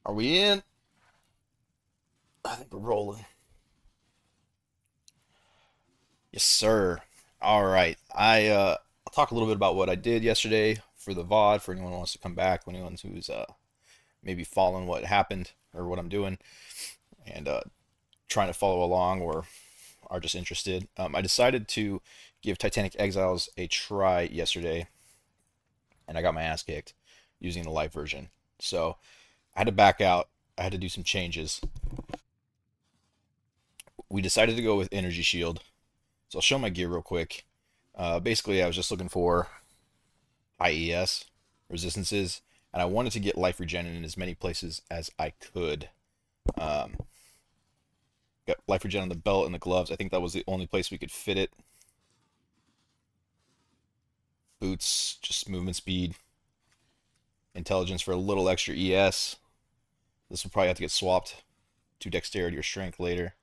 Are we in? I think we're rolling. Yes, sir. All right. I'll talk a little bit about what I did yesterday for the VOD for anyone who wants to come back, anyone who's maybe following what happened or what I'm doing and trying to follow along or are just interested. I decided to give Titanic Exiles a try yesterday, and I got my ass kicked using the light version. So I had to back out. I had to do some changes. We decided to go with Energy Shield. So I'll show my gear real quick. Basically, I was just looking for IES resistances, and I wanted to get life regen in as many places as I could. Um, got life regen on the belt and the gloves. I think that was the only place we could fit it. Boots, just movement speed. Intelligence for a little extra ES. This will probably have to get swapped to dexterity or strength later.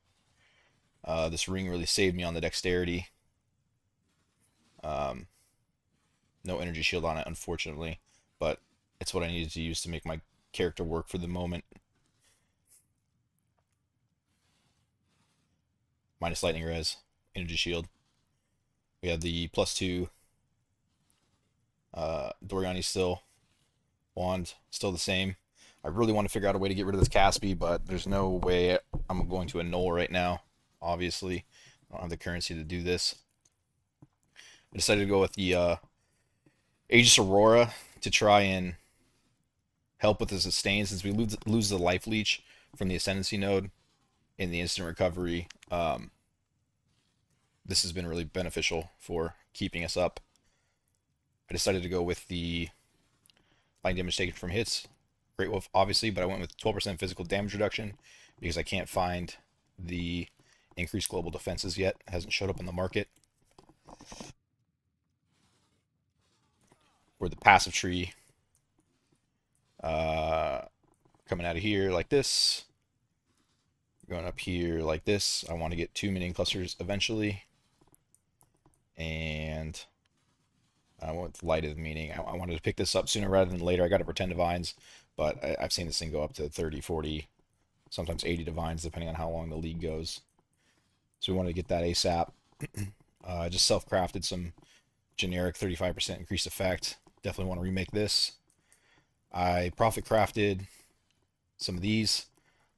This ring really saved me on the dexterity. Um, no energy shield on it, unfortunately, but it's what I needed to use to make my character work for the moment. Minus lightning res, energy shield. We have the +2 Doriani still. Wand still the same. I really want to figure out a way to get rid of this Caspi, but there's no way I'm going to annul right now. Obviously, I don't have the currency to do this. I decided to go with the Aegis Aurora to try and help with the sustain since we lose the life leech from the Ascendancy node in the instant recovery. This has been really beneficial for keeping us up. I decided to go with the lightning damage taken from hits. Great Wolf, obviously, but I went with 12% physical damage reduction because I can't find the increased global defenses yet. It hasn't showed up in the market. Or the passive tree uh, coming out of here like this. Going up here like this. I want to get 2 minion clusters eventually. And I went with light of the meaning. I wanted to pick this up sooner rather than later. I got to pretend divines, but I've seen this thing go up to 30, 40, sometimes 80 divines, depending on how long the league goes. So we wanted to get that ASAP. I just self-crafted some generic 35% increased effect. Definitely want to remake this. I profit crafted some of these.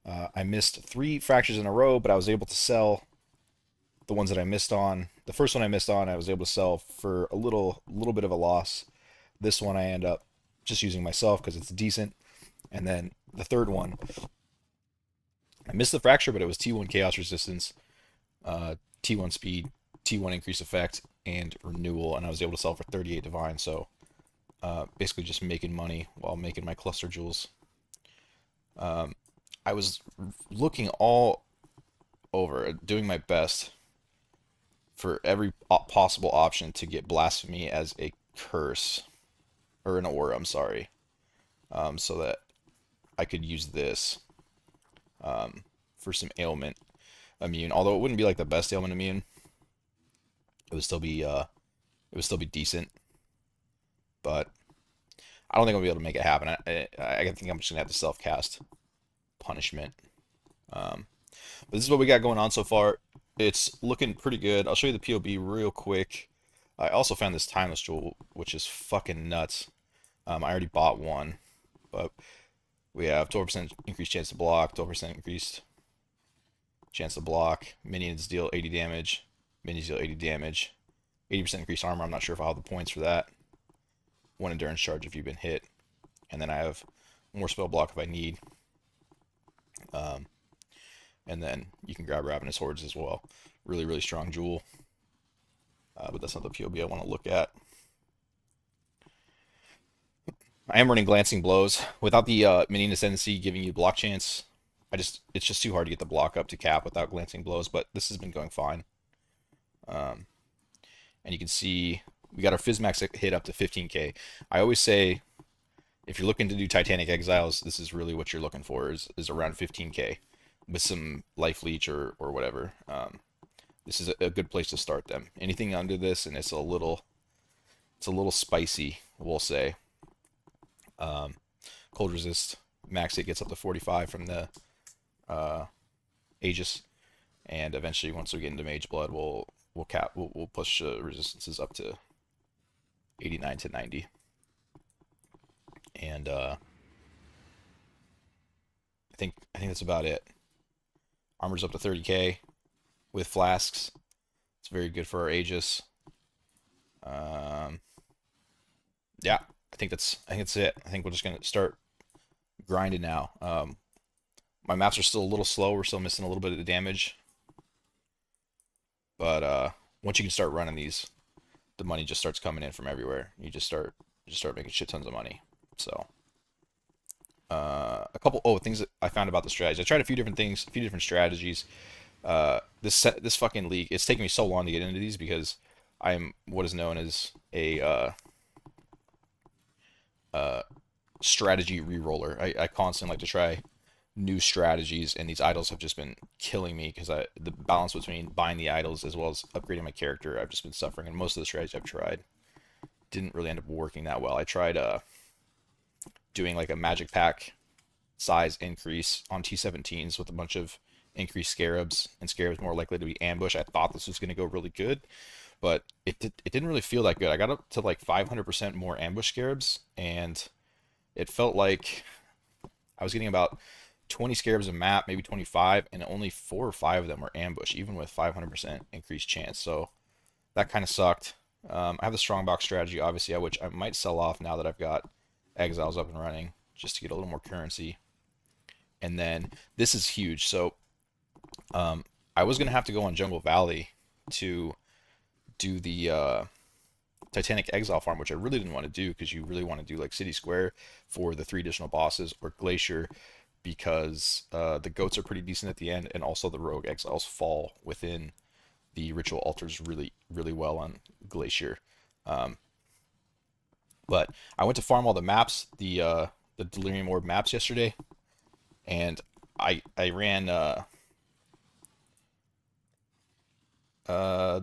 I missed 3 fractures in a row, but I was able to sell the ones that I missed on. The first one I missed on, I was able to sell for a little bit of a loss. This one I end up just using myself because it's decent. And then the third one, I missed the fracture, but it was T1 chaos resistance, T1 speed, T1 increase effect, and renewal, and I was able to sell for 38 divine. So basically just making money while making my cluster jewels. I was looking all over, doing my best for every possible option to get blasphemy as a curse or an aura. I'm sorry, so that I could use this for some ailment immune. Although it wouldn't be like the best ailment immune, it would still be decent. But I don't think I'll be able to make it happen. I think I'm just gonna have to self cast punishment. But this is what we got going on so far. It's looking pretty good. I'll show you the POB real quick. I also found this timeless jewel, which is fucking nuts. I already bought one, but we have 12% increased chance to block, 12% increased chance to block. Minions deal 80 damage. Minions deal 80 damage. 80% increased armor. I'm not sure if I'll have the points for that. 1 endurance charge if you've been hit. And then I have more spell block if I need. And then you can grab Ravenous Hordes as well. Really, really strong jewel. But that's not the POB I want to look at. I am running Glancing Blows. Without the Minion Ascendancy giving you block chance, it's just too hard to get the block up to cap without Glancing Blows, but this has been going fine. And you can see we got our Fizzmax hit up to 15k. I always say, if you're looking to do Titanic Exiles, this is really what you're looking for, is around 15k with some life leech or whatever. This is a good place to start them. Anything under this, and it's a little spicy, we'll say. Cold resist max hit gets up to 45 from the uh, Aegis, and eventually once we get into Mage Blood, we'll push resistances up to 89 to 90, and I think that's about it. Armor's up to 30k with flasks. It's very good for our Aegis. Um, yeah, I think that's it. I think we're just gonna start grinding now. My maps are still a little slow. We're still missing a little bit of the damage, but once you can start running these, the money just starts coming in from everywhere. You just start making shit tons of money. So a couple things that I found about the strategy. I tried a few different things, a few different strategies. This fucking league. It's taken me so long to get into these because I'm what is known as a strategy reroller. I constantly like to try new strategies, and these idols have just been killing me because the balance between buying the idols as well as upgrading my character, I've just been suffering. And most of the strategies I've tried didn't really end up working that well. I tried doing like a magic pack size increase on T17s with a bunch of increased scarabs, and scarabs more likely to be ambush. I thought this was going to go really good, but it didn't really feel that good. I got up to like 500% more ambush scarabs, and it felt like I was getting about 20 scarabs a map, maybe 25, and only 4 or 5 of them were ambush, even with 500% increased chance. So that kind of sucked. I have the strongbox strategy, obviously, which I might sell off now that I've got Exiles up and running, just to get a little more currency. And then this is huge. So I was gonna have to go on Jungle Valley to do the Titanic Exile farm, which I really didn't want to do because you really want to do like City Square for the 3 additional bosses, or Glacier because the goats are pretty decent at the end, and also the rogue exiles fall within the ritual altars really, really well on Glacier. Um, but I went to farm all the maps, the delirium orb maps yesterday, and I ran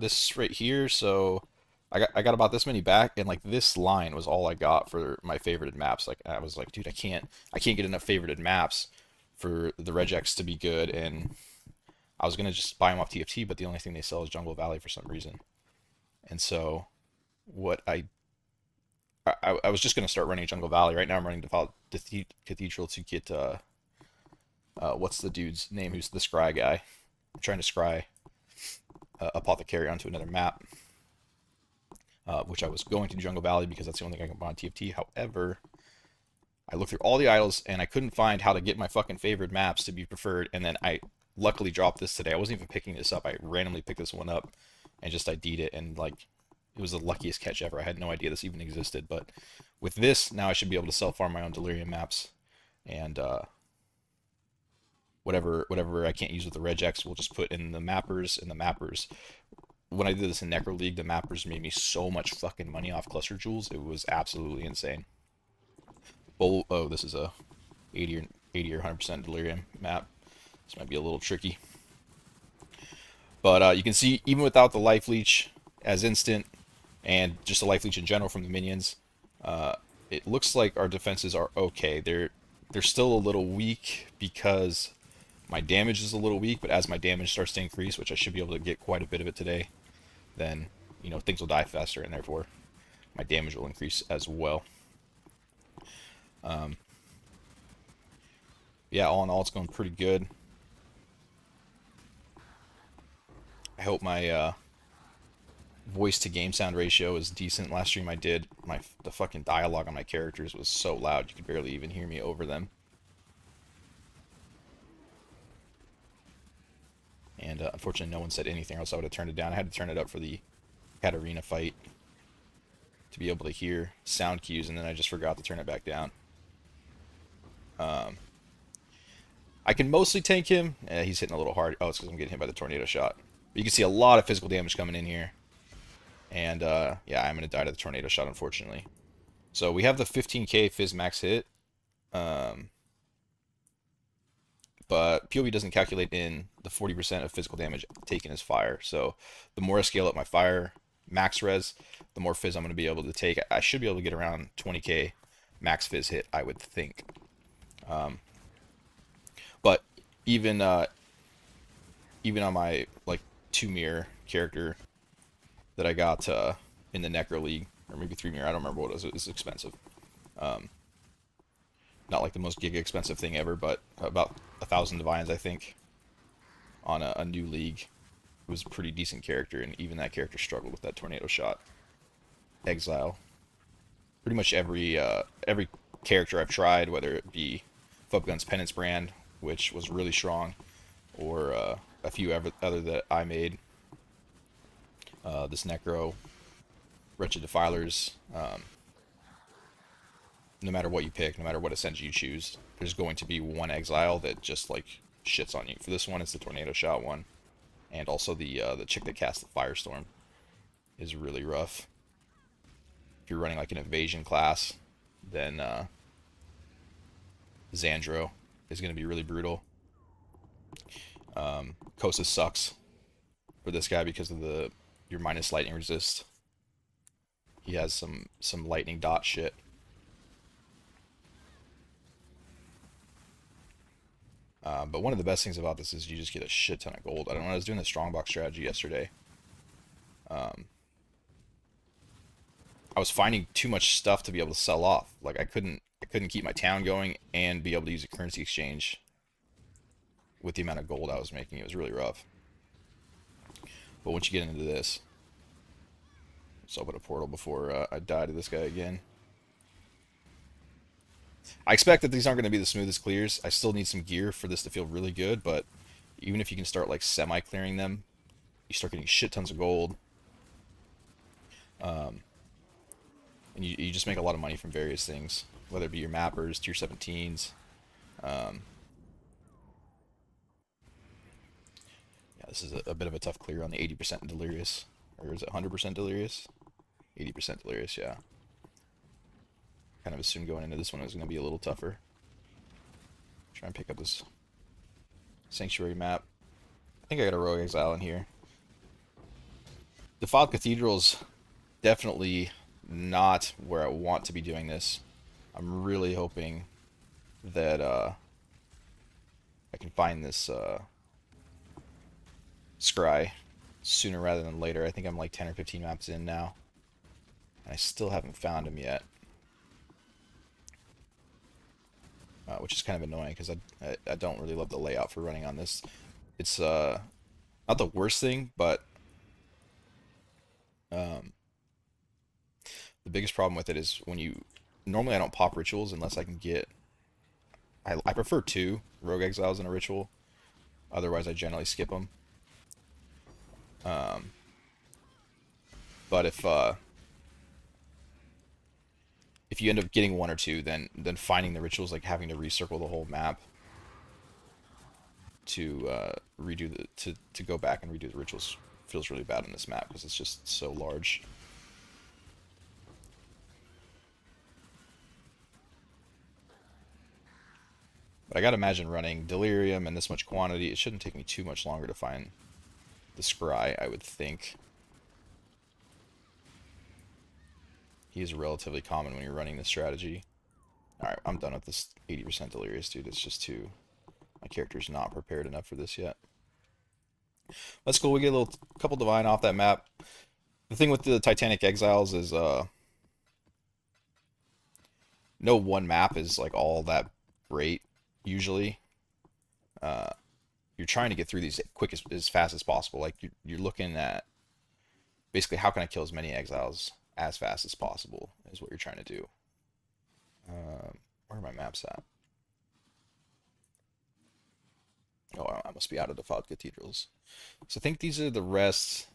this right here, so I got about this many back, and like this line was all I got for my favorited maps. Like I was like, dude, I can't get enough favorited maps for the regex to be good, and I was gonna just buy them off TFT, but the only thing they sell is Jungle Valley for some reason. And so what I was just gonna start running Jungle Valley. Right now I'm running Cathedral to get what's the dude's name? Who's the scry guy? I'm trying to scry Apothecary onto another map, which I was going to Jungle Valley because that's the only thing I can buy on TFT. However, I looked through all the idols and I couldn't find how to get my fucking favorite maps to be preferred. And then I luckily dropped this today. I wasn't even picking this up. I randomly picked this one up and just ID'd it, and like it was the luckiest catch ever. I had no idea this even existed. But with this, now I should be able to self-farm my own delirium maps, and whatever I can't use with the regex, we'll just put in the mappers. And the mappers, when I did this in Necro League, the mappers made me so much fucking money off cluster jewels. It was absolutely insane. Oh, this is a 80 or 100% delirium map. This might be a little tricky. But you can see, even without the life leech as instant, and just a life leech in general from the minions, it looks like our defenses are okay. They're still a little weak because my damage is a little weak, but as my damage starts to increase, which I should be able to get quite a bit of it today, then, you know, things will die faster, and therefore my damage will increase as well. Yeah, all in all, it's going pretty good. I hope my voice to game sound ratio is decent. Last stream I did, the fucking dialogue on my characters was so loud you could barely even hear me over them. And unfortunately, no one said anything, else I would have turned it down. I had to turn it up for the Katarina fight to be able to hear sound cues, and then I just forgot to turn it back down. I can mostly tank him. He's hitting a little hard. Oh, it's because I'm getting hit by the tornado shot. But you can see a lot of physical damage coming in here. And yeah, I'm going to die to the tornado shot, unfortunately. So we have the 15k Fizz max hit. But POV doesn't calculate in the 40% of physical damage taken as fire. So the more I scale up my fire max res, the more Fizz I'm going to be able to take. I should be able to get around 20k max Fizz hit, I would think. But even even on my like 2 mirror character that I got in the Necro League, or maybe 3 mirror, I don't remember what it was. It was expensive. Not like the most giga expensive thing ever, but about 1,000 divines, I think, on a new league. It was a pretty decent character, and even that character struggled with that tornado shot. Exile. Pretty much every character I've tried, whether it be Fubgun's Penance brand, which was really strong, or a few other that I made. This Necro, Wretched Defilers. No matter what you pick, no matter what Ascension you choose, there's going to be one Exile that just like shits on you. For this one, it's the tornado shot one, and also the chick that casts the Firestorm is really rough. If you're running like an invasion class, then Xandro is going to be really brutal. Kosa sucks for this guy because of your minus lightning resist. He has some lightning dot shit. But one of the best things about this is you just get a shit ton of gold. I don't know, I was doing the strongbox strategy yesterday. I was finding too much stuff to be able to sell off. Like I couldn't keep my town going and be able to use a currency exchange with the amount of gold I was making. It was really rough. But once you get into this, let's open a portal before I die to this guy again. I expect that these aren't going to be the smoothest clears. I still need some gear for this to feel really good, but even if you can start like semi-clearing them, you start getting shit tons of gold. And you just make a lot of money from various things, whether it be your mappers, tier 17s. Yeah, this is a bit of a tough clear on the 80% delirious. Or is it 100% delirious? 80% delirious, yeah. Kind of assumed going into this one it was going to be a little tougher. Try and pick up this sanctuary map. I think I got a rogue exile in here. Defiled Cathedral's definitely not where I want to be doing this. I'm really hoping that I can find this scry sooner rather than later. I think I'm like 10 or 15 maps in now, and I still haven't found him yet. Which is kind of annoying because I don't really love the layout for running on this. It's not the worst thing, but the biggest problem with it is when you... Normally I don't pop rituals unless I can get... I prefer 2 rogue exiles in a ritual. Otherwise I generally skip them. But if you end up getting 1 or 2, then finding the rituals, like having to recircle the whole map to to go back and redo the rituals, feels really bad on this map because it's just so large. But I gotta imagine running delirium in this much quantity, it shouldn't take me too much longer to find the scry, I would think. He is relatively common when you're running this strategy. Alright, I'm done with this 80% delirious, dude. It's just too... My character's not prepared enough for this yet. That's cool. We get a couple divine off that map. The thing with the Titanic Exiles is no one map is like all that great usually. You're trying to get through these quick as fast as possible. Like you're looking at basically how can I kill as many exiles as fast as possible is what you're trying to do. Where are my maps at? Oh, I must be out of Defiled Cathedrals. So I think these are the rests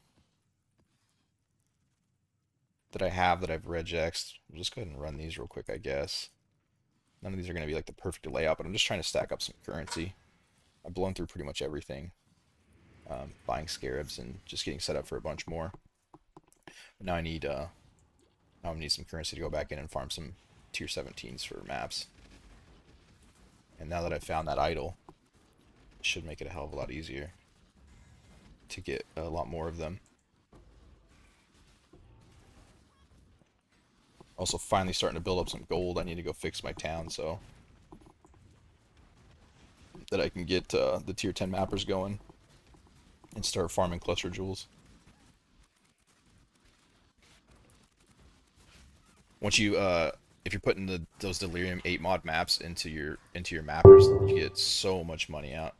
that I have that I've regexed. We'll just go ahead and run these real quick, I guess. None of these are going to be like the perfect layout, but I'm just trying to stack up some currency. I've blown through pretty much everything. Buying scarabs and just getting set up for a bunch more. But now I need some currency to go back in and farm some tier 17s for maps. And now that I've found that idol, it should make it a hell of a lot easier to get a lot more of them. Also finally starting to build up some gold. I need to go fix my town, so that I can get the tier 10 mappers going and start farming cluster jewels. Once you if you're putting those delirium 8 mod maps into your mappers, you get so much money out.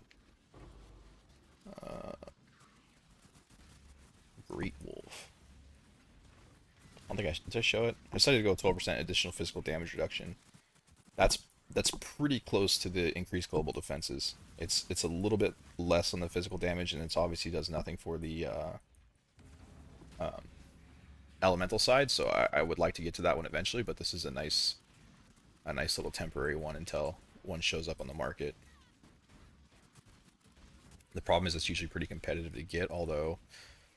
Great Wolf. I don't think did I show it. I decided to go 12% additional physical damage reduction. That's that's pretty close to the increased global defenses. It's a little bit less on the physical damage, and it's obviously does nothing for the elemental side. So I would like to get to that one eventually, but this is a nice little temporary one until one shows up on the market. The problem is it's usually pretty competitive to get, although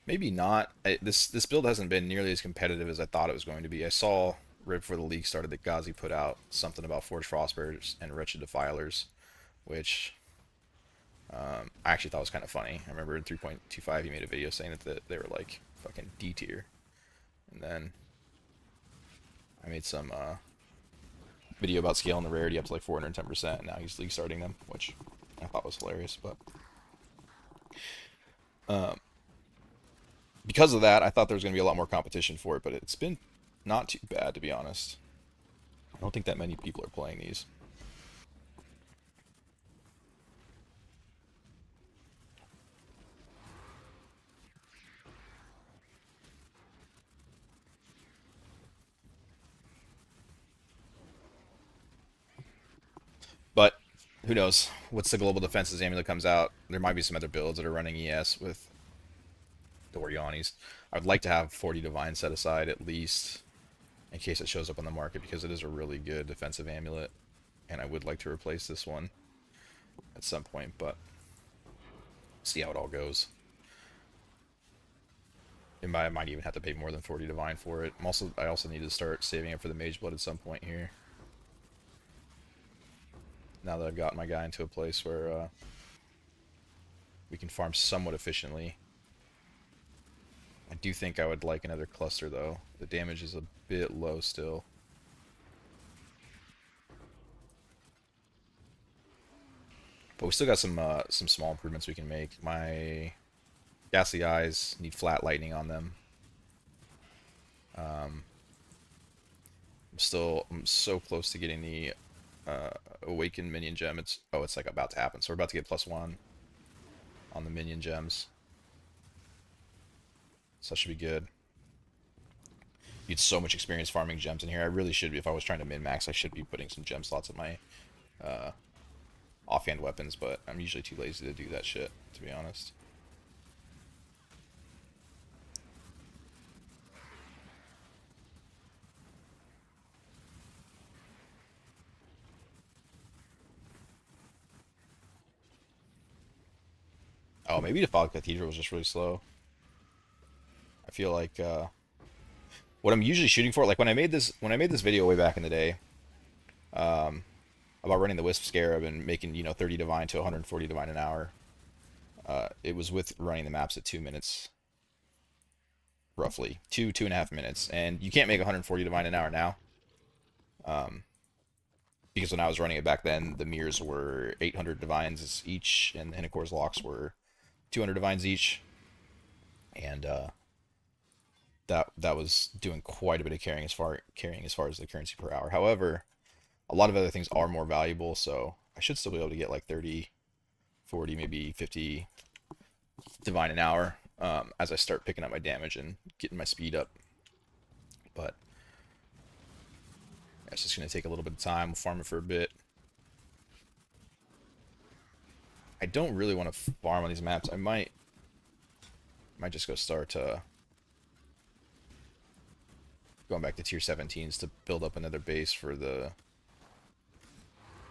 maybe not. This build hasn't been nearly as competitive as I thought it was going to be. I saw right before the league started that Ghazi put out something about Forged Frostbearers and Wretched Defilers, which I actually thought was kind of funny. I remember in 3.25 he made a video saying that they were like fucking D tier, and then I made some video about scaling the rarity up to like 410%, and now he's league starting them, which I thought was hilarious. But because of that, I thought there was going to be a lot more competition for it, but it's been not too bad, to be honest. I don't think that many people are playing these. But who knows? What's the global defenses amulet comes out? There might be some other builds that are running ES with Dorianis. I'd like to have 40 Divine set aside at least in case it shows up on the market, because it is a really good defensive amulet, and I would like to replace this one at some point, but see how it all goes. I might even have to pay more than 40 Divine for it. I also need to start saving up for the Mage Blood at some point here. Now that I've got my guy into a place where we can farm somewhat efficiently. I do think I would like another cluster, though. The damage is a bit low still. But we still got some small improvements we can make. My Ghastly Eyes need flat lightning on them. I'm so close to getting the Awakened Minion Gem. It's like about to happen. So we're about to get +1 on the Minion Gems. So that should be good. You get so much experience farming gems in here. I really should be, if I was trying to min-max, I should be putting some gem slots in my offhand weapons, but I'm usually too lazy to do that shit, to be honest. Oh, maybe Defiled Cathedral was just really slow. I feel like what I'm usually shooting for, like when I made this video way back in the day, about running the Wisp Scarab and making 30 Divine to 140 Divine an hour. It was with running the maps at 2 minutes, roughly 2.5 minutes, and you can't make 140 Divine an hour now. Because when I was running it back then, the mirrors were 800 Divines each, and the Hinacor's locks were 200 Divines each, and that was doing quite a bit of carrying as far as the currency per hour. However, a lot of other things are more valuable, so I should still be able to get like 30, 40, maybe 50 Divine an hour as I start picking up my damage and getting my speed up. But it's just going to take a little bit of time. We'll farm it for a bit. I don't really want to farm on these maps. I might just go start going back to tier 17s to build up another base for the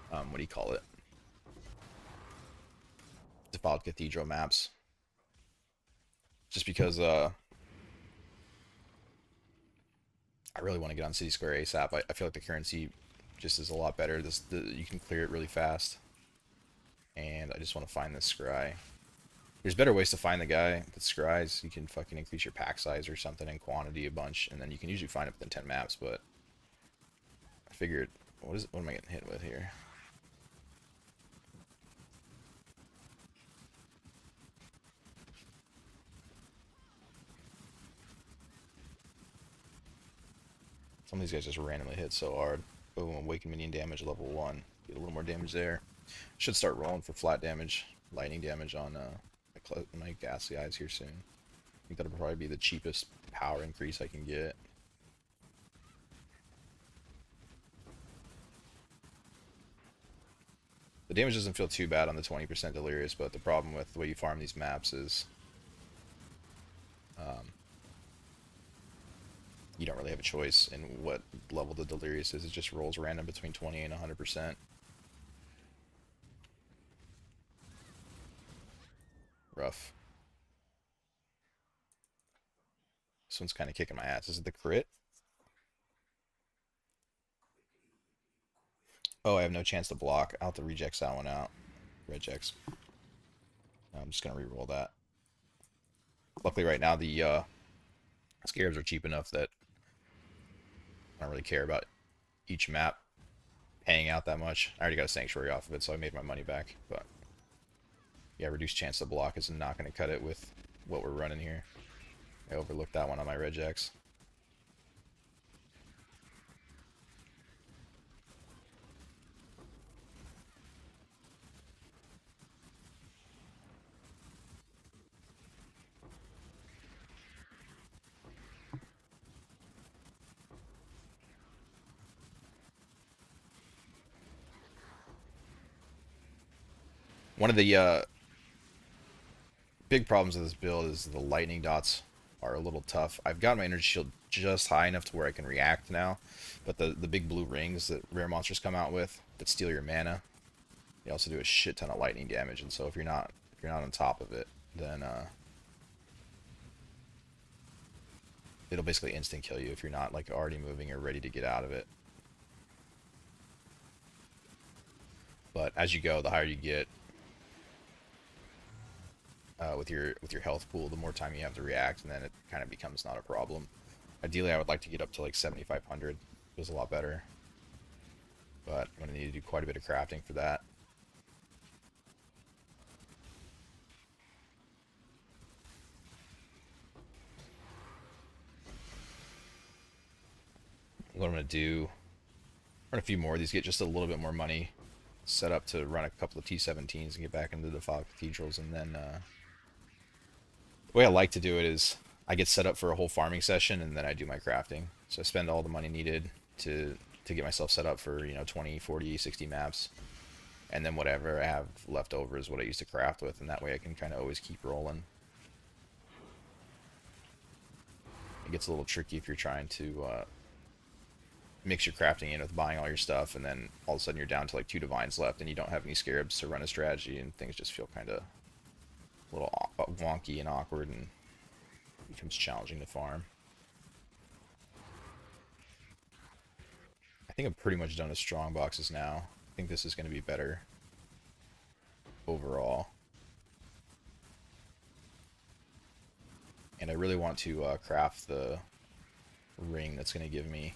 what do you call it? Defiled Cathedral maps. Just because I really want to get on City Square ASAP. I feel like the currency just is a lot better. You can clear it really fast. And I just want to find this scry. There's better ways to find the guy that scries. You can fucking increase your pack size or something and quantity a bunch, and then you can usually find it within 10 maps, but I figured, what am I getting hit with here? Some of these guys just randomly hit so hard. Boom, awaken minion damage level 1. Get a little more damage there. Should start rolling for flat damage, lightning damage on my ghastly eyes here soon. I think that'll probably be the cheapest power increase I can get. The damage doesn't feel too bad on the 20% delirious, but the problem with the way you farm these maps is you don't really have a choice in what level the delirious is. It just rolls random between 20 and 100%. Rough. This one's kind of kicking my ass. Is it the crit? Oh, I have no chance to block. I'll have to reject that one out. Regex. I'm just going to reroll that. Luckily right now the scarabs are cheap enough that I don't really care about each map paying out that much. I already got a sanctuary off of it, so I made my money back. But yeah, reduced chance to block is not going to cut it with what we're running here. I overlooked that one on my regex. One of the big problems with this build is the lightning dots are a little tough. I've got my energy shield just high enough to where I can react now, but the big blue rings that rare monsters come out with that steal your mana, they also do a shit ton of lightning damage, and so if you're not on top of it, then it'll basically instant kill you if you're not like already moving or ready to get out of it. But as you go, the higher you get with your health pool, the more time you have to react, and then it kind of becomes not a problem. Ideally, I would like to get up to like 7,500. It was a lot better, but I'm gonna need to do quite a bit of crafting for that. What I'm gonna do, run a few more of these, get just a little bit more money, set up to run a couple of T17s and get back into the Defiled Cathedrals, and then the way I like to do it is I get set up for a whole farming session and then I do my crafting. So I spend all the money needed to get myself set up for, 20, 40, 60 maps. And then whatever I have left over is what I use to craft with, and that way I can kind of always keep rolling. It gets a little tricky if you're trying to mix your crafting in with buying all your stuff, and then all of a sudden you're down to like 2 divines left and you don't have any scarabs to run a strategy, and things just feel kind of a little wonky and awkward, and it becomes challenging to farm. I think I'm pretty much done with strong boxes now. I think this is going to be better overall. And I really want to craft the ring that's going to give me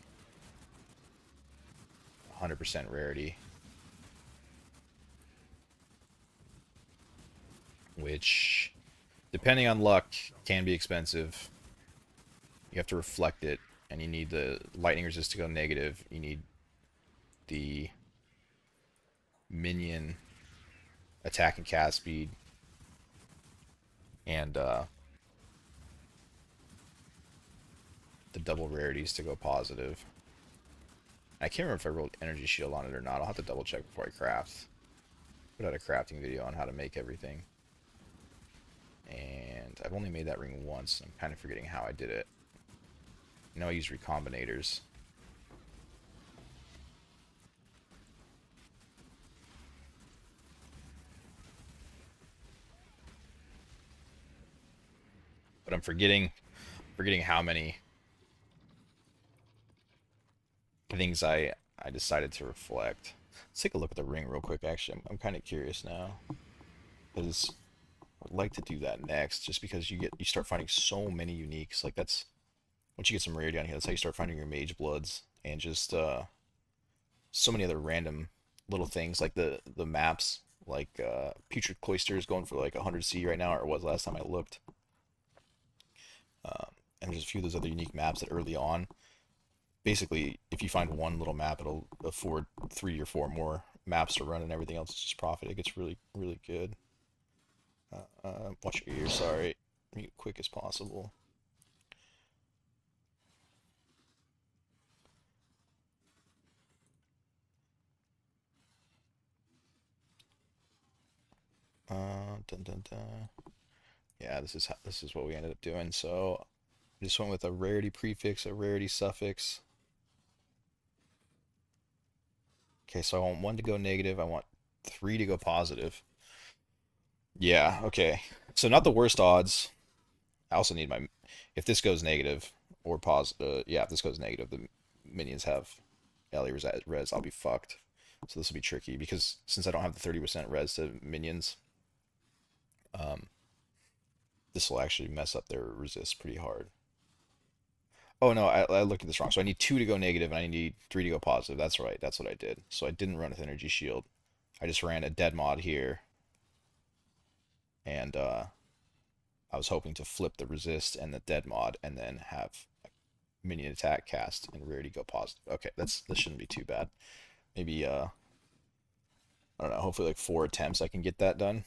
100% rarity, which, depending on luck, can be expensive. You have to reflect it, and you need the lightning resist to go negative. You need the minion attack and cast speed, and the double rarities to go positive. I can't remember if I rolled energy shield on it or not. I'll have to double check before I craft. Put out a crafting video on how to make everything. And I've only made that ring once. I'm kind of forgetting how I did it. I know I use recombinators. But I'm forgetting how many things I decided to reflect. Let's take a look at the ring real quick. Actually, I'm kind of curious now, because I'd like to do that next, just because you start finding so many uniques. Like, that's once you get some rarity down here, that's how you start finding your mage bloods, and just so many other random little things, like the maps, like Putrid Cloister is going for like 100C right now, or it was last time I looked. And there's a few of those other unique maps that early on basically, if you find one little map, it'll afford 3 or 4 more maps to run, and everything else is just profit. It gets really, really good. Watch your ears, sorry. Mute quick as possible. Dun dun dun. Yeah, this is what we ended up doing. So I just went with a rarity prefix, a rarity suffix. Okay, so I want 1 to go negative. I want 3 to go positive. Yeah, okay. So not the worst odds. I also need my, if this goes negative or positive, yeah, if this goes negative, the minions have LE res, I'll be fucked. So this will be tricky because since I don't have the 30% res to minions, um, this will actually mess up their resist pretty hard. Oh no, I looked at this wrong. So I need 2 to go negative and I need 3 to go positive. That's right. That's what I did. So I didn't run with energy shield. I just ran a dead mod here, and I was hoping to flip the resist and the dead mod and then have minion attack cast and rarity go positive. Okay, this shouldn't be too bad. Maybe I don't know, hopefully like 4 attempts I can get that done.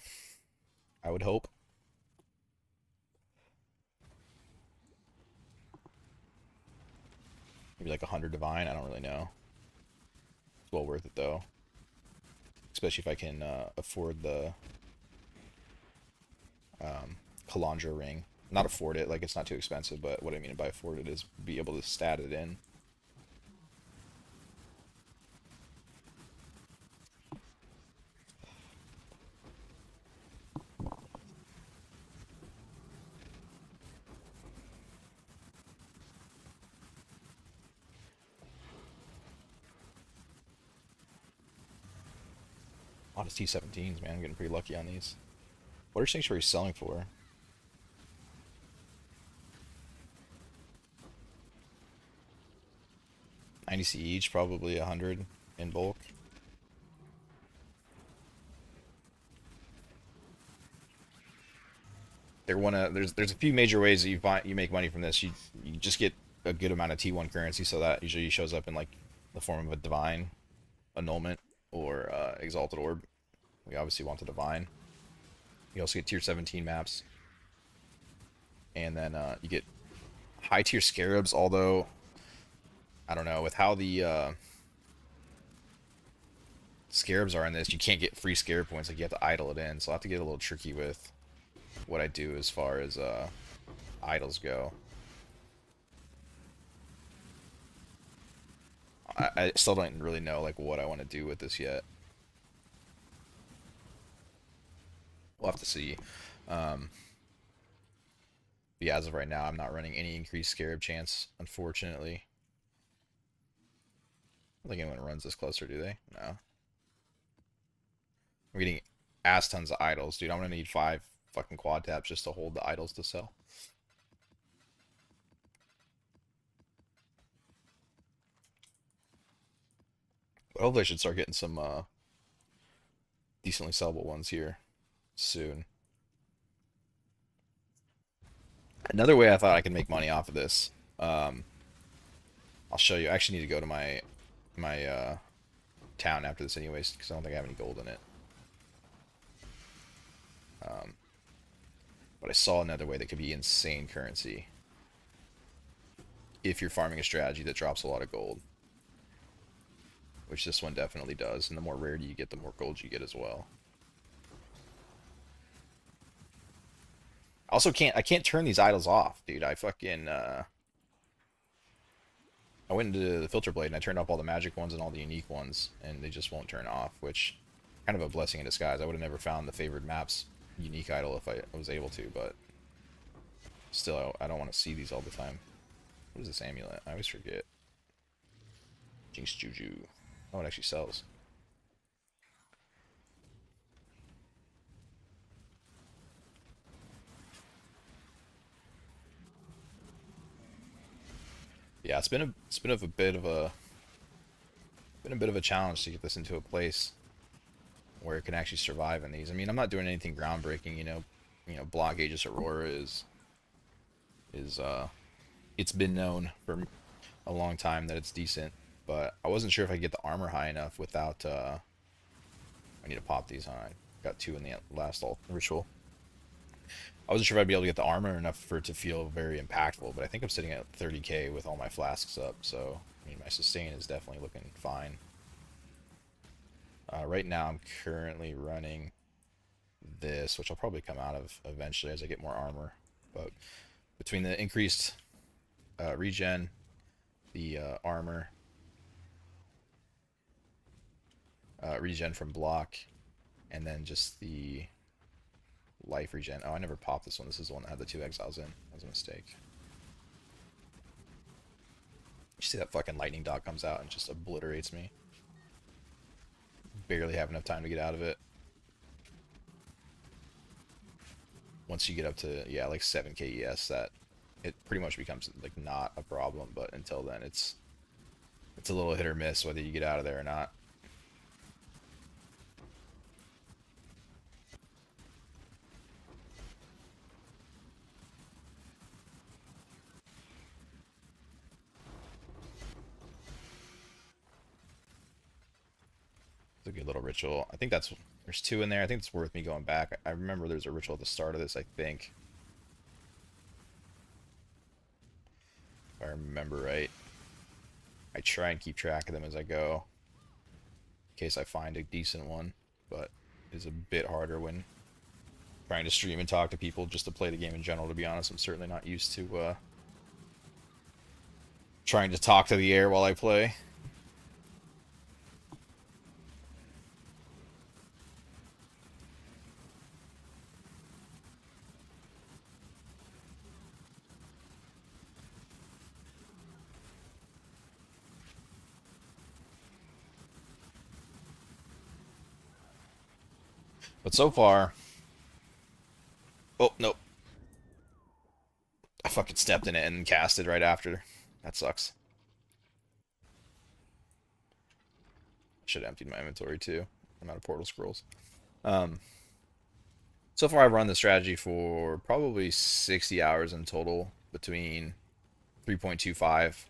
I would hope. Maybe like 100 divine, I don't really know. It's well worth it though. Especially if I can afford the Kalandra ring. Not afford it, like it's not too expensive, but what I mean by afford it is be able to stat it in. A lot of T17s, man. I'm getting pretty lucky on these. What are Sanctuaries selling for? 90 each, probably 100 in bulk. They're one of there's a few major ways that you make money from this. You just get a good amount of T1 currency, so that usually shows up in like the form of a divine annulment or exalted orb. We obviously want the divine. You also get tier 17 maps, and then you get high tier scarabs. Although I don't know with how the scarabs are in this, you can't get free scarab points. Like you have to idle it in, so I will have to get a little tricky with what I do as far as idols go. I still don't really know like what I want to do with this yet. We'll have to see. Um, but yeah, as of right now, I'm not running any increased scarab chance, unfortunately. I don't think anyone runs this closer, do they? No. I'm getting ass tons of idols, dude. I'm gonna need 5 fucking quad taps just to hold the idols to sell. But hopefully I should start getting some decently sellable ones here soon. Another way I thought I could make money off of this, I'll show you. I actually need to go to my town after this anyways, because I don't think I have any gold in it. But I saw another way that could be insane currency if you're farming a strategy that drops a lot of gold, which this one definitely does. And the more rarity you get, the more gold you get as well. I can't turn these idols off, dude. I fucking I went into the filter blade and I turned off all the magic ones and all the unique ones, and they just won't turn off, which kind of a blessing in disguise. I would have never found the favored maps unique idol if I was able to, but still, I don't want to see these all the time. What is this amulet? I always forget. Jinx Juju. Oh, it actually sells. Yeah, it's been a bit of a challenge to get this into a place where it can actually survive in these. I mean, I'm not doing anything groundbreaking, Block Aegis Aurora is it's been known for a long time that it's decent, but I wasn't sure if I could get the armor high enough without. I need to pop these on. Got two in the last ritual. I wasn't sure if I'd be able to get the armor enough for it to feel very impactful, but I think I'm sitting at 30k with all my flasks up, so I mean my sustain is definitely looking fine. Right now I'm currently running this, which I'll probably come out of eventually as I get more armor. But between the increased regen, the armor, regen from block, and then just the life regen. Oh, I never popped this one. This is the one that had the 2 exiles in. That was a mistake. You see that fucking lightning dot comes out and just obliterates me. Barely have enough time to get out of it. Once you get up to, yeah, like 7k ES, that it pretty much becomes like not a problem, but until then it's a little hit or miss whether you get out of there or not. It's a good little ritual. I think there's 2 in there. I think it's worth me going back. I remember there's a ritual at the start of this, I think. If I remember right. I try and keep track of them as I go, in case I find a decent one, but it's a bit harder when trying to stream and talk to people just to play the game in general, to be honest. I'm certainly not used to trying to talk to the air while I play. But so far... Oh, nope. I fucking stepped in it and casted right after. That sucks. Should have emptied my inventory too. I'm out of portal scrolls. Um, so far I've run the strategy for probably 60 hours in total between 3.25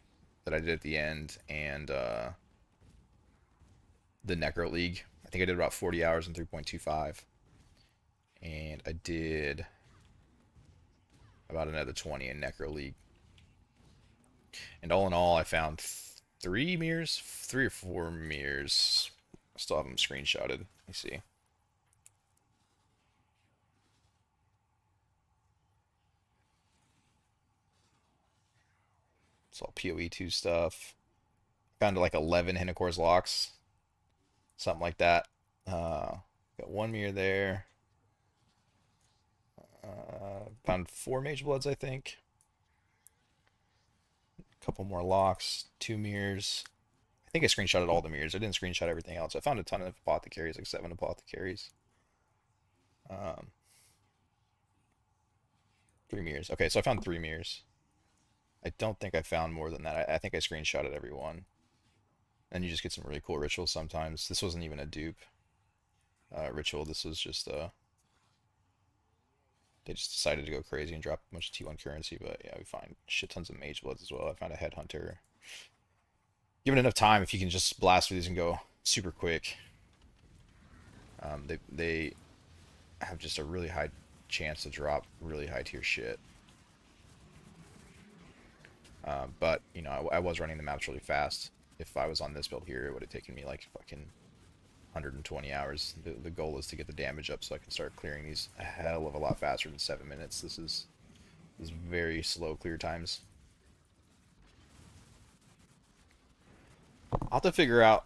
that I did at the end and the Necro League. I think I did about 40 hours in 3.25. And I did about another 20 in Necro League. And all in all, I found 3 mirrors, 3 or 4 mirrors. I still have them screenshotted. Let me see. It's all PoE2 stuff. Found like 11 Hinocor's locks. Something like that. Got 1 mirror there. Found 4 Mage Bloods, I think. A couple more locks. 2 mirrors. I think I screenshotted all the mirrors. I didn't screenshot everything else. I found a ton of apothecaries, like 7 apothecaries. 3 mirrors. Okay, so I found 3 mirrors. I don't think I found more than that. I think I screenshotted every one. And you just get some really cool rituals sometimes. This wasn't even a dupe ritual. This was just they just decided to go crazy and drop a bunch of T1 currency. But yeah, we find shit tons of Mage Bloods as well. I found a Headhunter. Given enough time, if you can just blast through these and go super quick, they have just a really high chance to drop really high tier shit. But you know, I was running the maps really fast. If I was on this build here, it would have taken me like fucking 120 hours. The goal is to get the damage up so I can start clearing these a hell of a lot faster than 7 minutes. This is very slow clear times. I'll have to figure out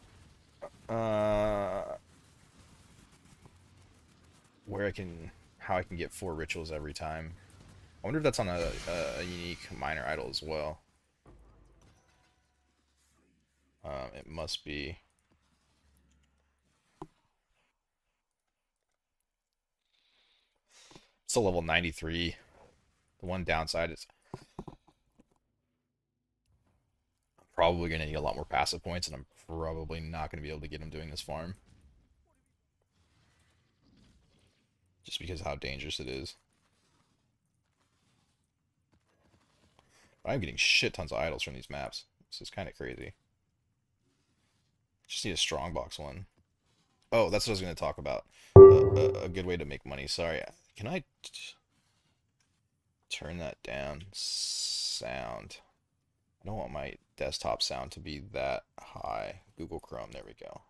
how I can get 4 rituals every time. I wonder if that's on a unique minor idol as well. It must be. It's a level 93. The one downside is I'm probably going to need a lot more passive points, and I'm probably not going to be able to get him doing this farm. Just because of how dangerous it is. I'm getting shit tons of idols from these maps. This is kind of crazy. Just need a strong box one. Oh, that's what I was going to talk about. A good way to make money. Sorry. Can I turn that down? Sound. I don't want my desktop sound to be that high. Google Chrome. There we go.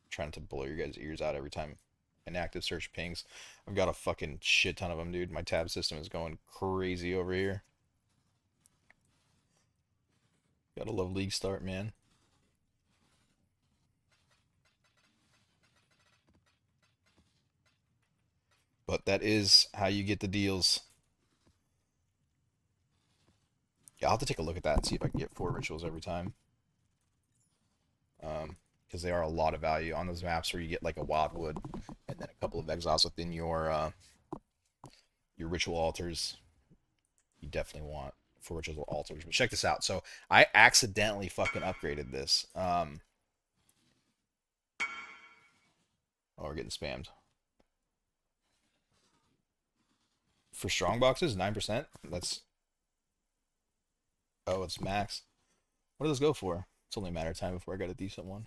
Trying to blow your guys' ears out every time an active search pings. I've got a fucking shit ton of them, dude. My tab system is going crazy over here. Gotta love League Start, man. But that is how you get the deals. Yeah, I'll have to take a look at that and see if I can get 4 rituals every time. Because they are a lot of value on those maps where you get like a wildwood and then a couple of exiles within your ritual altars. You definitely want 4 ritual altars. But check this out. So I accidentally fucking upgraded this. Oh, we're getting spammed. For strong boxes, 9%. That's oh, it's max. What does this go for? It's only a matter of time before I got a decent one.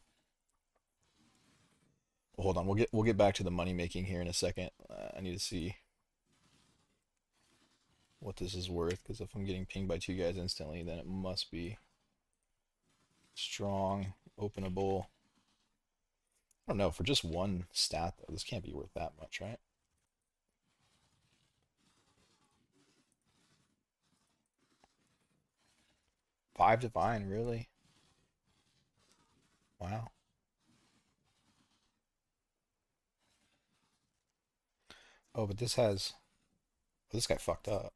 Well, hold on, we'll get back to the money making here in a second. I need to see what this is worth, because if I'm getting pinged by 2 guys instantly, then it must be strong, openable. I don't know, for just one stat though, this can't be worth that much, right? Five divine, really? Wow. Oh, but this has. Oh, this guy fucked up.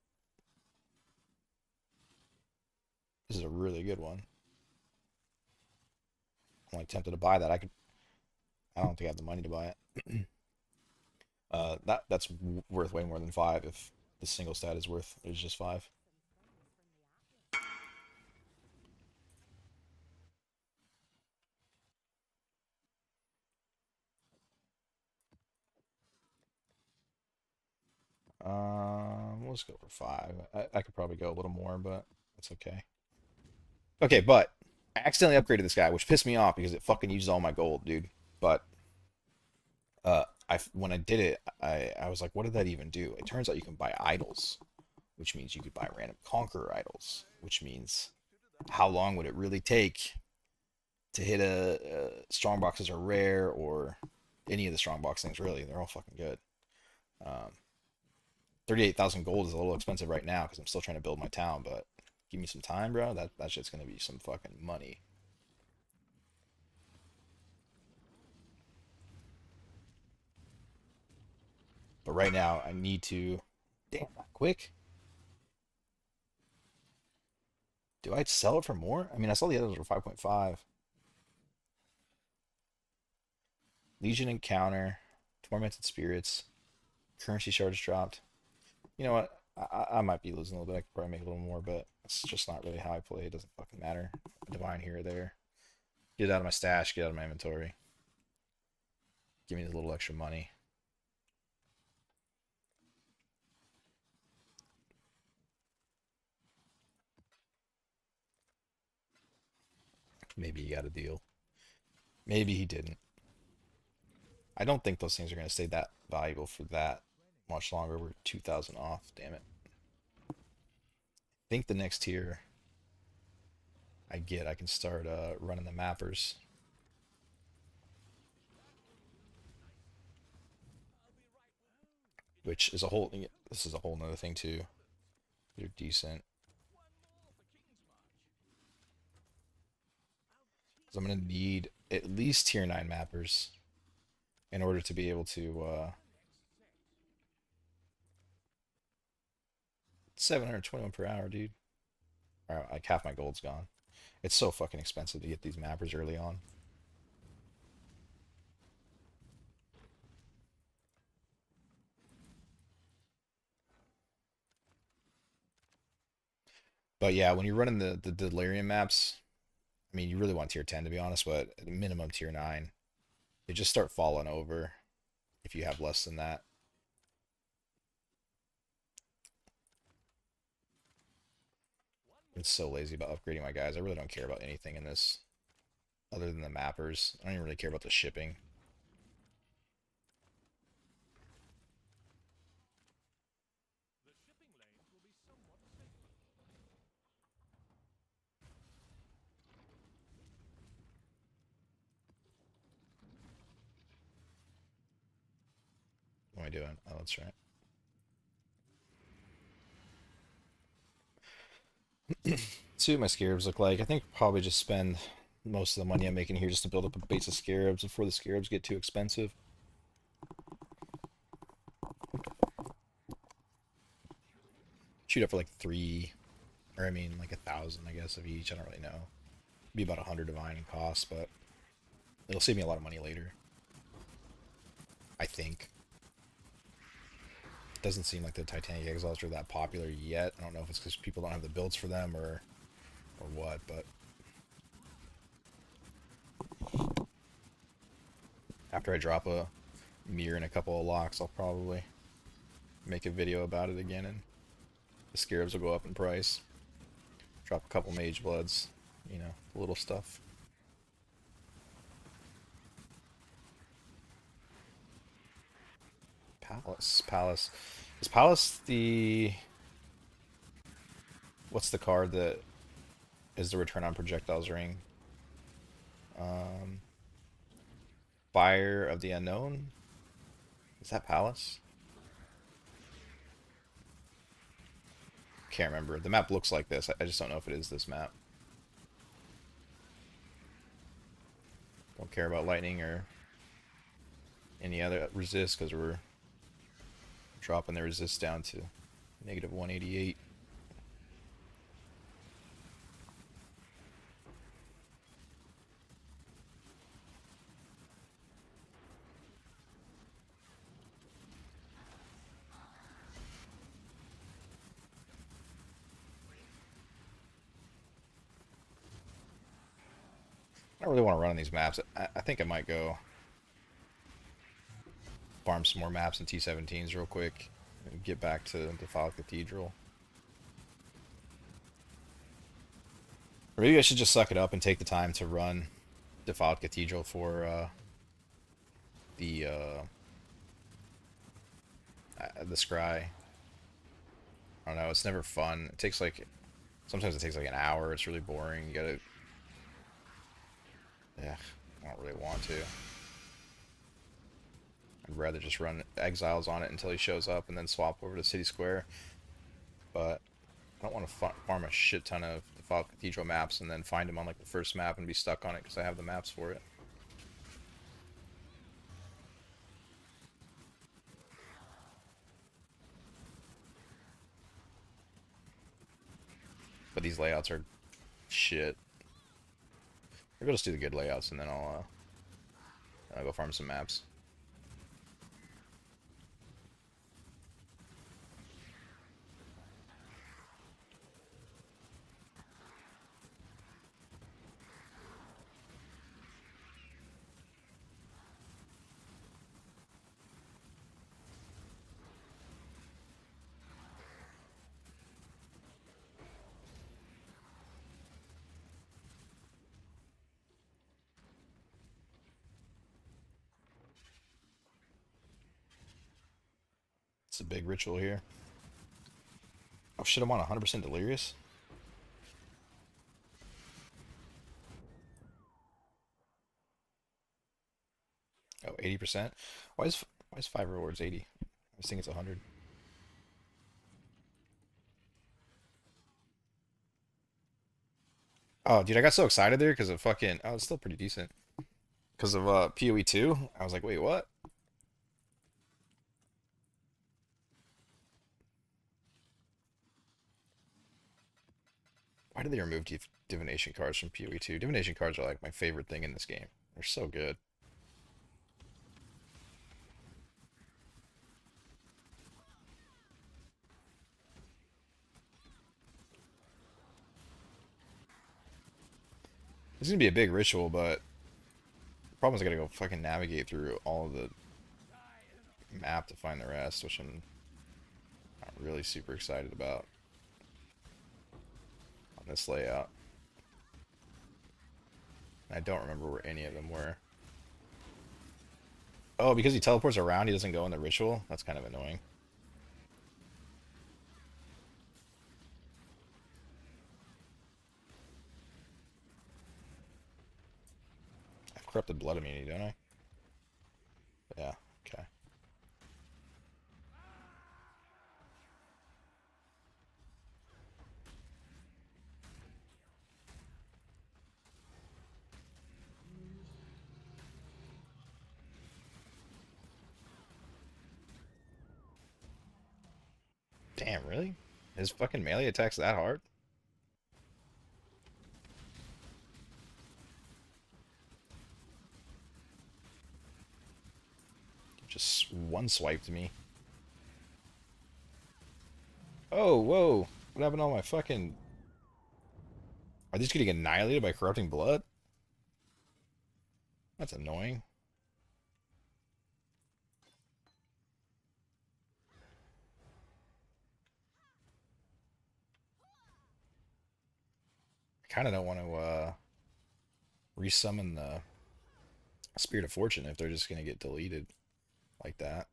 This is a really good one. I'm like tempted to buy that. I don't think I have the money to buy it. That's worth way more than five if the single stat is just five. Let's go for five. I could probably go a little more, but that's okay. Okay, but I accidentally upgraded this guy, which pissed me off because it fucking uses all my gold, dude. But I when I did it, I was like, what did that even do? It turns out you can buy idols, which means you could buy random conqueror idols, which means how long would it really take to hit a strong boxes are rare or any of the strong box things really? They're all fucking good. Um, 38,000 gold is a little expensive right now because I'm still trying to build my town, but give me some time, bro. That shit's gonna be some fucking money. But right now, I need to. Damn, that quick. Do I sell it for more? I mean, I saw the others were 5.5. Legion Encounter, Tormented Spirits, Currency Shards dropped. You know what? I might be losing a little bit. I could probably make a little more, but it's just not really how I play. It doesn't fucking matter. Divine here or there. Get it out of my stash, get out of my inventory. Give me a little extra money. Maybe he got a deal. Maybe he didn't. I don't think those things are going to stay that valuable for that much longer. We're 2,000 off. Damn it. I think the next tier I can start running the mappers, which is a whole. This is a whole nother thing too. They're decent. So I'm gonna need at least tier 9 mappers in order to be able to 721 per hour, dude. All right, like half my gold's gone. It's so fucking expensive to get these mappers early on. But yeah, when you're running the delirium maps, I mean, you really want tier 10 to be honest, but at minimum tier 9, they just start falling over if you have less than that. I'm so lazy about upgrading my guys. I really don't care about anything in this other than the mappers. I don't even really care about the shipping. What am I doing? Oh, that's right. See what my scarabs look like. I think probably just spend most of the money I'm making here just to build up a base of scarabs before the scarabs get too expensive. Shoot up for like three, or I mean like 1,000, I guess, of each. I don't really know. Be about 100 divine in cost, but it'll save me a lot of money later. I think. Doesn't seem like the Titanic Exiles are that popular yet. I don't know if it's because people don't have the builds for them or what, but after I drop a mirror and a couple of locks, I'll probably make a video about it again, and the scarabs will go up in price. Drop a couple mage bloods, you know, little stuff. Palace. Is Palace the... What's the card that is the return on projectiles ring? Um, Fire of the Unknown? Is that Palace? Can't remember. The map looks like this. I just don't know if it is this map. Don't care about lightning or any other resist because we're dropping the resist down to negative 188. I don't really want to run on these maps. I think I might go farm some more maps in T17s real quick and get back to Defiled Cathedral. Or maybe I should just suck it up and take the time to run Defiled Cathedral for the Scry. I don't know. It's never fun. It takes like sometimes it takes like an hour. It's really boring. You gotta. Yeah, I don't really want to. I'd rather just run Exiles on it until he shows up and then swap over to City Square. But I don't want to farm a shit ton of Defiled Cathedral maps and then find him on like the first map and be stuck on it because I have the maps for it. But these layouts are shit. Maybe I'll just do the good layouts and then I'll go farm some maps. It's a big ritual here. Oh shit, I'm on 100% delirious? Oh, 80%? Why is 5 rewards 80? I just think it's 100. Oh, dude, I got so excited there because of fucking... Oh, it's still pretty decent. Because of PoE 2. I was like, wait, what? Why did they remove divination cards from PoE 2? Divination cards are like my favorite thing in this game. They're so good. This is gonna be a big ritual, but the problem is I gotta go fucking navigate through all of the map to find the rest, which I'm not really super excited about. on this layout. I don't remember where any of them were. Oh, because he teleports around, he doesn't go in the ritual? That's kind of annoying. I have corrupted blood immunity, don't I? Yeah, okay. Damn, really? His fucking melee attacks that hard? Just one swiped me. Oh, whoa. What happened to all my fucking... Are these getting annihilated by corrupting blood? That's annoying. I kind of don't want to resummon the Spirit of Fortune if they're just going to get deleted like that.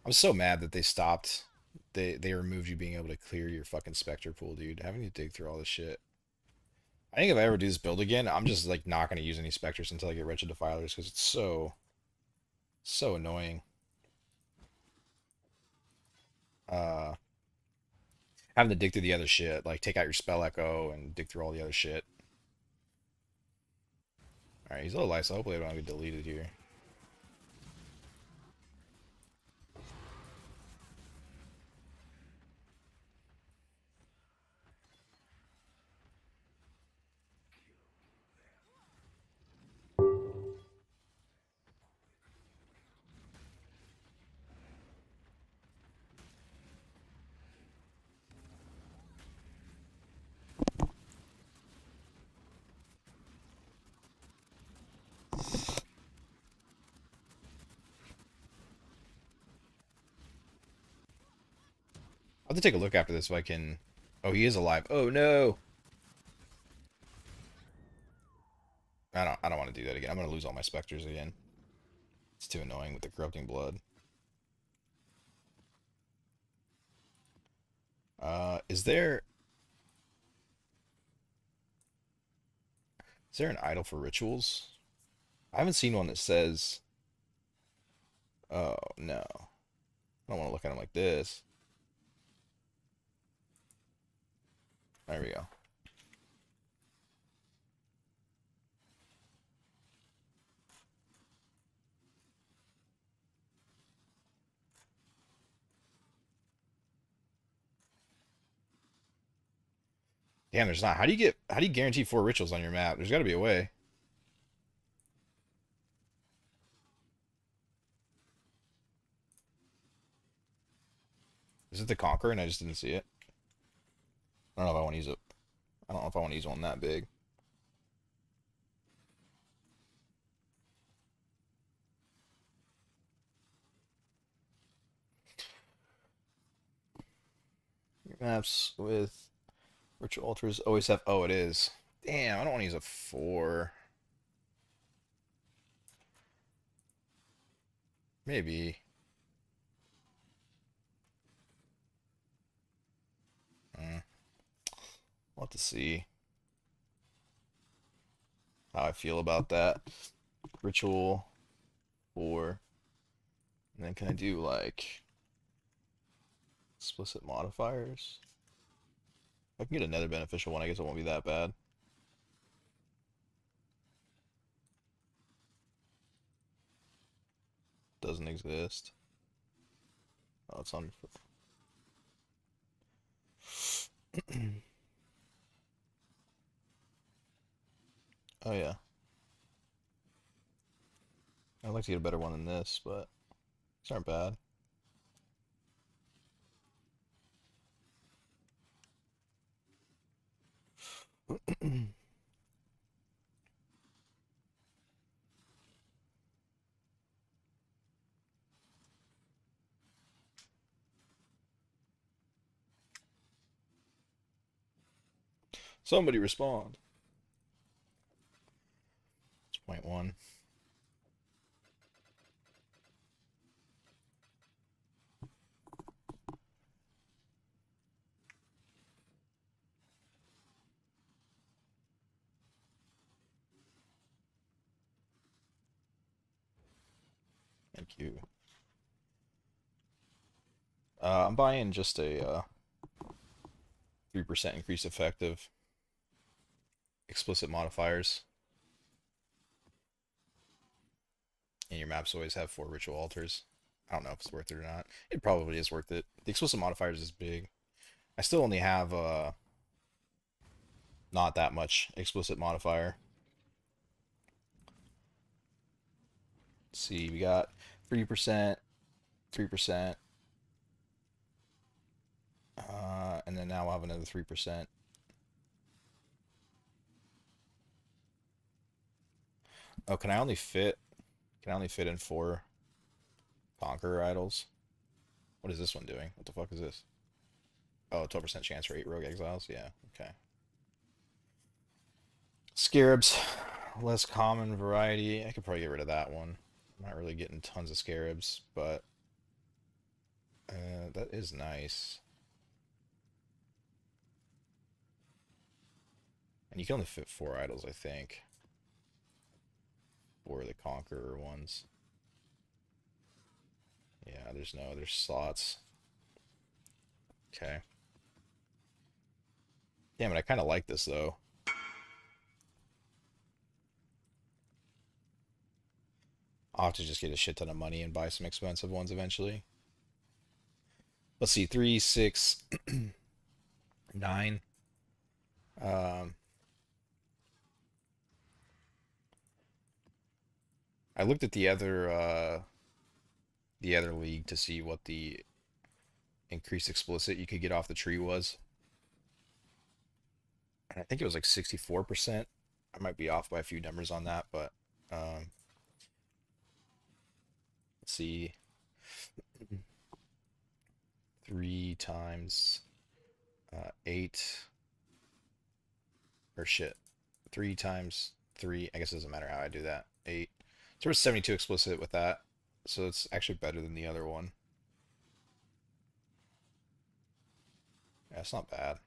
I'm so mad that they stopped. They removed you being able to clear your fucking Spectre pool, dude. Having to dig through all this shit. I think if I ever do this build again, I'm just like not going to use any Spectres until I get Wretched Defilers because it's so annoying. Uh, Having to dig through the other shit, like take out your spell echo and dig through all the other shit. All right, he's a little light, so hopefully I don't get deleted here. I'll have to take a look after this if I can. Oh, he is alive. Oh no. I don't want to do that again. I'm gonna lose all my specters again. It's too annoying with the corrupting blood. Is there an idol for rituals? I haven't seen one that says. Oh no. I don't want to look at them like this. There we go. Damn, there's not. How do you guarantee 4 rituals on your map? There's got to be a way. Is it the Conqueror and I just didn't see it? I don't know if I want to use it. I don't know if I want to use one that big. Maps with ritual altars always have. Oh, it is. Damn, I don't want to use a 4. Maybe. Mm, we'll have to see how I feel about that. Ritual 4. And then can I do like explicit modifiers? If I can get another beneficial one, I guess it won't be that bad. Doesn't exist. Oh, it's on. Oh yeah. I'd like to get a better one than this, but these aren't bad. Somebody respond. It's point one. Thank you. I'm buying just a 3% increase effective. Explicit modifiers. And your maps always have 4 ritual altars. I don't know if it's worth it or not. It probably is worth it. The explicit modifiers is big. I still only have not that much explicit modifier. Let's see, we got 3%, 3%, and then now we'll have another 3%. Oh, can I only fit in 4 Conqueror idols? What is this one doing? What the fuck is this? Oh, 12% chance for 8 Rogue Exiles? Yeah, okay. Scarabs, less common variety. I could probably get rid of that one. I'm not really getting tons of scarabs, but that is nice. And you can only fit 4 idols, I think. 4 of the Conqueror ones. Yeah, there's no other slots. Okay. Damn it, I kind of like this, though. I'll have to just get a shit ton of money and buy some expensive ones eventually. Let's see, 3, 6, 9. Um, I looked at the other league to see what the increased explicit you could get off the tree was. And I think it was like 64%. I might be off by a few numbers on that, but let's see. 3 times 8 or shit. 3 times 3. I guess it doesn't matter how I do that. 8. So we're 72 explicit with that. So it's actually better than the other one. Yeah, it's not bad.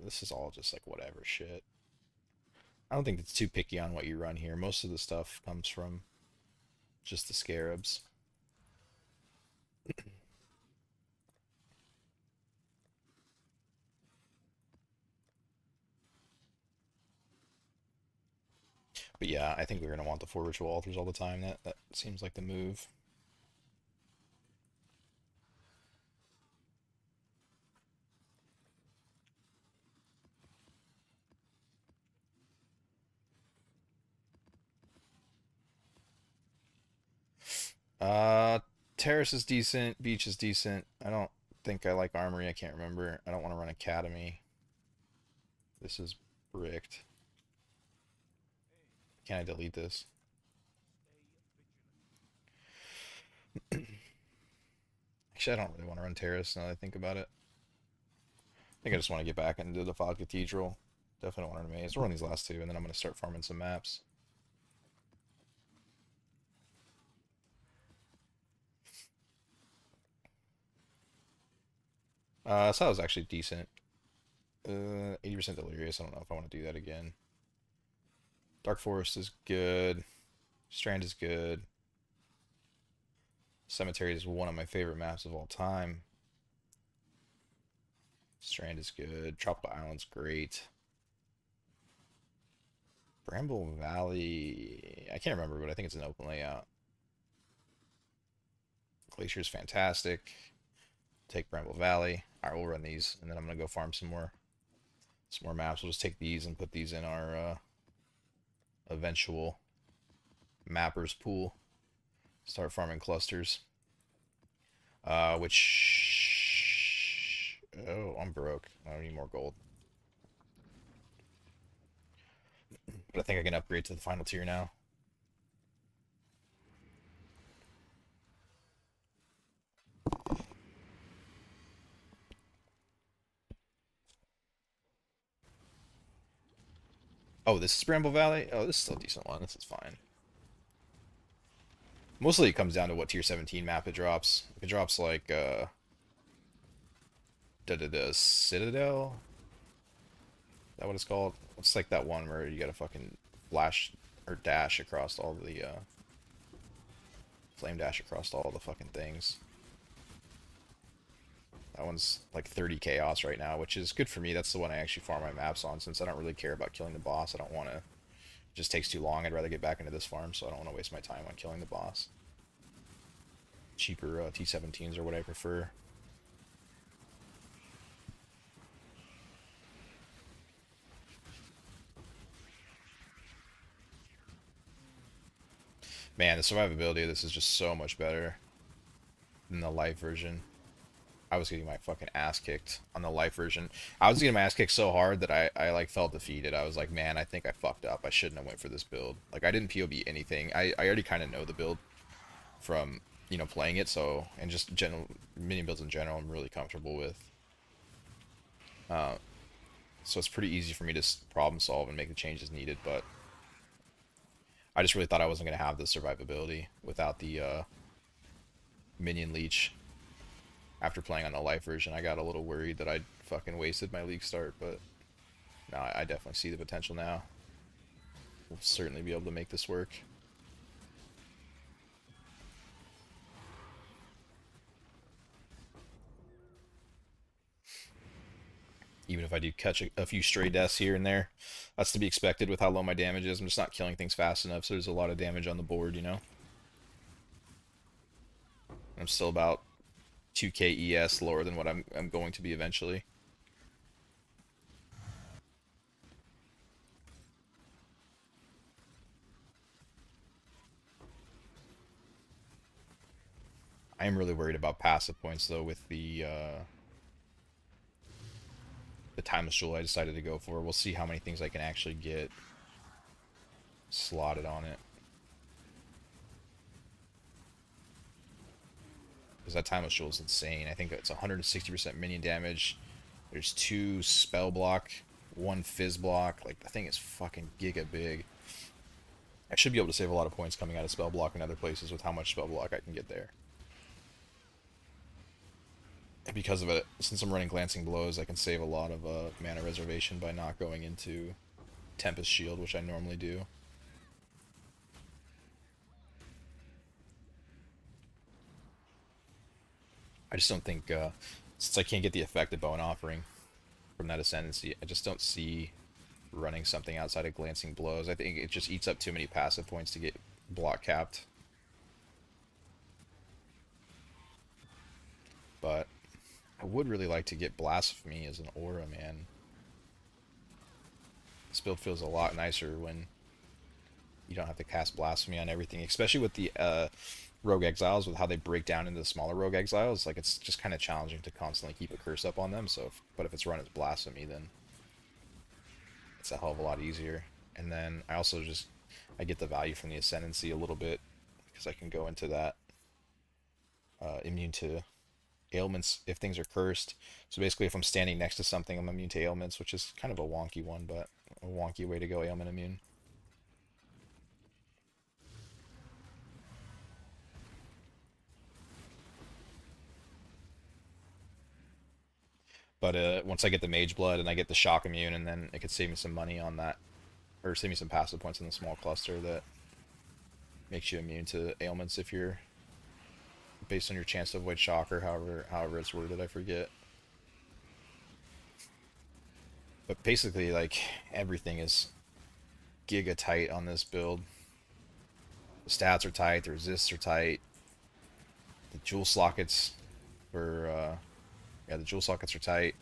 This is all just like whatever shit. I don't think it's too picky on what you run here. Most of the stuff comes from just the scarabs. But yeah, I think we're gonna want the 4 ritual altars all the time. That seems like the move. Uh, Terrace is decent. Beach is decent. I don't think I like Armory. I can't remember. I don't want to run Academy. This is bricked. Can I delete this? Actually, I don't really want to run Terrace now that I think about it. I think I just want to get back into the Fog Cathedral. Definitely want to run Maze. We'll run these last 2, and then I'm going to start farming some maps. So that was actually decent. 80% Delirious. I don't know if I want to do that again. Dark Forest is good. Strand is good. Cemetery is one of my favorite maps of all time. Strand is good. Tropical Island's great. Bramble Valley. I can't remember, but I think it's an open layout. Glacier is fantastic. Take Bramble Valley. Alright, we'll run these, and then I'm gonna go farm some more maps. We'll just take these and put these in our eventual mappers pool. Start farming clusters. Which... Oh, I'm broke. I don't need more gold. But I think I can upgrade to the final tier now. Oh, this is Bramble Valley? Oh, this is still a decent one. This is fine. Mostly it comes down to what tier 17 map it drops. If it drops like Citadel, is that what it's called? It's like that one where you gotta fucking flash or dash across all the flame dash across all the fucking things. That one's like 30 chaos right now, which is good for me. That's the one I actually farm my maps on, since I don't really care about killing the boss. I don't want to. It just takes too long. I'd rather get back into this farm, so I don't want to waste my time on killing the boss. Cheaper T17s are what I prefer. Man, the survivability of this is just so much better than the light version. I was getting my fucking ass kicked on the light version. I was getting my ass kicked so hard that I like felt defeated. I was like, man, I think I fucked up. I shouldn't have went for this build. Like, I didn't POB anything. I already kind of know the build from, playing it, so, and just general mini builds in general I'm really comfortable with. So it's pretty easy for me to problem solve and make the changes needed, but I just really thought I wasn't going to have the survivability without the minion leech. After playing on the light version, I got a little worried that I'd fucking wasted my league start, but no, I definitely see the potential now. We'll certainly be able to make this work. Even if I do catch a few stray deaths here and there, that's to be expected with how low my damage is. I'm just not killing things fast enough, so there's a lot of damage on the board. I'm still about 2k ES lower than what I'm going to be eventually. I am really worried about passive points though with the timeless jewel I decided to go for. We'll see how many things I can actually get slotted on it. Because that timeless jewel is insane. I think it's 160% minion damage. There's 2 spell block, 1 fizz block. Like, the thing is fucking giga big. I should be able to save a lot of points coming out of spell block in other places with how much spell block I can get there. And because of it, since I'm running glancing blows, I can save a lot of mana reservation by not going into Tempest Shield, which I normally do. I just don't think, since I can't get the effective bow and offering from that Ascendancy, I just don't see running something outside of glancing blows. I think it just eats up too many passive points to get block capped. But I would really like to get Blasphemy as an aura, man. This build feels a lot nicer when you don't have to cast Blasphemy on everything, especially with the Rogue Exiles, with how they break down into the smaller Rogue Exiles. Like, it's just kind of challenging to constantly keep a curse up on them. So, but if it's run as Blasphemy, then it's a hell of a lot easier. And then I also I get the value from the Ascendancy a little bit because I can go into that immune to ailments if things are cursed. So basically, if I'm standing next to something, I'm immune to ailments, which is kind of a wonky one, but a wonky way to go ailment immune. But once I get the Mage Blood and I get the Shock Immune, and then it could save me some money on that, or save me some passive points in the small cluster that makes you immune to ailments if you're based on your chance to avoid shock, or however it's worded, I forget. But basically, like, everything is giga tight on this build. The stats are tight, the resists are tight, the jewel sockets the jewel sockets are tight.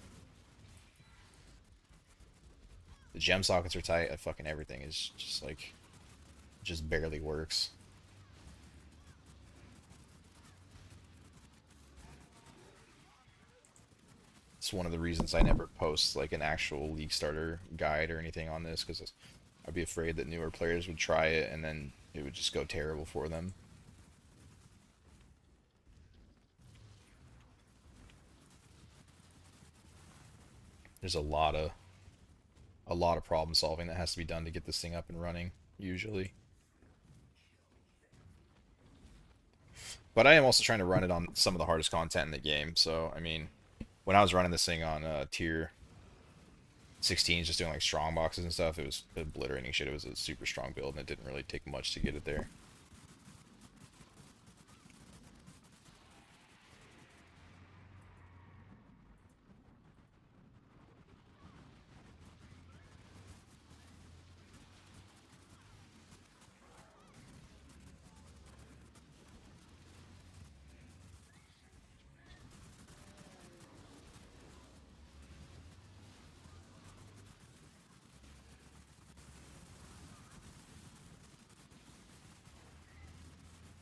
The gem sockets are tight. Fucking everything is just like, just barely works. It's one of the reasons I never post like an actual league starter guide or anything on this, because I'd be afraid that newer players would try it and then it would just go terrible for them. There's a lot of a lot of problem solving that has to be done to get this thing up and running, usually. But I am also trying to run it on some of the hardest content in the game, so, I mean, when I was running this thing on tier 16, just doing like strong boxes and stuff, it was obliterating shit. It was a super strong build, and it didn't really take much to get it there.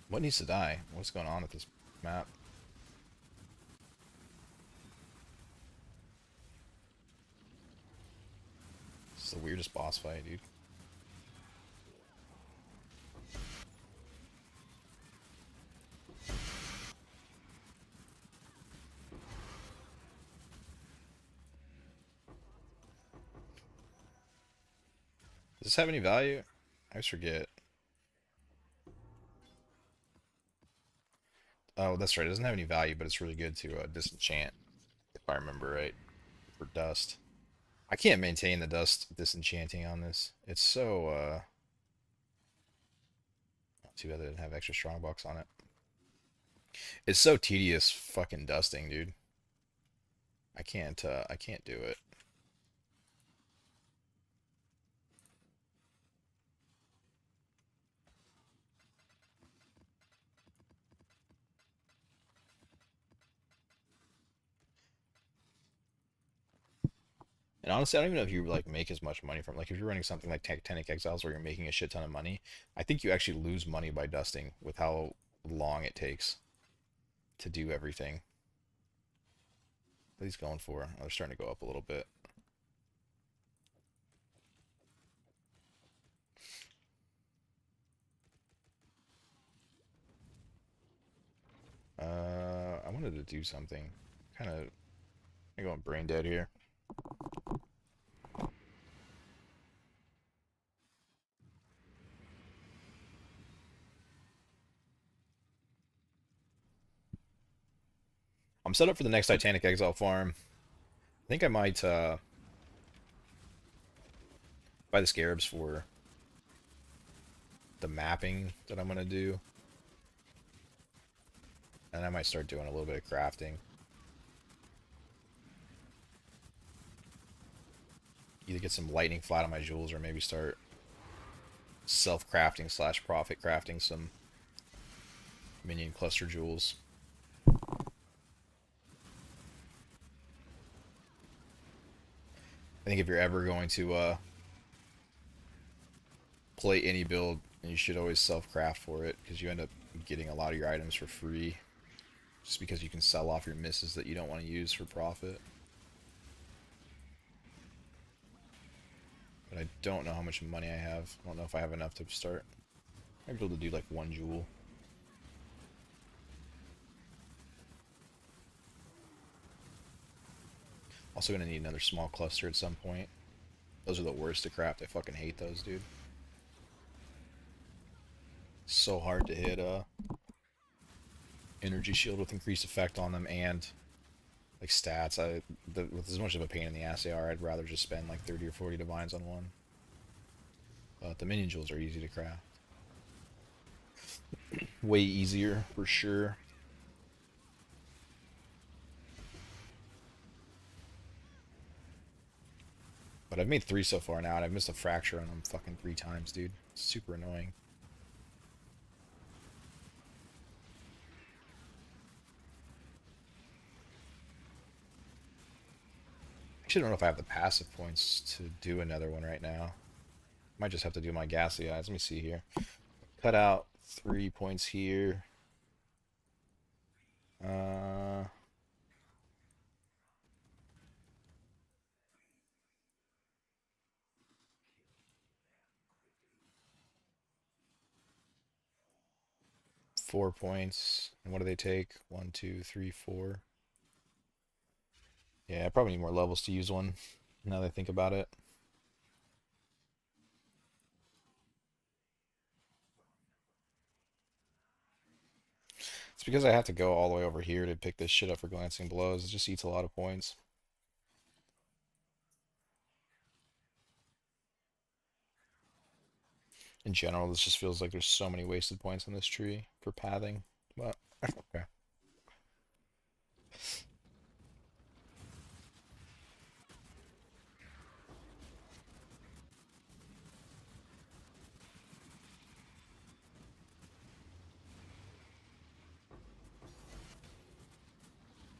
What needs to die? What's going on with this map? It's the weirdest boss fight, dude. Does this have any value? I always forget. Oh, that's right. It doesn't have any value, but it's really good to disenchant, if I remember right, for dust. I can't maintain the dust disenchanting on this. It's so, not too bad they didn't have extra strongbox on it. It's so tedious fucking dusting, dude. I can't do it. And honestly, I don't even know if you like make as much money from like if you're running something like Titanic Exiles where you're making a shit ton of money. I think you actually lose money by dusting with how long it takes to do everything. What he's going for? Oh, they're starting to go up a little bit. I wanted to do something. Kind of, I'm going brain dead here. I'm set up for the next Titanic Exile farm. I think I might buy the scarabs for the mapping that I'm gonna do, and I might start doing a little bit of crafting. Either get some lightning flat on my jewels, or maybe start self-crafting slash profit crafting some minion cluster jewels. I think if you're ever going to play any build, you should always self-craft for it, because you end up getting a lot of your items for free, just because you can sell off your misses that you don't want to use for profit. But I don't know how much money I have. I don't know if I have enough to start. I'd be able to do like one jewel. Also gonna need another small cluster at some point. Those are the worst to craft. I fucking hate those, dude. So hard to hit energy shield with increased effect on them and like stats. With as much of a pain in the ass they are, I'd rather just spend like 30 or 40 divines on one. But the minion jewels are easy to craft. Way easier for sure. But I've made 3 so far now, and I've missed a fracture on them fucking 3 times, dude. It's super annoying. Actually, don't know if I have the passive points to do another one right now. Might just have to do my gassy eyes. Let me see here. Cut out 3 points here. Uh, 4 points. And what do they take? 1, 2, 3, 4. Yeah, I probably need more levels to use one, now that I think about it. It's because I have to go all the way over here to pick this shit up for glancing blows. It just eats a lot of points. In general, this just feels like there's so many wasted points on this tree for pathing. But okay.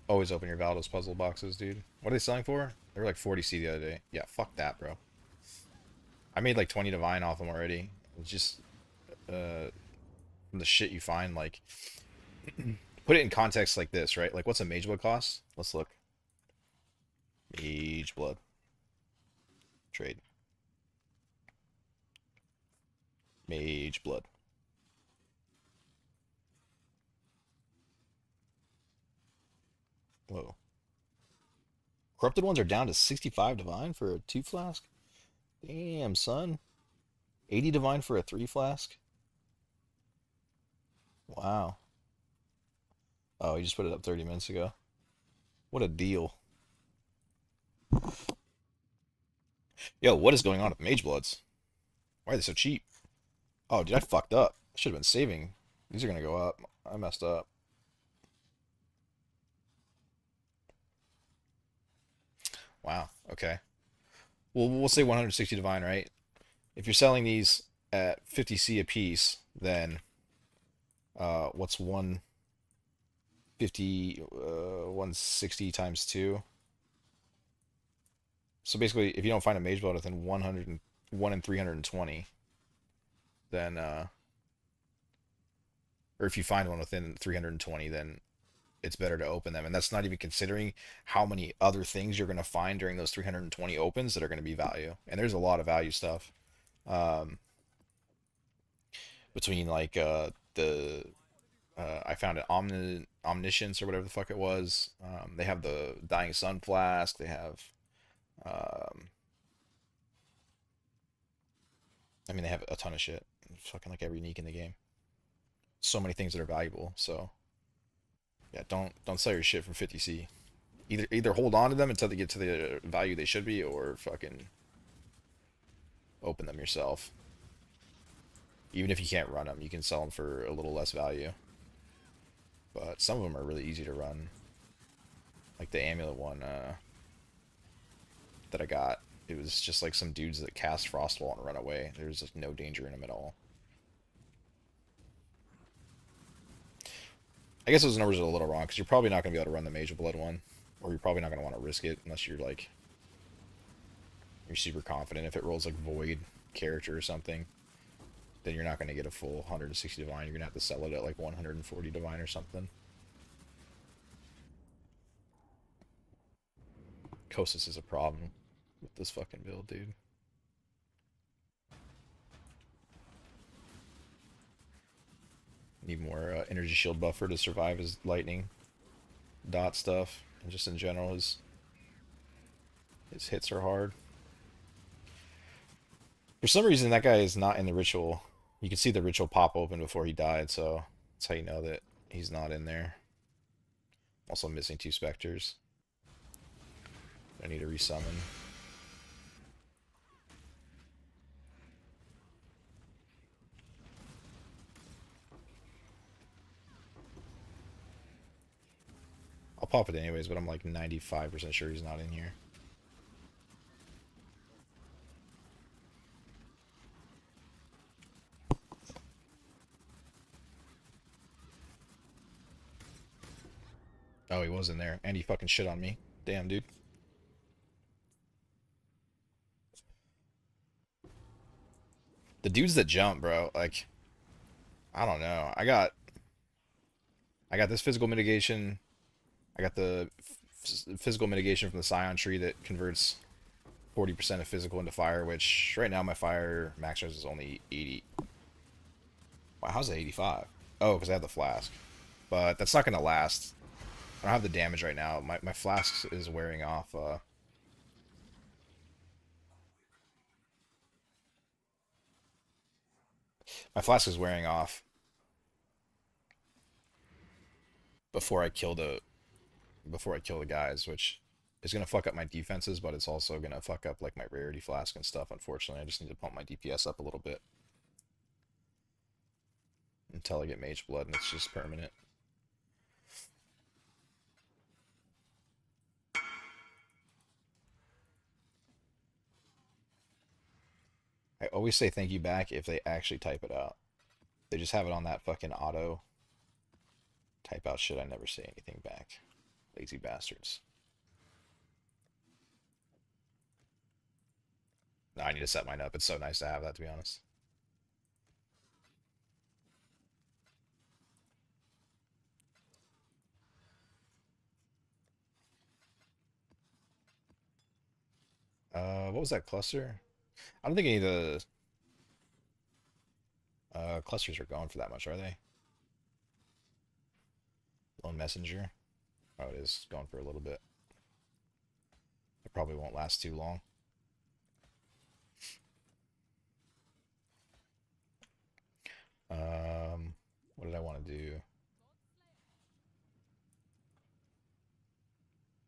Always open your Valdos puzzle boxes, dude. What are they selling for? They were like 40C the other day. Yeah, fuck that, bro. I made like 20 divine off them already. It's just from the shit you find, like put it in context like this, right? Like what's a mage blood cost? Let's look. Mage blood. Trade. Mage blood. Whoa. Corrupted ones are down to 65 divine for a 2 flask? Damn, son. 80 divine for a 3 flask? Wow. Oh, he just put it up 30 minutes ago. What a deal. Yo, what is going on with Mage Bloods? Why are they so cheap? Oh, dude, I fucked up. I should have been saving. These are gonna go up. I messed up. Wow. Okay. Well, we'll say 160 divine, right? If you're selling these at 50C a piece, then what's 150, 160 times 2? So basically, if you don't find a mage blood within 101 and 320, then or if you find one within 320, then it's better to open them. And that's not even considering how many other things you're going to find during those 320 opens that are going to be value. And there's a lot of value stuff. Um, between like the I found an omniscience or whatever the fuck it was. They have the dying sun flask. They have um, I mean they have a ton of shit. Fucking like every unique in the game. So many things that are valuable. So yeah, don't sell your shit for 50C. Either hold on to them until they get to the value they should be, or fucking open them yourself. Even if you can't run them, you can sell them for a little less value. But some of them are really easy to run. Like the amulet one that I got. It was just like some dudes that cast Frostwall and run away. There's just no danger in them at all. I guess those numbers are a little wrong because you're probably not going to be able to run the Mage of Blood one, or you're probably not going to want to risk it unless you're super confident. If it rolls like Void character or something, then you're not going to get a full 160 divine. You're going to have to sell it at like 140 divine or something. Kosis is a problem with this fucking build, dude. Need more energy shield buffer to survive his lightning dot stuff, and just in general, his hits are hard. For some reason, that guy is not in the ritual. You can see the ritual pop open before he died, so that's how you know that he's not in there. Also missing 2 specters. I need to resummon. I'll pop it anyways, but I'm like 95% sure he's not in here. Oh, he was in there, and he fucking shit on me. Damn, dude. The dudes that jump, bro, like, I don't know. I got this physical mitigation. I got the physical mitigation from the Scion tree that converts 40% of physical into fire, which right now my fire max res is only 80. Wow, how's that 85? Oh, because I have the flask. But that's not going to last. I don't have the damage right now. My flask is wearing off. My flask is wearing off. before I kill the guys, which is gonna fuck up my defenses, but it's also gonna fuck up like my rarity flask and stuff. Unfortunately, I just need to pump my DPS up a little bit until I get mage blood, and it's just permanent. I always say thank you back if they actually type it out. They just have it on that fucking auto type out shit. I never say anything back. Lazy bastards. No, I need to set mine up. It's so nice to have that, to be honest. What was that cluster? I don't think any of the clusters are going for that much, are they? Lone messenger. Oh, it is going for a little bit. It probably won't last too long. What did I want to do?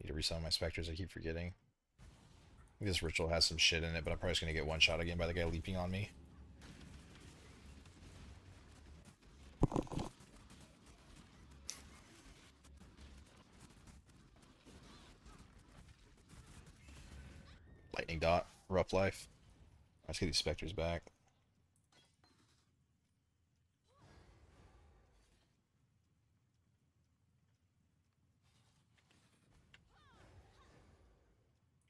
Need to resummon my specters. I keep forgetting. I think this ritual has some shit in it, but I'm probably just gonna get one shot again by the guy leaping on me. Lightning dot. Rough life. Let's get these specters back.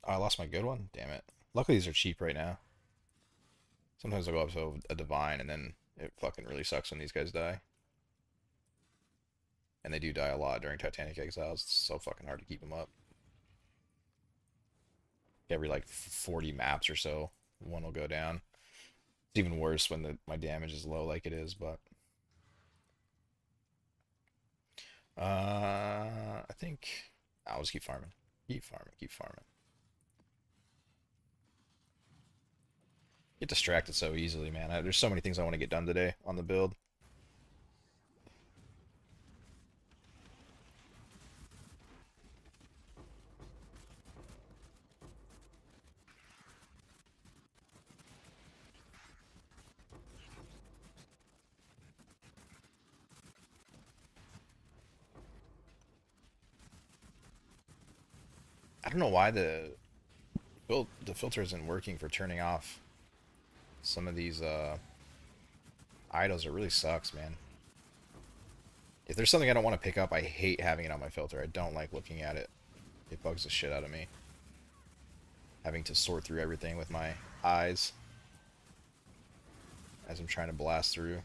Oh, I lost my good one? Damn it. Luckily these are cheap right now. Sometimes I'll go up to a divine and then it fucking really sucks when these guys die. And they do die a lot during Titanic Exiles. It's so fucking hard to keep them up. Every like 40 maps or so, one will go down. It's even worse when my damage is low like it is, but I think I'll just keep farming. Keep farming, keep farming. Get distracted so easily, man. There's so many things I want to get done today on the build. I don't know why the filter isn't working for turning off some of these idols. It really sucks, man. If there's something I don't want to pick up, I hate having it on my filter. I don't like looking at it. It bugs the shit out of me. Having to sort through everything with my eyes as I'm trying to blast through.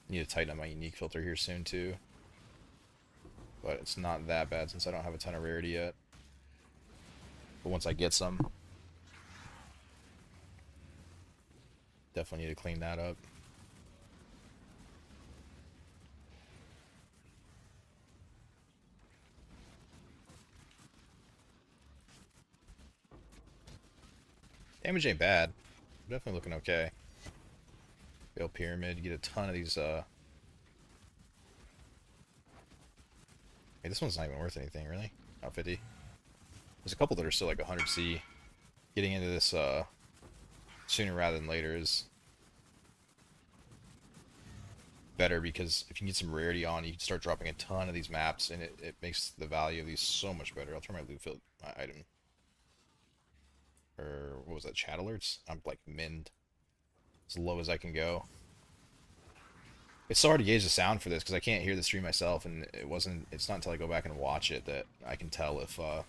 Need to tighten up my unique filter here soon too. But it's not that bad since I don't have a ton of rarity yet. But once I get some, definitely need to clean that up. Damage ain't bad. Definitely looking okay. Fail pyramid, get a ton of these Hey, this one's not even worth anything, really. Oh, 50. There's a couple that are still like 100C. Getting into this sooner rather than later is better because if you can get some rarity on, you can start dropping a ton of these maps, and it makes the value of these so much better. I'll turn my loot field, my item. Or what was that? Chat alerts? I'm like minned as low as I can go. It's so hard to gauge the sound for this because I can't hear the stream myself, and it's not until I go back and watch it that I can tell if my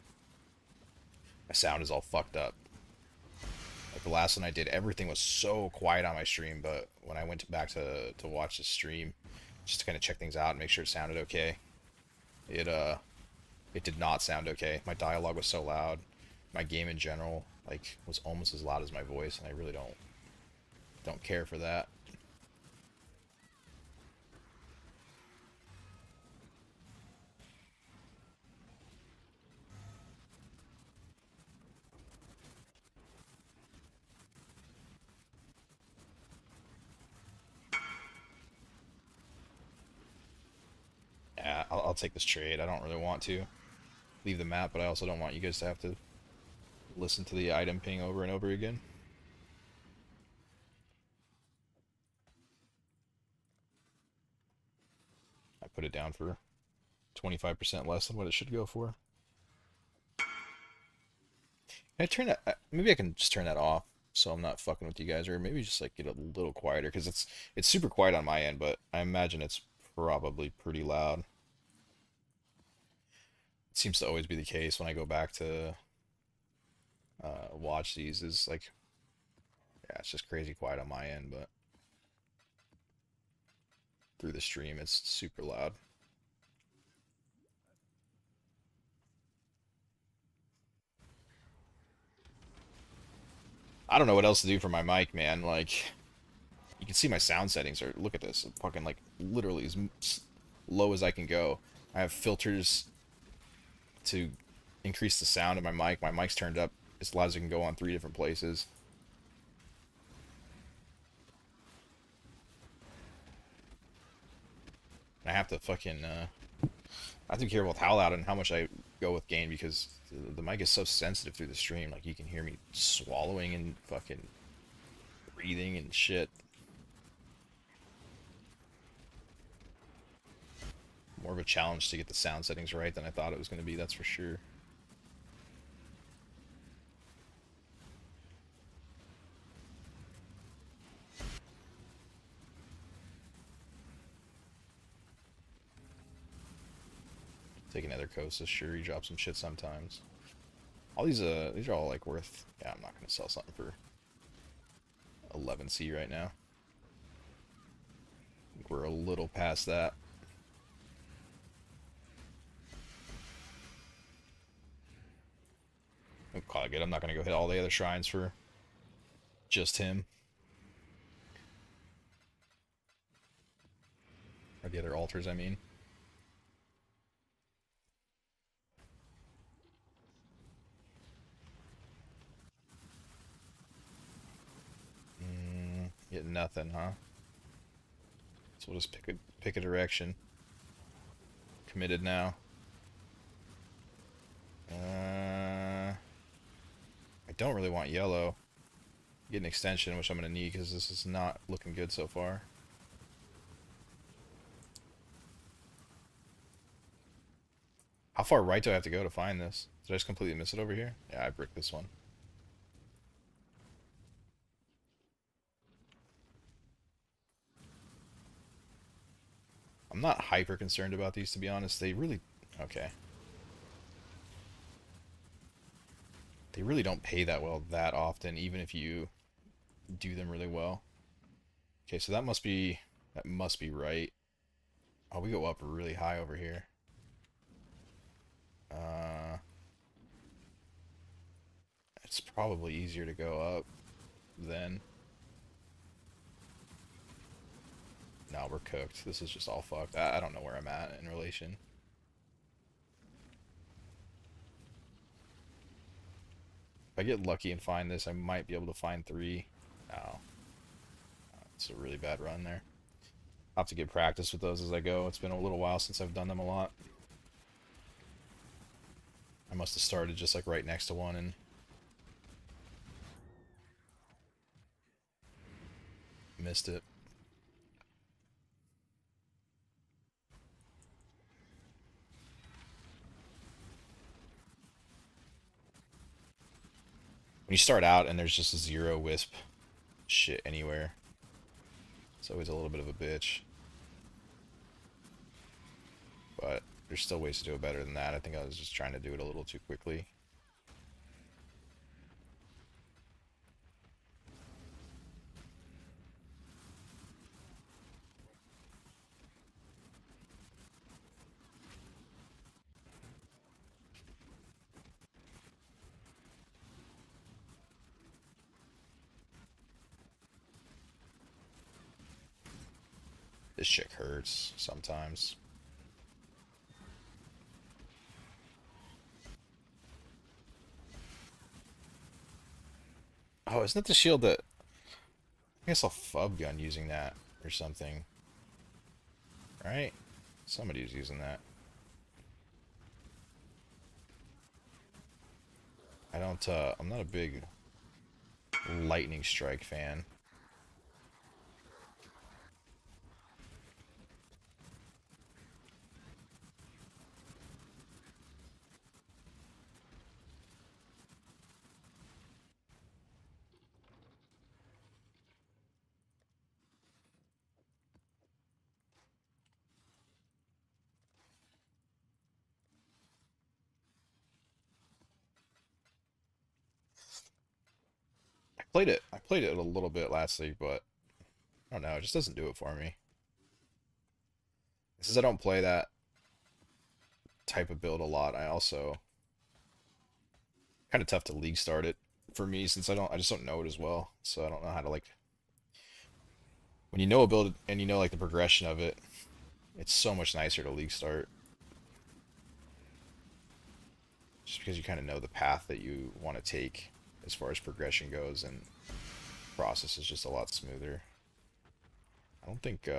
sound is all fucked up. Like the last one I did, everything was so quiet on my stream, but when I went back to watch the stream, just to kind of check things out and make sure it sounded okay, it did not sound okay. My dialogue was so loud. My game in general like was almost as loud as my voice, and I really don't care for that. I'll take this trade. I don't really want to leave the map, but I also don't want you guys to have to listen to the item ping over and over again. I put it down for 25% less than what it should go for. Can I turn that? Maybe I can just turn that off so I'm not fucking with you guys, or maybe just like get a little quieter because it's super quiet on my end, but I imagine it's probably pretty loud. It seems to always be the case when I go back to watch these. Is like, yeah, it's just crazy quiet on my end, but through the stream it's super loud. I don't know what else to do for my mic, man. Like, you can see my sound settings are, look at this, fucking like literally as low as I can go. I have filters to increase the sound of my mic. My mic's turned up as loud as it can go on 3 different places. I have to fucking, I have to be careful with how loud and how much I go with gain because the mic is so sensitive through the stream. Like, you can hear me swallowing and fucking breathing and shit. More of a challenge to get the sound settings right than I thought it was going to be, that's for sure. Take another Kosa, sure, you drop some shit sometimes. All these are all like worth, yeah, I'm not going to sell something for 11C right now. I think we're a little past that. I'll call it good. I'm not going to go hit all the other shrines for just him. Or the other altars, I mean. Get nothing, huh? So we'll just pick a direction. Committed now. I don't really want yellow. Get an extension, which I'm going to need because this is not looking good so far. How far right do I have to go to find this? Did I just completely miss it over here? Yeah, I bricked this one. I'm not hyper concerned about these, to be honest. They really... Okay. They really don't pay that well that often, even if you do them really well. Okay, so that must be right. Oh, we go up really high over here. It's probably easier to go up then. No, we're cooked. This is just all fucked. I don't know where I'm at in relation. If I get lucky and find this, I might be able to find 3. Oh. It's a really bad run there. I'll have to get practice with those as I go. It's been a little while since I've done them a lot. I must have started just like right next to one and missed it. When you start out and there's just a 0 wisp shit anywhere, it's always a little bit of a bitch. But there's still ways to do it better than that. I think I was just trying to do it a little too quickly. This shit hurts sometimes. Oh, isn't that the shield that... I guess I'll fub gun using that or something. Right? Somebody was using that. I don't, I'm not a big lightning strike fan. I played it a little bit last week, but I don't know, it just doesn't do it for me. Since I don't play that type of build a lot, I also kind of tough to league start it for me since I just don't know it as well. So I don't know how to like when you know a build and you know like the progression of it, it's so much nicer to league start just because you kind of know the path that you want to take as far as progression goes and process is just a lot smoother. I don't think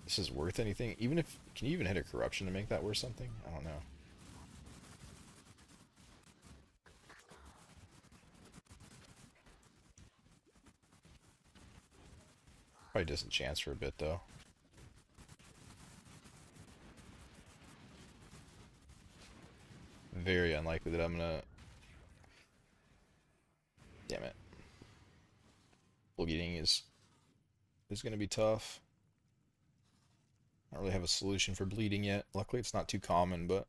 this is worth anything. Even if can you even hit a corruption to make that worth something? I don't know. Probably disenchants for a bit though. Very unlikely that I'm gonna. Damn it. Bleeding is gonna be tough. I don't really have a solution for bleeding yet. Luckily, it's not too common, but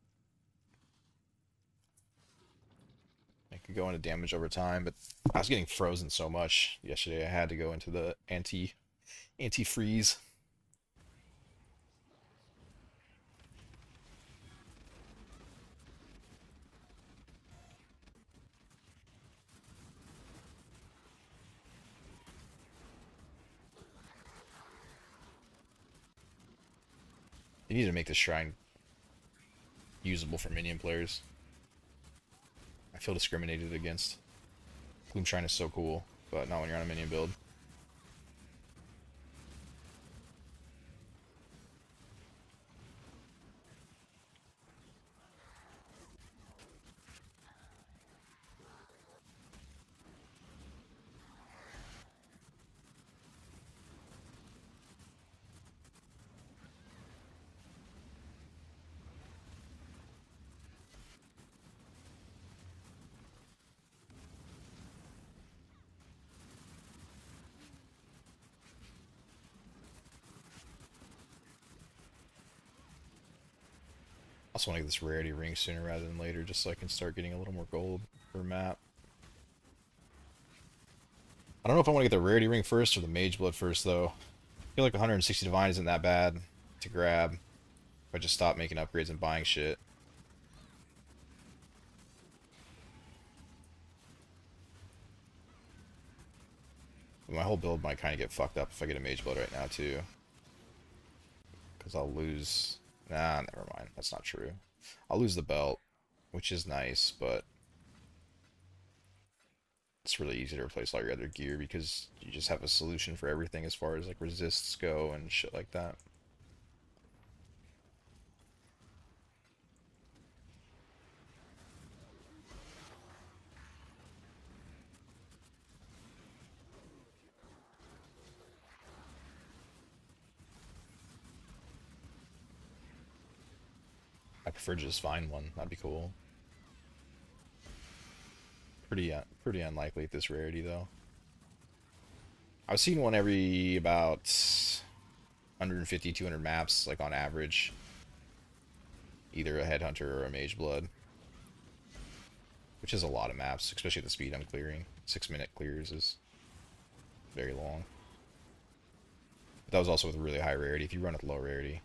I could go into damage over time. But I was getting frozen so much yesterday, I had to go into the anti-freeze. They need to make this shrine usable for minion players. I feel discriminated against. Gloom Shrine is so cool, but not when you're on a minion build. I also want to get this Rarity ring sooner rather than later, just so I can start getting a little more gold per map. I don't know if I want to get the Rarity ring first or the Mage Blood first, though. I feel like 160 Divine isn't that bad to grab if I just stop making upgrades and buying shit. But my whole build might kind of get fucked up if I get a Mage Blood right now, too. Because I'll lose... Nah, never mind. That's not true. I'll lose the belt, which is nice, but it's really easy to replace all your other gear because you just have a solution for everything as far as like resists go and shit like that. I prefer to just find one. That'd be cool. Pretty unlikely at this rarity though. I've seen one every about 150, 200 maps, like on average. Either a headhunter or a mage blood, which is a lot of maps, especially at the speed I'm clearing. 6-minute clears is very long. But that was also with really high rarity. If you run with low rarity,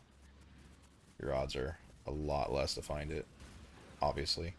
your odds are a lot less to find it, obviously.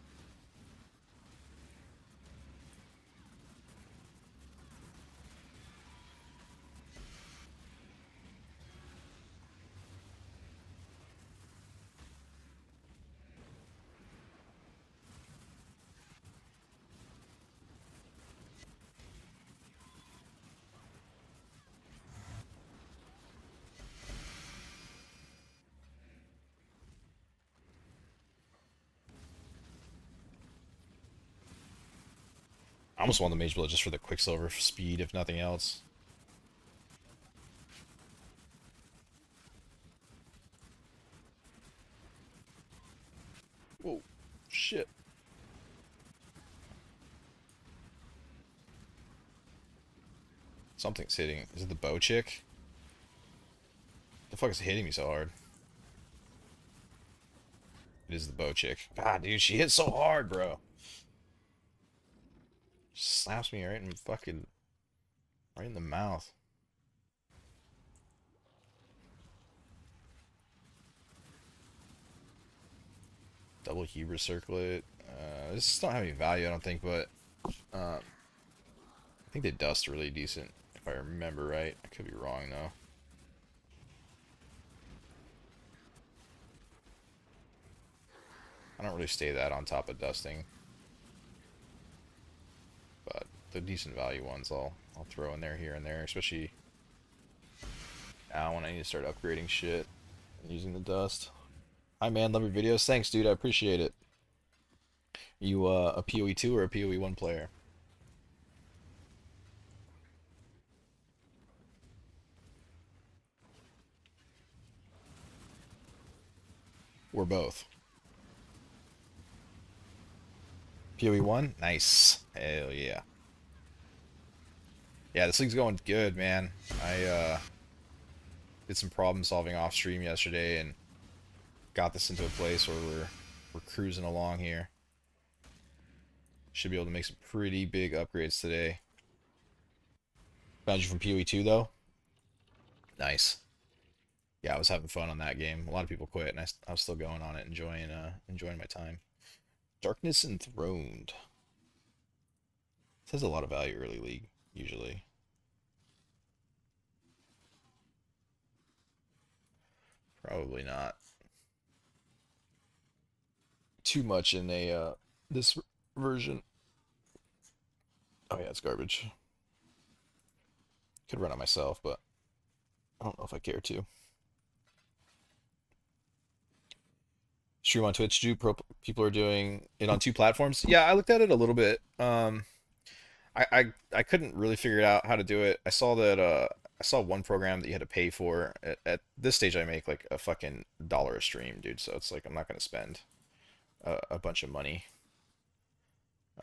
I almost want the Mage Blood just for the Quicksilver speed, if nothing else. Whoa, shit. Something's hitting. Is it the bow chick? The fuck is hitting me so hard? It is the bow chick. God, dude, she hits so hard, bro. She slaps me right in fucking right in the mouth. Double Hubris Circlet. This don't have any value, I don't think, but I think they dust really decent, if I remember right. I could be wrong though. I don't really stay that on top of dusting, but the decent value ones I'll throw in there here and there, especially now when I need to start upgrading shit and using the dust. Hi man, love your videos. Thanks, dude. I appreciate it. You a PoE 2 or a PoE 1 player? We're both. PoE 1? Nice. Hell yeah. Yeah, this league's going good, man. I did some problem solving off stream yesterday and got this into a place where we're cruising along here. Should be able to make some pretty big upgrades today. Found you from PoE 2 though? Nice. Yeah, I was having fun on that game. A lot of people quit, and I was still going on it, enjoying my time. Darkness Enthroned. This has a lot of value early league, usually. Probably not too much in a this version. Oh yeah, it's garbage. Could run it myself, but I don't know if I care to. Stream on Twitch. People are doing it on two platforms. Yeah, I looked at it a little bit. I couldn't really figure out how to do it. I saw that I saw one program that you had to pay for. At this stage, I make like a fucking dollar a stream, dude. So it's like I'm not gonna spend a bunch of money.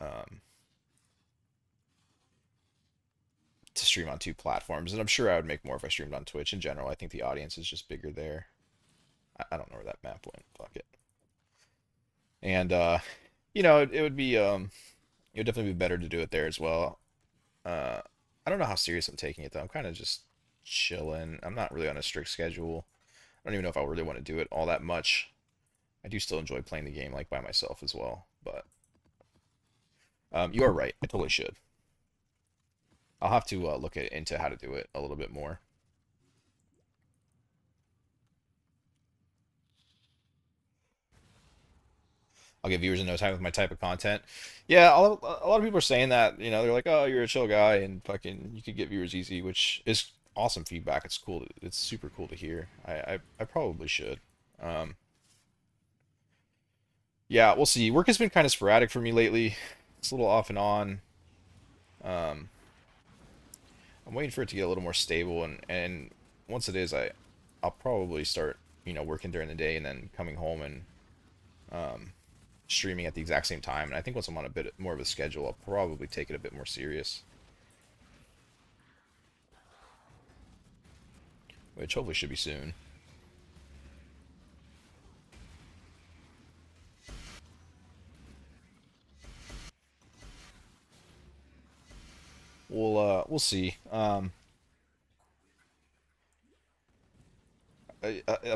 Um, to stream on two platforms, and I'm sure I would make more if I streamed on Twitch in general. I think the audience is just bigger there. I don't know where that map went. Fuck it. And you know, it would be it would definitely be better to do it there as well. I don't know how serious I'm taking it though. I'm kind of just chilling. I'm not really on a strict schedule. I don't even know if I really want to do it all that much. I do still enjoy playing the game like by myself as well, but you are right. I totally should. I'll have to look into how to do it a little bit more. I'll give viewers a no time with my type of content. Yeah, a lot of people are saying that. You know, they're like, "Oh, you're a chill guy, and fucking you could get viewers easy," which is awesome feedback. It's cool. It's super cool to hear. I probably should. Um, yeah, we'll see. Work has been kind of sporadic for me lately. It's a little off and on. Um, I'm waiting for it to get a little more stable, and once it is, I'll probably start working during the day and then coming home and um, streaming at the exact same time. And I think once I'm on a bit more of a schedule, I'll probably take it a bit more serious, which hopefully should be soon. We'll see. A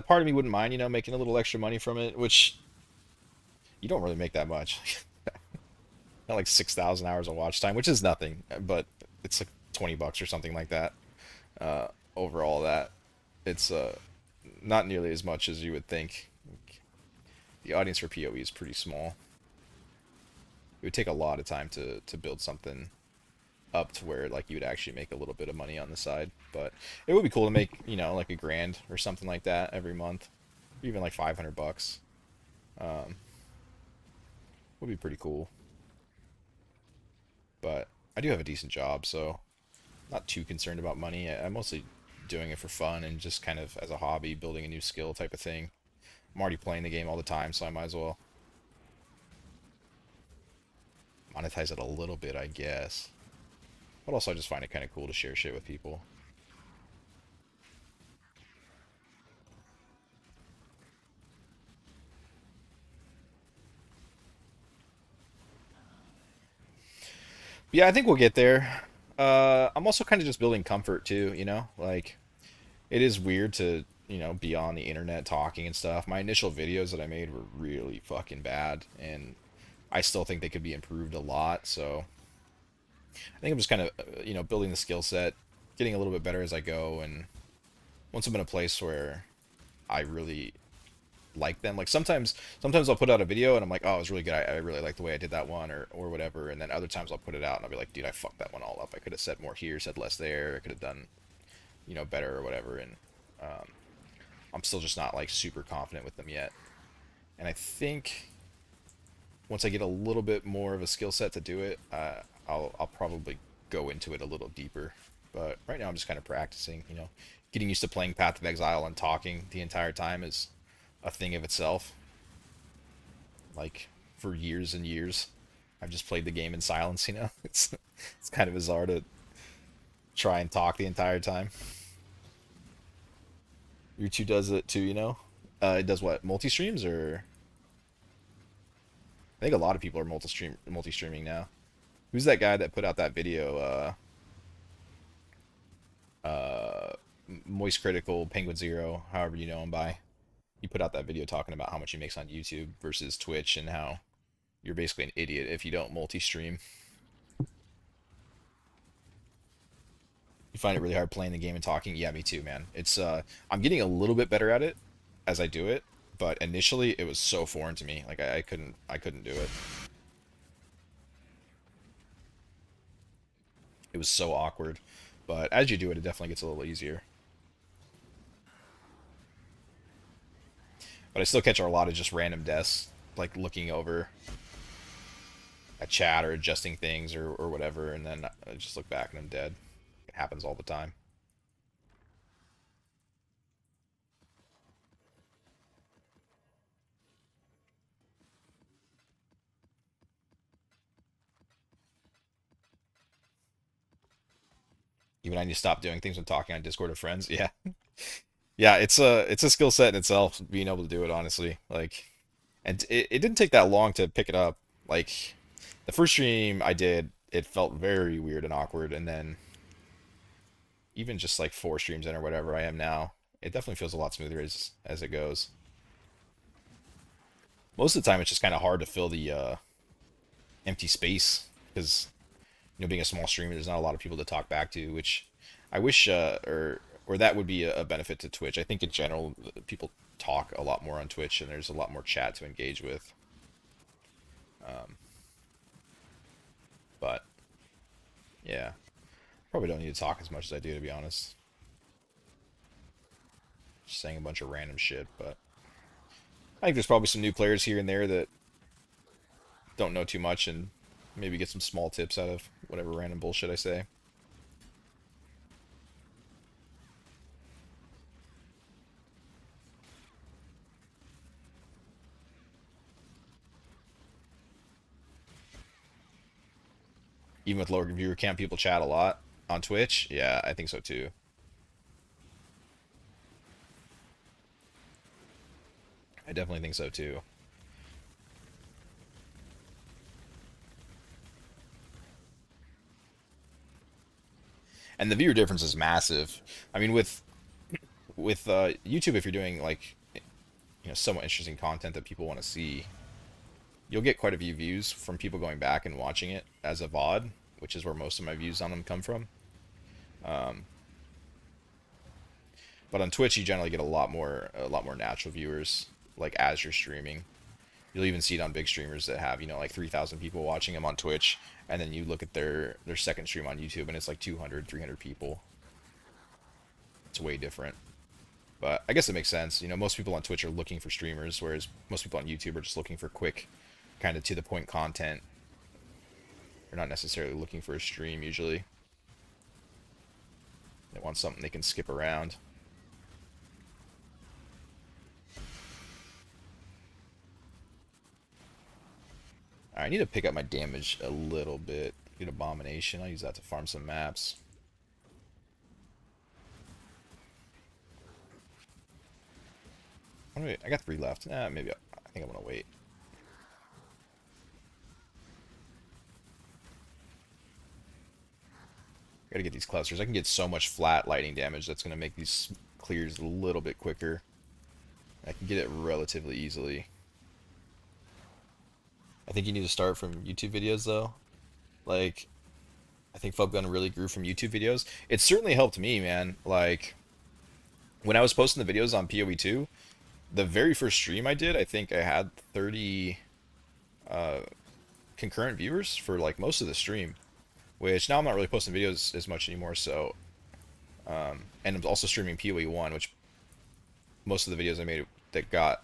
part of me wouldn't mind, making a little extra money from it, which you don't really make that much. Not like 6,000 hours of watch time, which is nothing, but it's like 20 bucks or something like that. Over all that, it's not nearly as much as you would think. The audience for PoE is pretty small. It would take a lot of time to build something up to where like you would actually make a little bit of money on the side. But it would be cool to make, like a grand or something like that every month, even like 500 bucks. Would be pretty cool. But I do have a decent job, so not too concerned about money. I'm mostly doing it for fun and just kind of as a hobby, building a new skill type of thing. I'm already playing the game all the time, so I might as well monetize it a little bit, I guess. But also, I just find it kind of cool to share shit with people. Yeah, I think we'll get there. I'm also kind of just building comfort too, you know? Like, it is weird to, be on the internet talking and stuff. My initial videos that I made were really fucking bad, and I still think they could be improved a lot. So I think I'm just kind of, building the skill set, getting a little bit better as I go. And once I'm in a place where I really like them, like sometimes I'll put out a video and I'm like, oh, it was really good. I really like the way I did that one, or whatever. And then other times I'll put it out and I'll be like, dude, I fucked that one all up. I could have said more here, said less there. I could have done, better or whatever. And I'm still just not like super confident with them yet. And I think once I get a little bit more of a skill set to do it, I'll probably go into it a little deeper. But right now I'm just kind of practicing. Getting used to playing Path of Exile and talking the entire time is a thing of itself. Like for years and years, I've just played the game in silence. It's kind of bizarre to try and talk the entire time. YouTube does it too, it does what, multi streams, or I think a lot of people are multi streaming now. Who's that guy that put out that video? Moist Critical Penguin Zero, however you know him by. He put out that video talking about how much he makes on YouTube versus Twitch, and how you're basically an idiot if you don't multi stream. You find it really hard playing the game and talking? Yeah, me too, man. It's I'm getting a little bit better at it as I do it, but initially it was so foreign to me. Like I couldn't do it. It was so awkward. But as you do it, it definitely gets a little easier. But I still catch a lot of just random deaths, like looking over a chat or adjusting things, or whatever, and then I just look back and I'm dead. It happens all the time. Even I need to stop doing things when talking on Discord with friends. Yeah, yeah, it's a skill set in itself, being able to do it honestly. Like, and it didn't take that long to pick it up. Like, the first stream I did, it felt very weird and awkward, and then even just like 4 streams in or whatever I am now, it definitely feels a lot smoother as it goes. Most of the time, it's just kind of hard to fill the empty space because being a small streamer, there's not a lot of people to talk back to, which I wish, or that would be a benefit to Twitch. I think in general, people talk a lot more on Twitch, and there's a lot more chat to engage with. Um, but yeah, probably don't need to talk as much as I do, to be honest. Just saying a bunch of random shit, but I think there's probably some new players here and there that don't know too much, and maybe get some small tips out of whatever random bullshit I say. Even with lower viewer count, people chat a lot on Twitch. Yeah, I think so too. I definitely think so too. And the viewer difference is massive. I mean, with YouTube, if you're doing like somewhat interesting content that people want to see, you'll get quite a few views from people going back and watching it as a VOD, which is where most of my views on them come from. Um, but on Twitch, you generally get a lot more natural viewers, like as you're streaming. You'll even see it on big streamers that have like 3,000 people watching them on Twitch, and then you look at their second stream on YouTube, and it's like 200, 300 people. It's way different. But I guess it makes sense. Most people on Twitch are looking for streamers, whereas most people on YouTube are just looking for quick, kind of to the point content. They're not necessarily looking for a stream usually. They want something they can skip around. Alright, I need to pick up my damage a little bit. Get Abomination. I'll use that to farm some maps. I got 3 left. Maybe I think I'm gonna wait. Gotta get these clusters. I can get so much flat lightning damage that's gonna make these clears a little bit quicker. I can get it relatively easily. I think you need to start from YouTube videos though. Like, I think Fub Gun really grew from YouTube videos. It certainly helped me, man. Like, when I was posting the videos on PoE2, the very first stream I did, I think I had 30 concurrent viewers for like most of the stream. Which now I'm not really posting videos as much anymore, so and I'm also streaming PoE1, which most of the videos I made that got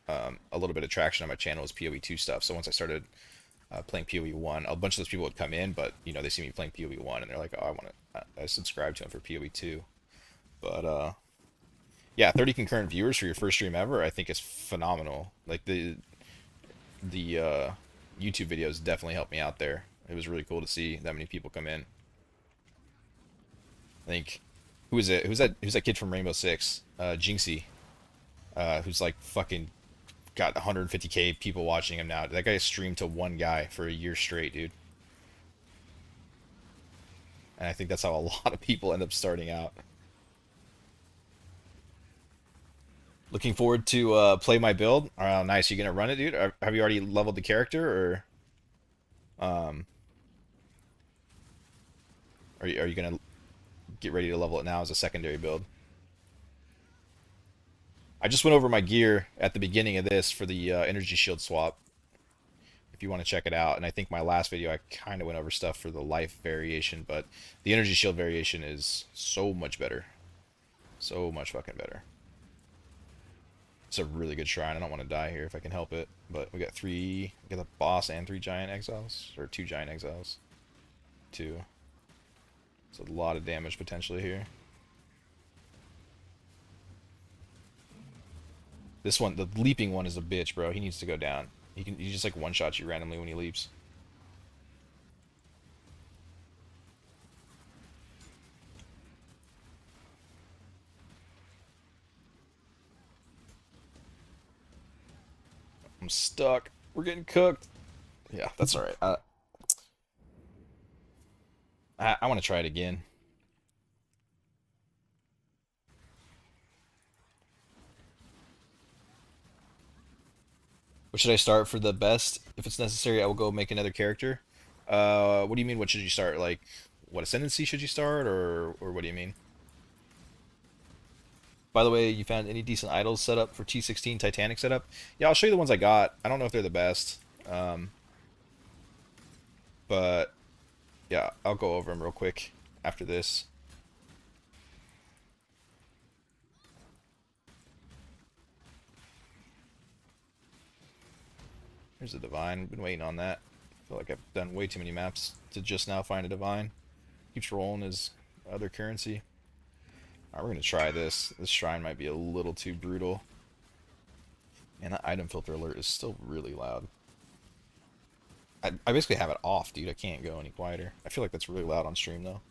a little bit of traction on my channel was PoE2 stuff. So once I started playing PoE1, a bunch of those people would come in, but you know they see me playing PoE1 and they're like, oh, I subscribe to him for PoE2. But yeah, 30 concurrent viewers for your first stream ever, I think is phenomenal. Like the YouTube videos definitely helped me out there. It was really cool to see that many people come in. I think who is it? Who's that kid from Rainbow Six? Jinxie. Who's like fucking got 150k people watching him now. That guy streamed to one guy for a year straight, dude. And I think that's how a lot of people end up starting out. Looking forward to play my build. Oh, nice. You gonna run it, dude? Have you already leveled the character, or are you gonna get ready to level it now as a secondary build? I just went over my gear at the beginning of this for the energy shield swap. If you want to check it out, and I think my last video I kind of went over stuff for the life variation, but the energy shield variation is so much better, so much fucking better. It's a really good shrine. I don't want to die here if I can help it, but we got the boss and 3 giant exiles, or 2 giant exiles. 2. It's a lot of damage potentially here. This one, the leaping one, is a bitch, bro. He needs to go down. He just like one-shot you randomly when he leaps. I'm stuck. We're getting cooked. Yeah, that's alright. I want to try it again. What should I start for the best? If it's necessary, I will go make another character. What do you mean, what should you start? Like, what ascendancy should you start, or what do you mean? By the way, you found any decent idols set up for T16 Titanic setup? Yeah, I'll show you the ones I got. I don't know if they're the best. But, yeah, I'll go over them real quick after this. Here's a divine. I've been waiting on that. I feel like I've done way too many maps to just now find a divine. Keeps rolling his other currency. Alright, we're going to try this. This shrine might be a little too brutal. And that item filter alert is still really loud. I basically have it off, dude. I can't go any quieter. I feel like that's really loud on stream, though.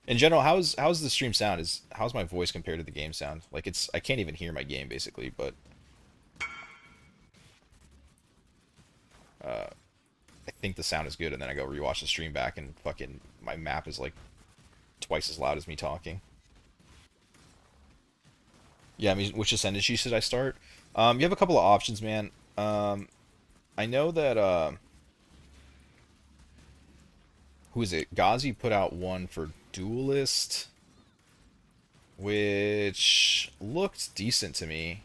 In general, how's the stream sound? How's my voice compared to the game sound? Like, I can't even hear my game, basically, but... I think the sound is good, and then I go rewatch the stream back, and fucking my map is like twice as loud as me talking. Yeah, I mean, which ascendancy should I start? You have a couple of options, man. I know that who is it? Ghazi put out one for Duelist, which looked decent to me.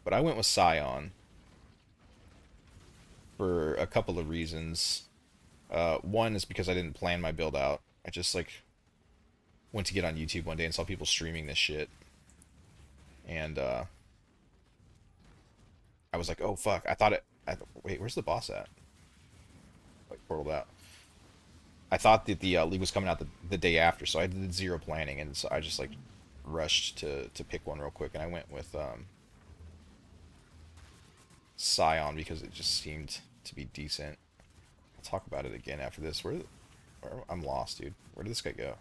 But I went with Scion for a couple of reasons. One is because I didn't plan my build out. I just like went to get on YouTube one day and saw people streaming this shit, and I was like, oh fuck! I thought Wait, where's the boss at? Like portaled out. I thought that the league was coming out the day after, so I did zero planning, and so I just like rushed to pick one real quick, and I went with Scion because it just seemed to be decent. I'll talk about it again after this. I'm lost, dude. Where did this guy go?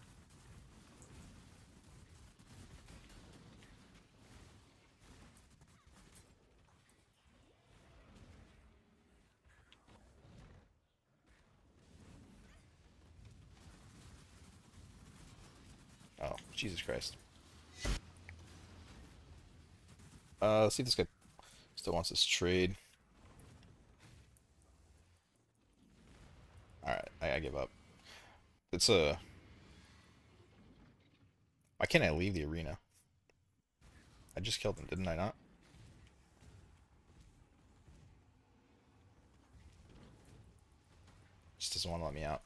Oh, Jesus Christ. Let's see if this guy still wants this trade. Alright, I give up. It's a... Why can't I leave the arena? I just killed him, didn't I not? Just doesn't want to let me out.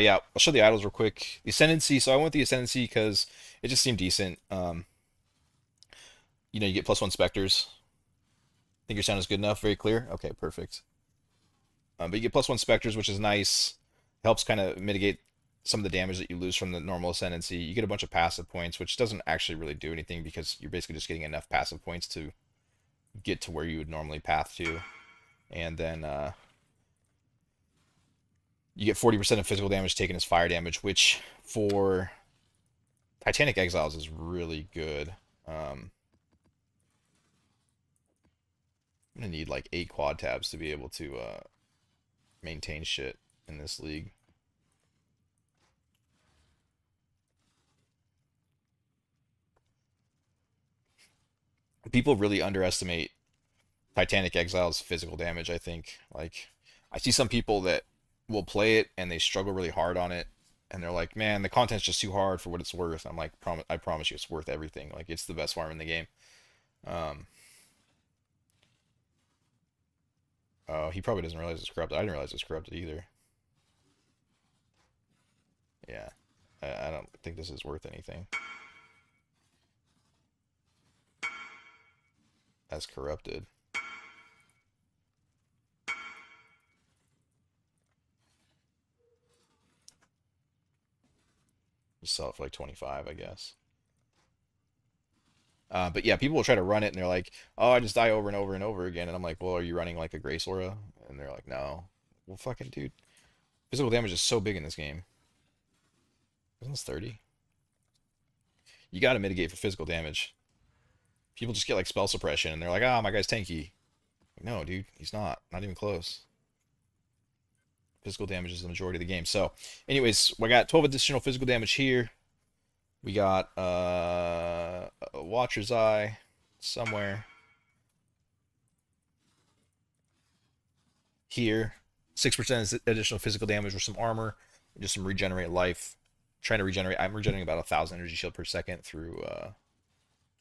Yeah, I'll show the idols real quick. The Ascendancy, so I went with the Ascendancy because it just seemed decent. You get +1 Spectres. Think your sound is good enough? Very clear? Okay, perfect. But you get +1 Spectres, which is nice. Helps kind of mitigate some of the damage that you lose from the normal Ascendancy. You get a bunch of passive points, which doesn't actually really do anything because you're basically just getting enough passive points to get to where you would normally path to. And then you get 40% of physical damage taken as fire damage, which for Titanic Exiles is really good. I'm gonna need like 8 quad tabs to be able to maintain shit in this league. People really underestimate Titanic Exile's physical damage, I think. Like, I see some people that will play it and they struggle really hard on it, and they're like, man, the content's just too hard for what it's worth. I'm like, I promise you it's worth everything. Like, it's the best farm in the game. Um, oh, he probably doesn't realize it's corrupted. I didn't realize it's corrupted either. Yeah. I don't think this is worth anything as corrupted. Just sell it for like 25, I guess. But yeah, people will try to run it and they're like, "Oh, I just die over and over and over again." And I'm like, "Well, are you running like a Grace Aura?" And they're like, "No." Well, fucking dude, physical damage is so big in this game. Isn't this 30? You got to mitigate for physical damage. People just get like spell suppression and they're like, "Ah, my guy's tanky." Like, no, dude, he's not. Not even close. Physical damage is the majority of the game. So, anyways, we got 12 additional physical damage here. We got a Watcher's Eye somewhere here. 6% additional physical damage with some armor, just some regenerate life. Trying to regenerate. I'm regenerating about 1,000 energy shield per second through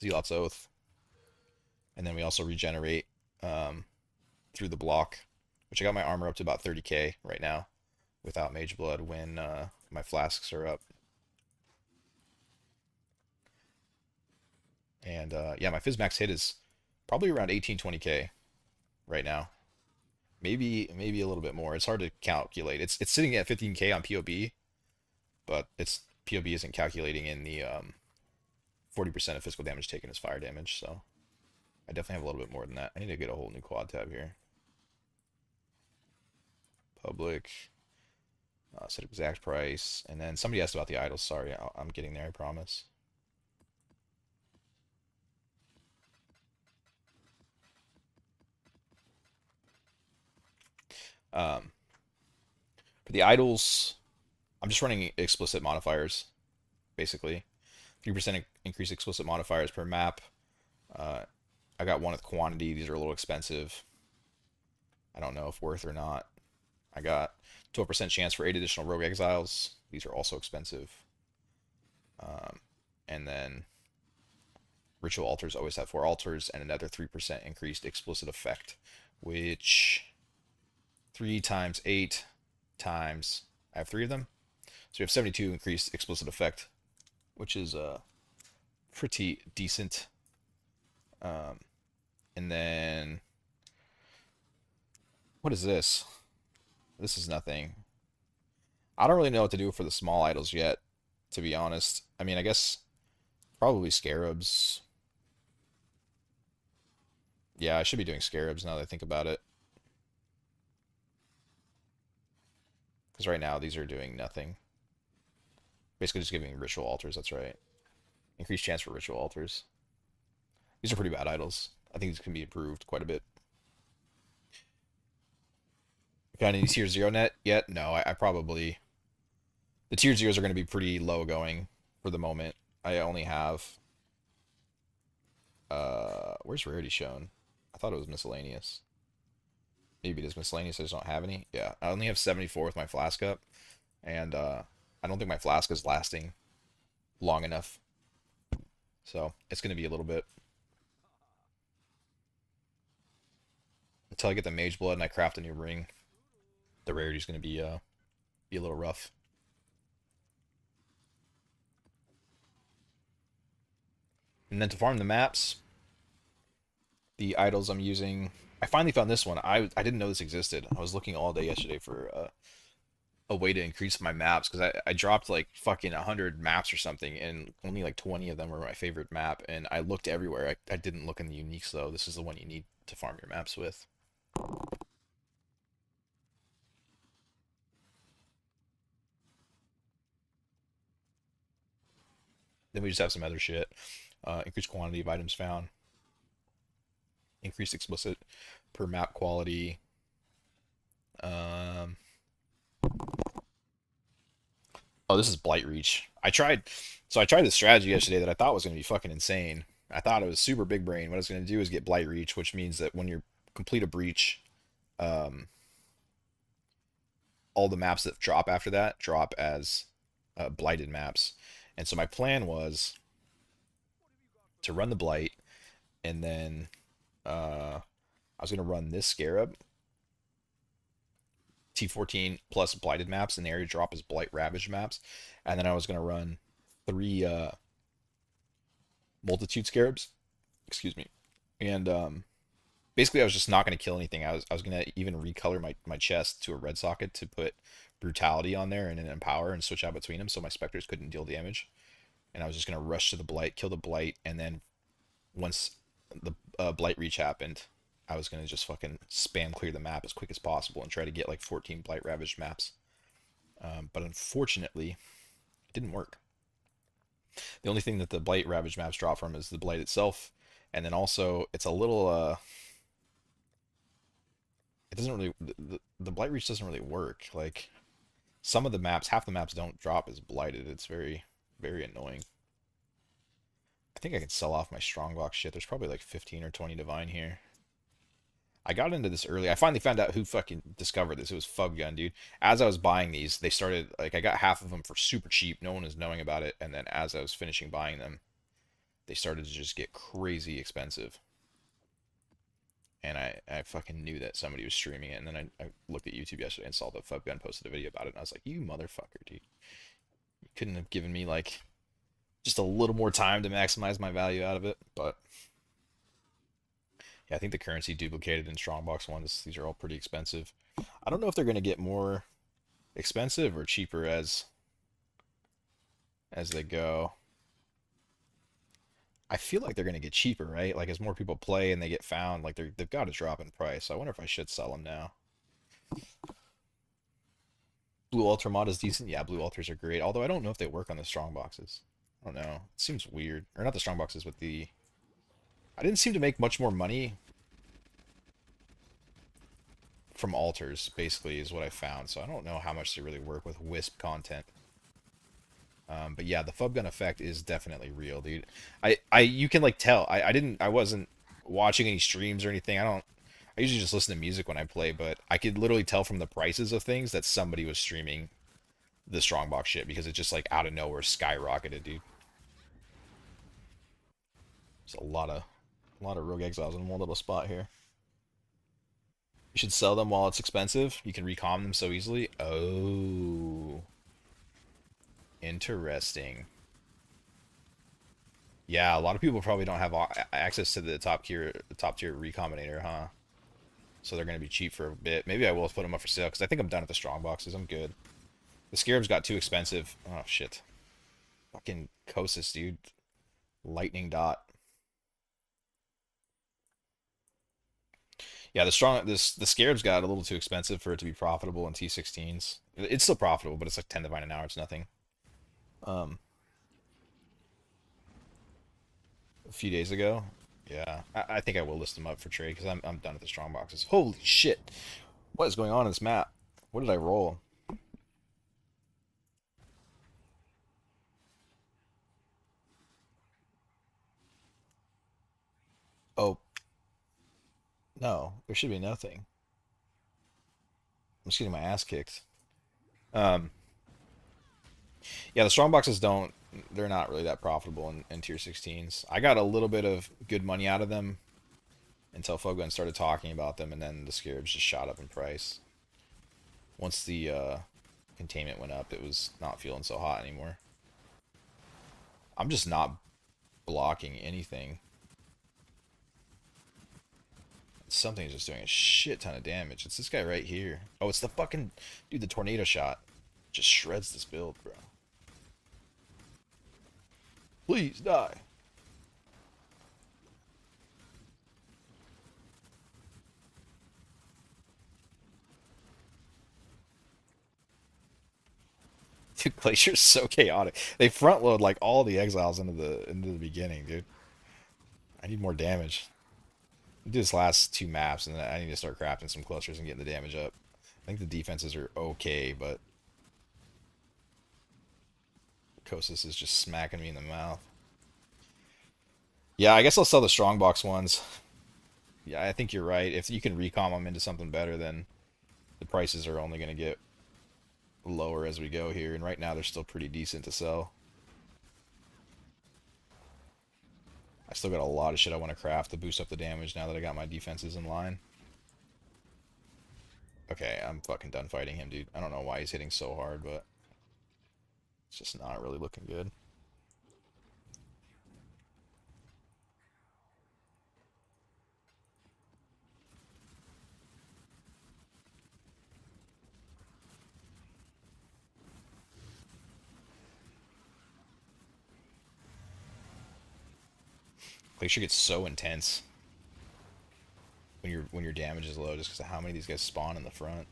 Zealot's Oath, and then we also regenerate through the block, which I got my armor up to about 30k right now without Mage Blood when my flasks are up. And yeah, my Fizz max hit is probably around 18-20k right now. Maybe a little bit more. It's hard to calculate. It's sitting at 15k on POB, but its POB isn't calculating in the 40% of physical damage taken as fire damage. So I definitely have a little bit more than that. I need to get a whole new quad tab here. Public, set exact price, and then somebody asked about the idols. Sorry, I'm getting there. I promise. Um, for the idols, I'm just running explicit modifiers, basically. 3% increase explicit modifiers per map. Uh, I got one with quantity. These are a little expensive. I don't know if worth or not. I got 12% chance for 8 additional Rogue Exiles. These are also expensive. And then Ritual Altars always have 4 altars and another 3% increased explicit effect, which 3 times 8 times, I have 3 of them. So we have 72 increased explicit effect, which is pretty decent. And then What is this? This is nothing. I don't really know what to do for the small idols yet, to be honest. I mean, I guess probably scarabs. Yeah, I should be doing scarabs now that I think about it. Because right now these are doing nothing. Basically just giving ritual altars, that's right. Increased chance for ritual altars. These are pretty bad idols. I think these can be improved quite a bit. Got any tier 0 net yet? No, I probably... The tier 0s are going to be pretty low going for the moment. I only have... Where's Rarity shown? I thought it was miscellaneous. Maybe it is miscellaneous, I just don't have any. Yeah, I only have 74 with my flask up. And I don't think my flask is lasting long enough. So it's going to be a little bit. Until I get the mage blood and I craft a new ring, the rarity is going to be a little rough. And then to farm the maps, the idols I'm using, I finally found this one. I didn't know this existed. I was looking all day yesterday for a way to increase my maps because I dropped like fucking 100 maps or something, and only like 20 of them were my favorite map. And I looked everywhere. I didn't look in the uniques though. This is the one you need to farm your maps with. Then we just have some other shit. Increased quantity of items found. Increased explicit per map quality. Um, oh, this is Blight Reach. I tried this strategy yesterday that I thought was going to be fucking insane. I thought it was super big brain. What it's going to do is get Blight Reach, which means that when you complete a breach, um, all the maps that drop after that drop as blighted maps. And so my plan was to run the Blight, and then I was going to run this Scarab, T14 plus blighted maps, and the area drop is blight ravaged maps. And then I was going to run 3 multitude scarabs. Excuse me. And basically I was just not going to kill anything. I was going to even recolor my chest to a red socket to put brutality on there and then empower and switch out between them so my specters couldn't deal damage. And I was just going to rush to the blight, kill the blight, and then once the blight reach happened, I was going to just fucking spam clear the map as quick as possible and try to get like 14 blight ravaged maps. But unfortunately, it didn't work. The only thing that the blight ravaged maps drop from is the blight itself, and then also it's a little it doesn't really the blight reach doesn't really work. Like some of the maps, half the maps don't drop as blighted. It's very annoying. I think I can sell off my strongbox shit. There's probably like 15 or 20 divine here. I got into this early. I finally found out who fucking discovered this. It was Fubgun, dude. As I was buying these, they started, like, I got half of them for super cheap. No one was knowing about it. And then as I was finishing buying them, they started to just get crazy expensive. And I fucking knew that somebody was streaming it. And then I looked at YouTube yesterday and saw that Fubgun posted a video about it. And I was like, you motherfucker, dude. You couldn't have given me, like, just a little more time to maximize my value out of it. But yeah, I think the currency duplicated in Strongbox ones, these are all pretty expensive. I don't know if they're going to get more expensive or cheaper as they go. I feel like they're going to get cheaper, right? Like as more people play and they get found, like they've got to drop in price. So I wonder if I should sell them now. Blue Altar mod is decent. Yeah, Blue Altars are great. Although I don't know if they work on the strong boxes. I don't know. It seems weird. Or not the strong boxes, but the... I didn't seem to make much more money from altars, basically, is what I found. So I don't know how much they really work with Wisp content. But yeah, the Fubgun effect is definitely real, dude. You can like tell. I wasn't watching any streams or anything. I usually just listen to music when I play, but I could literally tell from the prices of things that somebody was streaming the Strongbox shit because it just like out of nowhere skyrocketed, dude. There's a lot of Rogue Exiles in one little spot here. You should sell them while it's expensive. You can recom them so easily. Oh, interesting. Yeah, a lot of people probably don't have access to the top tier recombinator, huh? so they're going to be cheap for a bit. Maybe I will put them up for sale because I think I'm done with the strong boxes. I'm good. The Scarabs got too expensive. Oh shit! Fucking Kosis, dude. Lightning dot. Yeah, the Scarabs got a little too expensive for it to be profitable in T16s. It's still profitable, but it's like 10 divine an hour. It's nothing. Um, a few days ago. Yeah, I think I will list them up for trade because I'm done with the strong boxes. Holy shit! What is going on in this map? What did I roll? Oh no, there should be nothing. I'm just getting my ass kicked. Um, yeah, the strong boxes don't. They're not really that profitable in tier 16s. I got a little bit of good money out of them until Fogun started talking about them, and then the Scarabs just shot up in price. Once the containment went up, it was not feeling so hot anymore. I'm just not blocking anything. Something's just doing a shit ton of damage. It's this guy right here. Oh, it's the fucking dude. The tornado shot just shreds this build, bro. Please die. Dude, Glacier's so chaotic. They front load like all the exiles into the beginning, dude. I need more damage. Do this last two maps, and then I need to start crafting some clusters and getting the damage up. I think the defenses are okay, but Kosis is just smacking me in the mouth. Yeah, I guess I'll sell the strongbox ones. Yeah, I think you're right. If you can recom them into something better, then the prices are only going to get lower as we go here. And right now, they're still pretty decent to sell. I still got a lot of shit I want to craft to boost up the damage now that I got my defenses in line. Okay, I'm fucking done fighting him, dude. I don't know why he's hitting so hard, but it's just not really looking good. Glacier gets so intense when your damage is low, just because of how many of these guys spawn in the front.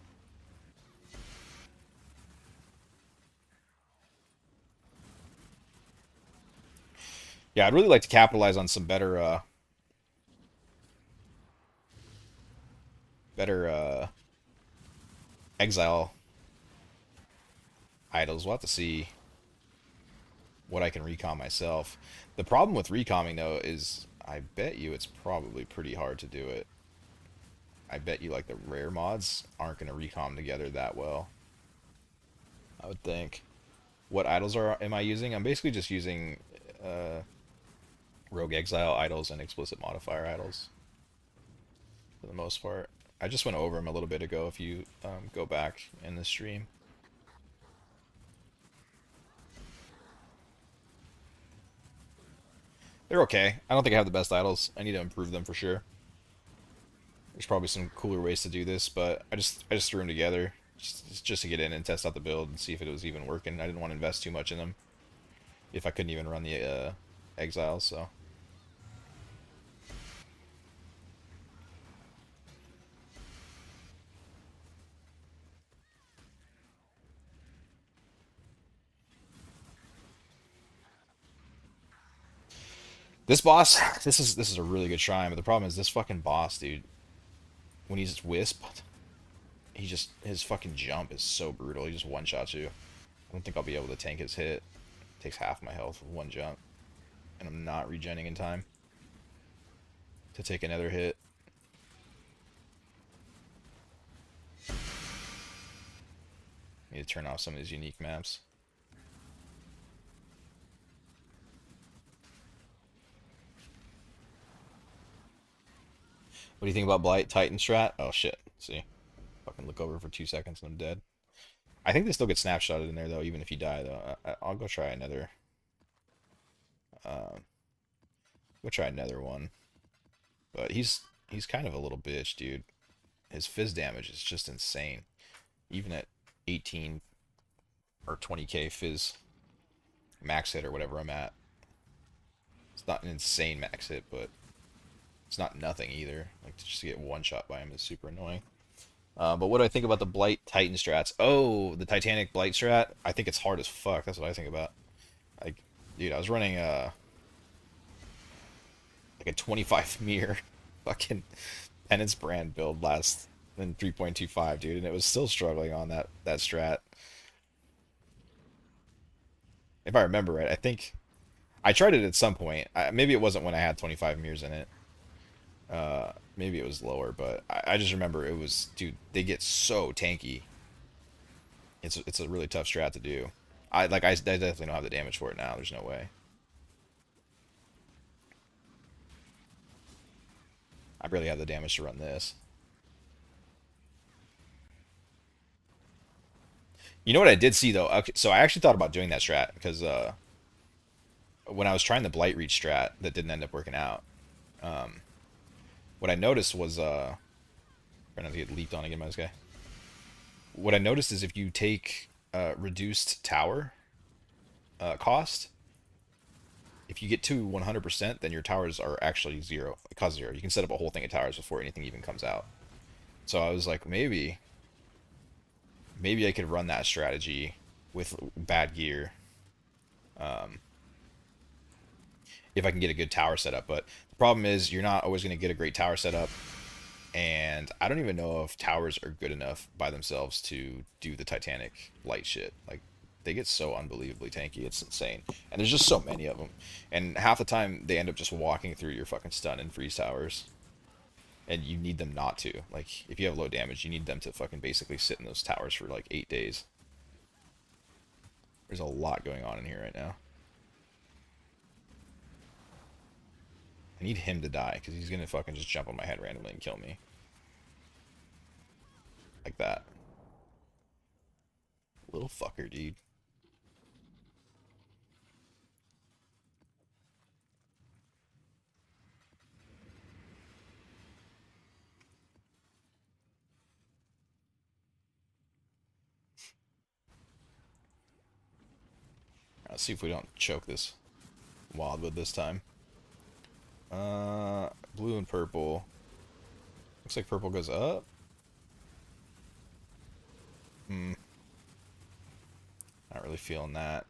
Yeah, I'd really like to capitalize on some better exile idols. We'll have to see what I can recom myself. The problem with recomming though is I bet you it's probably pretty hard to do it. I bet you like the rare mods aren't going to recom together that well. I would think. What idols am I using? I'm basically just using rogue exile idols and explicit modifier idols for the most part. I just went over them a little bit ago if you go back in the stream. They're okay. I don't think I have the best idols. I need to improve them for sure. There's probably some cooler ways to do this, but I just threw them together just to get in and test out the build and see if it was even working. I didn't want to invest too much in them if I couldn't even run the exiles. So this boss, this is a really good shrine, but the problem is this fucking boss, dude. When he's wisped, his fucking jump is so brutal. He just one shots you. I don't think I'll be able to tank his hit. It takes half my health with one jump, and I'm not regenning in time to take another hit. Need to turn off some of these unique maps. What do you think about Blight Titan strat? Oh shit. See. Fucking look over for 2 seconds and I'm dead. I think they still get snapshotted in there though, even if you die though. I'll go try another. Um, go try another one. But he's kind of a little bitch, dude. his fizz damage is just insane. Even at 18 or 20k fizz max hit or whatever I'm at. It's not an insane max hit, but it's not nothing either. Like to just get one shot by him is super annoying. But what do I think about the Blight Titan strats? Oh, the Titanic Blight strat. I think it's hard as fuck. That's what I think about. Like, dude, I was running like a 25 mirror fucking Penance brand build last in 3.25, dude, and it was still struggling on that strat. If I remember right, I think I tried it at some point. Maybe it wasn't when I had 25 mirrors in it. Maybe it was lower, but I just remember it was, dude, they get so tanky. It's a really tough strat to do. I definitely don't have the damage for it now. There's no way. I barely have the damage to run this. You know what I did see though? Okay, so I actually thought about doing that strat because when I was trying the Blight Reach strat that didn't end up working out, um, what I noticed was trying not to get leaped on again by this guy. What I noticed is if you take reduced tower cost, if you get to 100%, then your towers are actually zero. It costs zero. You can set up a whole thing of towers before anything even comes out. So I was like, maybe I could run that strategy with bad gear, um, if I can get a good tower setup. But the problem is you're not always going to get a great tower setup, and I don't even know if towers are good enough by themselves to do the Titanic light shit. Like they get so unbelievably tanky, it's insane. And there's just so many of them, and half the time they end up just walking through your fucking stun and freeze towers. And you need them not to. Like, if you have low damage, you need them to fucking basically sit in those towers for like 8 days. There's a lot going on in here right now. I need him to die, because he's gonna fucking just jump on my head randomly and kill me. Like that. Little fucker, dude. Let's see if we don't choke this Wildwood this time. Blue and purple. Looks like purple goes up. Hmm. Not really feeling that.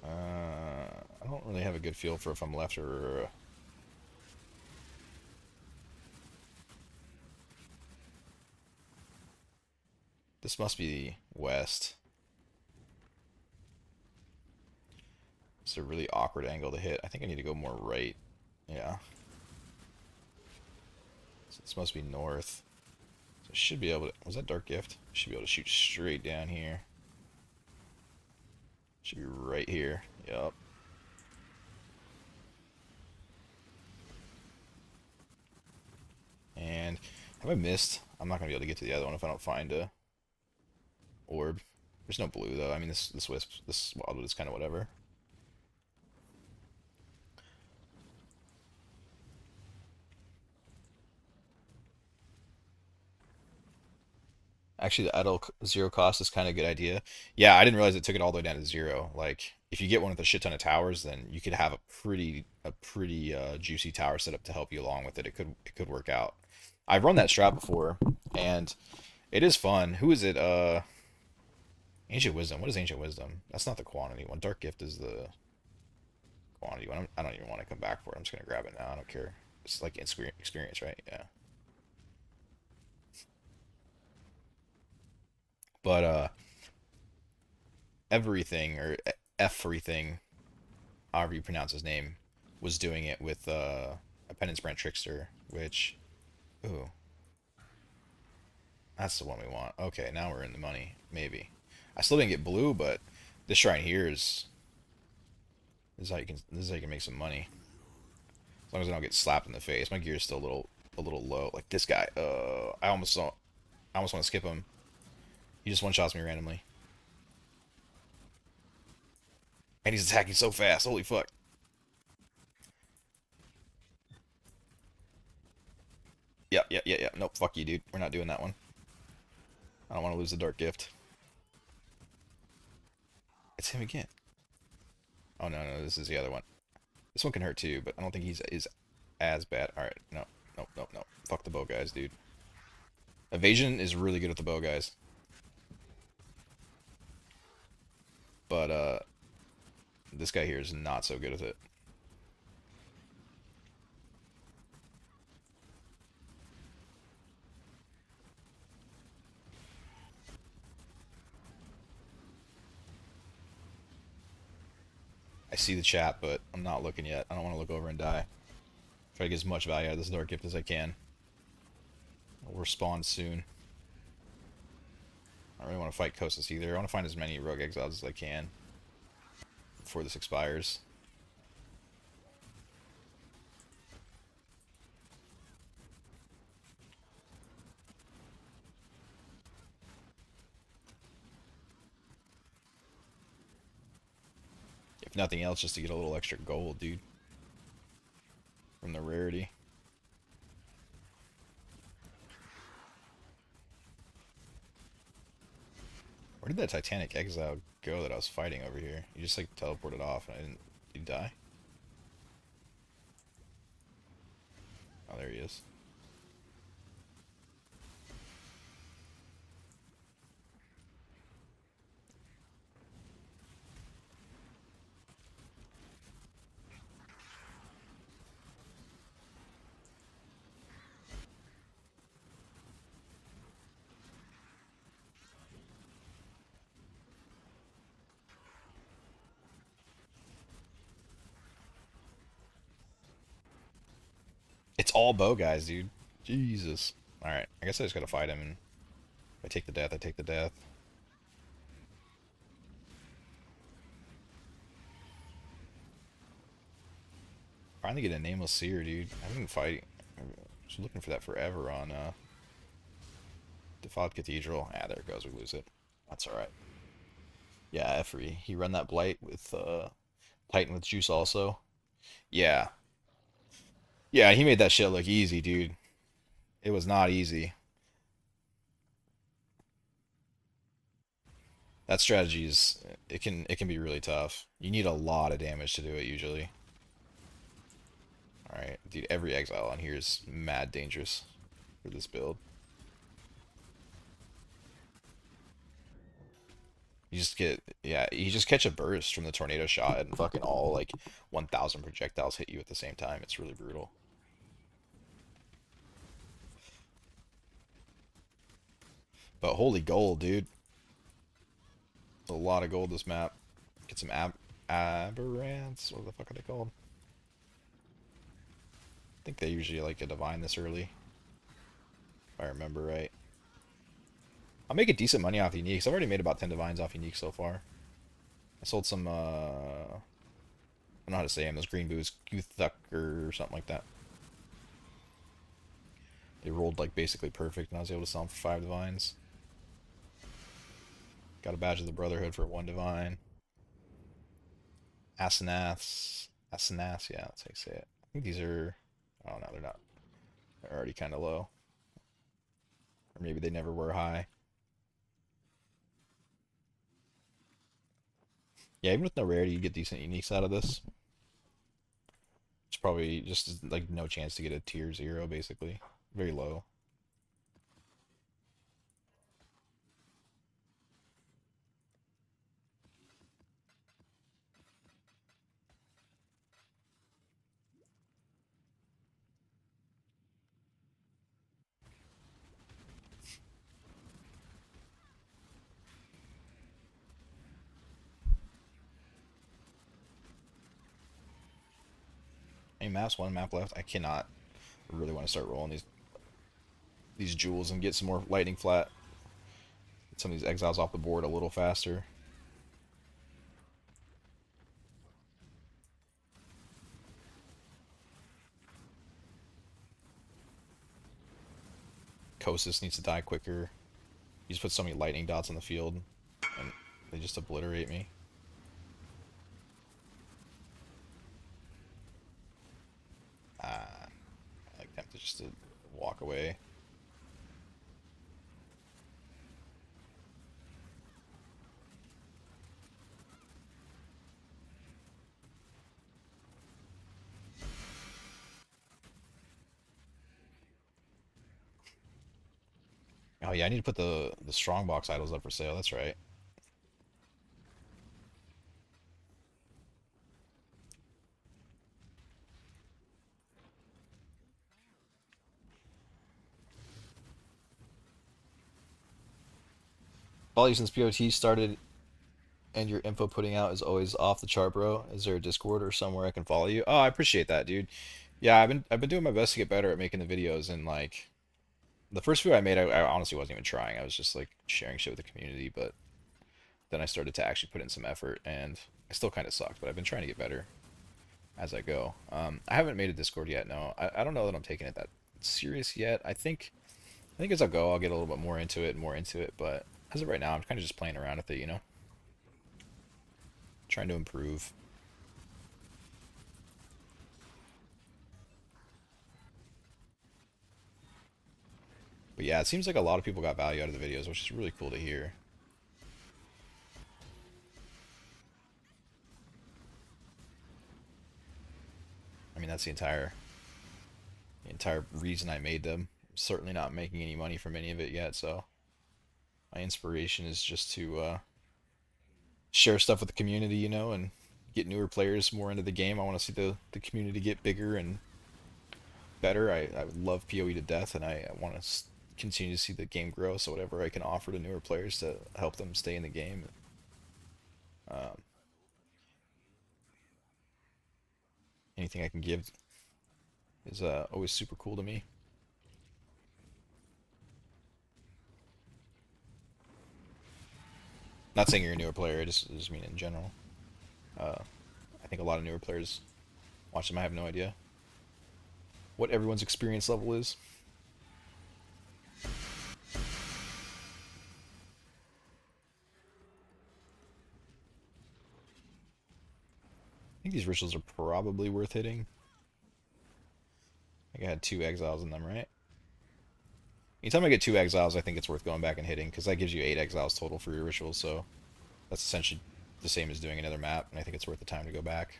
I don't really have a good feel for if I'm left or... This must be west. It's a really awkward angle to hit. I think I need to go more right. Yeah. So this must be north. So I should be able to... Was that Dark Gift? Should be able to shoot straight down here. Should be right here. Yup. And have I missed? I'm not going to be able to get to the other one if I don't find a orb. There's no blue though. I mean, this wisp, this wildwood is kind of whatever. Actually, the idle zero cost is kind of a good idea. Yeah, I didn't realize it took it all the way down to zero. Like, if you get one with a shit ton of towers, then you could have a pretty juicy tower setup to help you along with it. It could work out. I've run that strat before, and it is fun. Who is it? Ancient Wisdom. What is Ancient Wisdom? That's not the quantity one. Dark Gift is the quantity one. I don't even want to come back for it. I'm just gonna grab it now. I don't care. It's like experience, right? Yeah. But everything or everything, however you pronounce his name, was doing it with a Penance Brand Trickster, which, ooh, that's the one we want. Okay, now we're in the money, maybe. I still didn't get blue, but this shrine here is this is how you can make some money. As long as I don't get slapped in the face. My gear is still a little low. Like this guy. I almost want to skip him. He just one shots me randomly. And he's attacking so fast. Holy fuck. Yeah, yeah, yeah, yeah. Nope, fuck you, dude. We're not doing that one. I don't want to lose the Dark Gift. It's him again. Oh, no, no, this is the other one. This one can hurt too, but I don't think he's is as bad. Alright, no, no, no, no. Fuck the bow guys, dude. Evasion is really good with the bow guys. But, this guy here is not so good with it. I see the chat, but I'm not looking yet. I don't want to look over and die. Try to get as much value out of this Dark Gift as I can. We'll respawn soon. I don't really want to fight Kostas either. I want to find as many Rogue Exiles as I can before this expires. If nothing else, just to get a little extra gold, dude. From the Rarity. Where did that Titanic Exile go that I was fighting over here? He just like teleported off and I didn't... Did he die? Oh, there he is. It's all bow guys, dude. Jesus. Alright, I guess I just gotta fight him, and if I take the death, I take the death. Finally get a Nameless Seer, dude. I've been fighting. I was looking for that forever on Defiled Cathedral. Ah, there it goes. We lose it. That's alright. Yeah, Efree. He run that Blight with Titan with Juice also. Yeah. Yeah, he made that shit look easy, dude. It was not easy. That strategy is it can be really tough. You need a lot of damage to do it usually. Alright, dude, every exile on here is mad dangerous for this build. You just get, yeah, you just catch a burst from the tornado shot and fucking all like 1,000 projectiles hit you at the same time. It's really brutal. But holy gold, dude. A lot of gold this map. Get some aberrants. What the fuck are they called? I think they usually like a divine this early, if I remember right. I'll make a decent money off uniques. I've already made about 10 divines off uniques so far. I sold some, I don't know how to say them, those green boots, Guthucker or something like that. They rolled like basically perfect, and I was able to sell them for 5 divines. Got a badge of the Brotherhood for 1 divine. Asenaths. Asenaths, yeah, that's how you say it. I think these are, I don't know, they're not. They're already kind of low. Or maybe they never were high. Yeah, even with no rarity, you get decent uniques out of this. It's probably just like no chance to get a tier 0, basically. Very low. Any maps? 1 map left. I cannot really want to start rolling these jewels and get some more lightning flat. Get some of these exiles off the board a little faster. Kostas needs to die quicker. He just put so many lightning dots on the field, and they just obliterate me. I like tempted just to walk away. Oh yeah, I need to put the strongbox idols up for sale. That's right. Follow you since POT started, and your info putting out is always off the chart, bro. Is there a Discord or somewhere I can follow you? Oh, I appreciate that, dude. Yeah, I've been doing my best to get better at making the videos, and like the first few I made, I honestly wasn't even trying. I was just like sharing shit with the community, but then I started to actually put in some effort, and I still kind of sucked, but I've been trying to get better as I go. I haven't made a Discord yet. No, I don't know that I'm taking it that serious yet. I think as I go, I'll get a little bit more into it and more into it. But as of right now, I'm kind of just playing around with it, trying to improve. But yeah, it seems like a lot of people got value out of the videos, which is really cool to hear. I mean, that's the entire reason I made them. I'm certainly not making any money from any of it yet, so my inspiration is just to share stuff with the community, and get newer players more into the game. I want to see the community get bigger and better. I would love PoE to death, and I want to continue to see the game grow. So whatever I can offer to newer players to help them stay in the game, um, anything I can give is always super cool to me. Not saying you're a newer player, I just mean in general. Uh, I think a lot of newer players watch them. I have no idea what everyone's experience level is. I think these rituals are probably worth hitting. I think I had 2 exiles in them, right? Anytime I get 2 exiles, I think it's worth going back and hitting, because that gives you 8 exiles total for your rituals, so that's essentially the same as doing another map, and I think it's worth the time to go back.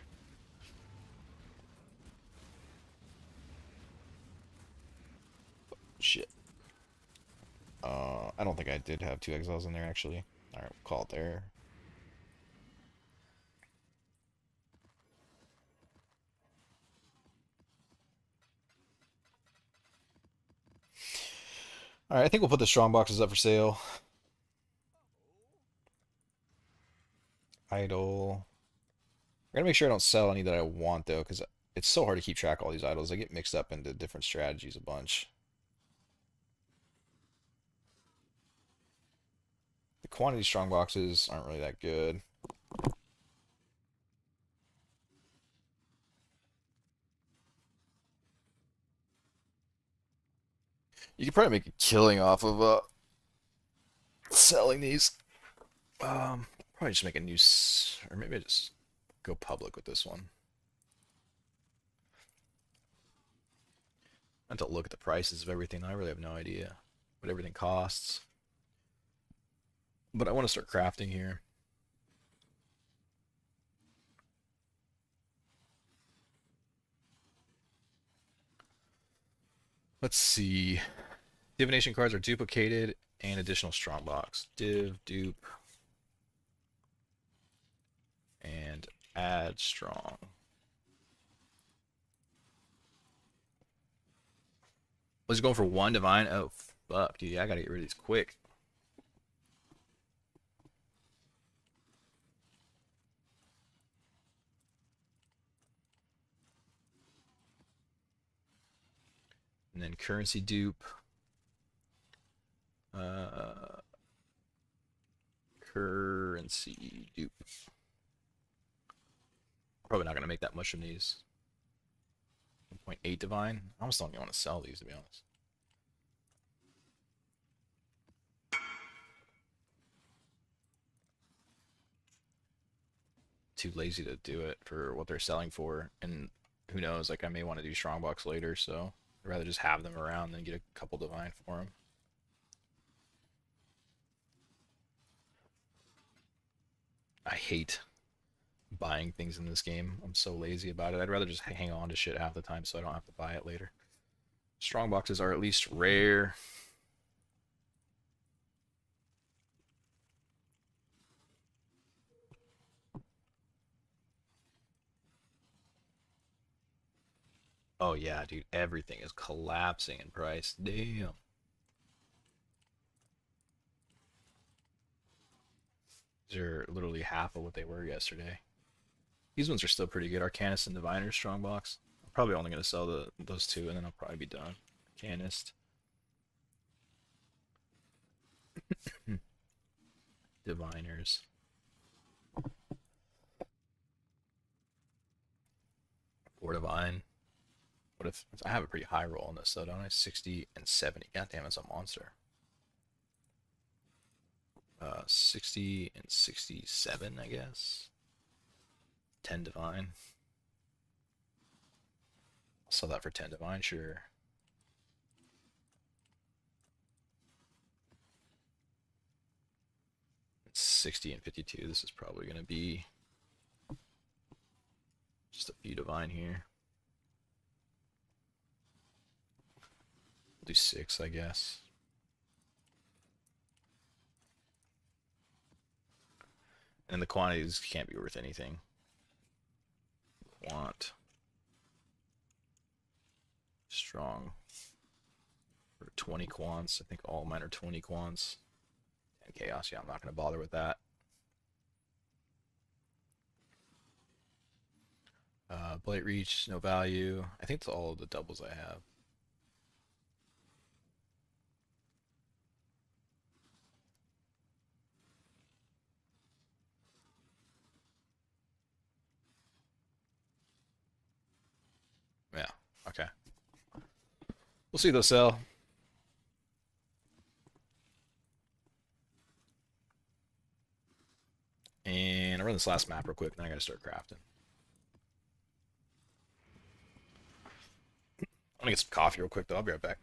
Shit. I don't think I did have 2 exiles in there, actually. Alright, we'll call it there. Alright, I think we'll put the strong boxes up for sale. Idle. I gotta make sure I don't sell any that I want, though, because it's so hard to keep track of all these idols. They get mixed up into different strategies a bunch. The quantity strong boxes aren't really that good. You could probably make a killing off of selling these. Probably just make a new, or maybe I just go public with this one. I have to look at the prices of everything. I really have no idea what everything costs. But I want to start crafting here. Let's see. Divination cards are duplicated and additional strongbox. Div, dupe, and add strong. Was he going for 1 divine? Oh, fuck, dude. I gotta get rid of these quick. And then currency dupe. Uh, currency dupe. Probably not gonna make that much from these. 1.8 divine. I almost don't even want to sell these, to be honest. Too lazy to do it for what they're selling for, and who knows? Like I may want to do strongbox later, so I'd rather just have them around than get a couple divine for them. I hate buying things in this game. I'm so lazy about it. I'd rather just hang on to shit half the time so I don't have to buy it later. Strong boxes are at least rare. Oh yeah, dude, everything is collapsing in price. Damn. These are literally half of what they were yesterday. These ones are still pretty good. Arcanist and Diviner Strongbox. I'm probably only going to sell those two, and then I'll probably be done. Arcanist. Diviners. Or Divine. What if I have a pretty high roll on this, though, don't I? 60 and 70. God damn, it's a monster. 60 and 67, I guess. 10 Divine. I'll sell that for 10 Divine, sure. It's 60 and 52. This is probably going to be just a few Divine here. We'll do 6, I guess. And the quantities can't be worth anything. Quant. Strong. For 20 quants. I think all mine are 20 quants. And chaos, yeah, I'm not going to bother with that. Blight Reach, no value. I think that's all of the doubles I have. Yeah, okay. We'll see those sell. And I'll run this last map real quick, and then I gotta start crafting. I'm gonna get some coffee real quick, though. I'll be right back.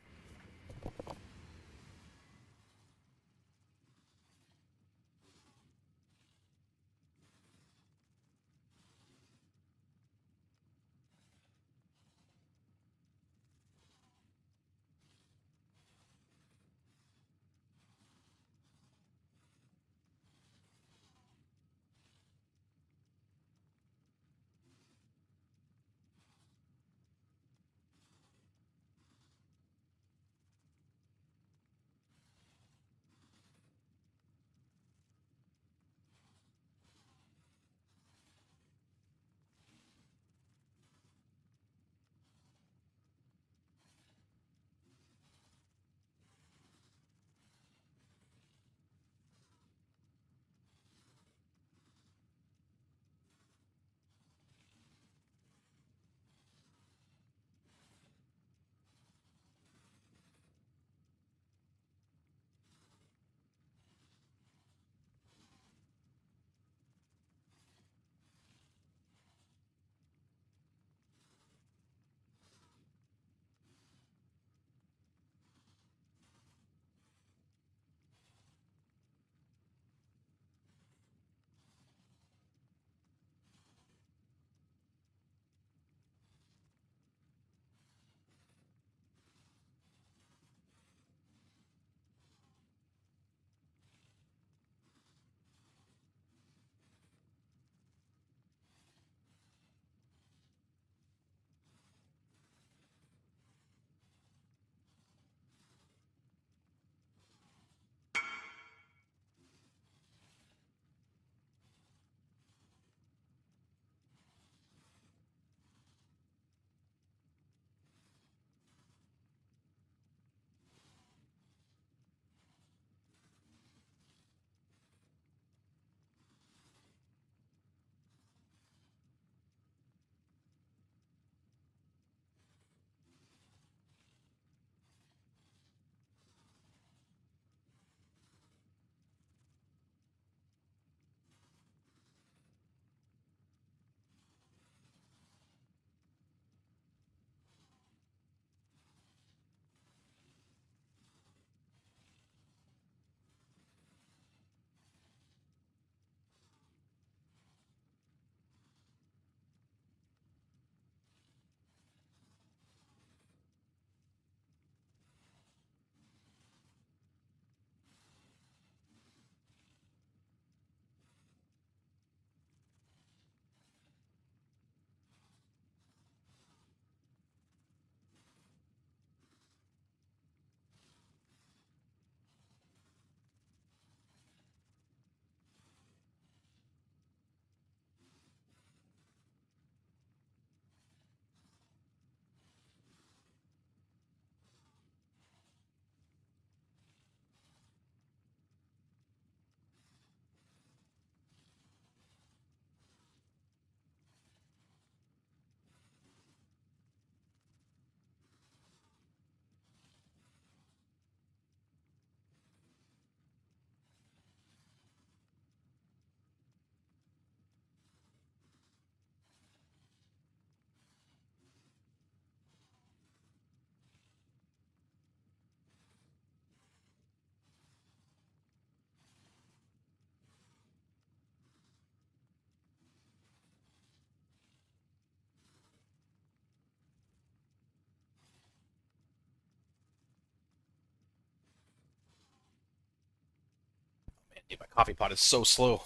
Dude, my coffee pot is so slow.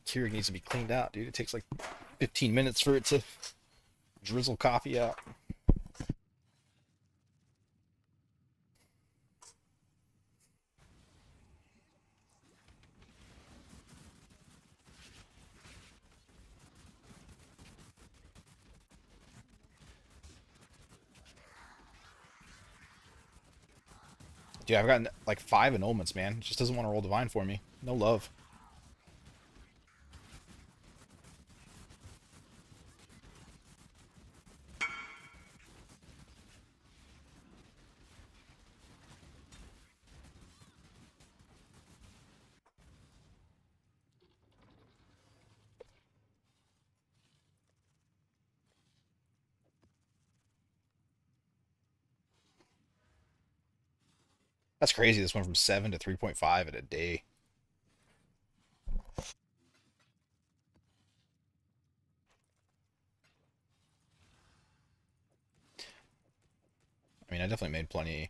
Keurig needs to be cleaned out, dude. It takes like 15 minutes for it to drizzle coffee out. Dude, I've gotten like 5 annulments, man. It just doesn't want to roll divine for me. No love. That's crazy. This went from 7 to 3.5 in a day. I mean, I definitely made plenty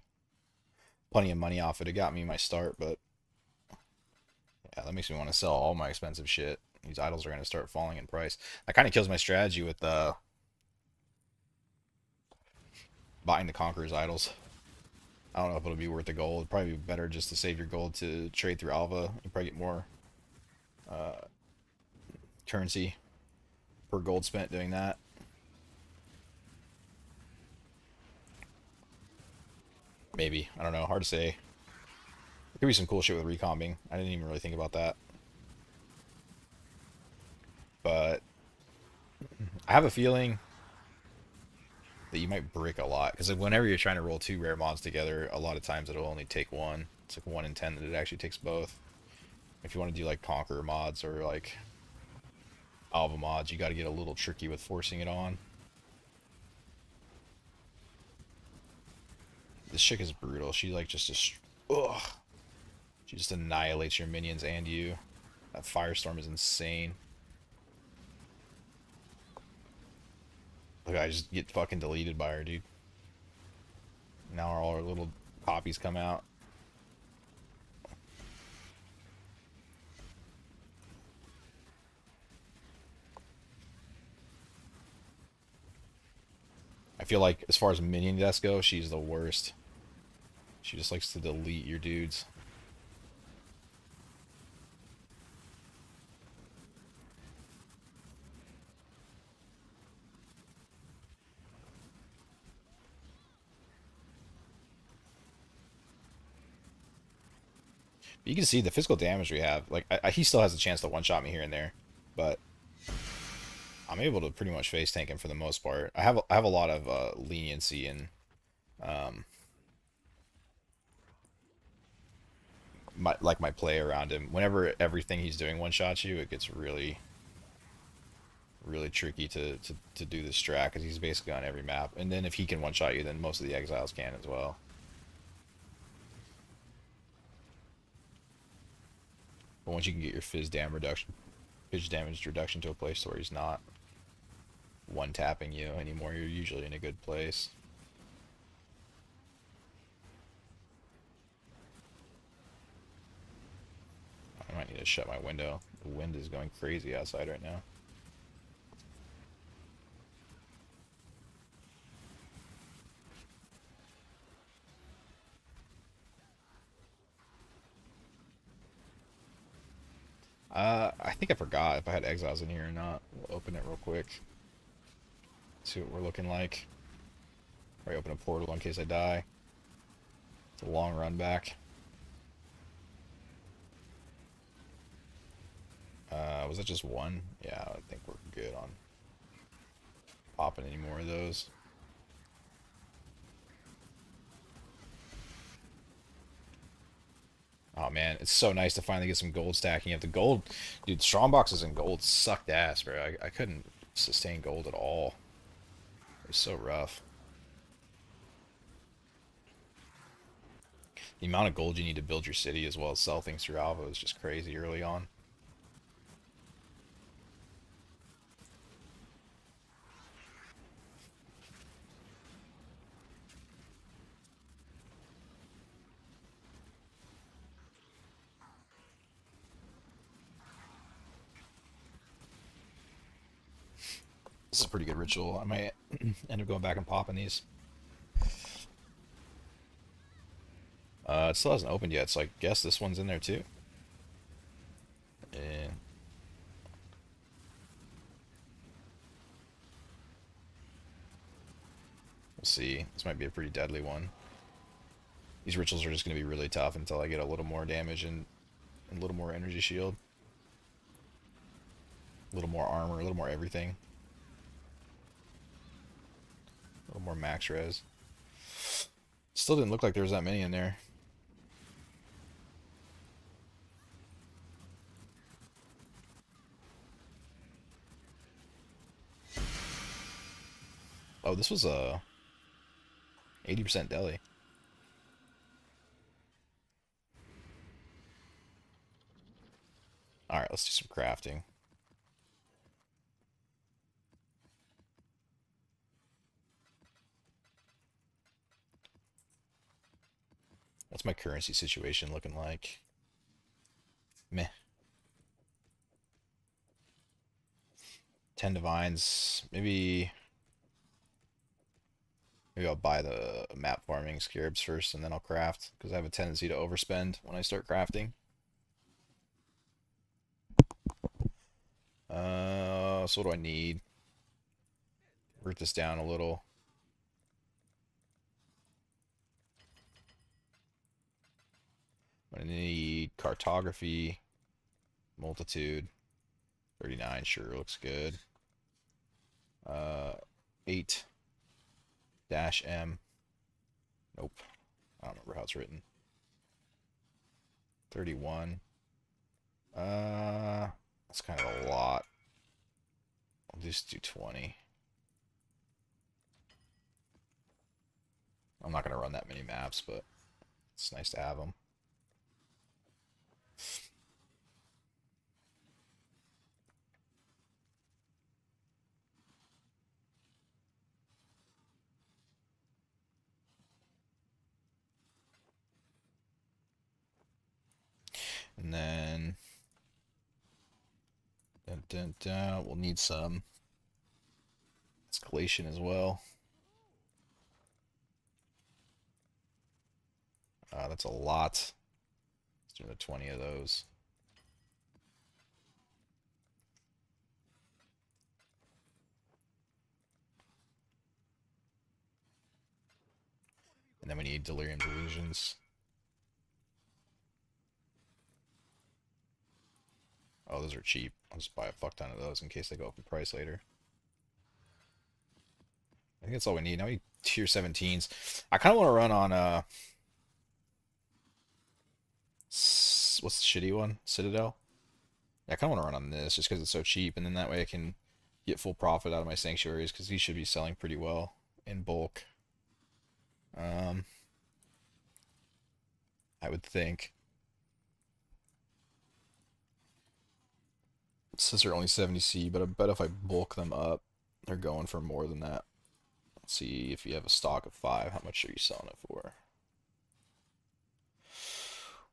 of money off it. It got me my start, but yeah, that makes me want to sell all my expensive shit. These idols are going to start falling in price. That kind of kills my strategy with buying the Conqueror's idols. I don't know if it'll be worth the gold. It'd probably be better just to save your gold to trade through Alva. You probably get more currency per gold spent doing that. Maybe. I don't know. Hard to say. There could be some cool shit with recombing. I didn't even really think about that. But I have a feeling that you might brick a lot. Because whenever you're trying to roll two rare mods together, a lot of times it'll only take one. It's like 1 in 10 that it actually takes both. If you want to do like Conqueror mods or like Alva mods, you got to get a little tricky with forcing it on. This chick is brutal. She like ugh. She just annihilates your minions and you. That firestorm is insane. Look, I just get fucking deleted by her, dude. Now all our little copies come out. I feel like as far as minion deaths go, she's the worst. She just likes to delete your dudes. You can see the physical damage we have. Like he still has a chance to one-shot me here and there, but I'm able to pretty much face tank him for the most part. I have a lot of leniency in um, my play around him. Whenever everything he's doing one-shots you, it gets really tricky to do this strat because he's basically on every map. And then if he can one-shot you, then most of the Exiles can as well. But once you can get your fizz damage reduction to a place where he's not one-tapping you anymore, you're usually in a good place. I might need to shut my window. The wind is going crazy outside right now. I think I forgot if I had Exiles in here or not. We'll open it real quick. See what we're looking like. Or open a portal in case I die. It's a long run back. Was it just one? Yeah, I think we're good on popping any more of those. Oh man, it's so nice to finally get some gold stacking up. The gold, dude, strong boxes and gold sucked ass, bro. I couldn't sustain gold at all. It was so rough. The amount of gold you need to build your city as well as sell things through Alva is just crazy early on. is a pretty good ritual. I might end up going back and popping these. It still hasn't opened yet, so I guess this one's in there too. Yeah. We'll see. This might be a pretty deadly one. These rituals are just going to be really tough until I get a little more damage and a little more energy shield. A little more armor, a little more everything. A little more max res. Still didn't look like there was that many in there. Oh, this was a 80% deli. Alright, let's do some crafting. What's my currency situation looking like? Meh. 10 divines. Maybe I'll buy the map farming scarabs first and then I'll craft, because I have a tendency to overspend when I start crafting. So what do I need? Work this down a little. I'm gonna need cartography, multitude, 39, sure, looks good. 8 dash M. Nope. I don't remember how it's written. 31. That's kind of a lot. I'll just do 20. I'm not going to run that many maps, but it's nice to have them. And then we'll need some escalation as well. That's a lot. Let's do the 20 of those. And then we need delirium delusions. Oh, those are cheap. I'll just buy a fuck ton of those in case they go up in price later. I think that's all we need. Now we need tier 17s. I kind of want to run on what's the shitty one? Citadel? Yeah, I kind of want to run on this just because it's so cheap, and then that way I can get full profit out of my sanctuaries, because these should be selling pretty well in bulk. I would think. It says they're only 70C, but I bet if I bulk them up, they're going for more than that. Let's see if you have a stock of 5. How much are you selling it for?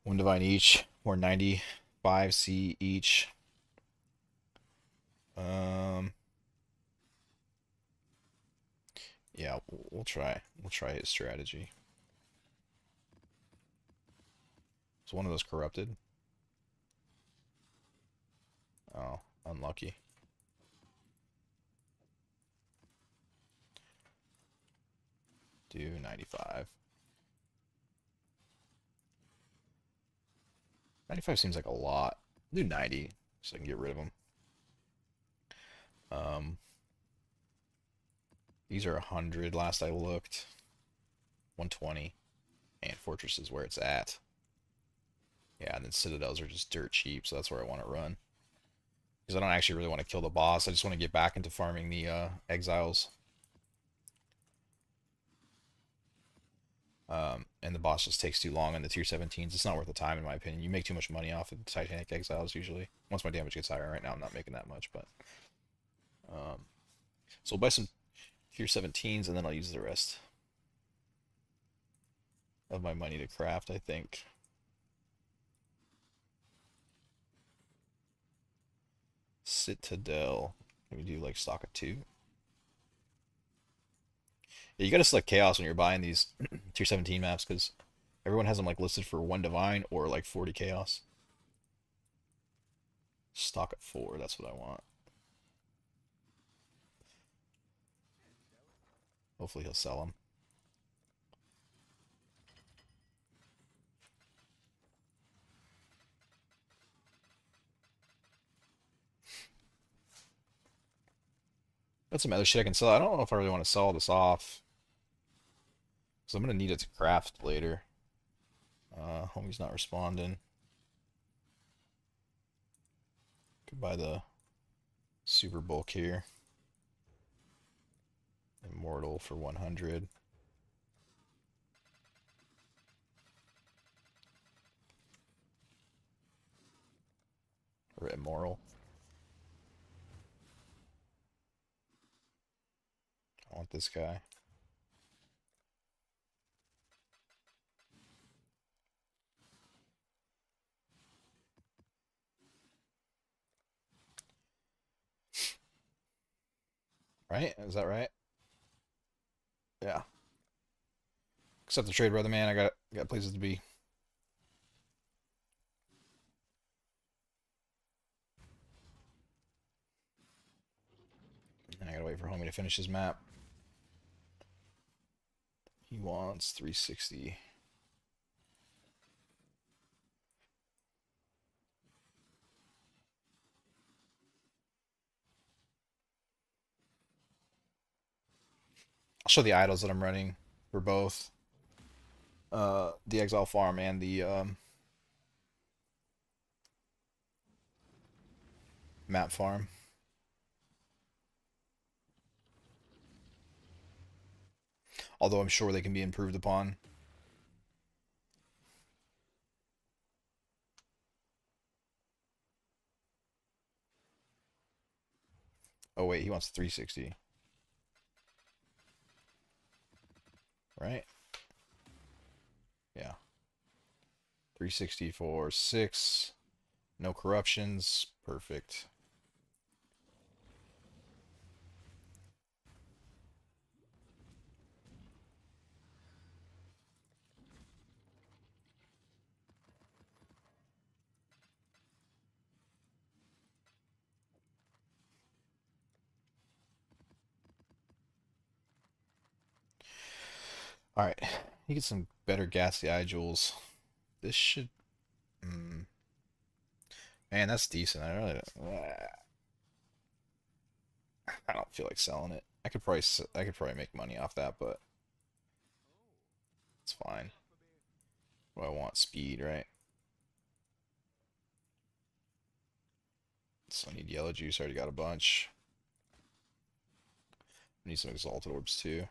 1 divine each, or 95C each. Yeah, we'll try. We'll try his strategy. Is one of those corrupted? Oh, unlucky. Do 95. 95 seems like a lot. Do 90 so I can get rid of them. These are 100 last I looked. 120. And Fortress is where it's at. Yeah, and then Citadels are just dirt cheap, so that's where I want to run. Because I don't actually really want to kill the boss. I just want to get back into farming the Exiles. And the boss just takes too long on the tier 17s. It's not worth the time, in my opinion. You make too much money off of the Titanic Exiles, usually. Once my damage gets higher. Right now, I'm not making that much, but... so we'll buy some tier 17s, and then I'll use the rest of my money to craft, I think. Citadel. Can we do, like, stock of 2? Yeah, you gotta select chaos when you're buying these tier 17 maps because everyone has them like listed for 1 divine or like 40 chaos. Stock at 4, that's what I want. Hopefully he'll sell them. That's some other shit I can sell. I don't know if I really want to sell this off. Because I'm going to need it to craft later. Homie's not responding. Could buy the super bulk here. Immortal for 100. Or immoral. I want this guy. Right? Is that right? Yeah. Accept the trade, brother man. I got places to be. And I gotta wait for homie to finish his map. He wants 360. I'll show the idols that I'm running for both the Exile farm and the map farm. Although I'm sure they can be improved upon. Oh wait, he wants 360. Right? Yeah. 360 for 6. No corruptions. Perfect. Alright. You get some better gassy eye jewels. This should... Mm, man, that's decent. I don't feel like selling it. I could probably make money off that, but it's fine. What I want speed, right? So I need yellow juice. I already got a bunch. I need some exalted orbs too.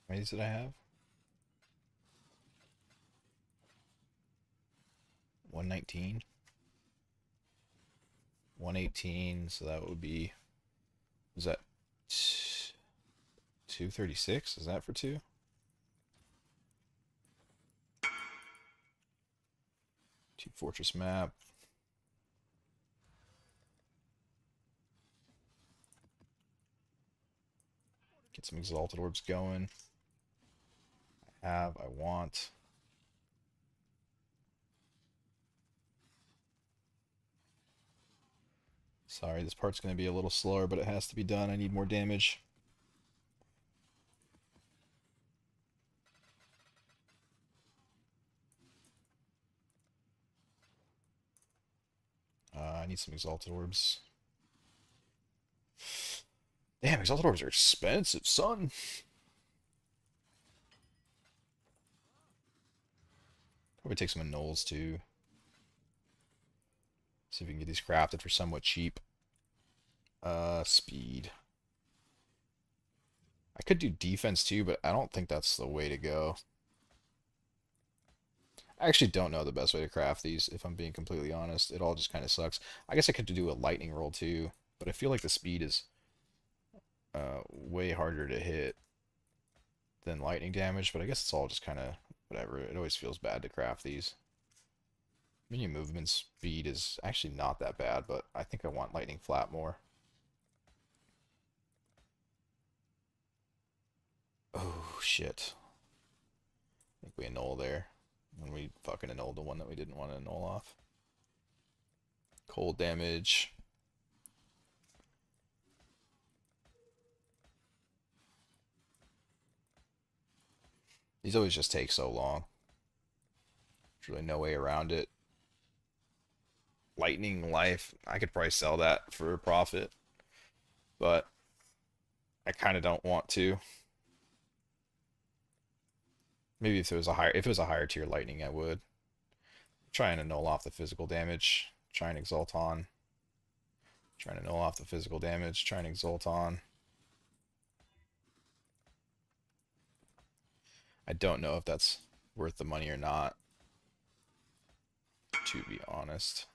How many did I have? 119. 118. So that would be. Is that 236? Is that for two? Two fortress map. Get some exalted orbs going. I want. Sorry, this part's going to be a little slower, but it has to be done. I need more damage. I need some exalted orbs. Damn, exalted orbs are expensive, son. Probably take some annuls too. See if we can get these crafted for somewhat cheap. Speed. I could do defense too, but I don't think that's the way to go. I actually don't know the best way to craft these, if I'm being completely honest. It all just kind of sucks. I guess I could do a lightning roll too, but I feel like the speed is way harder to hit. than lightning damage, but I guess it's all just kind of whatever. It always feels bad to craft these. Minion movement speed is actually not that bad, but I think I want lightning flat more. Oh, shit. I think we annul there. When we fucking annulled the one that we didn't want to annul off. Cold damage. These always just take so long. There's really no way around it. Lightning Life, I could probably sell that for a profit, but I kind of don't want to. Maybe if it was a higher tier lightning, I would try and annul off the physical damage. Try and exalt on. Try and annul off the physical damage. Try and exalt on. I don't know if that's worth the money or not, to be honest.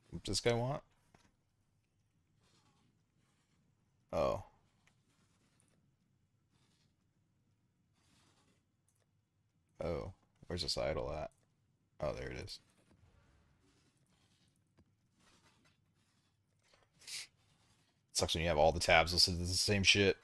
What does this guy want? Oh. Oh. Where's this idol at? Oh, there it is. Sucks when you have all the tabs listed as the same shit.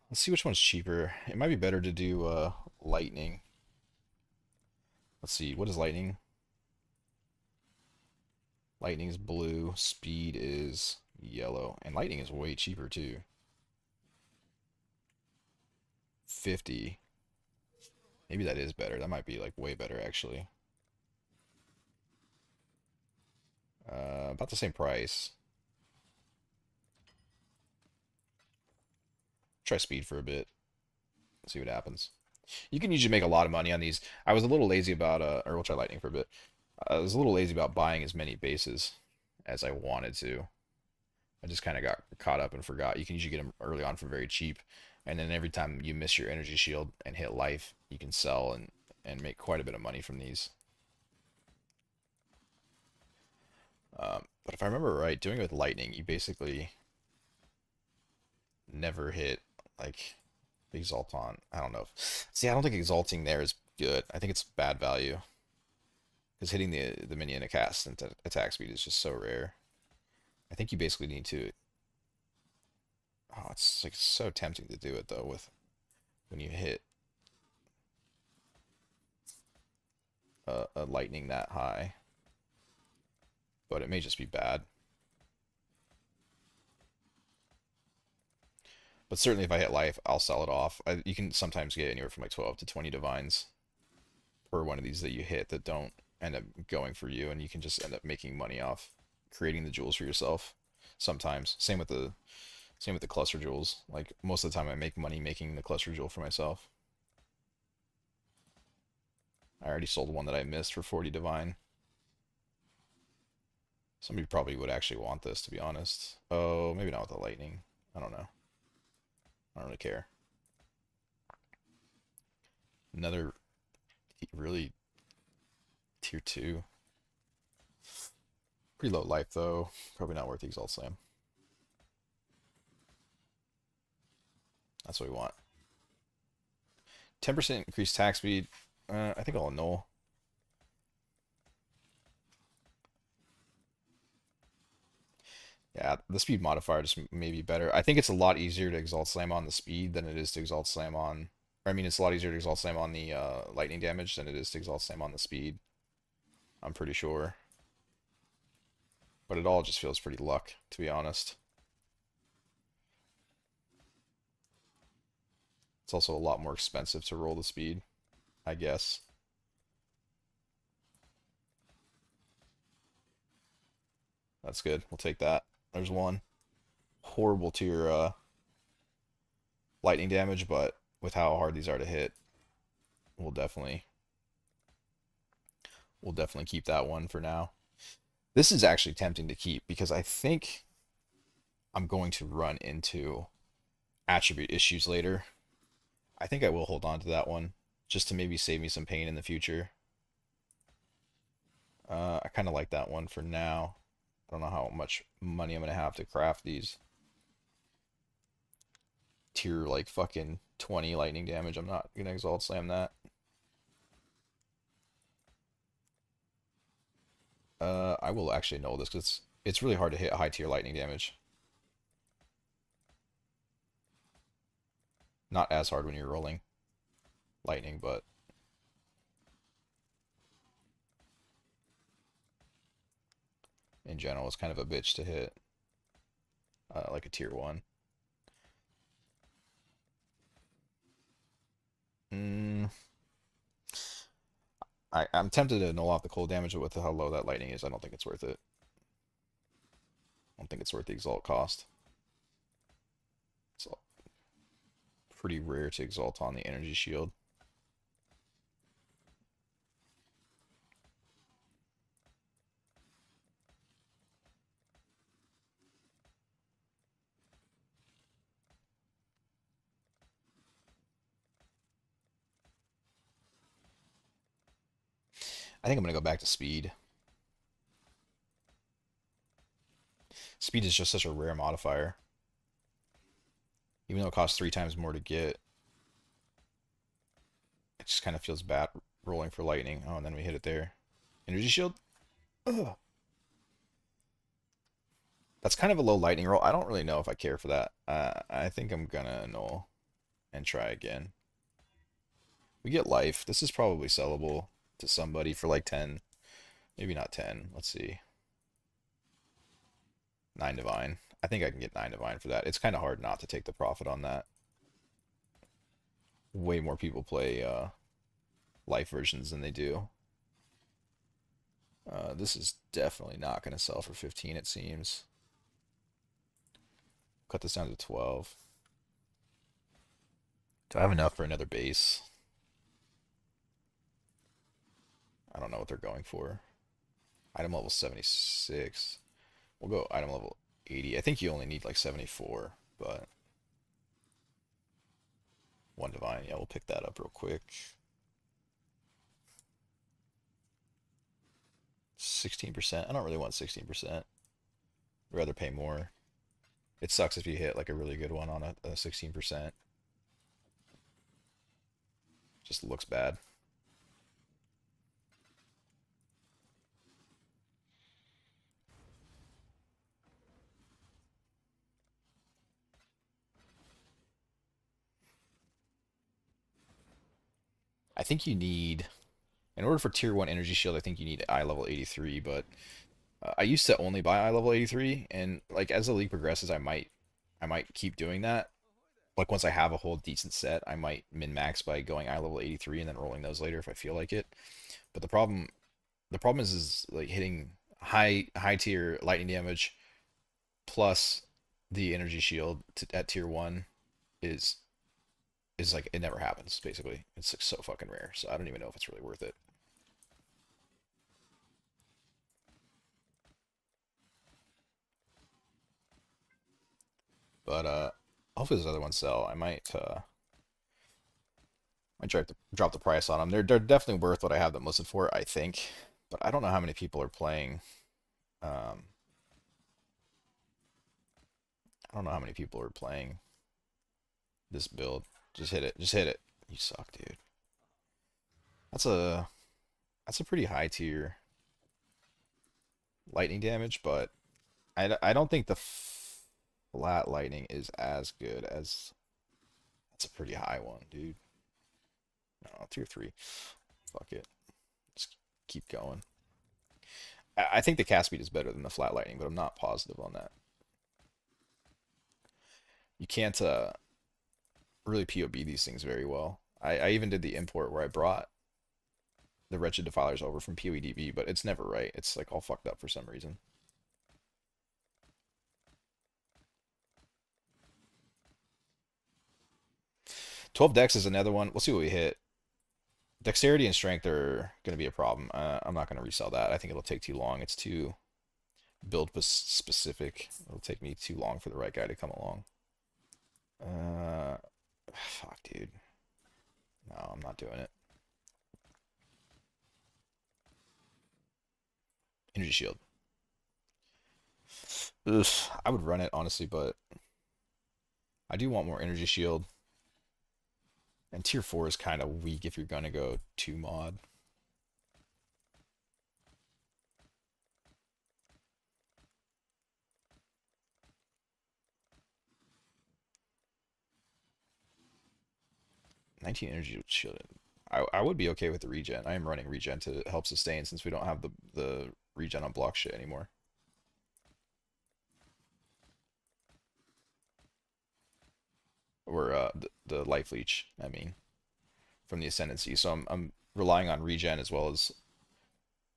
Let's see which one's cheaper. It might be better to do lightning. Let's see, what is lightning? Lightning is blue, speed is yellow, and lightning is way cheaper too. 50. Maybe that is better. That might be like way better actually. About the same price. Try speed for a bit. See what happens. You can usually make a lot of money on these. I was a little lazy about or we'll try lightning for a bit. I was a little lazy about buying as many bases as I wanted to. I just kind of got caught up and forgot. You can usually get them early on for very cheap, and then every time you miss your energy shield and hit life, you can sell and make quite a bit of money from these. But if I remember right, doing it with lightning, you basically never hit like the exalton. I don't know. See, I don't think exalting there is good. I think it's bad value because hitting the minion at cast and attack speed is just so rare. I think you basically need to. Oh, it's like so tempting to do it though with when you hit a lightning that high, but it may just be bad. But certainly, if I hit life, I'll sell it off. You can sometimes get anywhere from like 12 to 20 divines per one of these that you hit that don't end up going for you, and you can just end up making money off creating the jewels for yourself. Sometimes, same with the cluster jewels. Like most of the time, I make money making the cluster jewel for myself. I already sold one that I missed for 40 divine. Somebody probably would actually want this, to be honest. Oh, maybe not with the lightning. I don't know. I don't really care. Another really tier 2. Pretty low life though. Probably not worth the Exalt Slam. That's what we want. 10% increased attack speed. I think I'll annul. Yeah, the speed modifier just may be better. I think it's a lot easier to Exalt Slam on the speed than it is to Exalt Slam on. I mean, it's a lot easier to Exalt Slam on the lightning damage than it is to Exalt Slam on the speed. I'm pretty sure. But it all just feels pretty luck, to be honest. It's also a lot more expensive to roll the speed, I guess. That's good. We'll take that. There's one. Horrible tier lightning damage, but with how hard these are to hit, we'll definitely keep that one for now. This is actually tempting to keep because I think I'm going to run into attribute issues later. I think I will hold on to that one just to maybe save me some pain in the future. I kind of like that one for now. I don't know how much money I'm going to have to craft these tier like fucking 20 lightning damage. I'm not going to exalt slam that. I will actually know this because it's really hard to hit high tier lightning damage. Not as hard when you're rolling lightning, but in general, it's kind of a bitch to hit like a tier 1. Mm, I'm tempted to null off the cold damage, but with how low that lightning is, I don't think it's worth it. I don't think it's worth the exalt cost. It's pretty rare to exalt on the energy shield. I think I'm going to go back to speed. Speed is just such a rare modifier. Even though it costs 3 times more to get, it just kind of feels bad rolling for lightning. Oh, and then we hit it there. Energy shield? Ugh. That's kind of a low lightning roll. I don't really know if I care for that. I think I'm gonna null and try again. We get life. This is probably sellable to somebody for like 10. Maybe not 10. Let's see. 9 divine. I think I can get 9 divine for that. It's kind of hard not to take the profit on that. Way more people play life versions than they do. This is definitely not going to sell for 15, it seems. Cut this down to 12. Do I have enough for another base? I don't know what they're going for. Item level 76. We'll go item level 80. I think you only need like 74, but 1 divine. Yeah, we'll pick that up real quick. 16%. I don't really want 16%. I'd rather pay more. It sucks if you hit like a really good one on a 16%. Just looks bad. I think you need, in order for tier 1 energy shield, I think you need eye level 83, but I used to only buy eye level 83, and like as the league progresses, I might keep doing that. Like once I have a whole decent set, I might min max by going eye level 83 and then rolling those later if I feel like it. But the problem is like hitting high tier lightning damage plus the energy shield at tier 1 is is like it never happens basically. It's like so fucking rare. So I don't even know if it's really worth it. But hopefully those other ones sell. I might drop the price on them. They're definitely worth what I have them listed for, I think. But I don't know how many people are playing. Um, I don't know how many people are playing this build. Just hit it. Just hit it. You suck, dude. That's a that's a pretty high tier lightning damage, but I don't think the flat lightning is as good as that's a pretty high one, dude. No, tier 3. Fuck it. Let's keep going. I think the cast speed is better than the flat lightning, but I'm not positive on that. You can't really POB these things very well. I even did the import where I brought the Wretched Defilers over from PoEDB, but it's never right. It's like all fucked up for some reason. 12 dex is another one. We'll see what we hit. Dexterity and strength are going to be a problem. I'm not going to resell that. I think it'll take too long. It's too build specific. It'll take me too long for the right guy to come along. Uh, fuck, dude. No, I'm not doing it. Energy shield. Ugh, I would run it honestly, but I do want more energy shield. And tier 4 is kind of weak if you're gonna go 2 mod. '19 energy shield. I would be okay with the regen. I am running regen to help sustain since we don't have the regen on block shit anymore. Or the life leech, I mean, from the ascendancy. So I'm relying on regen as well as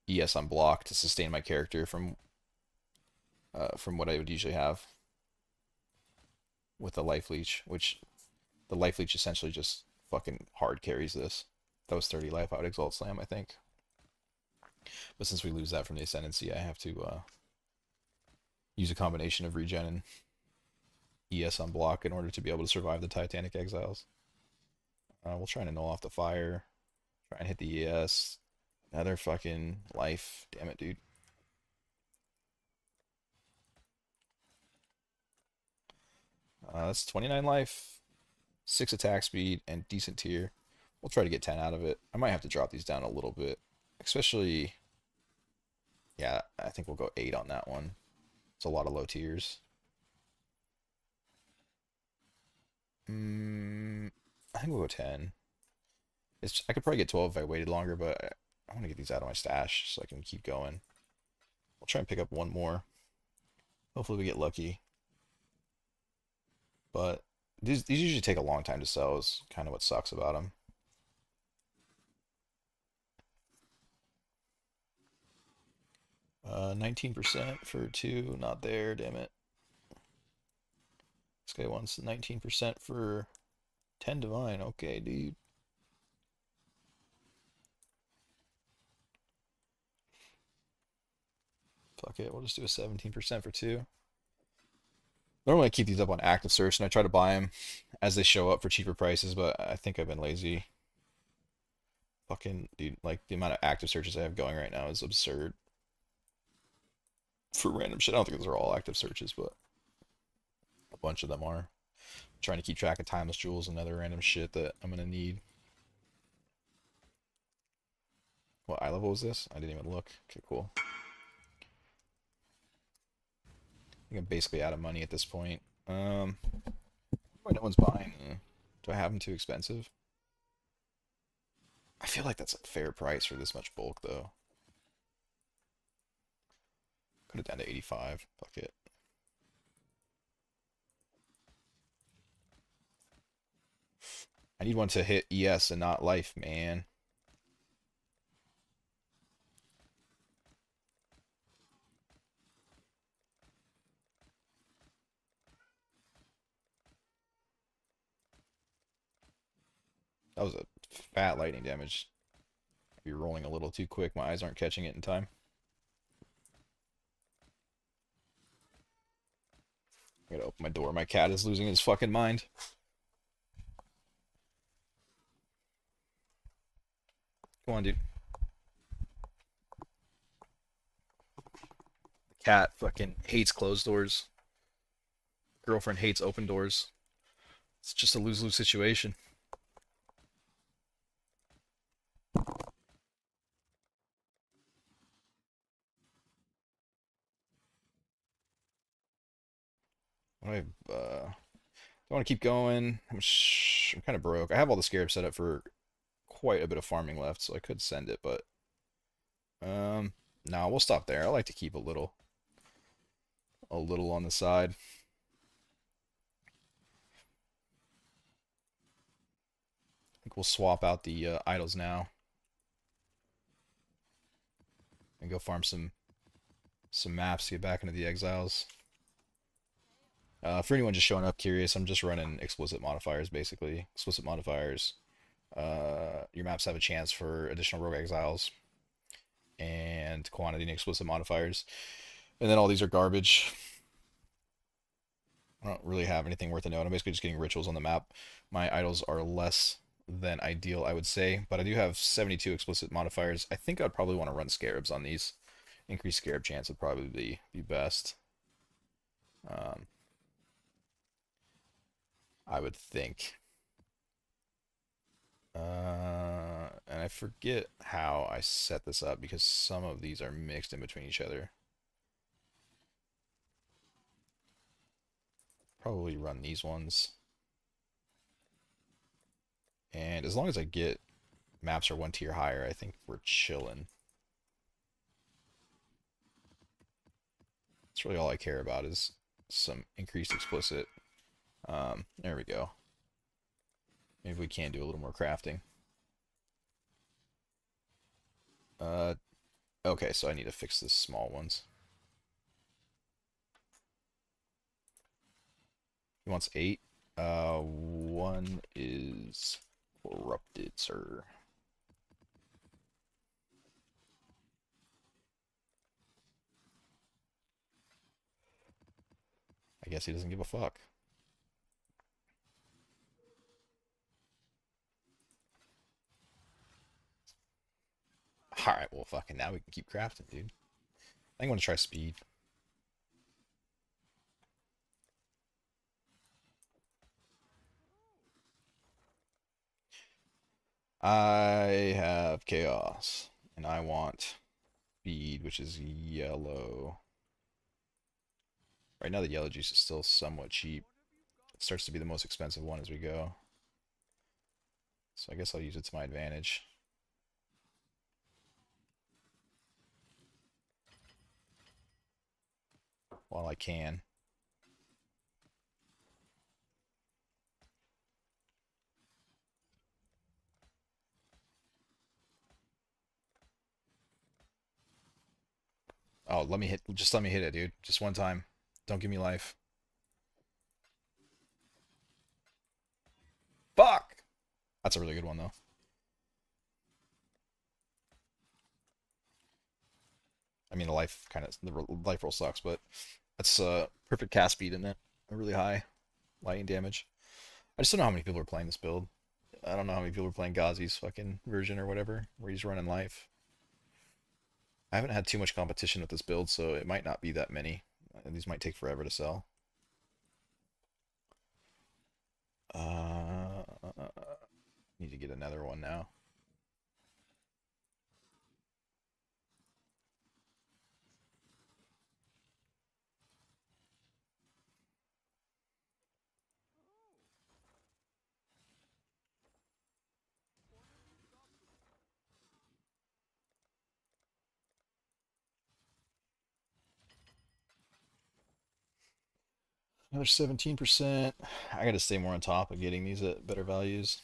ES on block to sustain my character from what I would usually have with the life leech, which the life leech essentially just fucking hard carries this. That was 30 life out exalt slam, I think. But since we lose that from the ascendancy, I have to use a combination of regen and ES on block in order to be able to survive the Titanic Exiles. We'll try and null off the fire. Try and hit the ES. Another fucking life. Damn it, dude. That's 29 life, 6 attack speed, and decent tier. We'll try to get 10 out of it. I might have to drop these down a little bit. Especially, yeah, I think we'll go 8 on that one. It's a lot of low tiers. I think we'll go 10. I could probably get 12 if I waited longer, but I want to get these out of my stash so I can keep going. We'll try and pick up one more. Hopefully we get lucky. But these usually take a long time to sell is kind of what sucks about them. Uh, 19% for 2, not there, damn it. This guy wants 19% for 10 divine. Okay, dude. Fuck it, we'll just do a 17% for 2. Normally I keep these up on active search and I try to buy them as they show up for cheaper prices, but I think I've been lazy. Fucking, dude, like the amount of active searches I have going right now is absurd. For random shit. I don't think those are all active searches, but a bunch of them are. I'm trying to keep track of timeless jewels and other random shit that I'm gonna need. What eye level was this? I didn't even look. Okay, cool. I think I'm basically out of money at this point. Why no one's buying? Do I have them too expensive? I feel like that's a fair price for this much bulk, though. Put it down to 85. Fuck it. I need one to hit ES and not life, man. That was a fat lightning damage. You're rolling a little too quick. My eyes aren't catching it in time. I gotta open my door. My cat is losing his fucking mind. Come on, dude. The cat fucking hates closed doors. Girlfriend hates open doors. It's just a lose-lose situation. I want to keep going. I'm kind of broke. I have all the scarab set up for quite a bit of farming left, so I could send it, but no, we'll stop there. I like to keep a little on the side. I think we'll swap out the idols now and go farm some maps to get back into the exiles. For anyone just showing up curious, I'm just running explicit modifiers basically. Explicit modifiers. Your maps have a chance for additional rogue exiles and quantity and explicit modifiers. And then all these are garbage. I don't really have anything worth a note. I'm basically just getting rituals on the map. My idols are less than ideal, I would say, but I do have 72 explicit modifiers. I think I'd probably want to run scarabs on these. Increased scarab chance would probably be best. Um, I would think. And I forget how I set this up because some of these are mixed in between each other. Probably run these ones. And as long as I get maps are one tier higher, I think we're chilling. That's really all I care about is some increased explicit. There we go. Maybe we can do a little more crafting. Uh, okay, so I need to fix the small ones. He wants 8. One is corrupted, sir. I guess he doesn't give a fuck. Alright, well, fucking now we can keep crafting, dude. I think I want to try speed. I have chaos, and I want speed, which is yellow. Right now, the yellow juice is still somewhat cheap. It starts to be the most expensive one as we go. So I guess I'll use it to my advantage. While I can. Oh, just let me hit it, dude. Just one time. Don't give me life. Fuck! That's a really good one, though. I mean, the life roll sucks, but that's perfect cast speed in it. A really high lightning damage. I just don't know how many people are playing this build. I don't know how many people are playing Ghazi's fucking version or whatever, where he's running life. I haven't had too much competition with this build, so it might not be that many. These might take forever to sell. Uh, Need to get another one now. Another 17%. I gotta stay more on top of getting these at better values.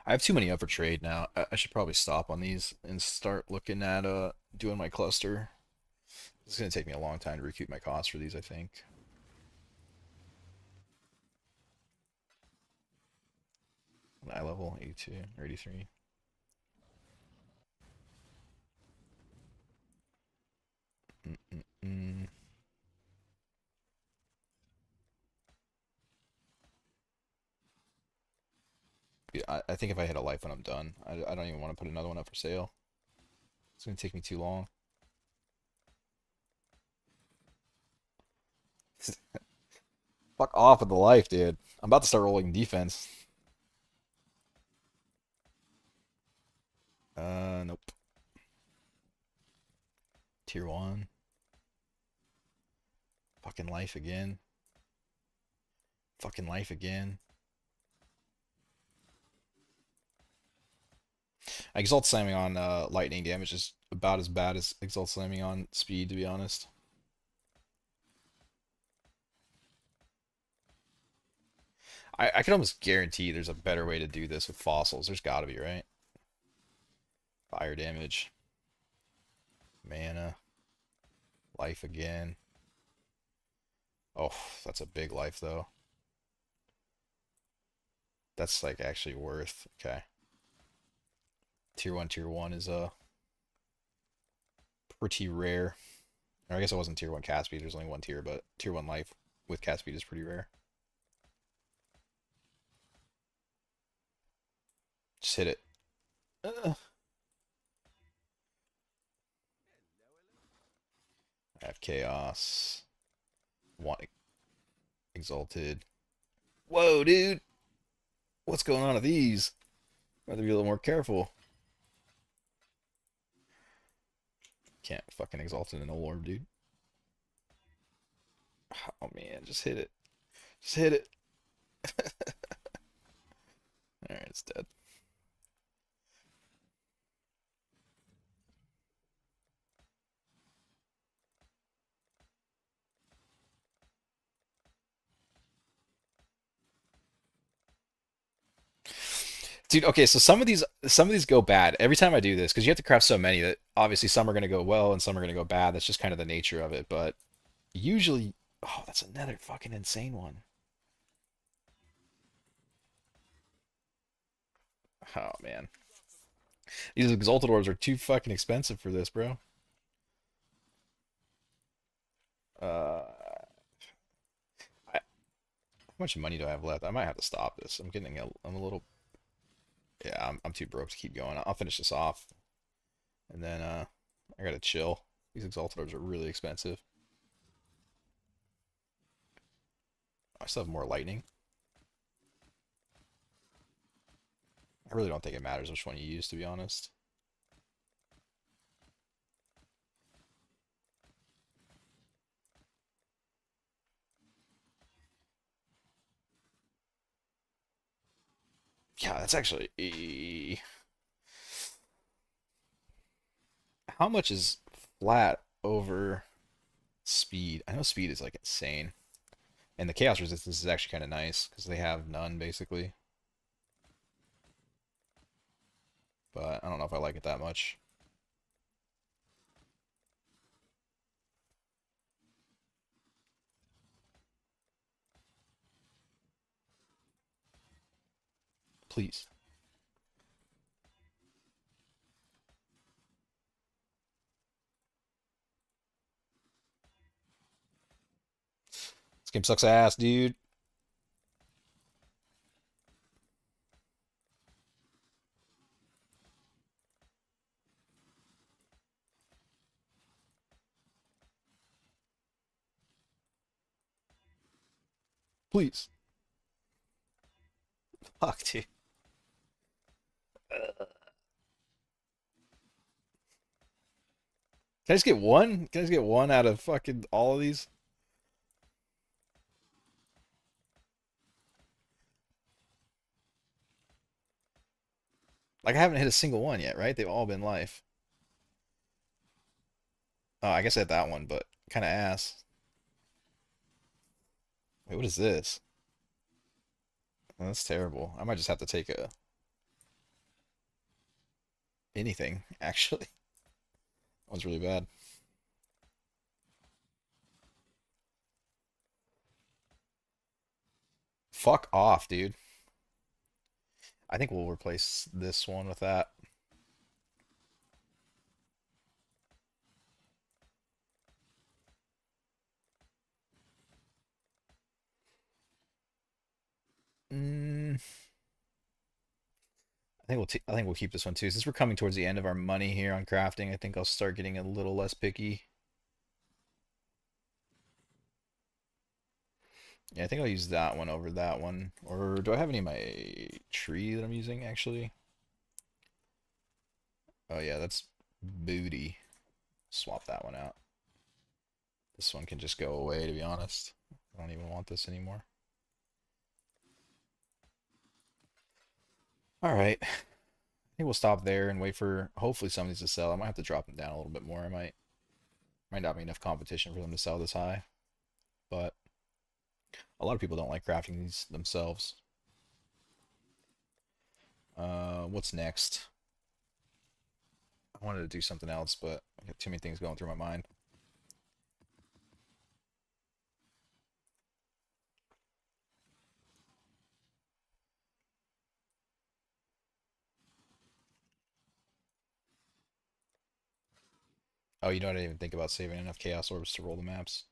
I have too many up for trade now. I should probably stop on these and start looking at doing my cluster. It's gonna take me a long time to recoup my costs for these, I think. Eye level 82 or 83. Mm-mm-mm. Yeah, I think if I hit a life when I'm done, I don't even want to put another one up for sale. It's gonna take me too long. Fuck off with the life, dude. I'm about to start rolling defense. Nope. Tier 1. Fucking life again. Fucking life again. Exalt slamming on lightning damage is about as bad as Exalt slamming on speed, to be honest. I can almost guarantee there's a better way to do this with fossils. There's got to be, right? Fire damage, mana, life again. Oh, that's a big life though. That's like actually worth. Okay. Tier 1 is pretty rare. Or I guess it wasn't tier 1 cast speed, there's only one tier, but tier 1 life with cast speed is pretty rare. Just hit it. I have chaos. Want exalted. Whoa, dude! What's going on with these? I have to be a little more careful. Can't fucking exalted in a orb, dude. Oh man, just hit it. Just hit it. Alright, it's dead. Dude, okay, so some of these go bad every time I do this because you have to craft so many that obviously some are gonna go well and some are gonna go bad. That's just kind of the nature of it. But usually, oh, that's another fucking insane one. Oh man, these exalted orbs are too fucking expensive for this, bro. Uh, how much money do I have left? I might have to stop this. I'm a little, yeah, I'm too broke to keep going. I'll finish this off and then I gotta chill. These exalted orbs are really expensive. I still have more lightning. I really don't think it matters which one you use, to be honest. Yeah, that's actually. How much is flat over speed? I know speed is like insane. And the chaos resistance is actually kind of nice because they have none basically. But I don't know if I like it that much. Please. This game sucks ass, dude. Please. Fuck, dude. Can I just get one? Can I just get one out of fucking all of these? Like I haven't hit a single one yet, right? They've all been life. Oh, I guess I had that one, but kind of ass. Wait, what is this? Oh, that's terrible. I might just have to take a anything, actually. That was really bad. Fuck off, dude. I think we'll replace this one with that. Mm, I think we'll keep this one too. Since we're coming towards the end of our money here on crafting, I think I'll start getting a little less picky. Yeah, I think I'll use that one over that one. Or do I have any of my tree that I'm using actually? Oh yeah, that's booty. Swap that one out. This one can just go away, to be honest. I don't even want this anymore. All right. I think we'll stop there and wait for hopefully some of these to sell. I might have to drop them down a little bit more. I might not be enough competition for them to sell this high, but a lot of people don't like crafting these themselves. What's next? I wanted to do something else, but I got too many things going through my mind. Oh, you know, I didn't even think about saving enough Chaos Orbs to roll the maps.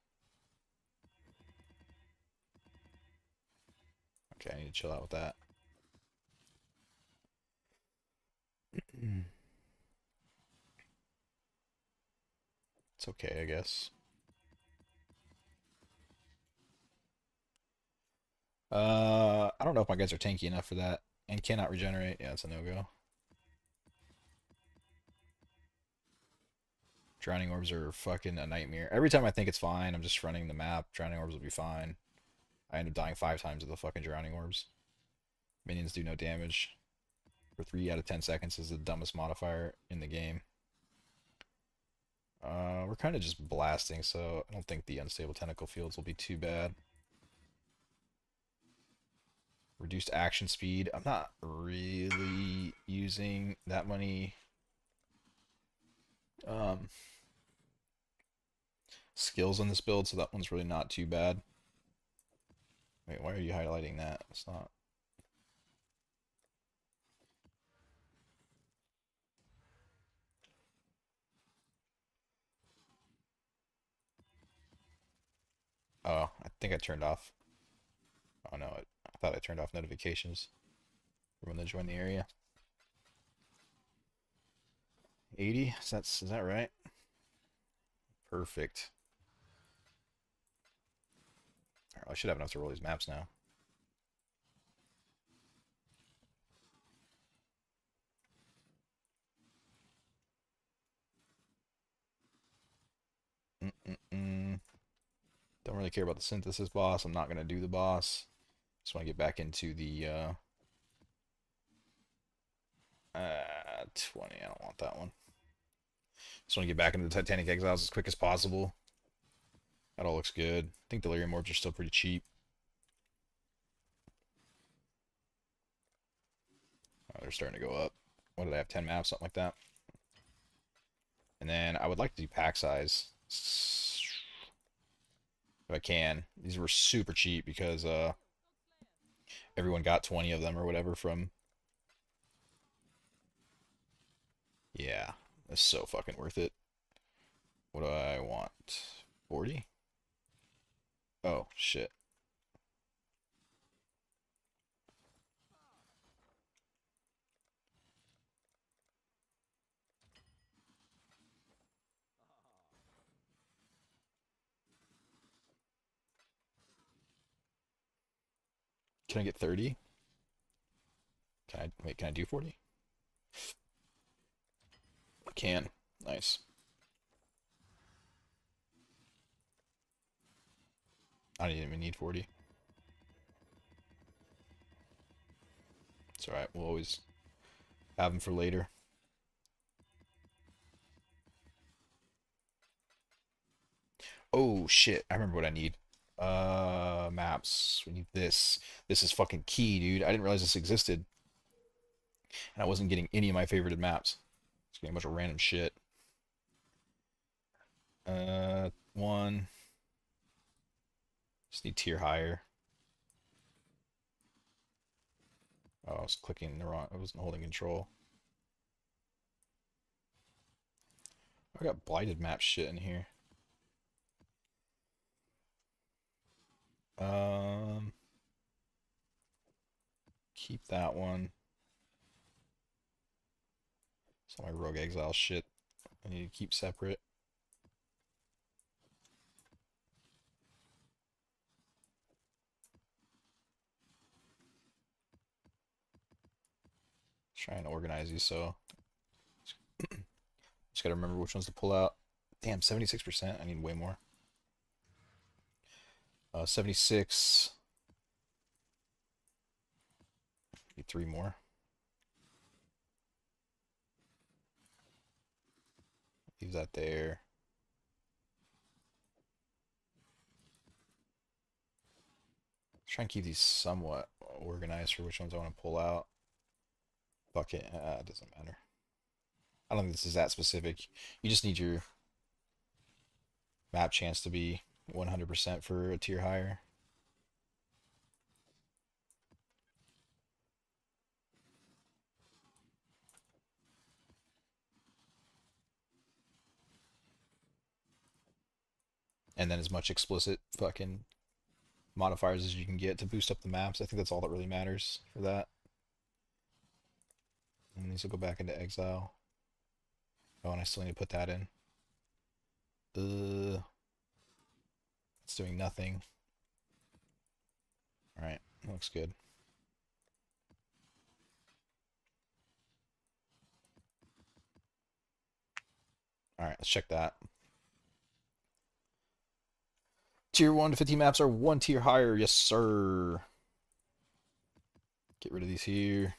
Okay, I need to chill out with that. It's okay, I guess. I don't know if my guys are tanky enough for that. And cannot regenerate. Yeah, it's a no-go. Drowning Orbs are fucking a nightmare. Every time I think it's fine, I'm just running the map. Drowning Orbs will be fine. I end up dying 5 times with the fucking Drowning Orbs. Minions do no damage. For 3 out of 10 seconds is the dumbest modifier in the game. We're kind of just blasting, so I don't think the unstable tentacle fields will be too bad. Reduced action speed. I'm not really using that many um, skills on this build, so that one's really not too bad. Wait, why are you highlighting that? It's not. Oh, I think I turned off. Oh no, I thought I turned off notifications for when they join the area. 80? Is that right? Perfect. All right, I should have enough to roll these maps now. Mm-mm-mm. Don't really care about the synthesis boss. I'm not gonna do the boss. Just want to get back into the 20. I don't want that one. Just want to get back into the Titanic Exiles as quick as possible. That all looks good. I think delirium orbs are still pretty cheap. Oh, they're starting to go up. What do they have? 10 maps, something like that. And then I would like to do pack size if I can. These were super cheap because everyone got 20 of them or whatever from. Yeah, that's so fucking worth it. What do I want? 40? Oh, shit. Can I get 30? Can I do 40? I can. Nice. I don't even need 40. It's alright. We'll always have them for later. Oh shit, I remember what I need. Maps. We need this. This is fucking key, dude. I didn't realize this existed. And I wasn't getting any of my favorited maps. It's getting a bunch of random shit. One. Just need tier higher. Oh, I was clicking the wrong. I wasn't holding control. I got blighted map shit in here. Um, keep that one. So my rogue exile shit I need to keep separate. Try and organize these so just gotta remember which ones to pull out. Damn, 76%. I need way more. 76. Need 3 more. Leave that there. Try and keep these somewhat organized for which ones I want to pull out. Fuck it. It doesn't matter. I don't think this is that specific. You just need your map chance to be 100% for a tier higher. And then as much explicit fucking modifiers as you can get to boost up the maps. I think that's all that really matters for that. And these will go back into Exile. Oh, and I still need to put that in. It's doing nothing. Alright, looks good. Alright, let's check that. Tier 1 to 50 maps are one tier higher. Yes, sir. Get rid of these here.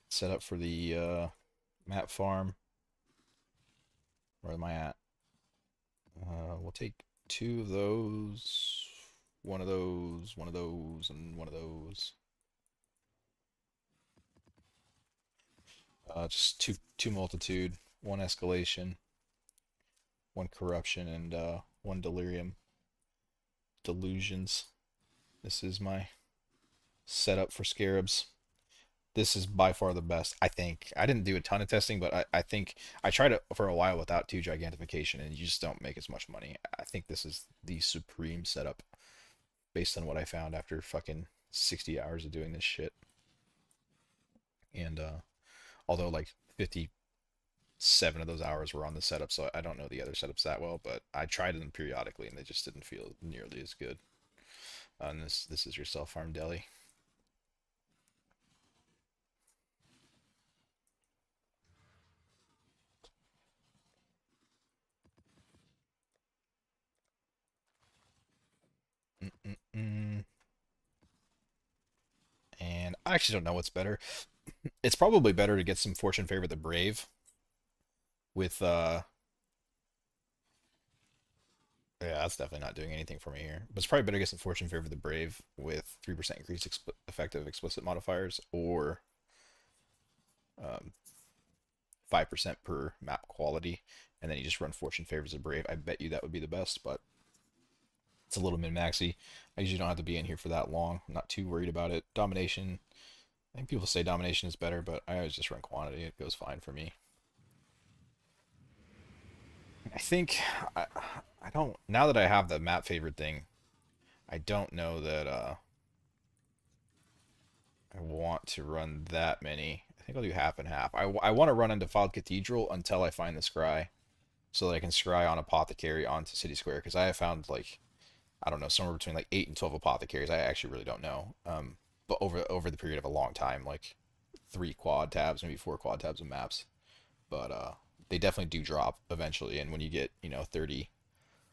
Set up for the map farm. Where am I at? We'll take two of those, one of those, one of those, and one of those. Just two multitude, one escalation, one corruption, and one delirium. Delusions. This is my setup for scarabs. This is by far the best, I think. I didn't do a ton of testing, but I think I tried it for a while without 2 gigantification, and you just don't make as much money. I think this is the supreme setup based on what I found after fucking 60 hours of doing this shit. And although like 57 of those hours were on the setup, so I don't know the other setups that well, but I tried them periodically, and they just didn't feel nearly as good. And this is your self-farm deli. Mm-mm-mm. And I actually don't know what's better. It's probably better to get some Fortune Favor the Brave with yeah, that's definitely not doing anything for me here. But it's probably better to get some Fortune Favor the Brave with 3% increased effective explicit modifiers or 5% per map quality, and then you just run Fortune Favors the Brave. I bet you that would be the best, but it's a little min-maxy. I usually don't have to be in here for that long. I'm not too worried about it. Domination, I think people say domination is better, but I always just run quantity. It goes fine for me. I think I, I don't now that I have the map favorite thing. I don't know that I want to run that many. I think I'll do half and half. I want to run into Defiled Cathedral until I find the scry, so that I can scry on Apothecary onto City Square. Because I have found like I don't know somewhere between like 8 and 12 apothecaries. I actually really don't know. But over the period of a long time, like 3 quad tabs, maybe 4 quad tabs of maps. But they definitely do drop eventually. And when you get 30,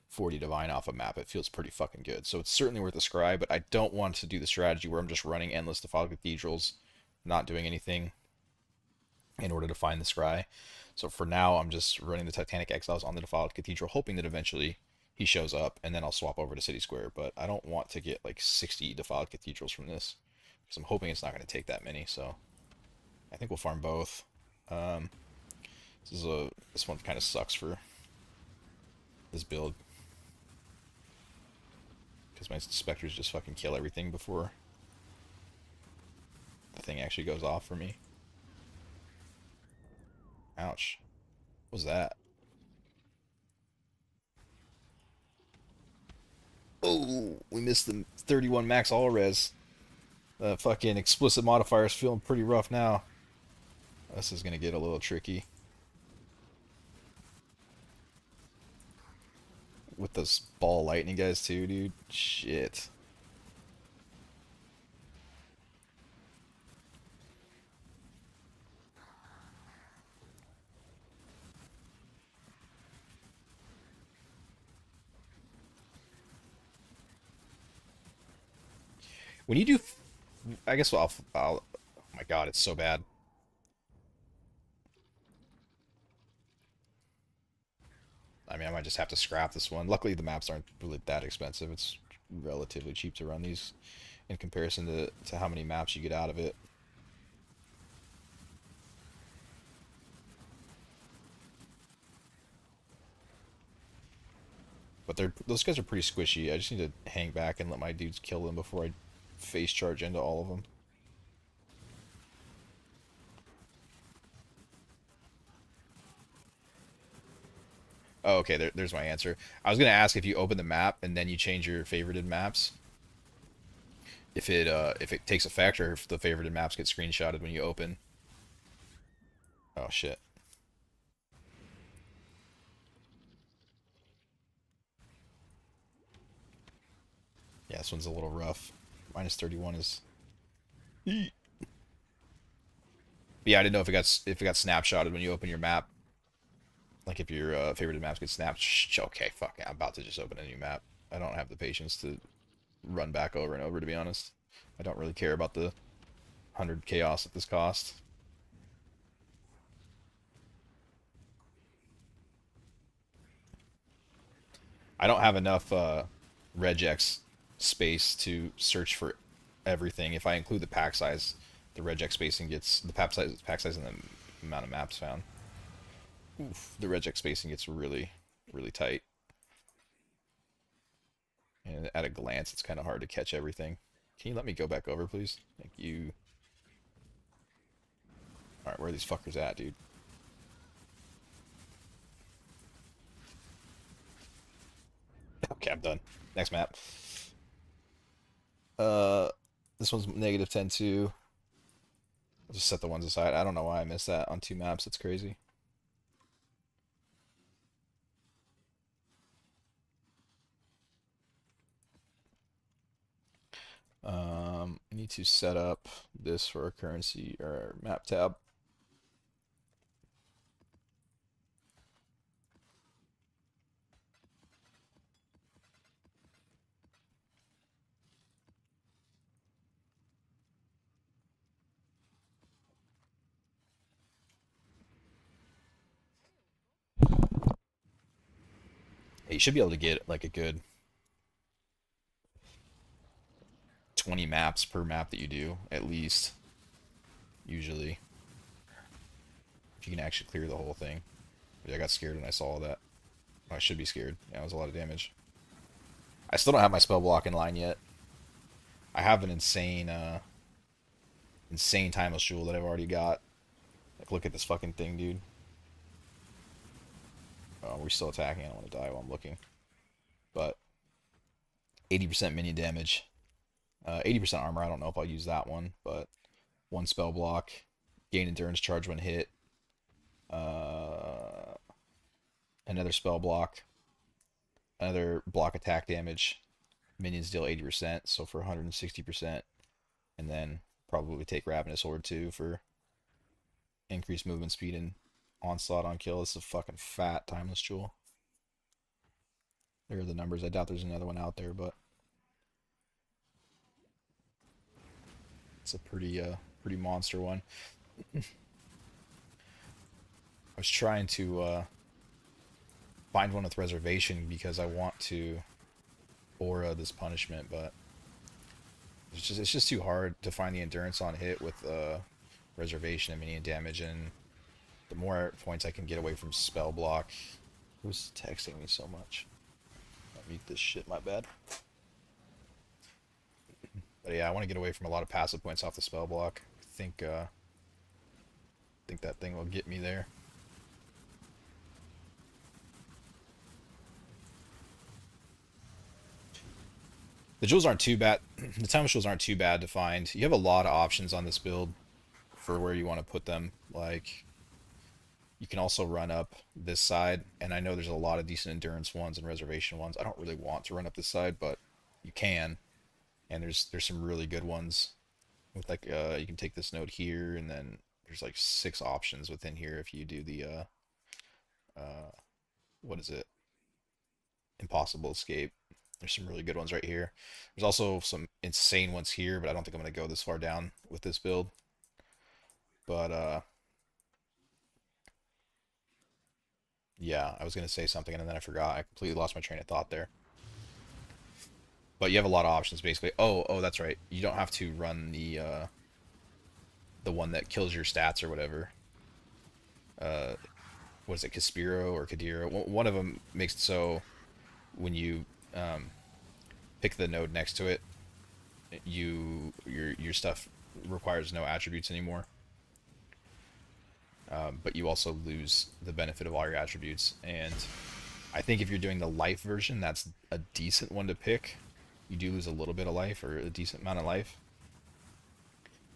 40 divine off a map, it feels pretty fucking good. So it's certainly worth a scry, but I don't want to do the strategy where I'm just running endless Defiled Cathedrals, not doing anything in order to find the scry. So for now, I'm just running the Titanic Exiles on the Defiled Cathedral, hoping that eventually he shows up, and then I'll swap over to City Square. But I don't want to get like 60 Defiled Cathedrals from this, because I'm hoping it's not going to take that many. So I think we'll farm both. Um, this one kind of sucks for this build, because my Spectres just fucking kill everything before the thing actually goes off for me. Ouch. What was that? Oh, we missed the 31 max all res. The fucking explicit modifier is feeling pretty rough now. This is gonna get a little tricky. With those ball lightning guys too, dude. Shit. When you do, I guess I'll. Oh my god, it's so bad. I mean, I might just have to scrap this one. Luckily, the maps aren't really that expensive. It's relatively cheap to run these in comparison to how many maps you get out of it. But those guys are pretty squishy. I just need to hang back and let my dudes kill them before I face charge into all of them. Oh, okay, there's my answer. I was gonna ask if you open the map and then you change your favorited maps, if it takes effect or if the favorited maps get screenshotted when you open. Oh shit. Yeah, this one's a little rough. Minus 31 is. But yeah, I didn't know if it got snapshotted when you open your map. Like if your favorited maps get snapped. Okay, fuck. I'm about to just open a new map. I don't have the patience to run back over and over, to be honest. I don't really care about the 100 chaos at this cost. I don't have enough regex space to search for everything. If I include the pack size, the regex spacing gets the pack size and the amount of maps found. Oof, the regex spacing gets really, really tight. And at a glance, it's kind of hard to catch everything. Can you let me go back over, please? Thank you. Alright, where are these fuckers at, dude? Okay, I'm done. Next map. Uh, this one's negative 10 too. I'll just set the ones aside. I don't know why I missed that on two maps. It's crazy. I need to set up this for our currency or map tab. Hey, you should be able to get like a good 20 maps per map that you do, at least. Usually. If you can actually clear the whole thing. But I got scared when I saw that. Oh, I should be scared. Yeah, it was a lot of damage. I still don't have my spell block in line yet. I have an insane timeless jewel that I've already got. Like, look at this fucking thing, dude. Oh, we're still attacking. I don't want to die while I'm looking. But 80% minion damage. 80% armor. I don't know if I'll use that one, but one spell block. Gain endurance charge when hit. Uh, Another spell block. Another block attack damage. Minions deal 80%, so for 160%. And then probably take Ravenous Horde too for increased movement speed and onslaught on kill. This is a fucking fat timeless jewel. There are the numbers. I doubt there's another one out there, but it's a pretty monster one. I was trying to find one with reservation because I want to aura this punishment, but it's just too hard to find the endurance on hit with reservation and minion damage, and the more points I can get away from spell block. Who's texting me so much? I'll mute this shit, my bad. But yeah, I want to get away from a lot of passive points off the spell block. Think that thing will get me there. The jewels aren't too bad. The time jewels aren't too bad to find. You have a lot of options on this build for where you want to put them. Like, you can also run up this side, and I know there's a lot of decent endurance ones and reservation ones. I don't really want to run up this side, but you can. And there's some really good ones. With like you can take this node here, and then there's like 6 options within here if you do the what is it? Impossible escape. There's some really good ones right here. There's also some insane ones here, but I don't think I'm gonna go this far down with this build. But yeah, I was gonna say something and then I forgot. I completely lost my train of thought there. But you have a lot of options basically. Oh, that's right. You don't have to run the one that kills your stats or whatever. Uh, what is it, Caspiro or Kadira? One of them makes it so when you pick the node next to it, your stuff requires no attributes anymore. But you also lose the benefit of all your attributes. And I think if you're doing the life version, that's a decent one to pick. You do lose a little bit of life, or a decent amount of life.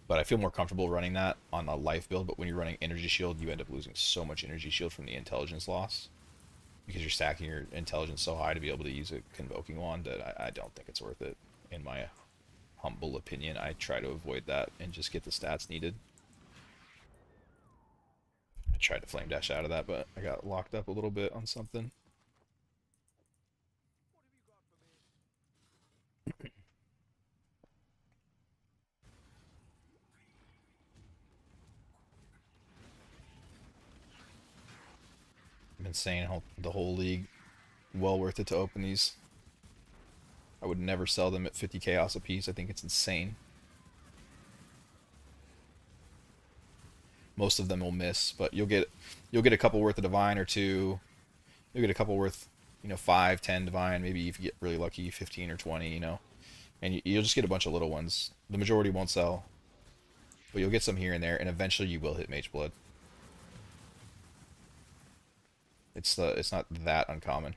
But I feel more comfortable running that on a life build. But when you're running energy shield, you end up losing so much energy shield from the intelligence loss, because you're stacking your intelligence so high to be able to use a convoking wand that I don't think it's worth it. In my humble opinion, I try to avoid that and just get the stats needed. I tried to flame dash out of that, but I got locked up a little bit on something. I've been saying the whole league, well worth it to open these. I would never sell them at 50 chaos a piece. I think it's insane. Most of them will miss, but you'll get a couple worth of divine or two. You'll get a couple worth, 5, 10 divine, maybe if you get really lucky, 15 or 20, and you'll just get a bunch of little ones. The majority won't sell, but you'll get some here and there, and eventually you will hit Mage Blood. It's not that uncommon.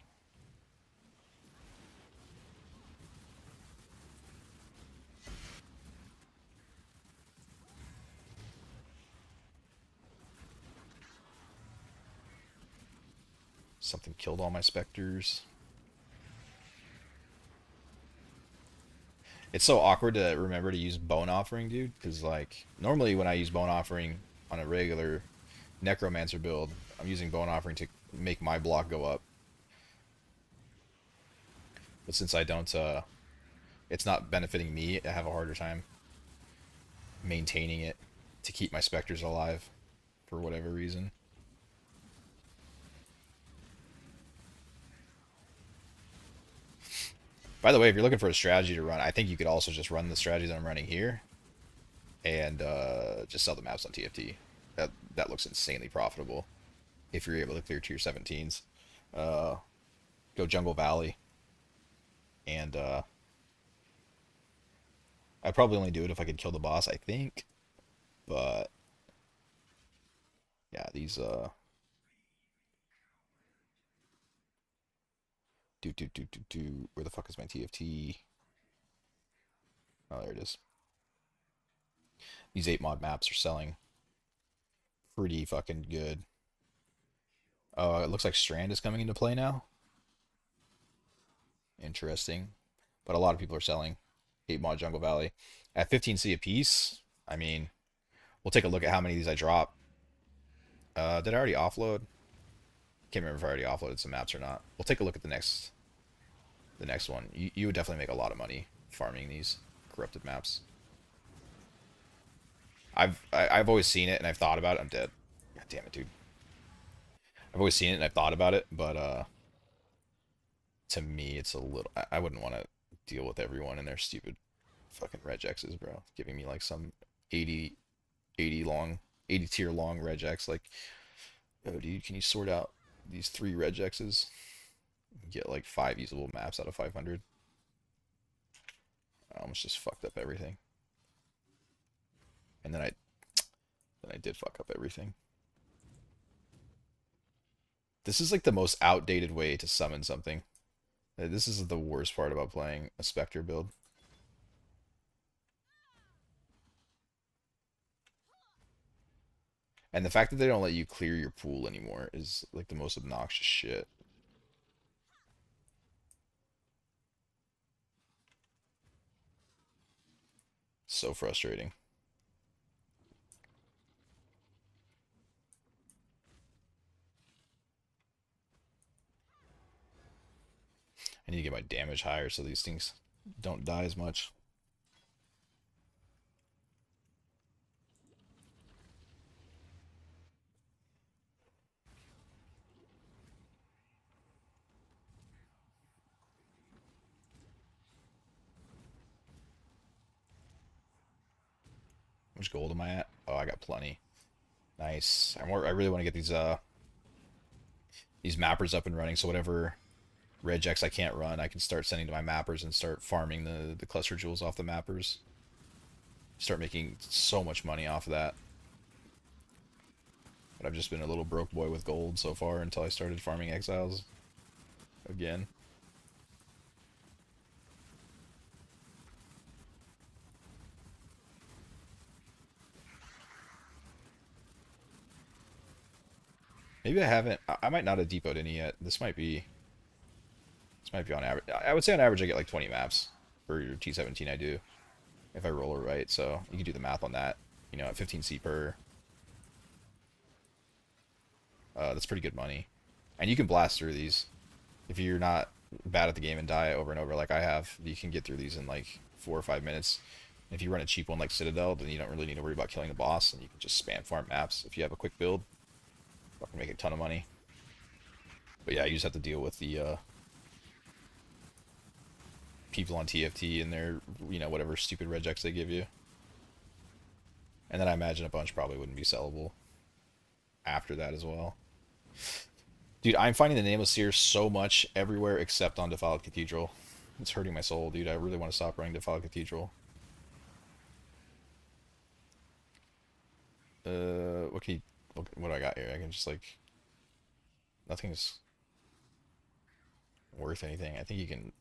Something killed all my specters. It's so awkward to remember to use Bone Offering, dude, because, like, normally when I use Bone Offering on a regular Necromancer build, I'm using Bone Offering to make my block go up. But since I don't, it's not benefiting me, I have a harder time maintaining it to keep my specters alive for whatever reason. By the way, if you're looking for a strategy to run, I think you could also just run the strategy that I'm running here and just sell the maps on TFT. That looks insanely profitable if you're able to clear tier 17s. Uh, Go Jungle Valley, and I'd probably only do it if I could kill the boss, I think. But yeah, these where the fuck is my TFT? Oh, there it is. These 8 mod maps are selling pretty fucking good. Oh, it looks like Strand is coming into play now. Interesting. But a lot of people are selling 8 mod Jungle Valley at 15C a piece. I mean, we'll take a look at how many of these I drop. Did I already offload? Can't remember if I already offloaded some maps or not. We'll take a look at the next one. You would definitely make a lot of money farming these corrupted maps. I've always seen it and I've thought about it. I'm dead. God damn it, dude. I've always seen it and I've thought about it, but to me it's a little. I wouldn't want to deal with everyone and their stupid fucking regexes, bro. Giving me like some 80 long, 80 tier long regex. Like, oh, dude, can you sort out these 3 regexes? Get like 5 usable maps out of 500. I almost just fucked up everything. And then I did fuck up everything. This is like the most outdated way to summon something. This is the worst part about playing a Spectre build. And the fact that they don't let you clear your pool anymore is like the most obnoxious shit. So frustrating. I need to get my damage higher so these things don't die as much. How much gold am I at? Oh, I got plenty. Nice. I really want to get these mappers up and running, so whatever regex I can't run, I can start sending to my mappers and start farming the cluster jewels off the mappers. Start making so much money off of that. But I've just been a little broke boy with gold so far until I started farming Exiles again. Maybe I haven't. I might not have depoted any yet. This might be on average. I would say on average I get like 20 maps for your T17. I do if I roll it right. So you can do the math on that. You know, at 15C per, that's pretty good money. And you can blast through these if you're not bad at the game and die over and over like I have. You can get through these in like 4 or 5 minutes. If you run a cheap one like Citadel, then you don't really need to worry about killing the boss, and you can just spam farm maps if you have a quick build. Fucking make a ton of money. But yeah, you just have to deal with the people on TFT and their, you know, whatever stupid regex they give you. And then I imagine a bunch probably wouldn't be sellable after that as well. Dude, I'm finding the Nameless Seer so much everywhere except on Defiled Cathedral. It's hurting my soul, dude. I really want to stop running Defiled Cathedral. What can you... What do I got here? I can just, like... Nothing's worth anything. I think you can...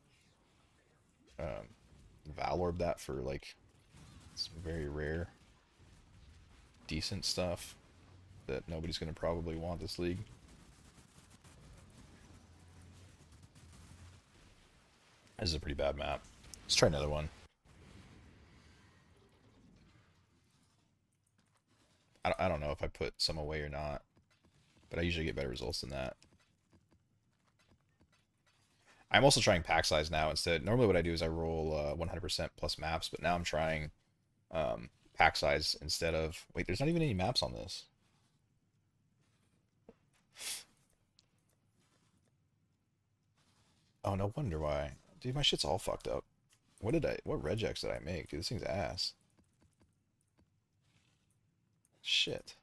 Valorb that for, like... Some very rare... decent stuff that nobody's going to probably want this league. This is a pretty bad map. Let's try another one. I don't know if I put some away or not, but I usually get better results than that. I'm also trying pack size now instead. Normally what I do is I roll 100% plus maps, but now I'm trying pack size instead of... Wait, there's not even any maps on this. Oh, no wonder why. Dude, my shit's all fucked up. What regex did I make? Dude, this thing's ass. Shit.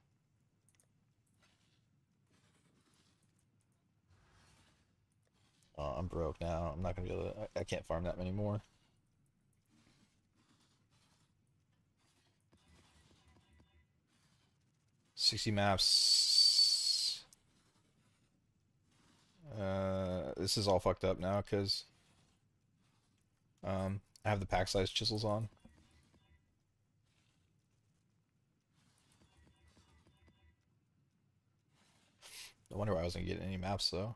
I'm broke now. I'm not gonna be able to... I can't farm that many more. $60 maps. This is all fucked up now because I have the pack size chisels on. No wonder why I wasn't getting any maps though.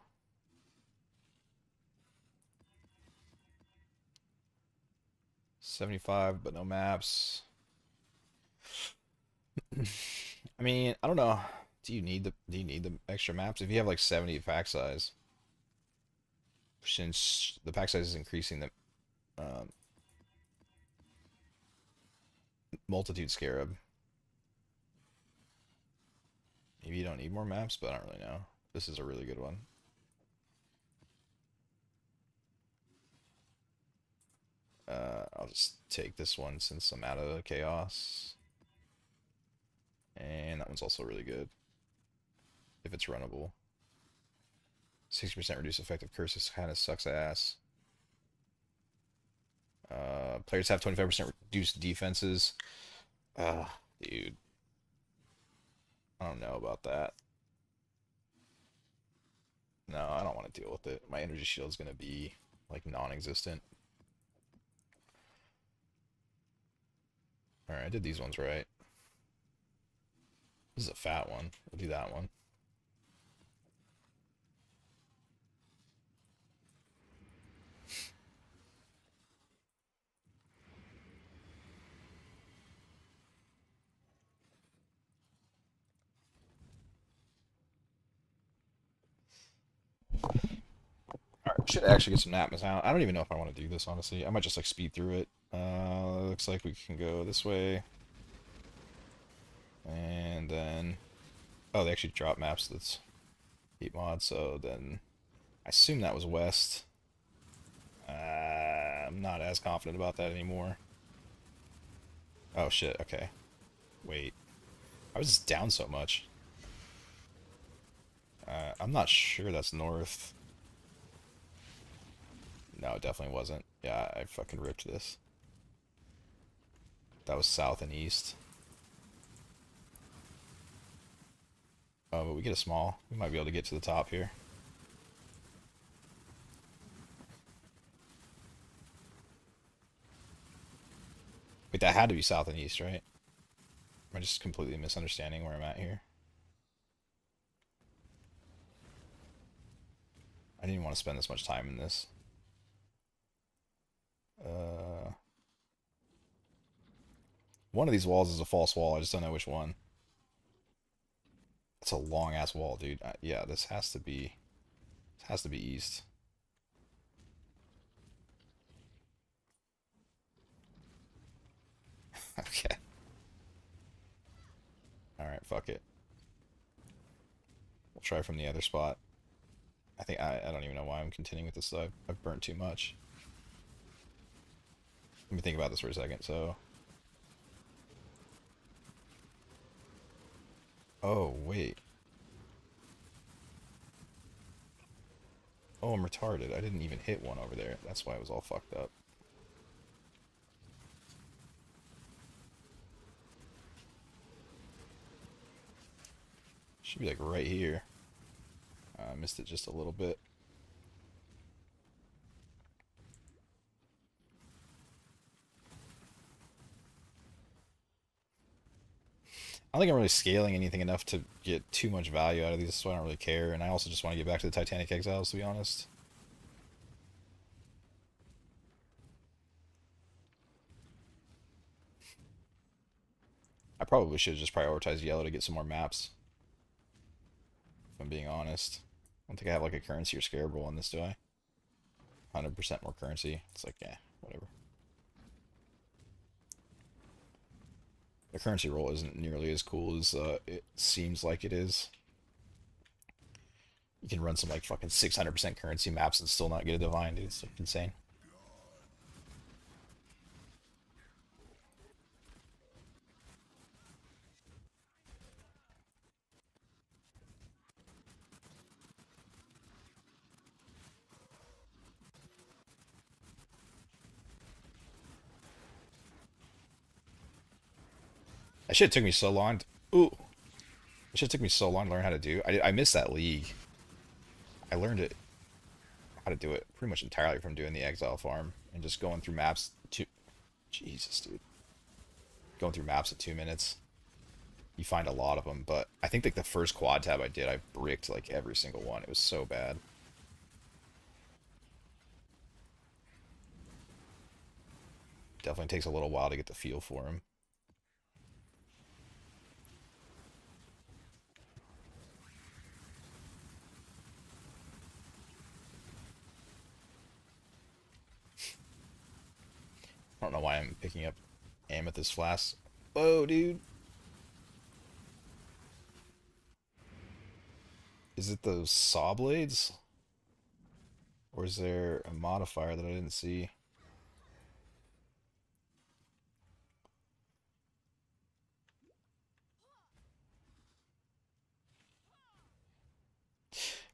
$75, but no maps. I mean, I don't know. Do you need the extra maps? If you have like 70 pack size, since the pack size is increasing, the multitude scarab. Maybe you don't need more maps, but I don't really know. This is a really good one. I'll just take this one since I'm out of chaos. And that one's also really good. If it's runnable. 60% reduced effective curses kind of sucks ass. Players have 25% reduced defenses. Dude. I don't know about that. No, I don't want to deal with it. My energy shield is going to be, like, non-existent. Alright, I did these ones right. This is a fat one. We'll do that one. Alright, should actually get some Atmos out. I don't even know if I want to do this, honestly. I might just, like, speed through it. Looks like we can go this way. And then... Oh, they actually drop maps that's 8 mods, so then... I assume that was west. I'm not as confident about that anymore. Oh, shit, okay. Wait. I was just down so much. I'm not sure that's north. No, it definitely wasn't. Yeah, I fucking ripped this. That was south and east. Oh, but we get a small. We might be able to get to the top here. Wait, that had to be south and east, right? Am I just completely misunderstanding where I'm at here? I didn't even want to spend this much time in this. Uh, one of these walls is a false wall. I just don't know which one. It's a long ass wall, dude. Yeah, this has to be. This has to be east. Okay. All right. Fuck it. We'll try from the other spot. I don't even know why I'm continuing with this. I've burnt too much. Let me think about this for a second. So, oh wait. Oh, I'm retarded. I didn't even hit one over there. That's why it was all fucked up. Should be like right here. I missed it just a little bit. I don't think I'm really scaling anything enough to get too much value out of these, so I don't really care. And I also just want to get back to the Titanic Exiles, to be honest. I probably should have just prioritized yellow to get some more maps, if I'm being honest. I don't think I have like a currency or scarab roll on this, do I? 100% more currency. It's like, yeah, whatever. The currency roll isn't nearly as cool as it seems like it is. You can run some like fucking 600% currency maps and still not get a divine, dude. It's like insane. That shit took me so long. Ooh, that shit took me so long to learn how to do. I missed that league. I learned it how to do it pretty much entirely from doing the exile farm and just going through maps. Jesus, dude, going through maps at 2 minutes. You find a lot of them, but I think like the first quad tab I did, I bricked like every single one. It was so bad. Definitely takes a little while to get the feel for him. I don't know why I'm picking up amethyst flasks. Whoa, dude. Is it those saw blades? Or is there a modifier that I didn't see?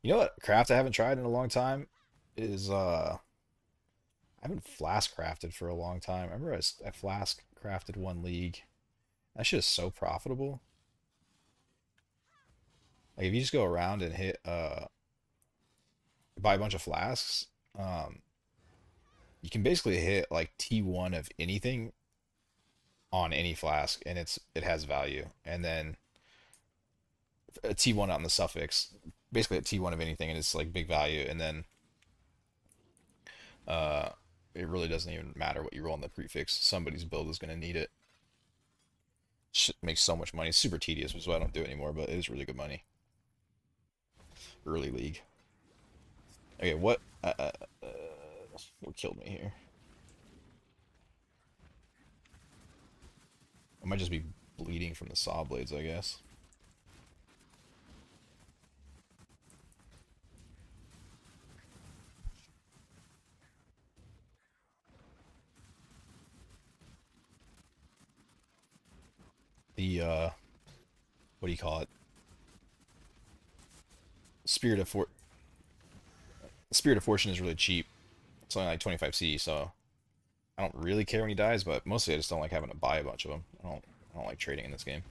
You know what craft I haven't tried in a long time is I haven't flask crafted for a long time. I remember I flask crafted one league. That shit is so profitable. Like if you just go around and hit buy a bunch of flasks, um you can basically hit like T1 of anything on any flask and it has value. And then a T1 on the suffix, basically a T1 of anything and it's like big value. And then uh it really doesn't even matter what you roll on the prefix. Somebody's build is going to need it. Shit makes so much money. It's super tedious, which is why I don't do it anymore, but it is really good money. Early league. Okay, what killed me here? I might just be bleeding from the saw blades, I guess. The what do you call it? Spirit of For Spirit of Fortune is really cheap, It's only like 25C, so I don't really care when he dies, but mostly I just don't like having to buy a bunch of them. I don't like trading in this game.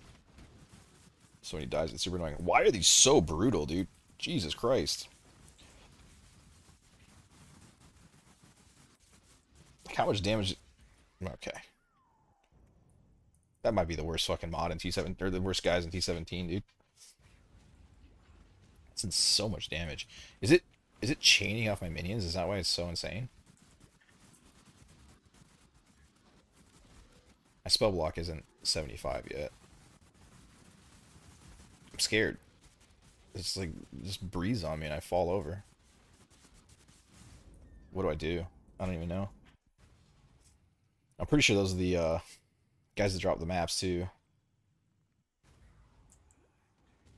So when he dies, it's super annoying. Why are these so brutal, dude? Jesus Christ. Like, how much damage? Okay. That might be the worst fucking mod in T7, or the worst guys in T17, dude. It's so much damage. Is it chaining off my minions? Is that why it's so insane? My spell block isn't 75 yet. I'm scared. It's like just breathes on me and I fall over. What do I do? I don't even know. I'm pretty sure those are the guys that drop the maps too.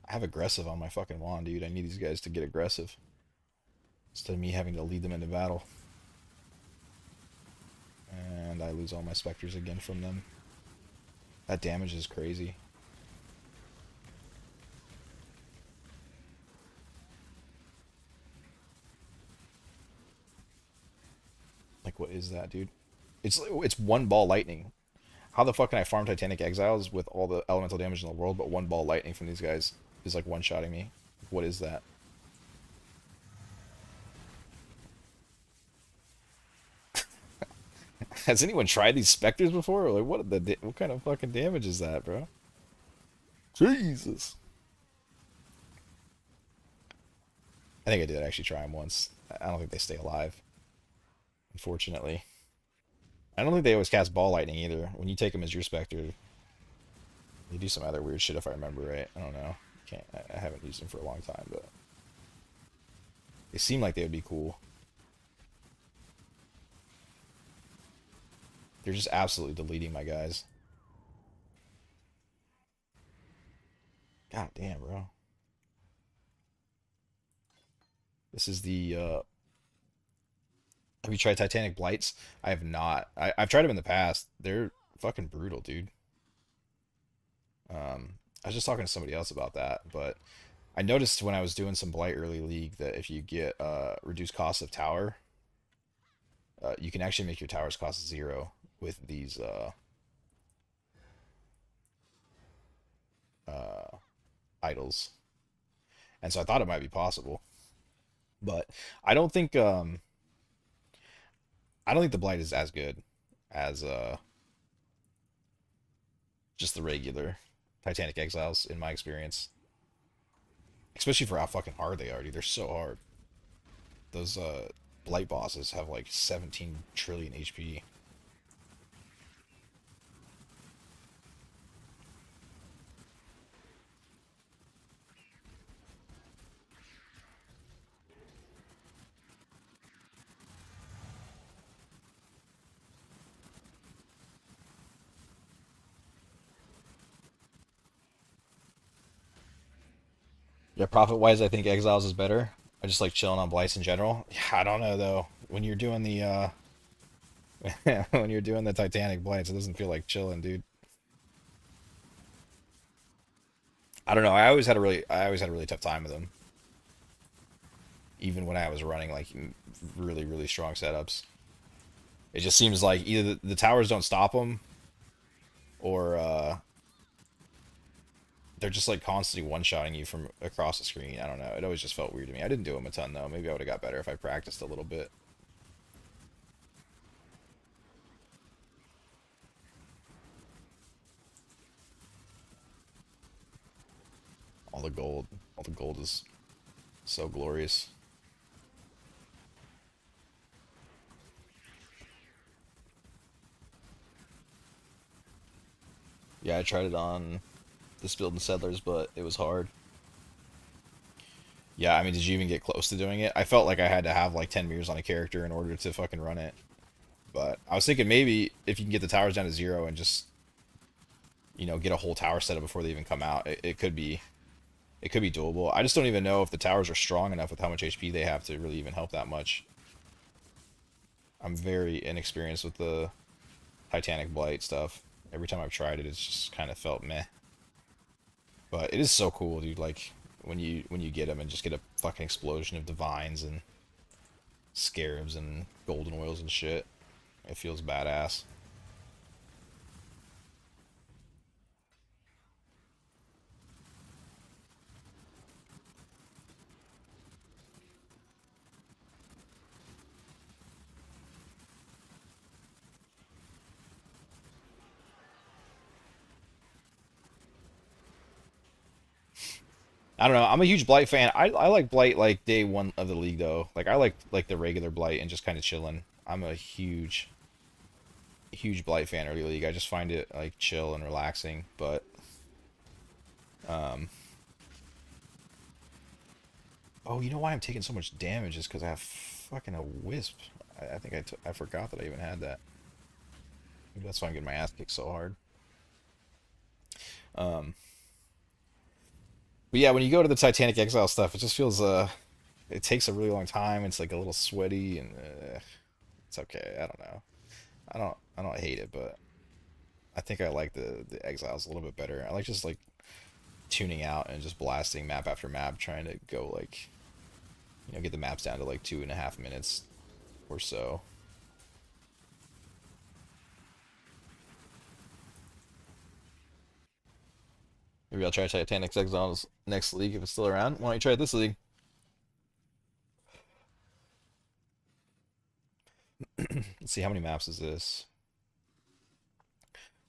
I have aggressive on my fucking wand, dude. I need these guys to get aggressive instead of me having to lead them into battle. And I lose all my specters again from them. That damage is crazy. Like, what is that, dude? It's one ball lightning. How the fuck can I farm Titanic Exiles with all the elemental damage in the world, but one ball lightning from these guys is like one-shotting me? What is that? Has anyone tried these specters before? Or like, what kind of fucking damage is that, bro? Jesus. I think I did actually try them once. I don't think they stay alive, unfortunately. I don't think they always cast ball lightning either. When you take them as your specter, they do some other weird shit if I remember right. I don't know. Can't. I haven't used them for a long time, but they seem like they would be cool. They're just absolutely deleting my guys. God damn, bro. This is the have you tried Titanic Blights? I have not. I've tried them in the past. They're fucking brutal, dude. I was just talking to somebody else about that, but I noticed when I was doing some Blight early league that if you get reduced cost of tower, you can actually make your towers cost 0 with these uh, idols. And so I thought it might be possible, but I don't think um, I don't think the Blight is as good as just the regular Titanic Exiles in my experience. Especially for how fucking hard they are, dude. They're so hard. Those Blight bosses have like 17 trillion HP. Yeah, profit wise, I think Exiles is better. I just like chilling on Blights in general. Yeah, I don't know though. When you're doing the when you're doing the Titanic Blights, it doesn't feel like chilling, dude. I don't know. I always had a really tough time with them, even when I was running like really strong setups. It just seems like either the towers don't stop them, or they're just like constantly one-shotting you from across the screen. I don't know. It always just felt weird to me. I didn't do them a ton though. Maybe I would have got better if I practiced a little bit. All the gold, all the gold is so glorious. Yeah, I tried it on this build in Settlers, but it was hard. Yeah, I mean, did you even get close to doing it? I felt like I had to have like 10 mirrors on a character in order to fucking run it. But I was thinking maybe if you can get the towers down to 0 and just, get a whole tower set up before they even come out, it could be doable. I just don't even know if the towers are strong enough with how much HP they have to really even help that much. I'm very inexperienced with the Titanic Blight stuff. Every time I've tried it, it's just kind of felt meh. But it is so cool, dude. Like when you get them and just get a fucking explosion of divines and scarabs and golden oils and shit. It feels badass. I don't know. I'm a huge Blight fan. I like Blight like day one of the league though. Like I like the regular Blight and just kind of chilling. I'm a huge Blight fan early league. I just find it like chill and relaxing. But um, oh, you know why I'm taking so much damage is because I have fucking a wisp. I think I forgot that I even had that. Maybe that's why I'm getting my ass kicked so hard. Um, but yeah, when you go to the Titanic Exile stuff, it just feels it takes a really long time. It's like a little sweaty and it's okay. I don't know. I don't hate it, but I think I like the Exiles a little bit better. I like just like tuning out and just blasting map after map, trying to go like get the maps down to like 2.5 minutes or so. Maybe I'll try Titanic's Exiles next league if it's still around. Why don't you try it this league? Let's see, how many maps is this?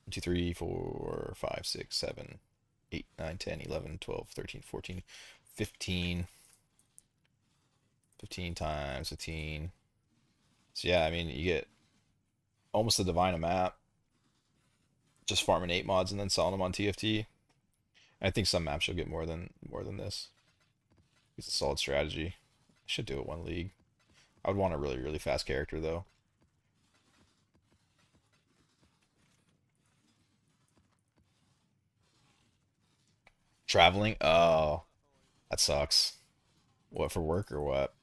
1, 2, 3, 4, 5, 6, 7, 8, 9, 10, 11, 12, 13, 14, 15. 15 times 15. So yeah, I mean, you get almost a divine a map, just farming 8 mods and then selling them on TFT. I think some maps you'll get more than this. It's a solid strategy. I should do it one league. I would want a really, really fast character though. Traveling? Oh, that sucks. What, for work or what?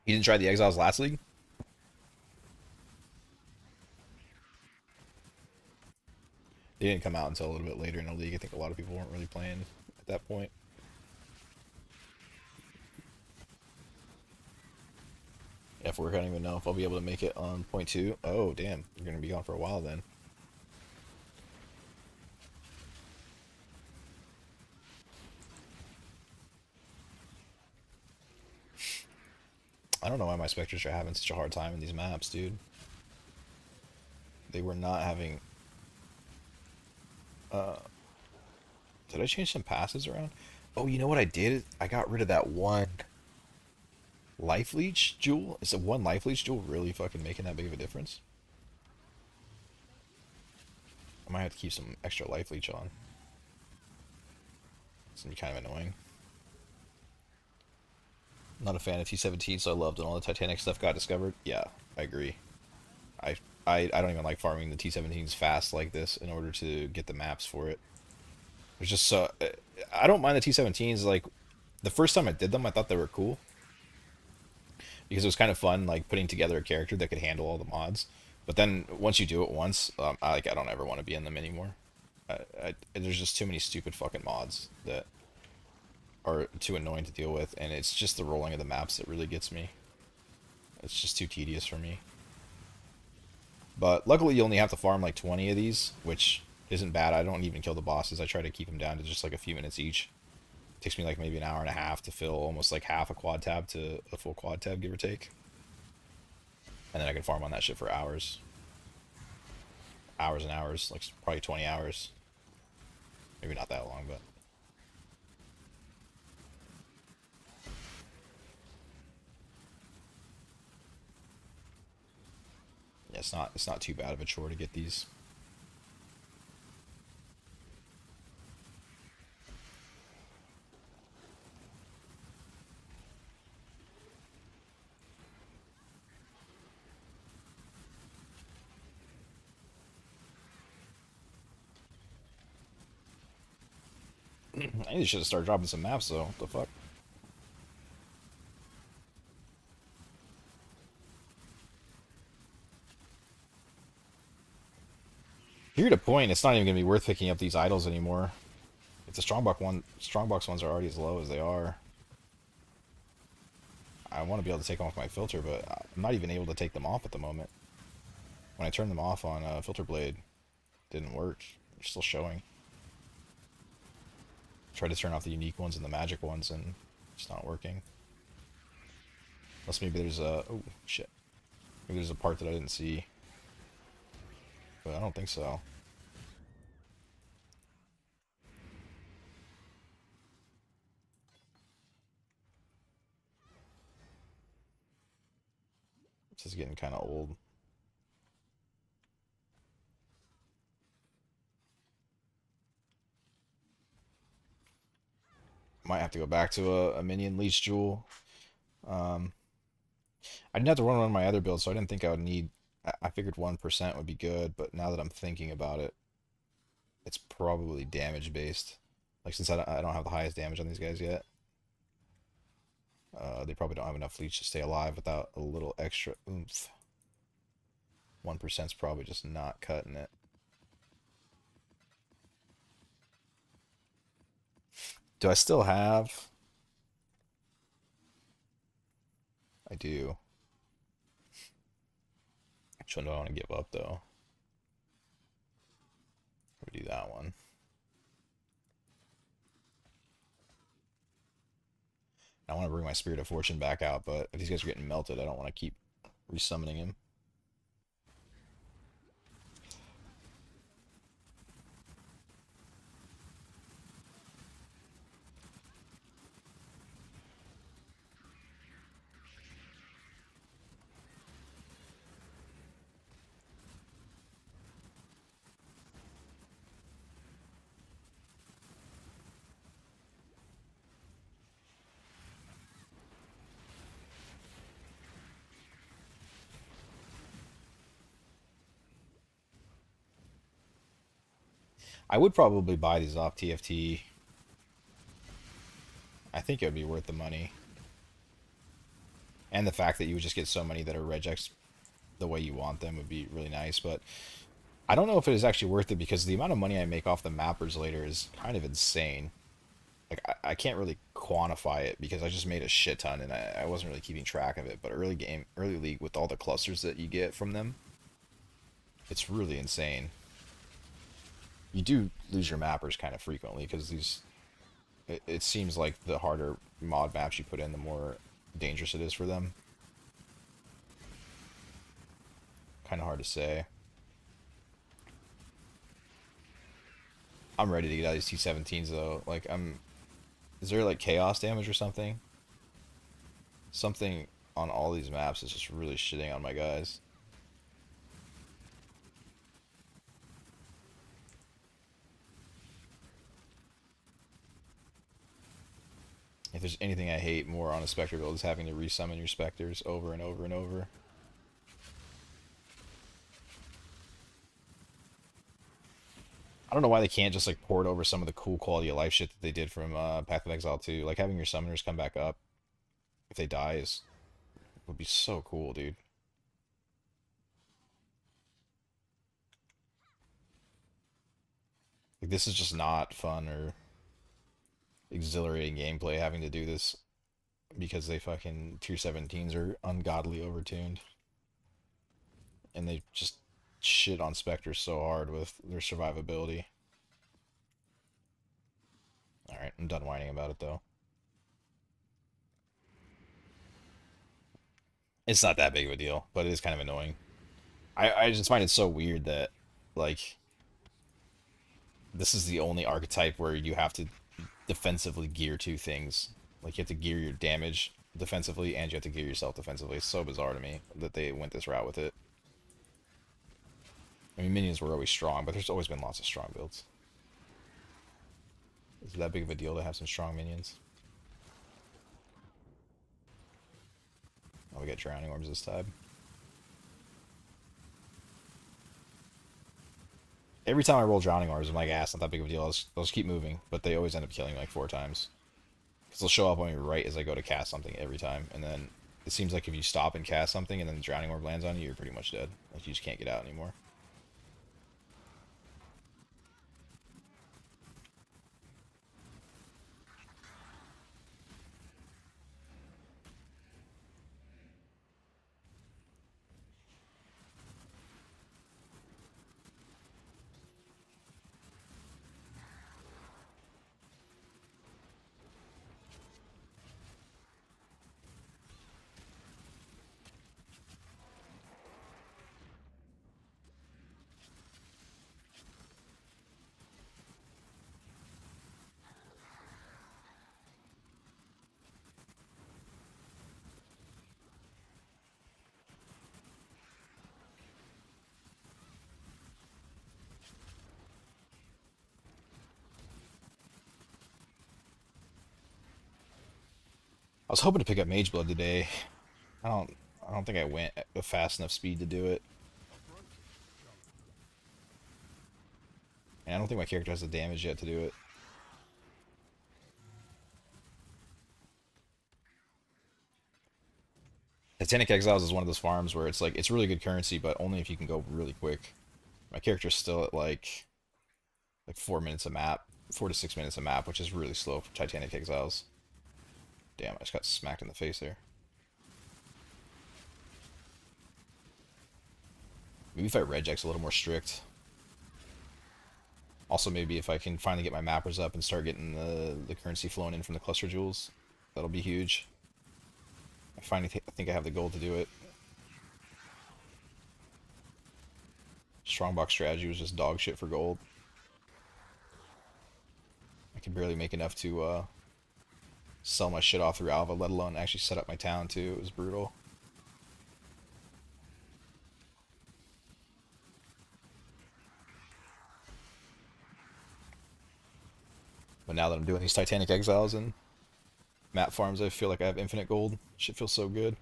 You didn't try the Exiles last league? They didn't come out until a little bit later in the league. I think a lot of people weren't really playing at that point. If we're, I don't even know if I'll be able to make it on point two. Oh, damn. You're going to be gone for a while then. I don't know why my Spectres are having such a hard time in these maps, dude. They were not having... Uh, did I change some passes around? Oh, you know what I did? I got rid of that one life leech jewel. Is it one life leech jewel really fucking making that big of a difference? I might have to keep some extra life leech on. It's gonna be kind of annoying. Not a fan of T17, so I loved when all the Titanic stuff got discovered. Yeah, I agree. I I don't even like farming the T17s fast like this in order to get the maps for it. It's just so I don't mind the T17s. Like the first time I did them, I thought they were cool because it was kind of fun, like putting together a character that could handle all the mods. But then once you do it once, I don't ever want to be in them anymore. There's just too many stupid fucking mods that are too annoying to deal with, and it's just the rolling of the maps that really gets me. It's just too tedious for me. But luckily, you only have to farm like 20 of these, which isn't bad. I don't even kill the bosses. I try to keep them down to just like a few minutes each. It takes me like maybe an hour and a half to fill almost like half a quad tab to a full quad tab, give or take. And then I can farm on that shit for hours. Hours and hours, like probably 20 hours. Maybe not that long, but yeah, it's not too bad of a chore to get these. I need to should have started dropping some maps though. What the fuck? figured a point, it's not even going to be worth picking up these idols anymore. If the strongbox ones are already as low as they are, I want to be able to take them off my filter, but I'm not even able to take them off at the moment. When I turned them off on Filter Blade, it didn't work. They're still showing. Tried to turn off the unique ones and the magic ones, and it's not working. Unless maybe there's a... Oh, shit. Maybe there's a part that I didn't see. But I don't think so. This is getting kind of old. Might have to go back to a minion leech jewel. I didn't have to run on my other build, so I didn't think I would need... I figured 1% would be good, but now that I'm thinking about it, it's probably damage based. Like, since I don't have the highest damage on these guys yet, they probably don't have enough leech to stay alive without a little extra oomph. 1% is probably just not cutting it. Do I still have... I do. Which one do I want to give up, though? We'll do that one. I want to bring my Spirit of Fortune back out, but if these guys are getting melted, I don't want to keep resummoning him. I would probably buy these off TFT. I think it would be worth the money. And the fact that you would just get so many that are regex the way you want them would be really nice, but I don't know if it is actually worth it because the amount of money I make off the mappers later is kind of insane. Like, I can't really quantify it because I just made a shit ton and I wasn't really keeping track of it, but early league with all the clusters that you get from them, it's really insane. You do lose your mappers kind of frequently because it seems like the harder mod maps you put in, the more dangerous it is for them. Kind of hard to say. I'm ready to get out of these T17s though. Like, is there like chaos damage or something? Something on all these maps is just really shitting on my guys. If there's anything I hate more on a Spectre build is having to resummon your Spectres over and over and over. I don't know why they can't just like port over some of the cool quality of life shit that they did from Path of Exile 2. Like having your summoners come back up if they die would be so cool, dude. Like, this is just not fun or exhilarating gameplay having to do this because they fucking tier 17s are ungodly overtuned. And they just shit on Spectres so hard with their survivability. Alright, I'm done whining about it though. It's not that big of a deal, but it is kind of annoying. I just find it so weird that, like, this is the only archetype where you have to defensively gear two things. Like, you have to gear your damage defensively, and you have to gear yourself defensively. It's so bizarre to me that they went this route with it. I mean, minions were always strong, but there's always been lots of strong builds. Is it that big of a deal to have some strong minions? Oh, we got Drowning Orbs this time. Every time I roll Drowning Orbs, I'm like, ah, it's not that big of a deal. I'll just keep moving. But they always end up killing me like 4 times. Because they'll show up on me right as I go to cast something every time. And then it seems like if you stop and cast something and then the Drowning Orb lands on you, you're pretty much dead. Like, you just can't get out anymore. was hoping to pick up Mage Blood today. I don't I don't think I went at a fast enough speed to do it. And I don't think my character has the damage yet to do it. Titanic Exiles is one of those farms where it's like it's really good currency, but only if you can go really quick. My character's still at like 4 minutes a map, 4 to 6 minutes a map, which is really slow for Titanic Exiles. Damn, I just got smacked in the face there. Maybe if I regex a little more strict. Also, maybe if I can finally get my mappers up and start getting the currency flowing in from the cluster jewels, that'll be huge. I finally think I have the gold to do it. Strongbox strategy was just dog shit for gold. I could barely make enough to sell my shit off through Alva, let alone actually set up my town too. It was brutal. But now that I'm doing these Titanic Exiles and map farms, I feel like I have infinite gold. Shit feels so good.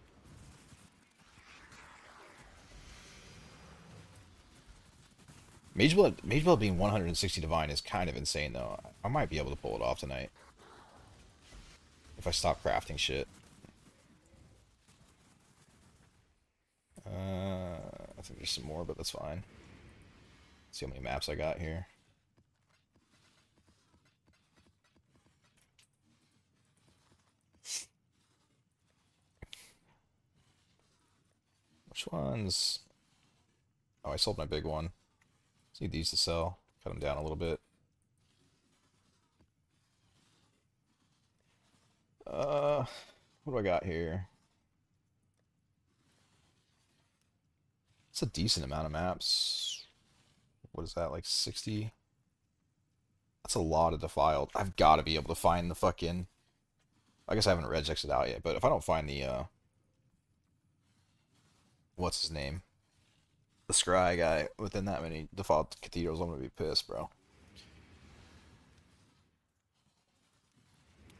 Mage Blood being 160 divine is kind of insane though. I might be able to pull it off tonight if I stop crafting shit. I think there's some more, but that's fine. Let's see how many maps I got here. Which ones? Oh, I sold my big one. Let's need these to sell. Cut them down a little bit. Uh, what do I got here? It's a decent amount of maps. What is that, like 60? That's a lot of defiled. I've got to be able to find the fucking... I guess I haven't regexed it out yet, but if I don't find the, what's his name? The scry guy within that many default cathedrals, I'm gonna be pissed, bro.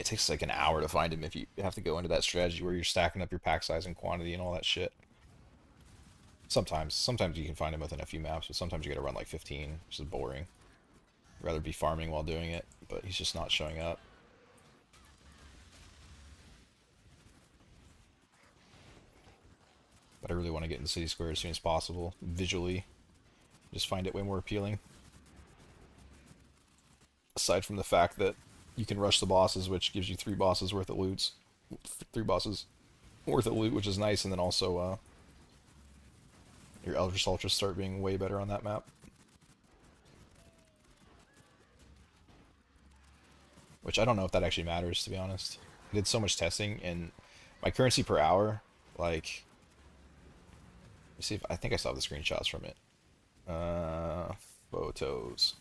It takes like an hour to find him if you have to go into that strategy where you're stacking up your pack size and quantity and all that shit. Sometimes you can find him within a few maps, but sometimes you gotta run like 15, which is boring. I'd rather be farming while doing it, but he's just not showing up. But I really want to get in the city square as soon as possible, visually. Just find it way more appealing. Aside from the fact that you can rush the bosses, which gives you 3 bosses worth of loots. 3 bosses worth of loot, which is nice, and then also your Eldritch Ultras start being way better on that map. Which I don't know if that actually matters, to be honest. I did so much testing, and my currency per hour, like... Let's see if... I think I saw the screenshots from it. Photos.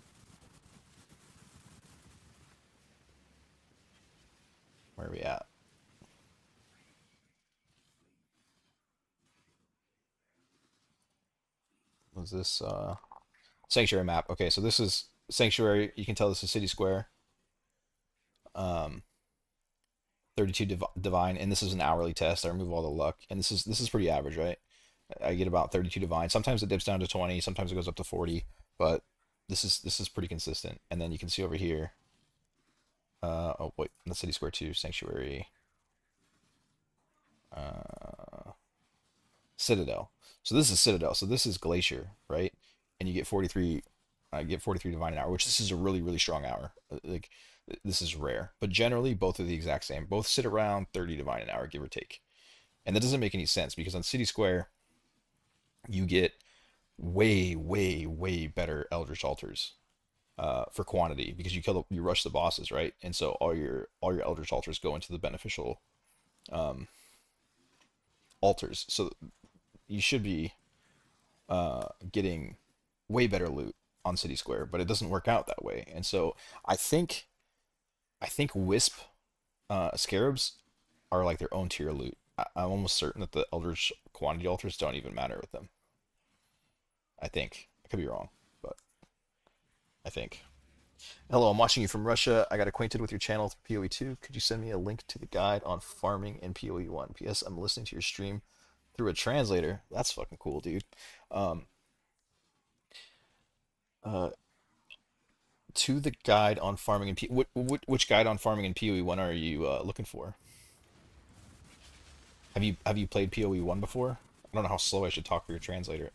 Where are we at? Was this, Sanctuary map. Okay, so this is Sanctuary. You can tell this is City Square. Um, 32 divine, and this is an hourly test. I remove all the luck, and this is pretty average, right? I get about 32 divine. Sometimes it dips down to 20. Sometimes it goes up to 40, but this is pretty consistent. And then you can see over here. Oh wait, the City Square 2 Sanctuary. Citadel. So this is Citadel. So this is Glacier, right? And you get 43. I get 43 divine an hour, which this is a really really strong hour. Like this is rare, but generally both are the exact same. Both sit around 30 divine an hour, give or take. And that doesn't make any sense because on City Square you get way way way better Eldritch Altars for quantity because you rush the bosses, right? And so all your Eldritch Altars go into the beneficial um, altars. So you should be getting way better loot on City Square, but it doesn't work out that way. And so I think Wisp scarabs are like their own tier loot. I'm almost certain that the Eldritch quantity altars don't even matter with them. I think I could be wrong, but I think. Hello, I'm watching you from Russia. I got acquainted with your channel through PoE2. Could you send me a link to the guide on farming in PoE1? P.S. I'm listening to your stream through a translator. That's fucking cool, dude. Um, uh, to the guide on farming in which guide on farming in PoE1 are you looking for? Have you played PoE1 before? I don't know how slow I should talk for your translator.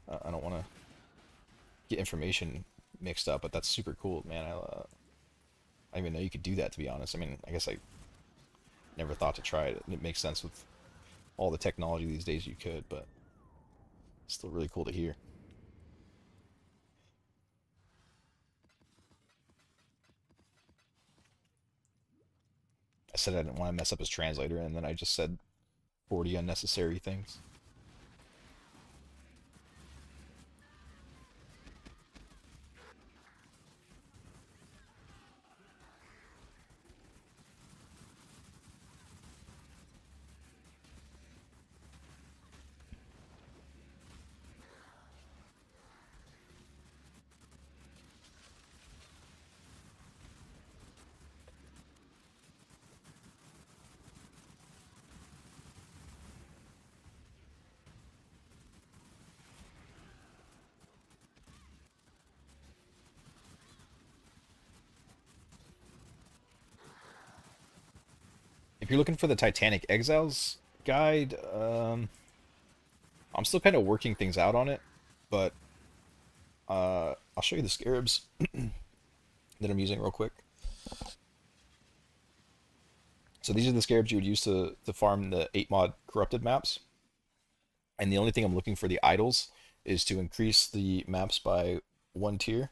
I don't want to get information mixed up, but that's super cool, man. I didn't even know you could do that, to be honest. I mean, I guess I never thought to try it. It makes sense with all the technology these days you could, but it's still really cool to hear. I said I didn't want to mess up his translator, and then I just said 40 unnecessary things. If you're looking for the Titanic Exiles guide, I'm still kind of working things out on it, but I'll show you the scarabs that I'm using real quick. So these are the scarabs you would use to farm the 8 mod corrupted maps. And the only thing I'm looking for the idols is to increase the maps by one tier.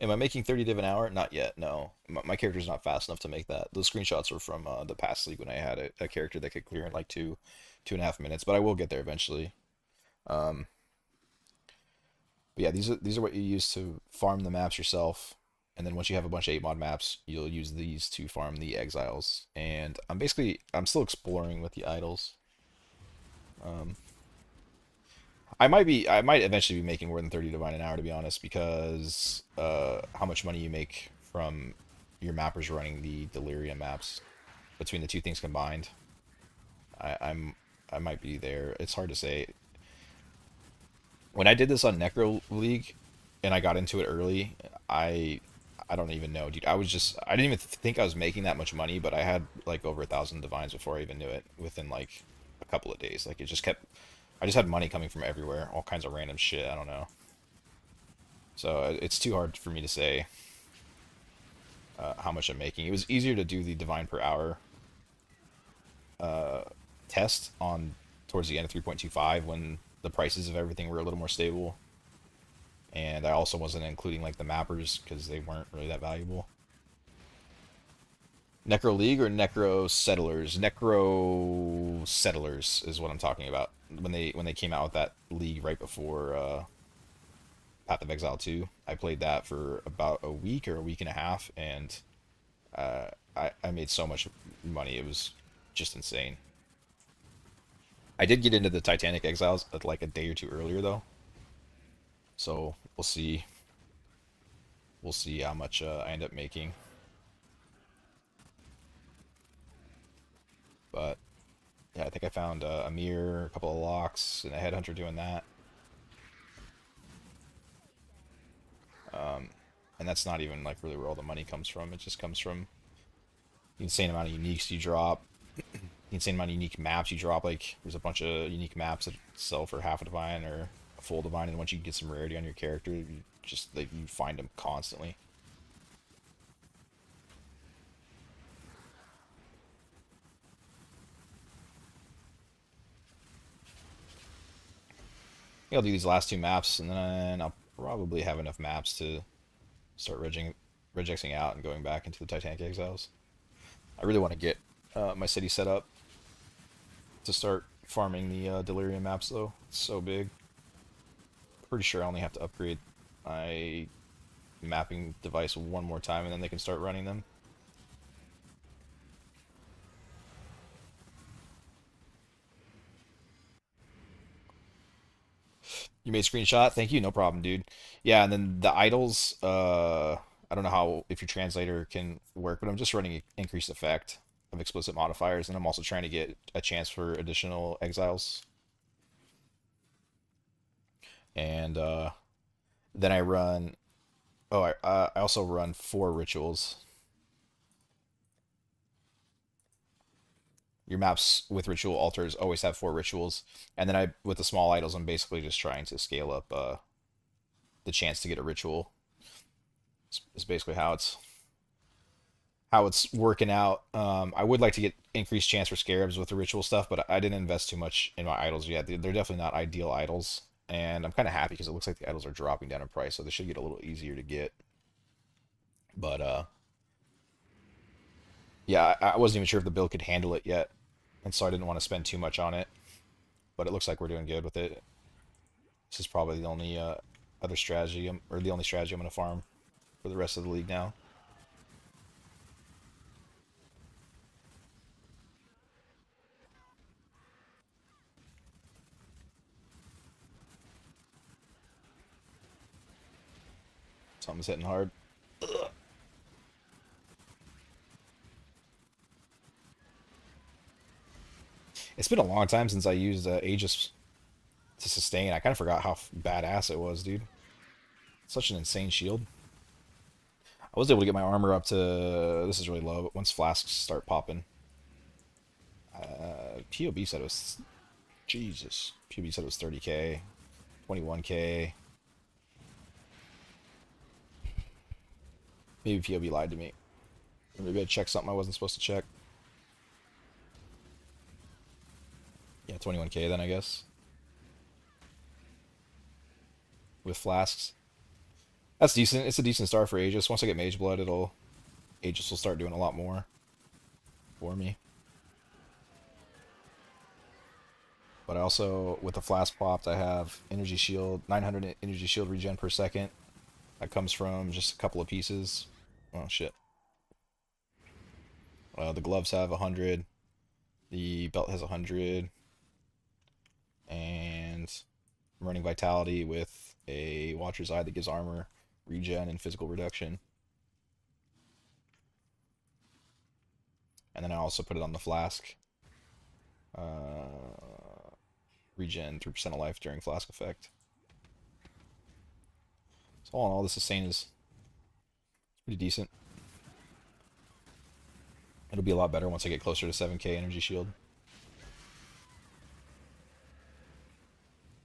Am I making 30 div an hour? Not yet, no. My character's not fast enough to make that. Those screenshots were from the past league when I had a character that could clear in like 2.5 minutes, but I will get there eventually. Um, but yeah, these are what you use to farm the maps yourself. And then once you have a bunch of 8 mod maps, you'll use these to farm the exiles. And I'm still exploring with the idols. Um, I might eventually be making more than 30 divine an hour, to be honest, because how much money you make from your mappers running the delirium maps between the two things combined. I, I'm I might be there. It's hard to say. When I did this on Necro League and I got into it early, I I don't even know, dude. I didn't even think I was making that much money, but I had like over 1,000 divines before I even knew it within like a couple of days. Like it just kept I just had money coming from everywhere, all kinds of random shit. I don't know. So it's too hard for me to say how much I'm making. It was easier to do the divine per hour uh, test on towards the end of 3.25 when the prices of everything were a little more stable, and I also wasn't including like the mappers because they weren't really that valuable. Necro League or Necro Settlers? Necro Settlers is what I'm talking about. When they came out with that league right before Path of Exile 2. I played that for about a week or a week and a half, and I made so much money. It was just insane. I did get into the Titanic Exiles like a day or two earlier, though. So we'll see. We'll see how much I end up making. But yeah, I think I found a mirror, a couple of locks, and a headhunter doing that. Um, and that's not even like really where all the money comes from. It just comes from the insane amount of uniques you drop, the insane amount of unique maps you drop. Like there's a bunch of unique maps that sell for half a divine or a full divine, and once you get some rarity on your character, you just like you find them constantly. I'll do these last two maps, and then I'll probably have enough maps to start regexing out and going back into the Titanic Exiles. I really want to get my city set up to start farming the delirium maps, though. It's so big. Pretty sure I only have to upgrade my mapping device one more time, and then they can start running them. You made a screenshot. Thank you. No problem, dude. Yeah, and then the idols. I don't know how if your translator can work, but I'm just running increased effect of explicit modifiers, and I'm also trying to get a chance for additional exiles. And then I run. Oh, I also run 4 rituals. Your maps with ritual altars always have 4 rituals, and then I with the small idols, I'm basically just trying to scale up the chance to get a ritual. It's basically how it's working out. I would like to get increased chance for scarabs with the ritual stuff, but I didn't invest too much in my idols yet. They're definitely not ideal idols, and I'm kind of happy because it looks like the idols are dropping down in price, so they should get a little easier to get. But yeah, I wasn't even sure if the build could handle it yet, and so I didn't want to spend too much on it. But it looks like we're doing good with it. This is probably the only other strategy, or the only strategy I'm going to farm for the rest of the league now. Something's hitting hard. It's been a long time since I used Aegis to sustain. I kind of forgot how badass it was, dude. Such an insane shield. I was able to get my armor up to. This is really low, but once flasks start popping. POB said it was. Jesus. POB said it was 30k, 21k. Maybe POB lied to me. Or maybe I checked something I wasn't supposed to check. Yeah, 21k then, I guess. With flasks. That's decent. It's a decent start for Aegis. Once I get Mage Blood, Aegis will start doing a lot more for me. But I also, with the flask popped, I have energy shield, 900 energy shield regen per second. That comes from just a couple of pieces. Oh shit. The gloves have 100. The belt has 100. And I'm running Vitality with a Watcher's Eye that gives armor, regen, and physical reduction. And then I also put it on the flask. Regen 3% of life during flask effect. So all in all, the sustain is pretty decent. It'll be a lot better once I get closer to 7k energy shield.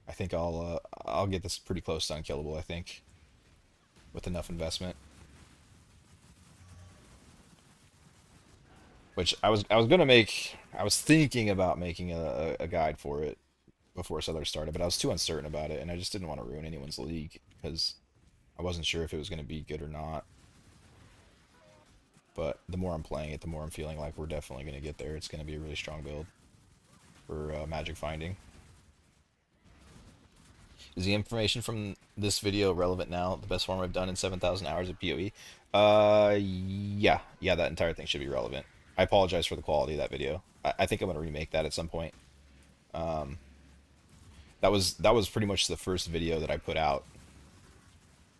I think I'll get this pretty close to unkillable, I think, with enough investment. Which I was thinking about making a guide for it before Settlers started, but I was too uncertain about it, and I just didn't want to ruin anyone's league because I wasn't sure if it was going to be good or not. But the more I'm playing it, the more I'm feeling like we're definitely going to get there. It's going to be a really strong build for magic finding. Is the information from this video relevant now? The best farm I've done in 7,000 hours of PoE? Yeah. Yeah, that entire thing should be relevant. I apologize for the quality of that video. I think I'm going to remake that at some point. That was pretty much the first video that I put out.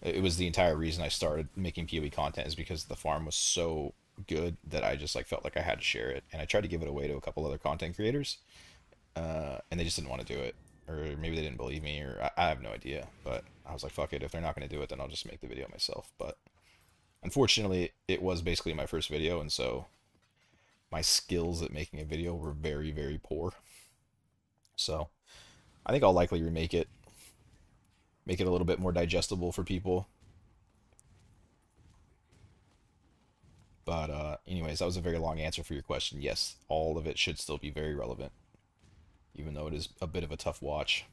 It was the entire reason I started making PoE content is because the farm was so good that I just like felt like I had to share it, and I tried to give it away to a couple other content creators, and they just didn't want to do it, or maybe they didn't believe me, or I have no idea. But I was like, fuck it, if they're not going to do it, then I'll just make the video myself. But unfortunately, it was basically my first video, and so my skills at making a video were very, very poor. So I think I'll likely remake it, make it a little bit more digestible for people. But anyways, that was a very long answer for your question. Yes, all of it should still be very relevant, even though it is a bit of a tough watch.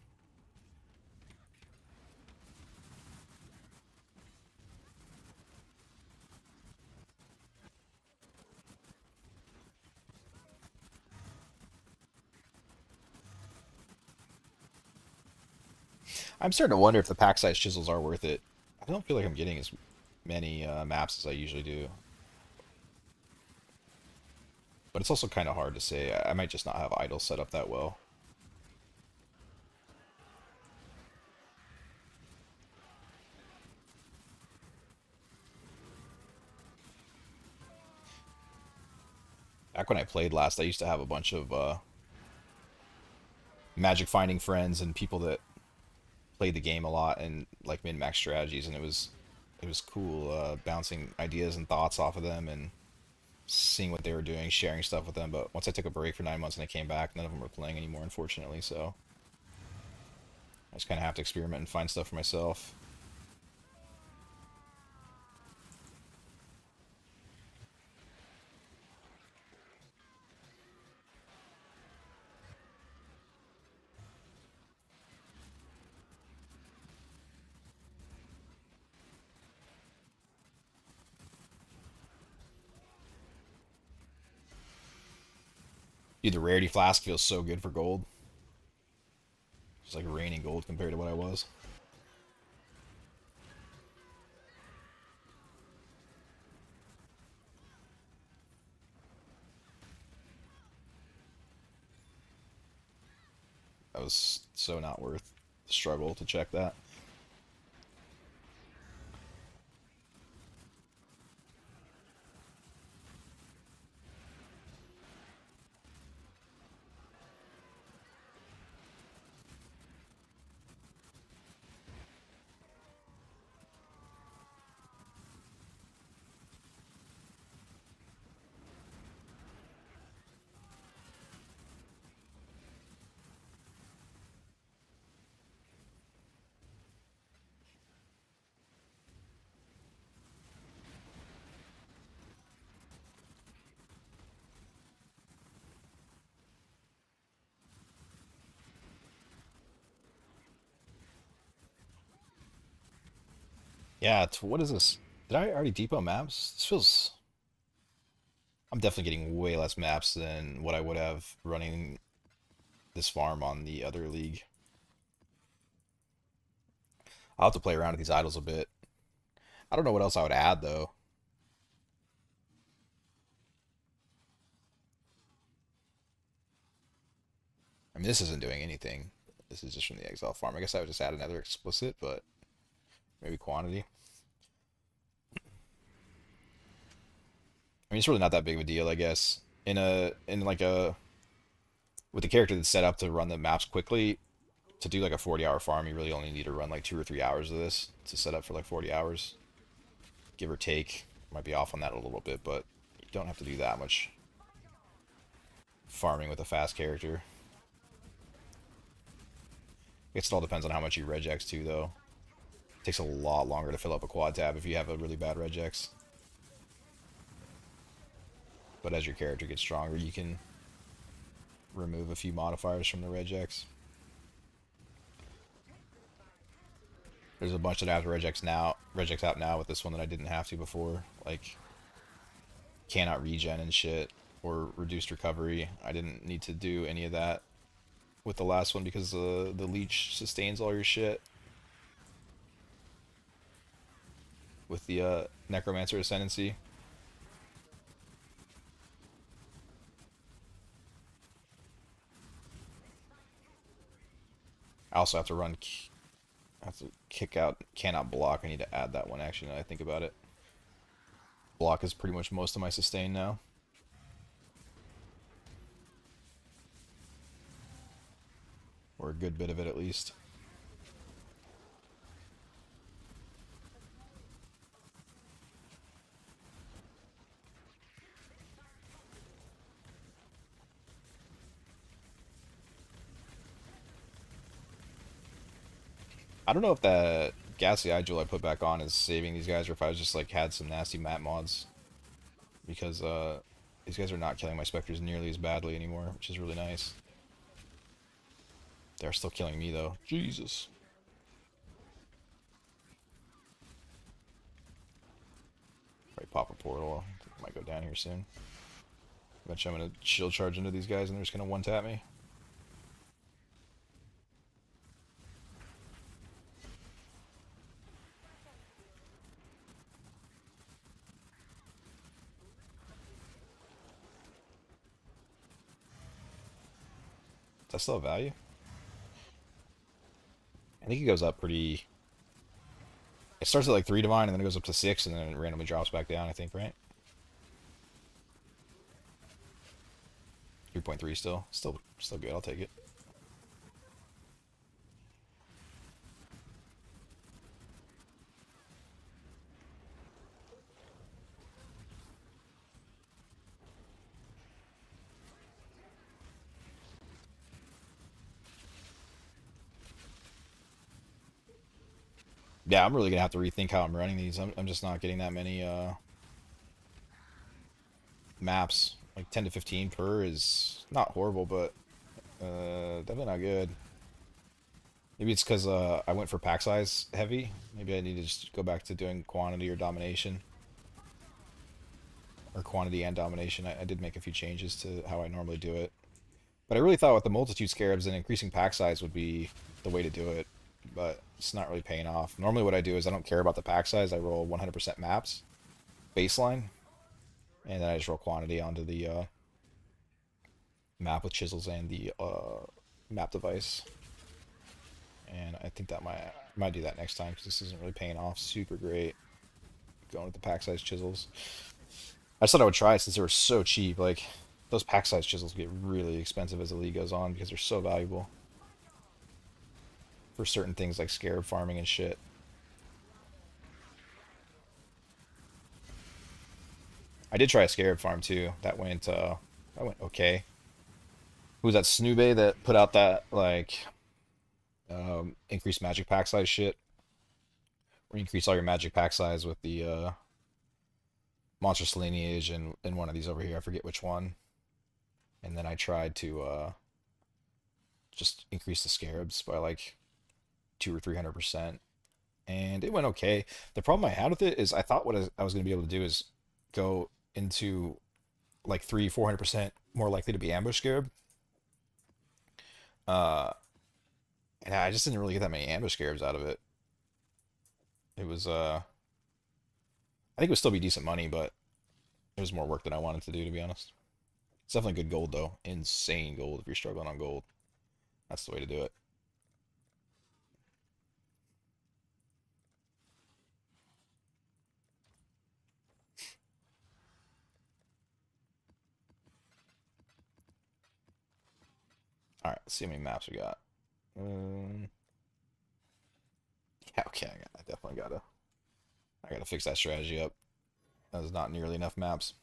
I'm starting to wonder if the pack size chisels are worth it. I don't feel like I'm getting as many maps as I usually do. But it's also kind of hard to say. I might just not have idols set up that well. Back when I played last, I used to have a bunch of magic finding friends and people that played the game a lot and like min max strategies, and it was cool bouncing ideas and thoughts off of them and seeing what they were doing, sharing stuff with them. But once I took a break for 9 months and I came back, none of them were playing anymore, unfortunately. So I just kind of have to experiment and find stuff for myself. Dude, the rarity flask feels so good for gold. It's like raining gold compared to what I was. That was so not worth the struggle to check that. Yeah, what is this? Did I already depot maps? This feels. I'm definitely getting way less maps than what I would have running this farm on the other league. I'll have to play around with these idols a bit. I don't know what else I would add though. I mean, this isn't doing anything. This is just from the Exile farm. I guess I would just add another explicit, but maybe quantity. I mean, it's really not that big of a deal, I guess. In like a with the character that's set up to run the maps quickly, to do like a 40-hour farm, you really only need to run like 2 or 3 hours of this to set up for like 40 hours, give or take. Might be off on that a little bit, but you don't have to do that much farming with a fast character. I guess it all depends on how much you regex too, though. It takes a lot longer to fill up a quad tab if you have a really bad regex. But as your character gets stronger, you can remove a few modifiers from the regex. There's a bunch that I have to regex out now with this one that I didn't have to before. Like, cannot regen and shit, or reduced recovery. I didn't need to do any of that with the last one because the leech sustains all your shit. With the Necromancer Ascendancy. I also have to kick out cannot block. I need to add that one actually now that I think about it. Block is pretty much most of my sustain now. Or a good bit of it at least. I don't know if that Ghastly Eye Jewel I put back on is saving these guys or if I was just like had some nasty map mods. Because these guys are not killing my Spectres nearly as badly anymore, which is really nice. They're still killing me though. Jesus. Right, pop a portal. Might go down here soon. Eventually I'm gonna shield charge into these guys and they're just gonna one tap me. Does that still have value? I think it goes up pretty. It starts at like 3 divine and then it goes up to 6 and then it randomly drops back down, I think, right? 3.3 still. Still good. I'll take it. Yeah, I'm really gonna have to rethink how I'm running these. I'm just not getting that many maps. Like 10 to 15 per is not horrible, but definitely not good. Maybe it's because I went for pack size heavy. Maybe I need to just go back to doing quantity or domination. Or quantity and domination. I did make a few changes to how I normally do it. But I really thought with the multitude scarabs and increasing pack size would be the way to do it. But it's not really paying off. Normally what I do is I don't care about the pack size. I roll 100% maps, baseline, and then I just roll quantity onto the map with chisels and the map device. And I think that might do that next time because this isn't really paying off super great. Going with the pack size chisels. I just thought I would try it since they were so cheap. Like those pack size chisels get really expensive as the league goes on because they're so valuable for certain things like scarab farming and shit. I did try a scarab farm too. That went okay. Who was that Snoobe that put out that like increased magic pack size shit? Where you increase all your magic pack size with the monstrous lineage and one of these over here. I forget which one. And then I tried to just increase the scarabs by like 200 or 300%, and it went okay. The problem I had with it is I thought what I was going to be able to do is go into like 300-400% more likely to be ambush scarab. Uh, and I just didn't really get that many ambush scarabs out of it. It was I think it would still be decent money, but it was more work than I wanted to do, to be honest. It's definitely good gold though. Insane gold if you're struggling on gold. That's the way to do it. All right, let's see how many maps we got. Um, yeah, okay, I definitely I gotta fix that strategy up. That's not nearly enough maps.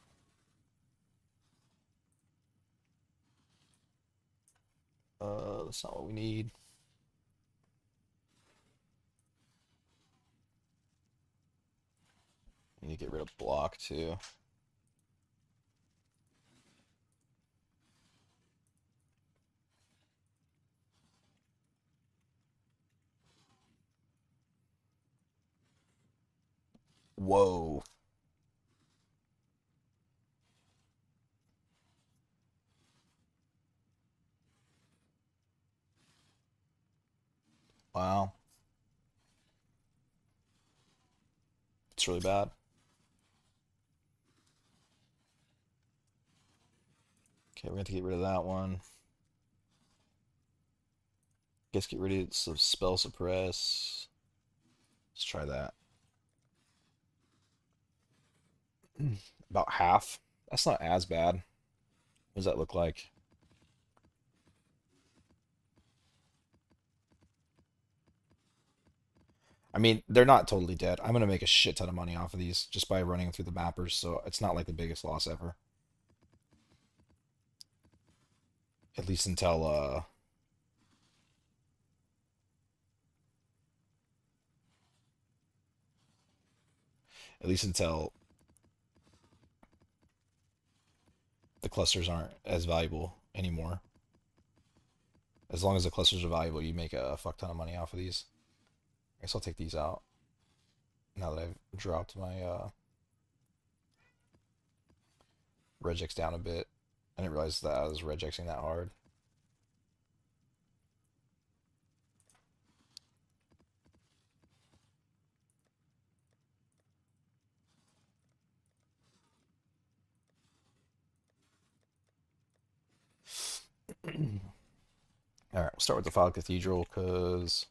That's not what we need. We need to get rid of block too. Whoa. Wow. It's really bad. Okay, we're gonna have to get rid of that one. Guess get rid of some spell suppress. Let's try that. About half. That's not as bad. What does that look like? I mean, they're not totally dead. I'm gonna make a shit ton of money off of these just by running through the mappers, so it's not like the biggest loss ever. At least until at least until the clusters aren't as valuable anymore. As long as the clusters are valuable, you make a fuck ton of money off of these. I guess I'll take these out now that I've dropped my regex down a bit. I didn't realize that I was regexing that hard. All right, we'll start with the Defiled Cathedral because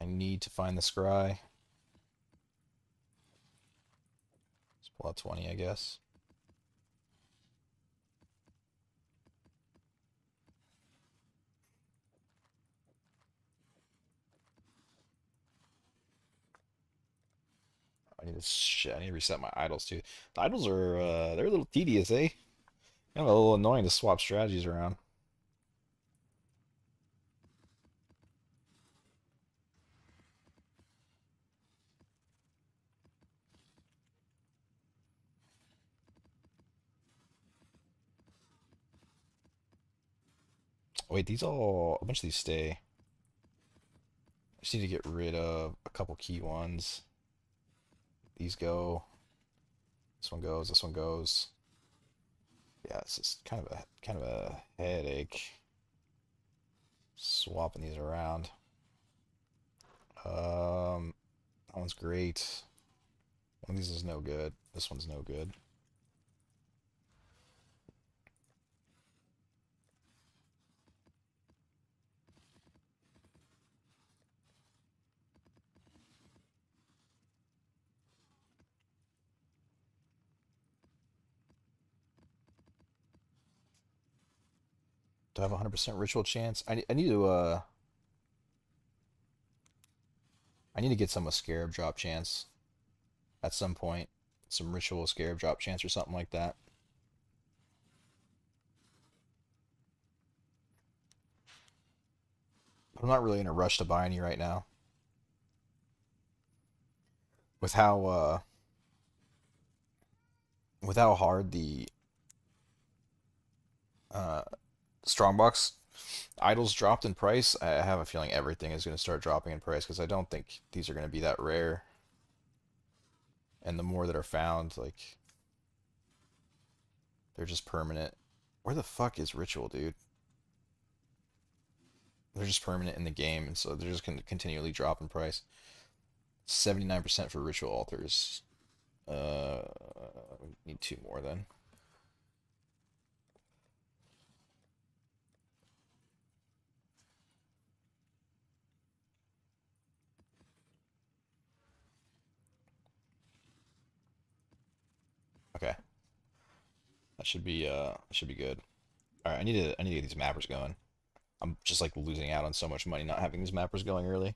I need to find the scry. Let's pull out 20, I guess. Shit, I need to reset my idols too. The idols are they're a little tedious, eh? Kind of a little annoying to swap strategies around. Wait, these all a bunch of these stay. I just need to get rid of a couple key ones. These go. This one goes. This one goes. Yeah, it's just kind of a headache swapping these around. That one's great. One of these is no good. This one's no good. Do I have a 100% ritual chance? I need to get some a scarab drop chance at some point. Some ritual scarab drop chance or something like that. But I'm not really in a rush to buy any right now. With how hard the uh Strongbox idols dropped in price, I have a feeling everything is going to start dropping in price because I don't think these are going to be that rare. And the more that are found, like, they're just permanent. Where the fuck is Ritual, dude? They're just permanent in the game, and so they're just going to continually drop in price. 79% for Ritual Altars. Need two more then. Okay, that should be good. All right, I need to get these mappers going. I'm just like losing out on so much money not having these mappers going early.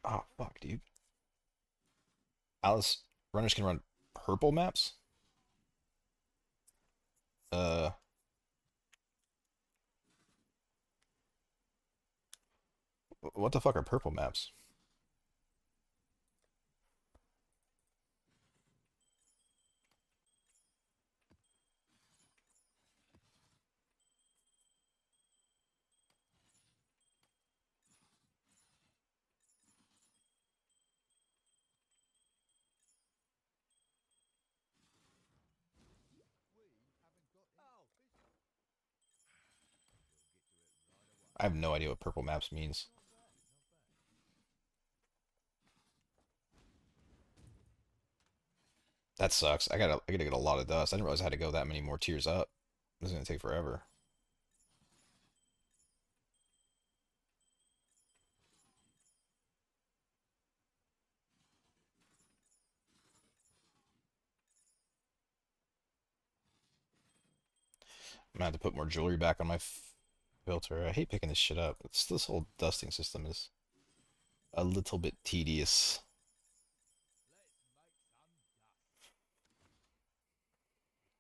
Oh fuck, dude. Alice runners can run purple maps. Uh, what the fuck are purple maps? I have no idea what purple maps means. That sucks. I gotta get a lot of dust. I didn't realize I had to go that many more tiers up. This is gonna take forever. I'm gonna have to put more jewelry back on my filter. I hate picking this shit up. This whole dusting system is a little bit tedious.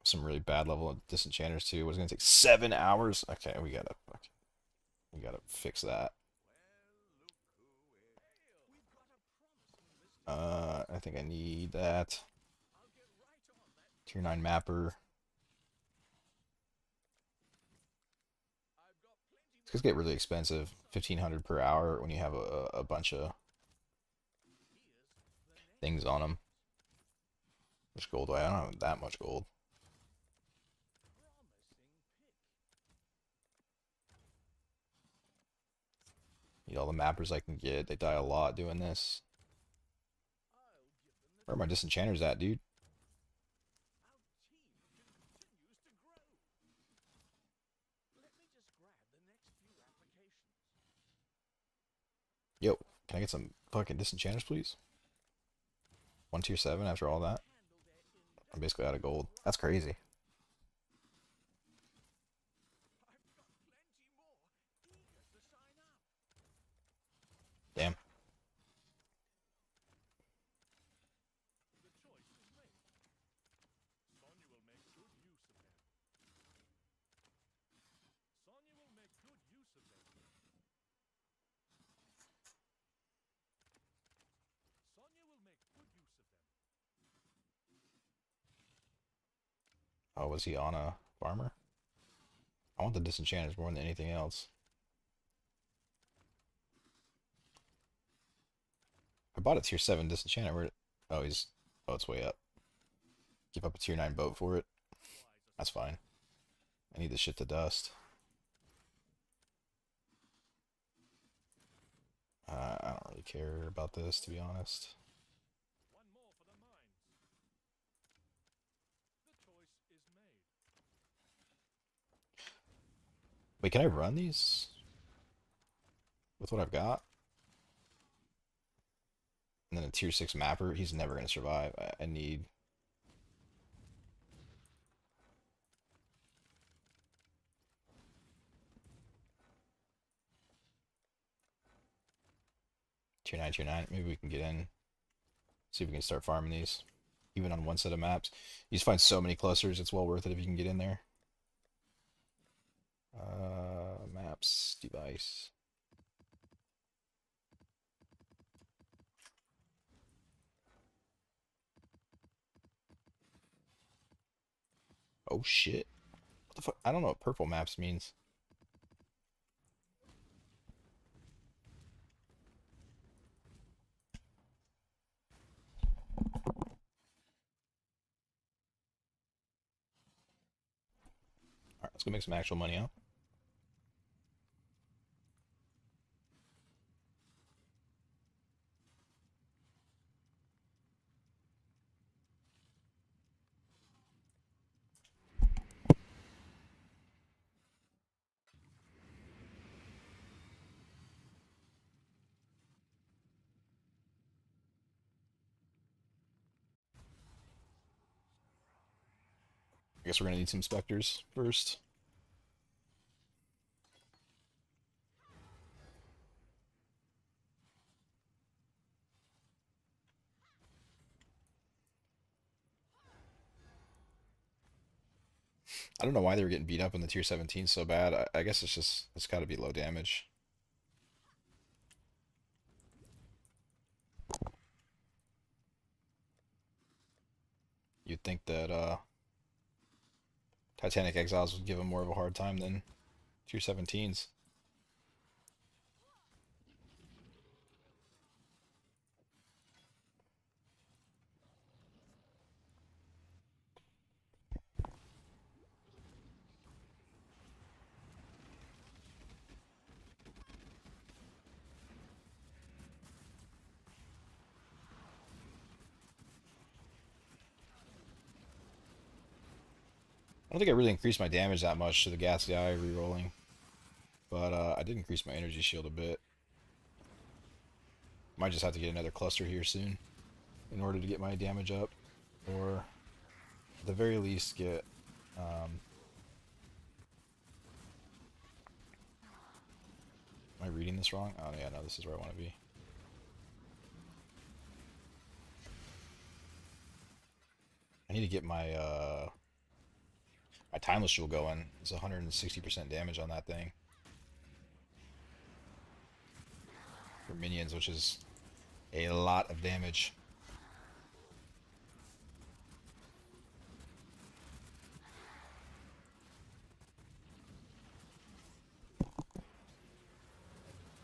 Some really bad level of disenchanters too. What's gonna take 7 hours? Okay, we gotta fix that. I think I need that. Tier 9 mapper. It's gonna get really expensive. 1,500 per hour when you have a bunch of things on them. How much gold do I have? I don't have that much gold. Need all the mappers I can get. They die a lot doing this. Where are my disenchanters at, dude? Yo, can I get some fucking disenchanters, please? One tier 7 after all that? I'm basically out of gold. That's crazy. Oh, was he on a farmer? I want the disenchanters more than anything else. I bought a tier 7 disenchanter. Where? Oh, he's. Oh, it's way up. Give up a tier 9 boat for it. That's fine. I need this shit to dust. I don't really care about this, to be honest. Wait, can I run these with what I've got? And then a tier 6 mapper, he's never going to survive. I need... Tier 9, tier 9. Maybe we can get in. See if we can start farming these. Even on one set of maps. You just find so many clusters, it's well worth it if you can get in there. Maps, device. Oh shit. What the fuck? I don't know what purple maps means. Alright, let's go make some actual money, huh? I guess we're gonna need some specters first. I don't know why they were getting beat up in the tier 17 so bad. I guess it's just, it's gotta be low damage. You'd think that Titanic Exiles would give them more of a hard time than tier 17s. I don't think I really increased my damage that much to the Gassy Eye rerolling, but I did increase my energy shield a bit. Might just have to get another cluster here soon in order to get my damage up, or at the very least get am I reading this wrong? Oh yeah, no, this is where I want to be. I need to get my timeless jewel going. It's 160% damage on that thing for minions, which is a lot of damage.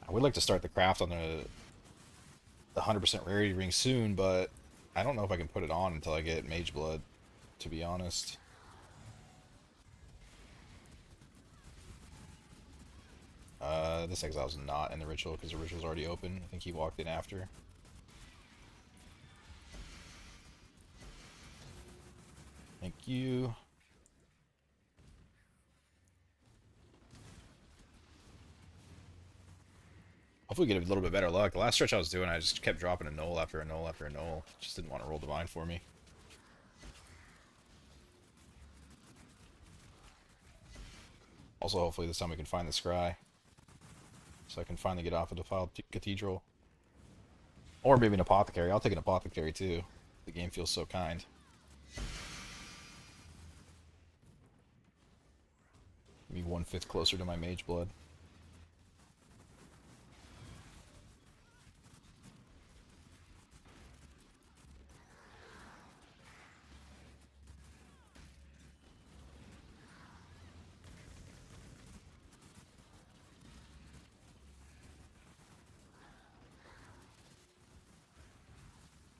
I would like to start the craft on the 100% rarity ring soon, but I don't know if I can put it on until I get Mage Blood, to be honest. This Exile's not in the ritual because the ritual's already open. I think he walked in after. Thank you. Hopefully get a little bit better luck. The last stretch I was doing, I just kept dropping a null after a null after a null. Just didn't want to roll divine for me. Also, hopefully this time we can find the scry, so I can finally get off of Defiled Cathedral. Or maybe an apothecary. I'll take an apothecary too. The game feels so kind. Me 1/5 closer to my Mage Blood.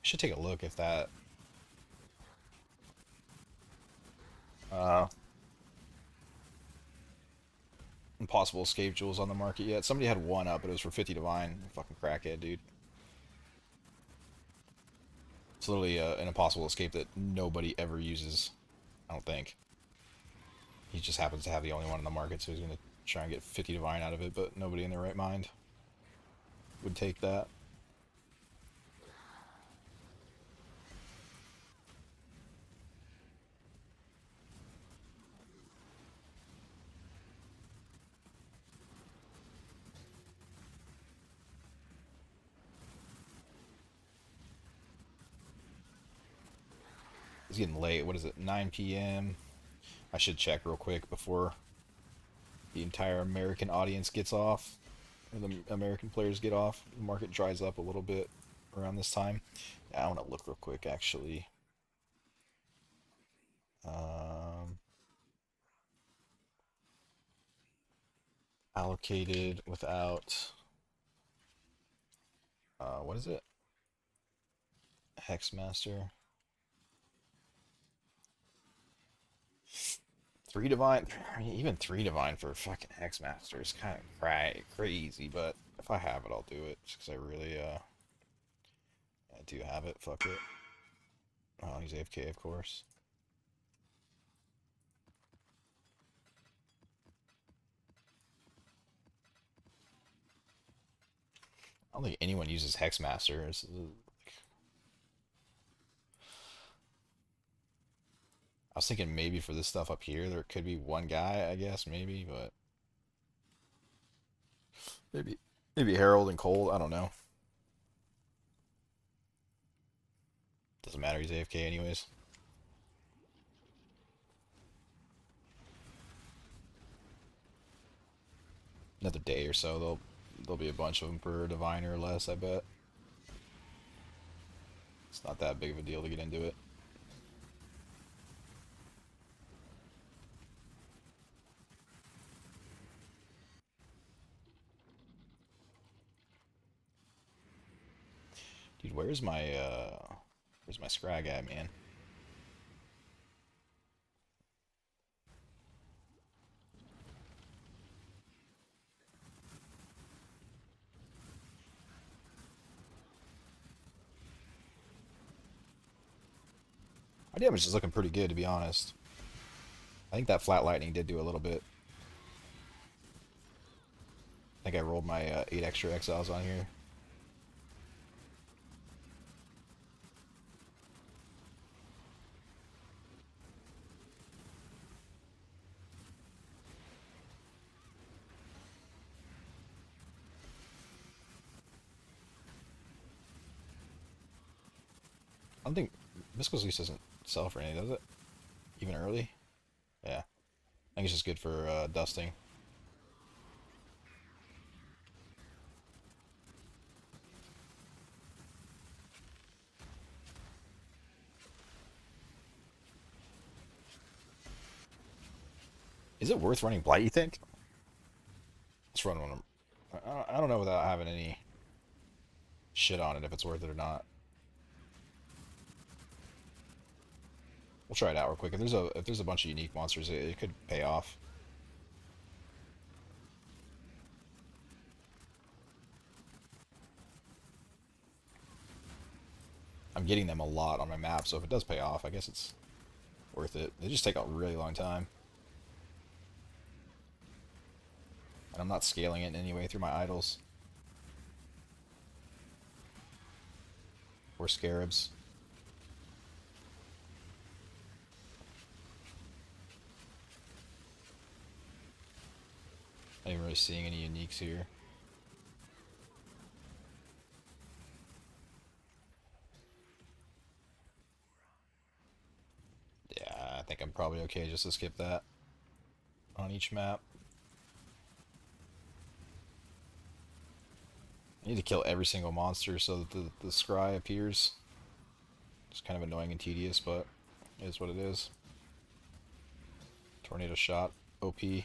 Should take a look if that uh, impossible escape jewels on the market yet. Somebody had one up, but it was for 50 divine. Fucking crackhead, dude. It's literally an impossible escape that nobody ever uses. I don't think. He just happens to have the only one in the market, so he's gonna try and get 50 divine out of it, but nobody in their right mind would take that. It's getting late. What is it? 9 p.m. I should check real quick before the entire American audience gets off, or the American players get off. The market dries up a little bit around this time. Yeah, I want to look real quick, actually. Um, allocated without... what is it? Hexmaster. 3 divine, I mean, even 3 divine for fucking Hexmaster is kind of crazy, but if I have it, I'll do it, just because I really, I do have it, fuck it. Oh, he's AFK, of course. I don't think anyone uses Hexmaster. I was thinking maybe for this stuff up here, there could be one guy, I guess, maybe, but maybe maybe Harold and Cold, I don't know. Doesn't matter, he's AFK anyways. Another day or so, there'll be a bunch of them per divine or less, I bet. It's not that big of a deal to get into it. Dude, where's my scrag at, man? My damage is looking pretty good, to be honest. I think that flat lightning did do a little bit. I think I rolled my 8 extra exiles on here. I don't think Visco's Lease doesn't sell for any, does it? Even early? Yeah. I think it's just good for dusting. Is it worth running Blight, you think? Let's run one. I don't know without having any shit on it if it's worth it or not. We'll try it out real quick. If there's a bunch of unique monsters, it could pay off. I'm getting them a lot on my map, so if it does pay off, I guess it's worth it. They just take a really long time. And I'm not scaling it in any way through my idols. Or scarabs. Not even really seeing any uniques here. Yeah, I think I'm probably okay just to skip that on each map. I need to kill every single monster so that the scry appears. It's kind of annoying and tedious, but it is what it is. Tornado shot, OP. How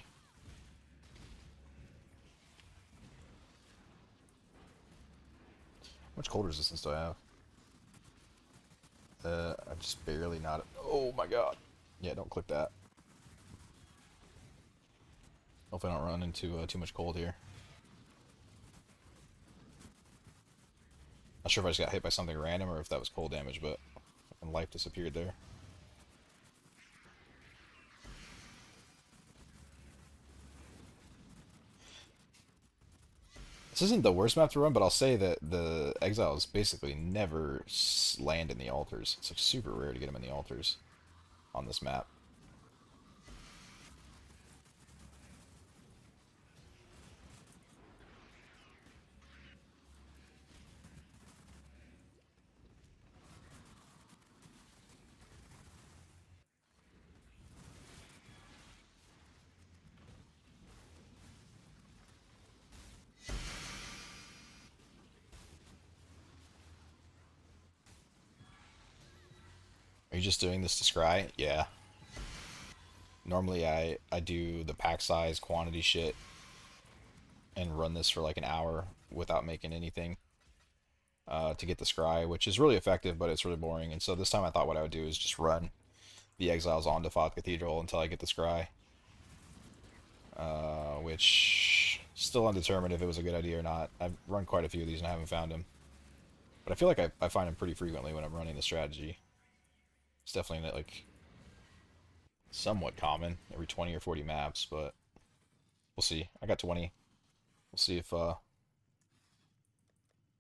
much cold resistance do I have? I'm just barely not. Oh my god. Yeah, don't click that. Hopefully I don't run into too much cold here. Not sure if I just got hit by something random or if that was cold damage, but fucking life disappeared there. This isn't the worst map to run, but I'll say that the Exiles basically never land in the altars. It's like super rare to get them in the altars on this map. Are you just doing this to scry? Yeah. Normally I do the pack size quantity shit and run this for like an hour without making anything to get the scry, which is really effective, but it's really boring. And so this time I thought what I would do is just run the Exiles on Defiled Cathedral until I get the scry, which still undetermined if it was a good idea or not. I've run quite a few of these and I haven't found him, but I feel like I find him pretty frequently when I'm running the strategy. It's definitely like somewhat common every 20 or 40 maps, but we'll see. I got 20. We'll see if it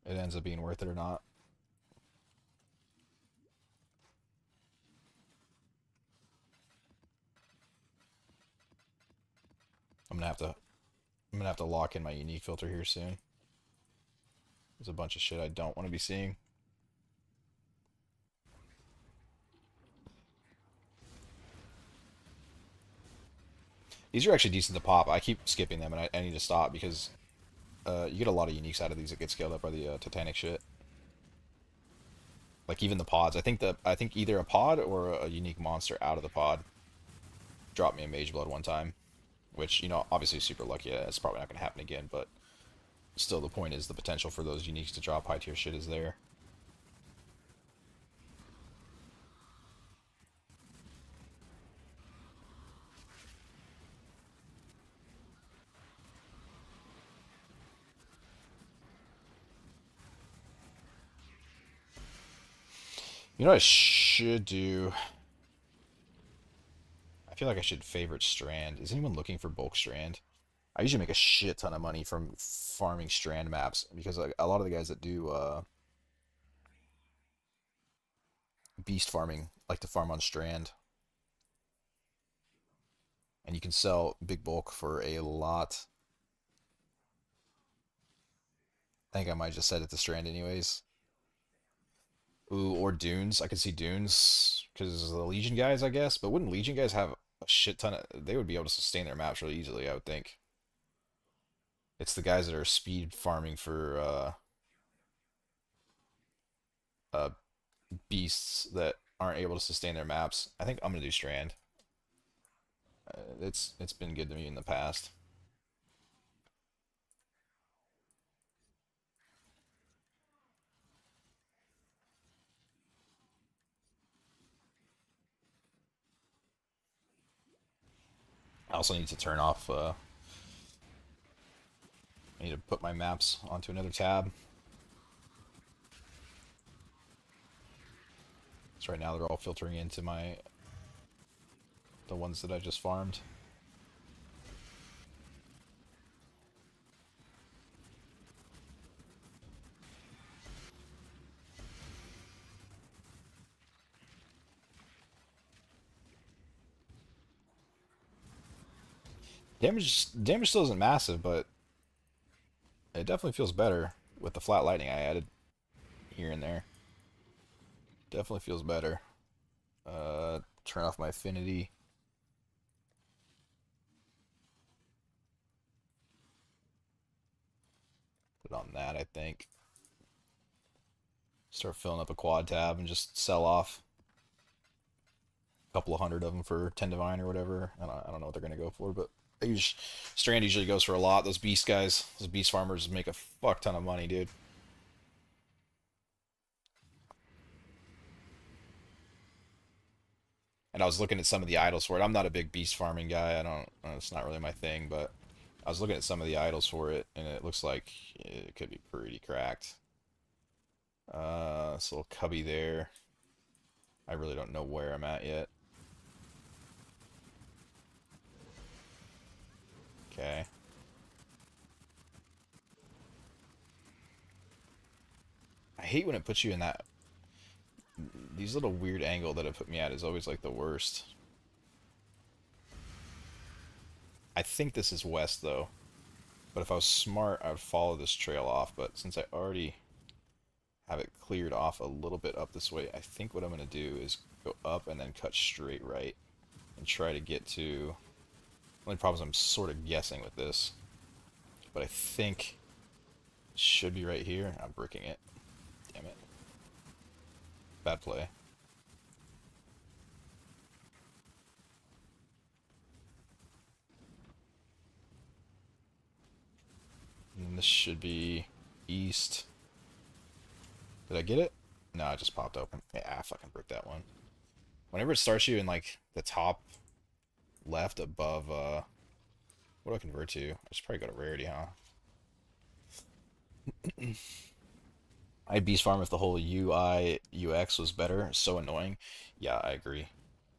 ends up being worth it or not. I'm gonna have to lock in my unique filter here soon. There's a bunch of shit I don't want to be seeing. These are actually decent to pop. I keep skipping them, and I need to stop because you get a lot of uniques out of these that get scaled up by the Titanic shit. Like even the pods. I think either a pod or a unique monster out of the pod dropped me a Mage Blood one time, which obviously super lucky. It's probably not gonna happen again, but still the point is the potential for those uniques to drop high tier shit is there. You know what I should do? I feel like I should favorite Strand. Is anyone looking for bulk Strand? I usually make a shit ton of money from farming Strand maps because like, a lot of the guys that do beast farming like to farm on Strand. And you can sell big bulk for a lot. I think I might just set it to Strand anyways. Ooh, or Dunes. I could see Dunes because the Legion guys, I guess. But wouldn't Legion guys have a shit ton of? They would be able to sustain their maps really easily, I would think. It's the guys that are speed farming for uh, beasts that aren't able to sustain their maps. I think I'm gonna do Strand. It's been good to me in the past. I also need to turn off. I need to put my maps onto another tab. So right now they're all filtering into the ones that I just farmed. Damage still isn't massive, but it definitely feels better with the flat lightning I added here and there. Definitely feels better. Turn off my affinity. Put on that, I think. Start filling up a quad tab and just sell off a couple of hundred of them for 10 divine or whatever. I don't know what they're gonna go for, but Strand usually goes for a lot. Those beast guys, those beast farmers make a fuck ton of money, dude. And I was looking at some of the idols for it. I'm not a big beast farming guy. I don't. It's not really my thing. But I was looking at some of the idols for it, and it looks like it could be pretty cracked. This little cubby there. I really don't know where I'm at yet. Okay. I hate when it puts you in that. These little weird angle that it put me at is always like the worst. I think this is west though. But if I was smart, I would follow this trail off. But since I already have it cleared off a little bit up this way, I think what I'm going to do is go up and then cut straight right and try to get to... The only problem is I'm sort of guessing with this. But I think it should be right here. I'm bricking it. Damn it. Bad play. And this should be east. Did I get it? No, it just popped open. Yeah, I fucking bricked that one. Whenever it starts you in like the top left above, what do I convert to? I should probably go to Rarity, huh? I'd beast farm if the whole UI UX was better. So annoying. Yeah, I agree.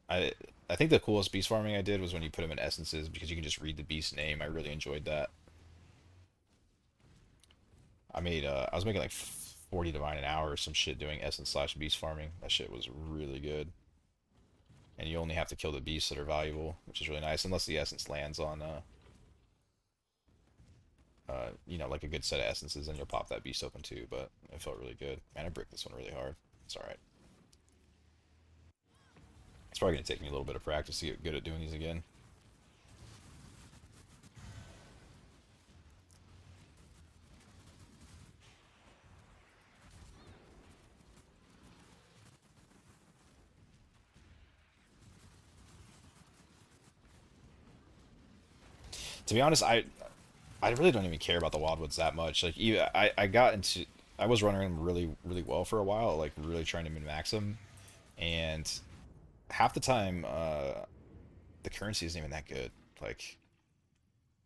I I think the coolest beast farming I did was when you put them in essences because you can just read the beast name. I really enjoyed that. I was making like 40 divine an hour or some shit doing essence slash beast farming. That shit was really good. And you only have to kill the beasts that are valuable, which is really nice, unless the essence lands on like a good set of essences, and you'll pop that beast open too. But it felt really good. Man, I bricked this one really hard. It's all right. It's probably gonna take me a little bit of practice to get good at doing these again. To be honest, I really don't even care about the Wildwoods that much. Like even I was running them really well for a while, like really trying to min max them, and half the time the currency isn't even that good. Like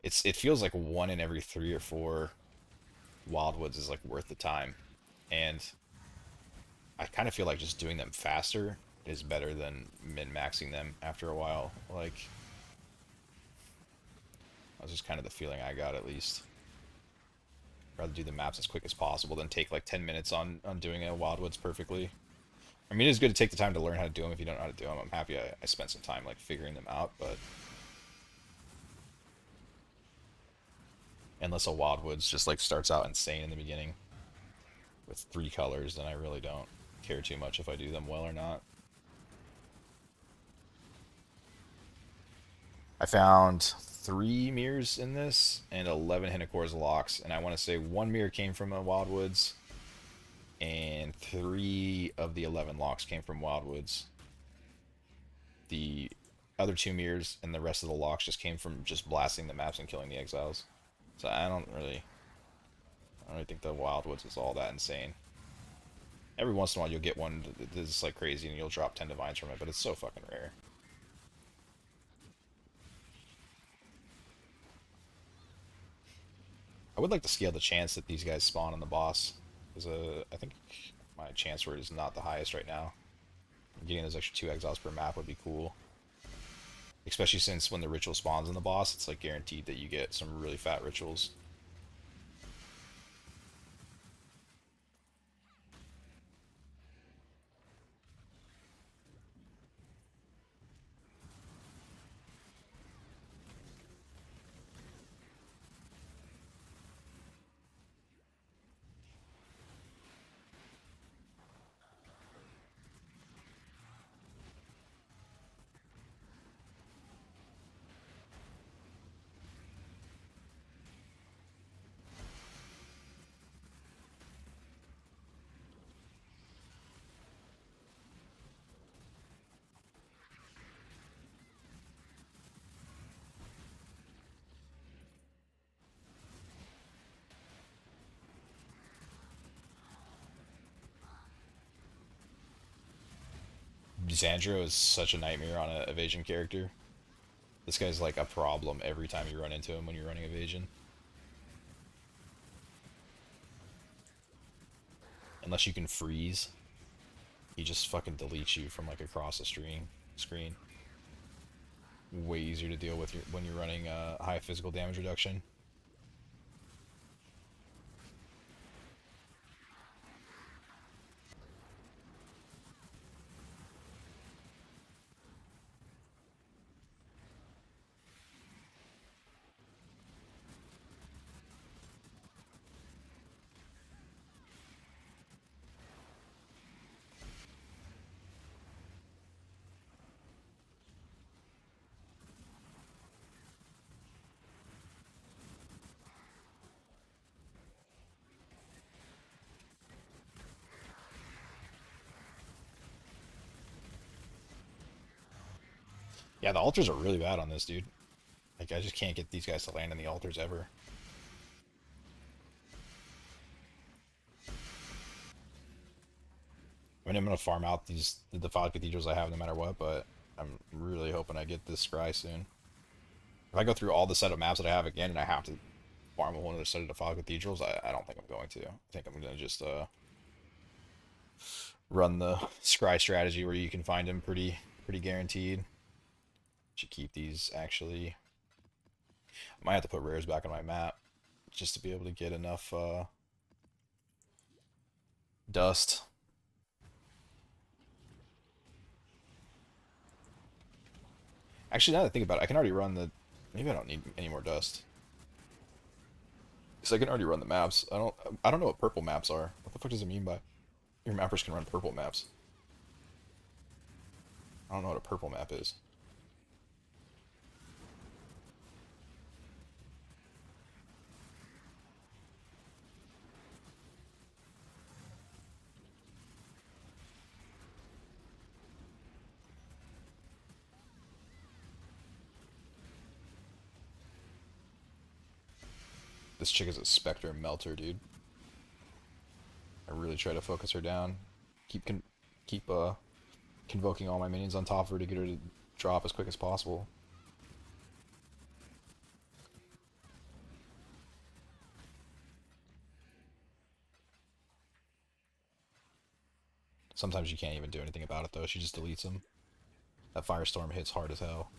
it feels like one in every 3 or 4 Wildwoods is like worth the time, and I kind of feel like just doing them faster is better than min maxing them after a while. Like that was just kind of the feeling I got at least. Rather do the maps as quick as possible than take like 10 minutes on doing a Wildwoods perfectly. I mean, it is good to take the time to learn how to do them if you don't know how to do them. I'm happy I spent some time like figuring them out, but unless a Wildwoods just like starts out insane in the beginning with 3 colors, then I really don't care too much if I do them well or not. I found 3 mirrors in this and 11 Hinacores locks, and I want to say 1 mirror came from a Wildwoods, and 3 of the 11 locks came from Wildwoods. The other 2 mirrors and the rest of the locks just came from just blasting the maps and killing the exiles. So I don't really think the Wildwoods is all that insane. Every once in a while you'll get one that's like crazy and you'll drop 10 divines from it, but it's so fucking rare. I would like to scale the chance that these guys spawn on the boss, because I think my chance for it is not the highest right now. Getting those extra 2 exiles per map would be cool. Especially since when the ritual spawns on the boss, it's like guaranteed that you get some really fat rituals. Xandro is such a nightmare on an evasion character. This guy's like a problem every time you run into him when you're running evasion. Unless you can freeze, he just fucking deletes you from like across the screen. Way easier to deal with when you're running high physical damage reduction. Yeah, the altars are really bad on this, dude. Like, I just can't get these guys to land in the altars ever. I mean, I'm gonna farm out the defiled cathedrals I have no matter what, but I'm really hoping I get this scry soon. If I go through all the set of maps that I have again and I have to farm a whole other set of defiled cathedrals, I don't think I'm going to. I think I'm gonna just run the scry strategy where you can find them pretty guaranteed. Should keep these actually. I might have to put rares back on my map just to be able to get enough dust. Actually, now that I think about it, I can already run the. Maybe I don't need any more dust. Because I can already run the maps. I don't know what purple maps are. What the fuck does it mean by your mappers can run purple maps? I don't know what a purple map is. This chick is a Spectre melter, dude. I really try to focus her down. Keep convoking all my minions on top of her to get her to drop as quick as possible. Sometimes you can't even do anything about it though. She just deletes them. That firestorm hits hard as hell.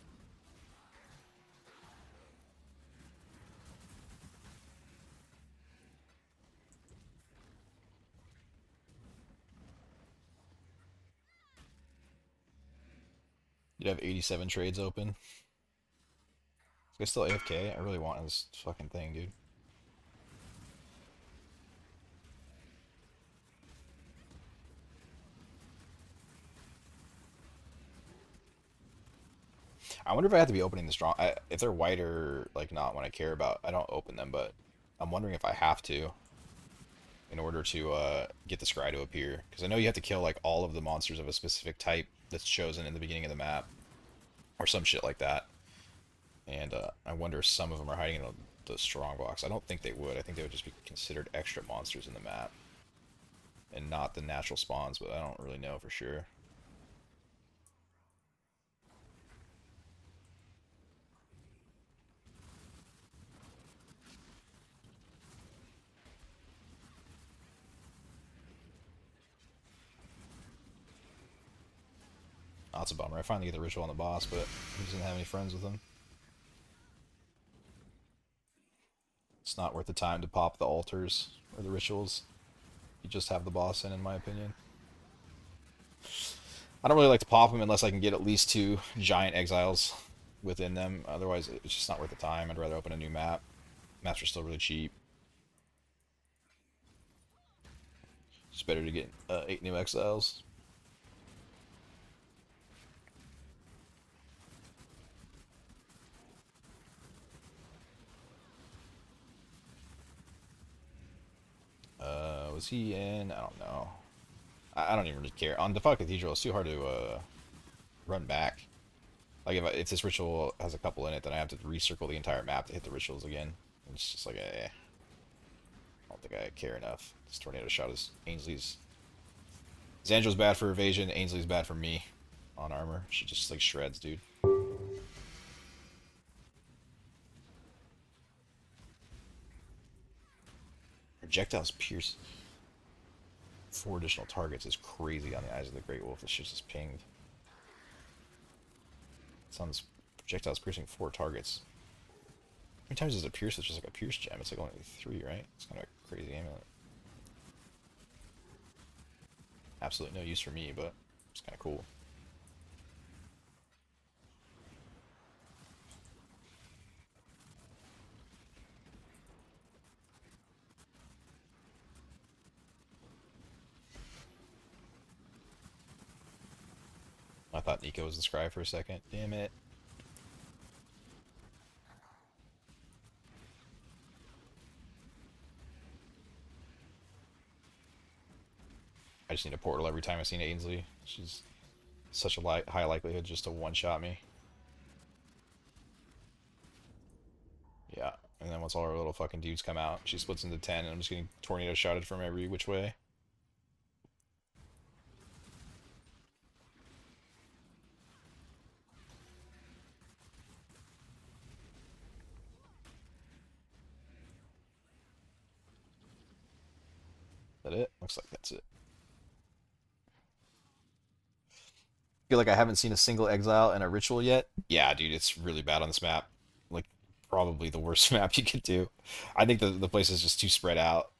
You'd have 87 trades open. Is this still AFK? I really want this fucking thing, dude. I wonder if I have to be opening the strong. If they're white or like not one I care about, I don't open them. But I'm wondering if I have to in order to get the scry to appear. Because I know you have to kill like all of the monsters of a specific type that's chosen in the beginning of the map, or some shit like that. And I wonder if some of them are hiding in the strong box. I don't think they would. I think they would just be considered extra monsters in the map, and not the natural spawns. But I don't really know for sure. Oh, that's a bummer. I finally get the ritual on the boss, but he doesn't have any friends with him. It's not worth the time to pop the altars or the rituals. You just have the boss in my opinion. I don't really like to pop them unless I can get at least 2 giant exiles within them. Otherwise, it's just not worth the time. I'd rather open a new map. Maps are still really cheap. It's better to get 8 new exiles. Was he in? I don't know. I don't even really care. On Defiled Cathedral, it's too hard to run back. Like if this ritual has a couple in it, then I have to recircle the entire map to hit the rituals again. It's just like, I don't think I care enough. This tornado shot is Ainsley's. Xandro's bad for evasion. Ainsley's bad for me. on armor. She just like shreds, dude. Projectiles pierce 4 additional targets is crazy on the Eyes of the Great Wolf. This shit's just pinged. Sounds projectiles piercing 4 targets. How many times does it pierce? It's just like a pierce gem. It's like only 3, right? It's kind of a crazy amulet. Absolutely no use for me, but it's kind of cool. I thought Nico was the scribe for a second. Damn it. I just need a portal every time I see Ainsley. She's such a high likelihood just to one-shot me. Yeah, and then once all our little fucking dudes come out, she splits into 10, and I'm just getting tornado shotted from every which way. Is that it? Looks like that's it. Feel like I haven't seen a single exile and a ritual yet. Yeah, dude, it's really bad on this map. Like, probably the worst map you could do. I think the place is just too spread out.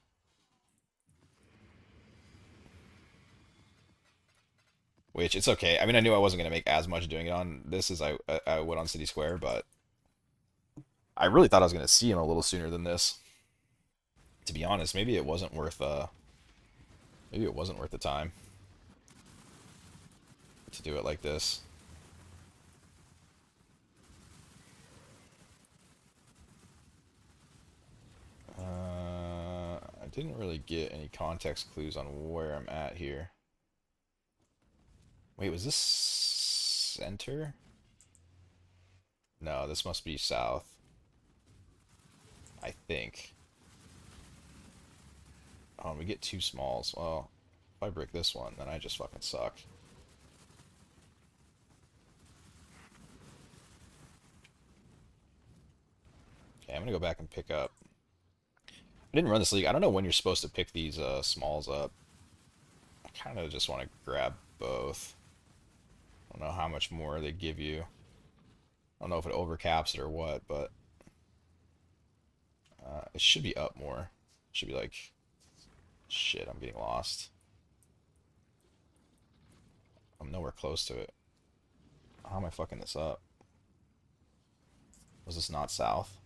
Which, it's okay. I mean, I knew I wasn't going to make as much doing it on this as I would on City Square, but I really thought I was going to see him a little sooner than this. To be honest, maybe it wasn't worth the time to do it like this. I didn't really get any context clues on where I'm at here. Wait, was this center? No, this must be south. I think. Oh, we get 2 smalls. Well, if I break this one, then I just fucking suck. Okay, I'm gonna go back and pick up. I didn't run this league. I don't know when you're supposed to pick these smalls up. I kind of just want to grab both. I don't know how much more they give you. I don't know if it overcaps it or what, but it should be up more. It should be like, shit, I'm getting lost. I'm nowhere close to it. How am I fucking this up? Was this not south?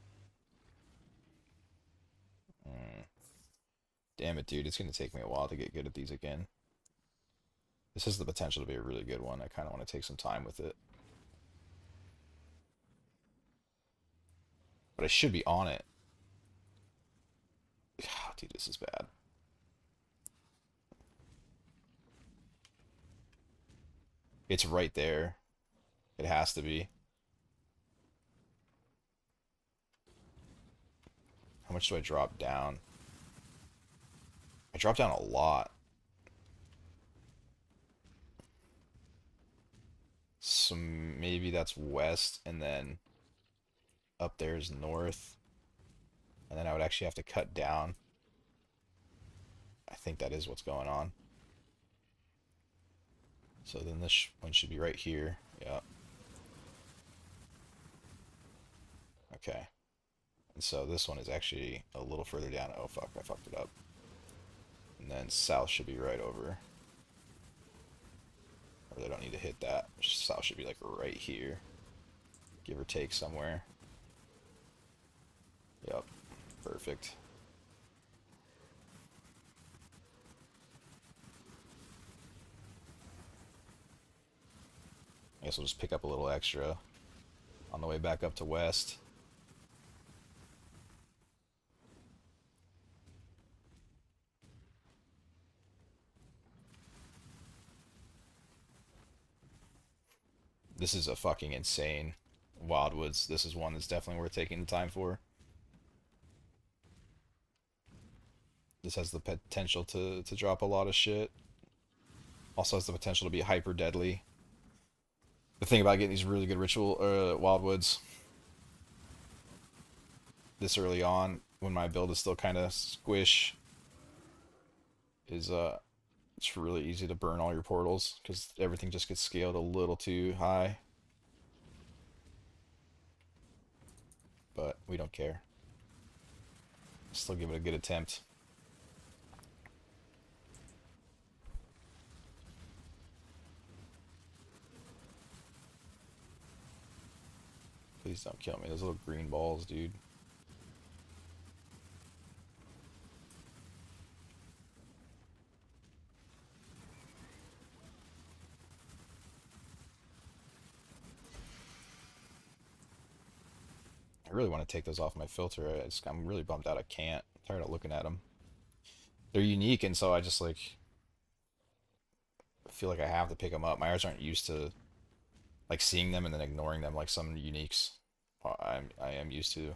Damn it, dude. It's going to take me a while to get good at these again. This has the potential to be a really good one. I kind of want to take some time with it. But I should be on it. Dude, this is bad. It's right there. It has to be. How much do I drop down? I drop down a lot. So maybe that's west, and then up there is north. And then I would actually have to cut down. I think that is what's going on. So then this one should be right here. Yep. Okay. And so this one is actually a little further down. Oh fuck, I fucked it up. And then south should be right over. Or they don't need to hit that. South should be like right here. Give or take somewhere. Yep. Perfect. I guess we'll just pick up a little extra on the way back up to west. This is a fucking insane Wildwoods. This is one that's definitely worth taking the time for. This has the potential to drop a lot of shit. Also has the potential to be hyper deadly. The thing about getting these really good ritual wildwoods this early on, when my build is still kind of squish, is it's really easy to burn all your portals because everything just gets scaled a little too high. But we don't care. Still give it a good attempt. Please don't kill me. Those little green balls, dude. I really want to take those off my filter. I'm really bummed out I can't. I'm tired of looking at them. They're unique, and so I just like feel like I have to pick them up. My eyes aren't used to like seeing them and then ignoring them like some uniques. I am used to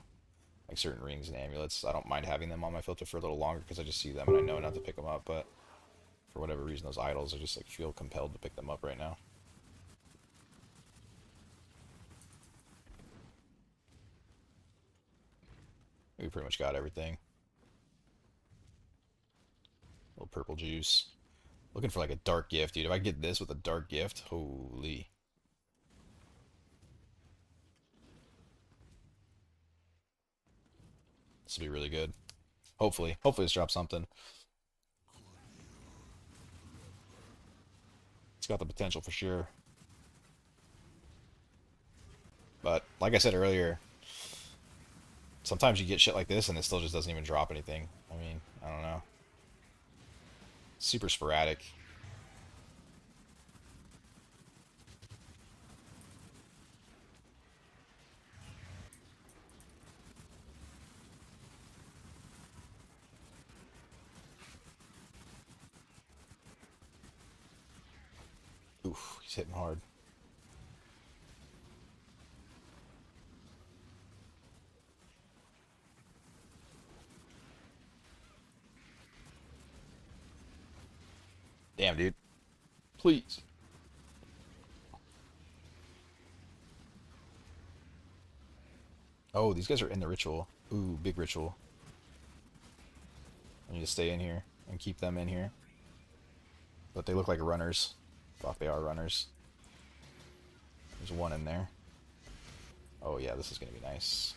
like certain rings and amulets. I don't mind having them on my filter for a little longer because I just see them and I know not to pick them up. But for whatever reason, those idols, I just like feel compelled to pick them up right now. We pretty much got everything. A little purple juice. Looking for like a dark gift, dude. If I get this with a dark gift, holy. This will be really good. Hopefully. Hopefully this drops something. It's got the potential for sure. But like I said earlier, sometimes you get shit like this and it still just doesn't even drop anything. I mean, I don't know. Super sporadic. Oof, he's hitting hard. Damn, dude. Please. Oh, these guys are in the ritual. Ooh, big ritual. I need to stay in here and keep them in here. But they look like runners. Fuck, they are runners. There's one in there. Oh yeah, this is gonna be nice.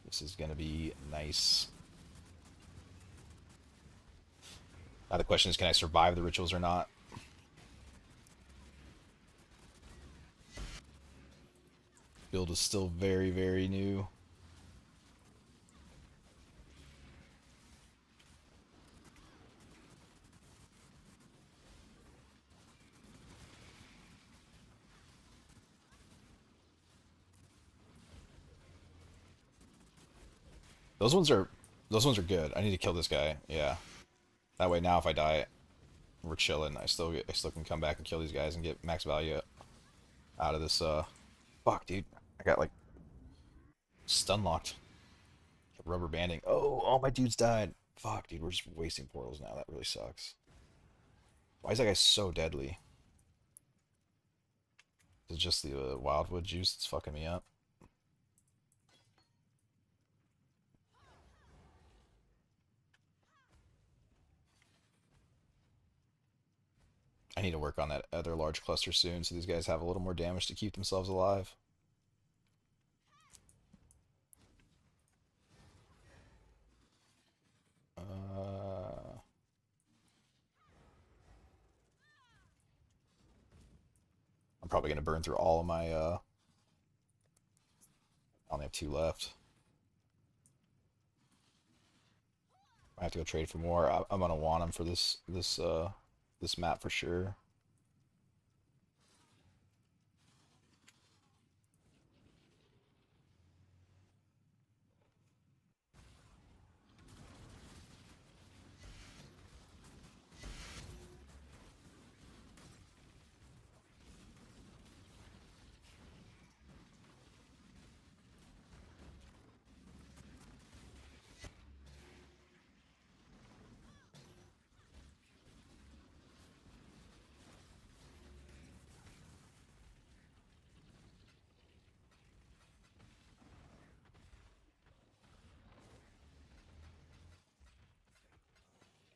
This is gonna be nice. Now the question is, can I survive the rituals or not? Build is still very, very new. Those ones are those ones are good. I need to kill this guy. Yeah. That way now if I die, we're chilling. I still can come back and kill these guys and get max value out of this fuck, dude. I got like stun locked. Rubber banding. Oh, all my dudes died. Fuck, dude, we're just wasting portals now. That really sucks. Why is that guy so deadly? Is it just the wildwood juice that's fucking me up? I need to work on that other large cluster soon so these guys have a little more damage to keep themselves alive. Uh, I'm probably gonna burn through all of my I only have two left. I have to go trade for more. I'm gonna want them for this map for sure.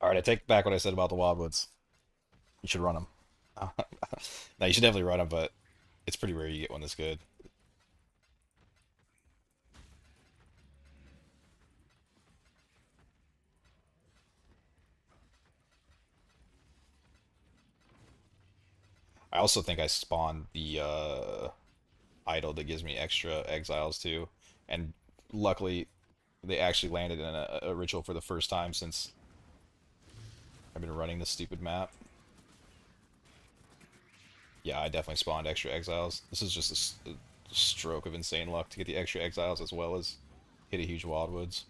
All right, I take back what I said about the Wildwoods. You should run them. No, you should definitely run them, but it's pretty rare you get one this good. I also think I spawned the idol that gives me extra exiles too, and luckily they actually landed in a ritual for the first time since I've been running this stupid map. Yeah, I definitely spawned extra exiles. This is just a stroke of insane luck to get the extra exiles as well as hit a huge wildwoods.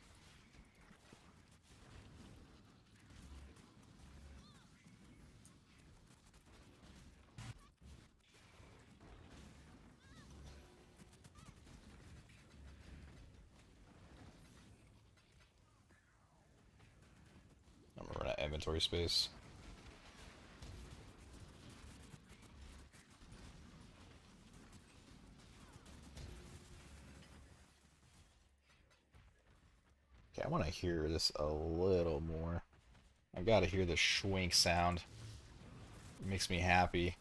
I'm gonna run out of inventory space. Okay, I want to hear this a little more. I gotta hear the schwink sound. It makes me happy.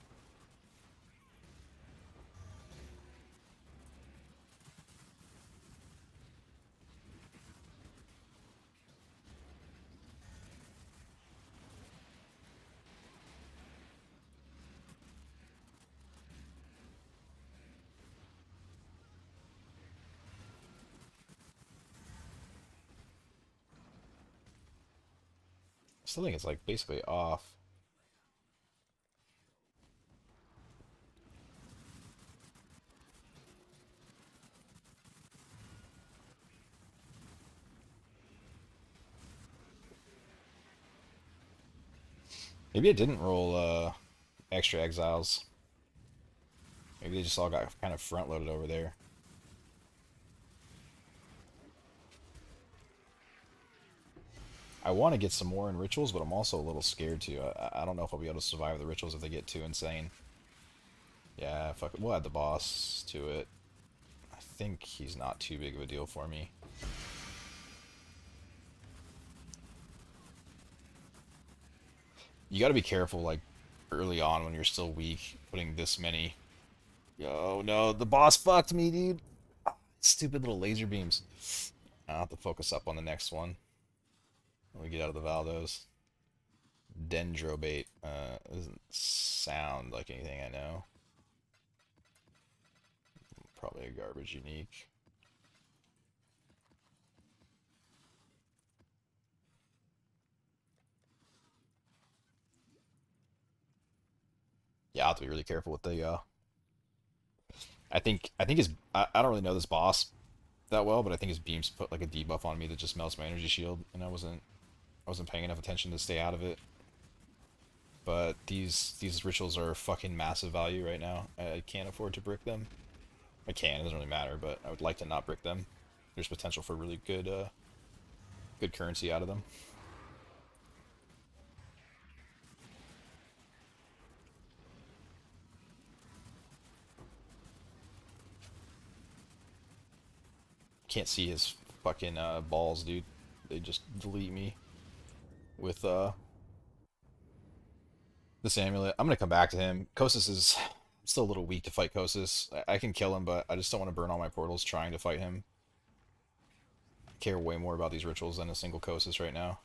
I still think it's like basically off. Maybe it didn't roll extra exiles. Maybe they just all got kind of front loaded over there. I want to get some more in rituals, but I'm also a little scared too. I don't know if I'll be able to survive the rituals if they get too insane. Yeah, fuck it. We'll add the boss to it. I think he's not too big of a deal for me. You got to be careful, like, early on when you're still weak, putting this many. Oh no, the boss fucked me, dude. Stupid little laser beams. I'll have to focus up on the next one when we get out of the Valdos. Dendrobate. Doesn't sound like anything I know. Probably a garbage unique. Yeah, I'll have to be really careful with the I think his I don't really know this boss that well, but I think his beams put like a debuff on me that just melts my energy shield, and I wasn't paying enough attention to stay out of it. But these rituals are fucking massive value right now. I can't afford to brick them. I can, it doesn't really matter, but I would like to not brick them. There's potential for really good currency out of them. Can't see his fucking balls, dude. They just delete me with this amulet. I'm gonna come back to him. Kosis is still a little weak to fight Kosis. I can kill him, but I just don't want to burn all my portals trying to fight him. I care way more about these rituals than a single Kosis right now.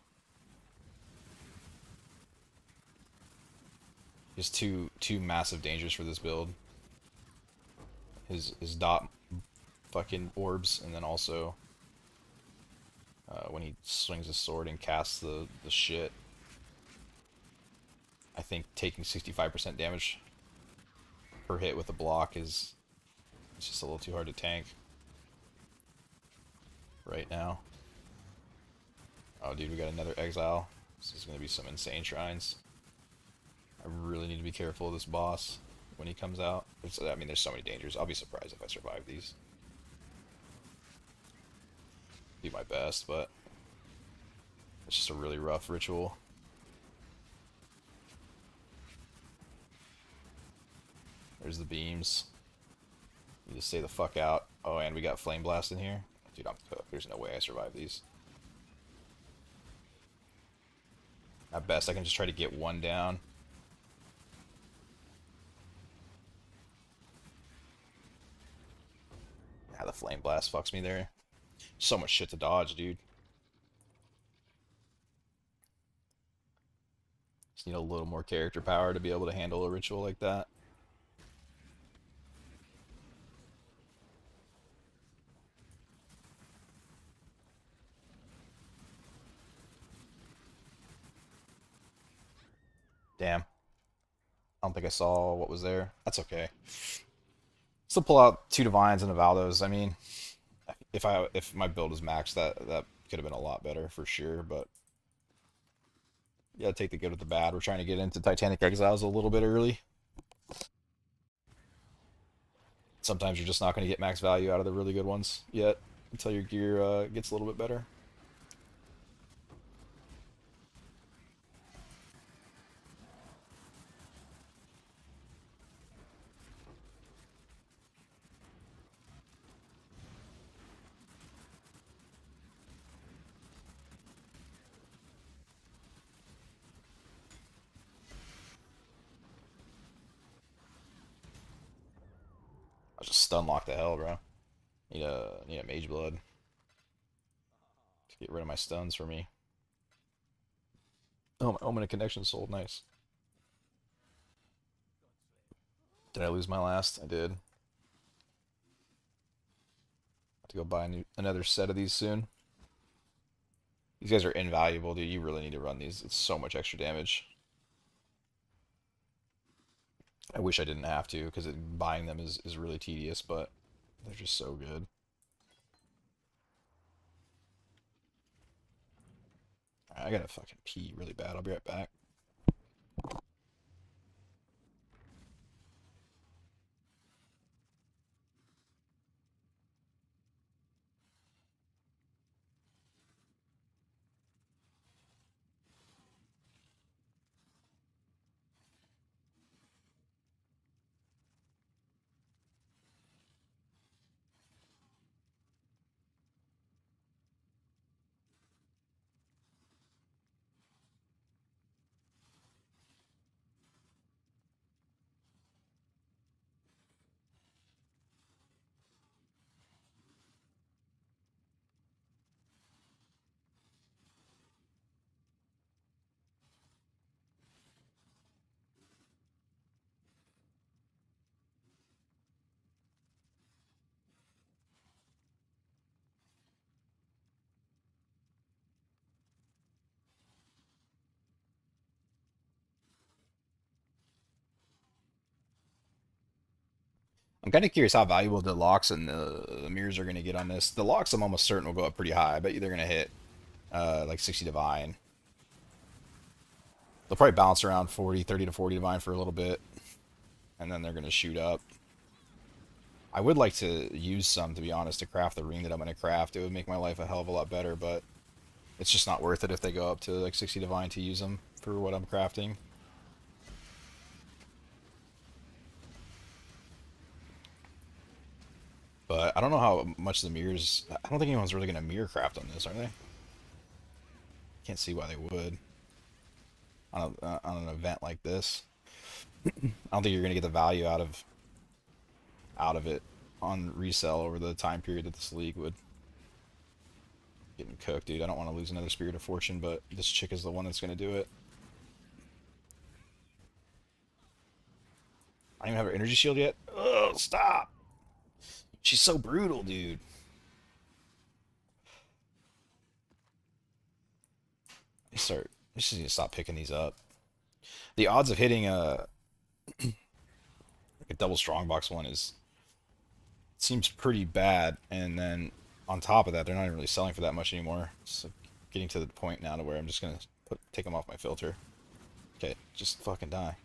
He's two massive dangers for this build. His dot fucking orbs, and then also when he swings his sword and casts the shit. I think taking 65% damage per hit with a block is it's just a little too hard to tank right now. Oh, dude, we got another exile. This is going to be some insane shrines. I really need to be careful of this boss when he comes out. I mean, there's so many dangers. I'll be surprised if I survive these. Do my best, but it's just a really rough ritual. There's the beams. You just stay the fuck out. Oh, and we got Flame Blast in here. Dude, I'm cooked. There's no way I survive these. At best, I can just try to get one down. Yeah, the Flame Blast fucks me there. So much shit to dodge, dude. Just need a little more character power to be able to handle a ritual like that. Damn. I don't think I saw what was there. That's okay. Still pull out two Divines and a Valdos. I mean, if my build was maxed, that could have been a lot better for sure. But yeah, take the good with the bad. We're trying to get into Titanic Exiles a little bit early. Sometimes you're just not going to get max value out of the really good ones yet until your gear gets a little bit better. I just stun lock the hell, bro. Need a Mage Blood to get rid of my stuns for me. Oh, my Omen of Connection sold. Nice. Did I lose my last? I did. Have to go buy another set of these soon. These guys are invaluable, dude. You really need to run these. It's so much extra damage. I wish I didn't have to, because buying them is really tedious, but they're just so good. I gotta fucking pee really bad. I'll be right back. I'm kind of curious how valuable the locks and the mirrors are going to get on this. The locks, I'm almost certain will go up pretty high. I bet you they're going to hit like 60 divine. They'll probably bounce around 40, 30 to 40 divine for a little bit, and then they're going to shoot up. I would like to use some, to be honest, to craft the ring that I'm going to craft. It would make my life a hell of a lot better, but it's just not worth it if they go up to like 60 divine to use them for what I'm crafting. But I don't know how much the mirrors... I don't think anyone's really going to mirror craft on this, are they? Can't see why they would on an event like this. I don't think you're going to get the value out of it on resell over the time period that this league would. Getting cooked, dude. I don't want to lose another Spirit of Fortune, but this chick is the one that's going to do it. I don't even have her energy shield yet. Oh, stop! She's so brutal, dude. I just need to stop picking these up. The odds of hitting a double strongbox one seems pretty bad, and then on top of that, they're not even really selling for that much anymore. So getting to the point now to where I'm just gonna take them off my filter. Okay, just fucking die.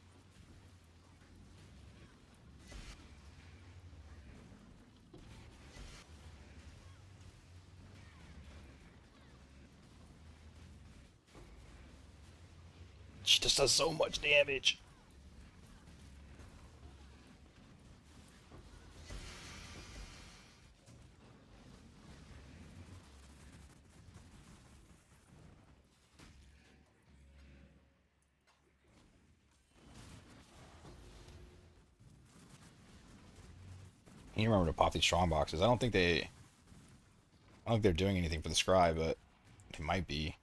She just does so much damage. You remember to pop these strong boxes. I don't think they're doing anything for the scry, but it might be.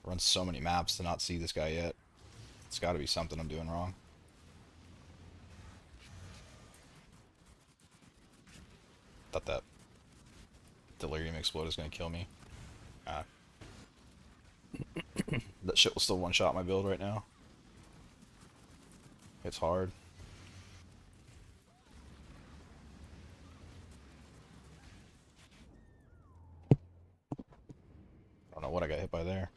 Run so many maps to not see this guy yet. It's got to be something I'm doing wrong. Thought that delirium explode is gonna kill me. Ah, that shit will still one shot my build right now. It's hard. I don't know what I got hit by there.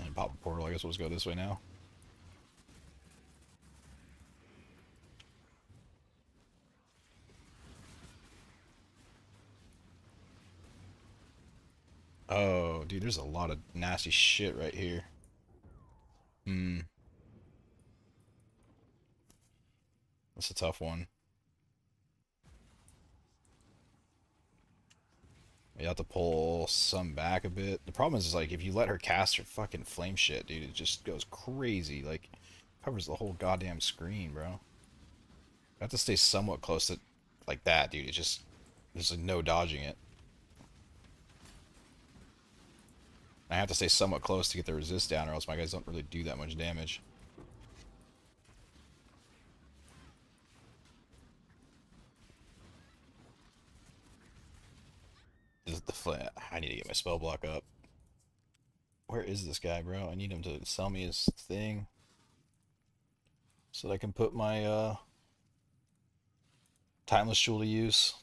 And pop a portal. I guess we'll just go this way now. Oh, dude, there's a lot of nasty shit right here. Hmm, that's a tough one. You have to pull some back a bit. The problem is like if you let her cast her fucking flame shit, dude, it just goes crazy. Like covers the whole goddamn screen, bro. I have to stay somewhat close to like that, dude. It just there's like no dodging it. I have to stay somewhat close to get the resist down, or else my guys don't really do that much damage. I need to get my spell block up. Where is this guy, bro? I need him to sell me his thing so that I can put my timeless jewel to use.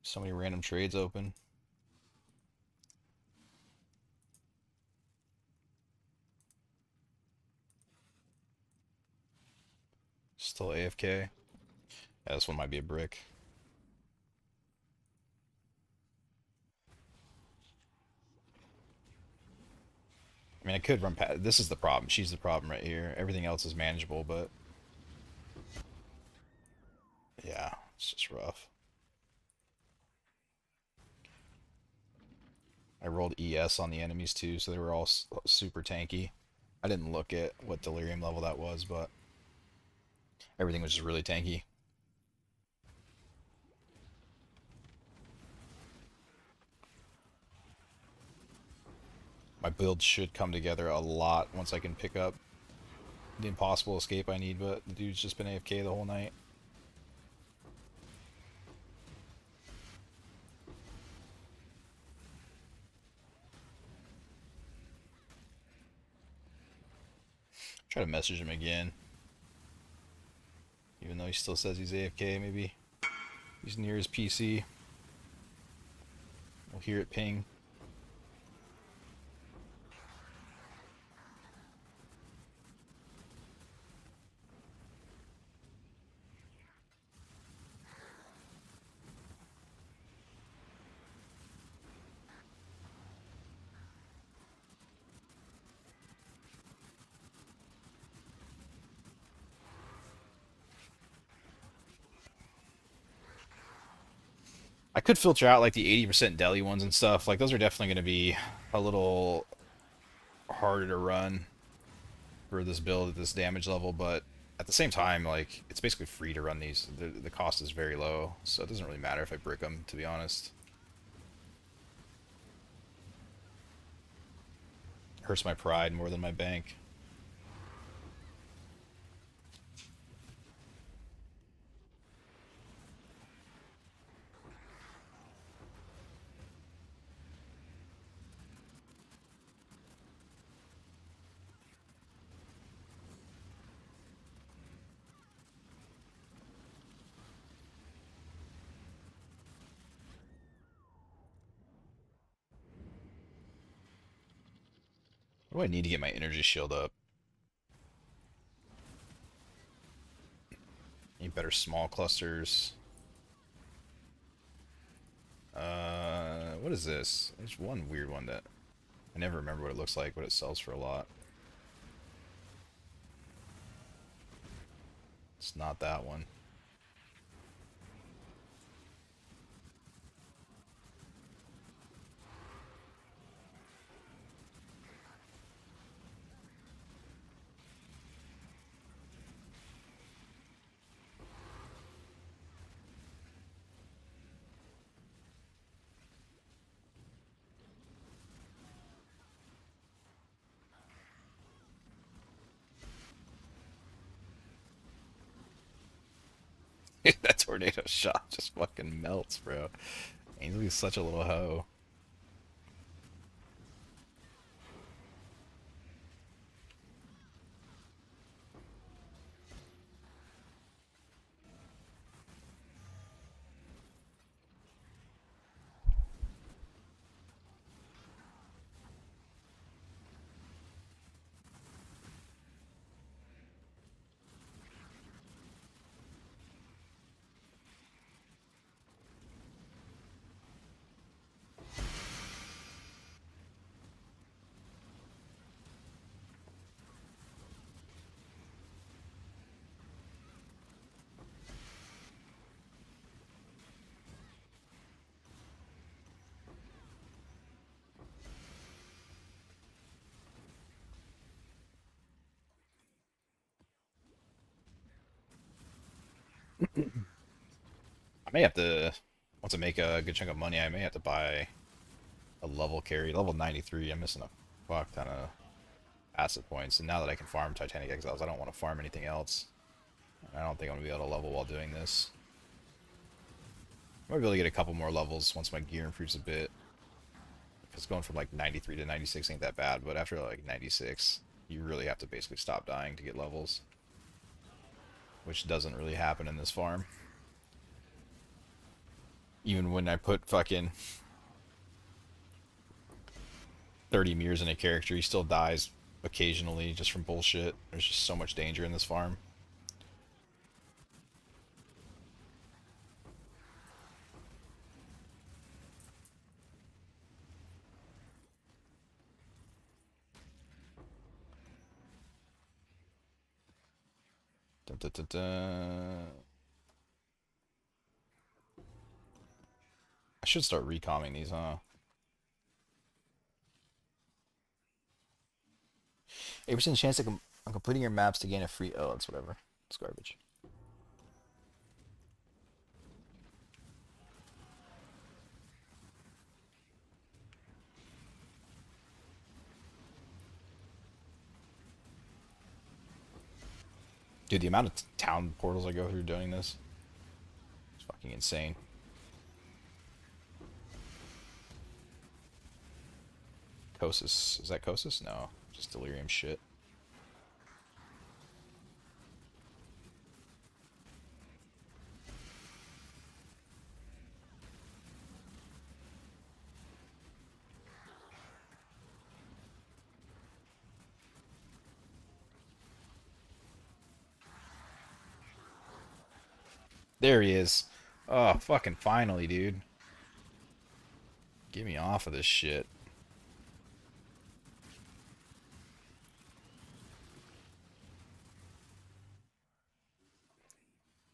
So many random trades open. Still AFK. Yeah, this one might be a brick. I mean, I could run past. This is the problem. She's the problem right here. Everything else is manageable, but yeah, it's just rough. I rolled ES on the enemies too, so they were all super tanky. I didn't look at what delirium level that was, but everything was just really tanky. My build should come together a lot once I can pick up the impossible escape I need, but the dude's just been AFK the whole night. Try to message him again. Even though he still says he's AFK, maybe he's near his PC. We'll hear it ping. I could filter out like the 80% deli ones and stuff. Like those are definitely going to be a little harder to run for this build at this damage level, but at the same time, like it's basically free to run these. The cost is very low, so it doesn't really matter if I brick them, to be honest. Hurts my pride more than my bank. What do I need to get my energy shield up? or small clusters. What is this? There's one weird one that I never remember what it looks like, but it sells for a lot. It's not that one. That tornado shot just fucking melts, bro. Ainsley's such a little hoe. I may have to, once I make a good chunk of money, I may have to buy a level carry. Level 93, I'm missing a fuck ton of passive points. And now that I can farm Titanic Exiles, I don't want to farm anything else. I don't think I'm going to be able to level while doing this. I might be able to get a couple more levels once my gear improves a bit. Because going from like 93 to 96 ain't that bad, but after like 96, you really have to basically stop dying to get levels. Which doesn't really happen in this farm. Even when I put fucking 30 mirrors in a character, he still dies occasionally just from bullshit. There's just so much danger in this farm. Dun, dun, dun, dun. I should start recomming these, huh? 8% chance on completing your maps to gain a free... Oh, that's whatever. It's garbage. Dude, the amount of town portals I go through doing this is fucking insane. Kosis. Is that Kosis? No. Just delirium shit. There he is. Oh, fucking finally, dude. Get me off of this shit.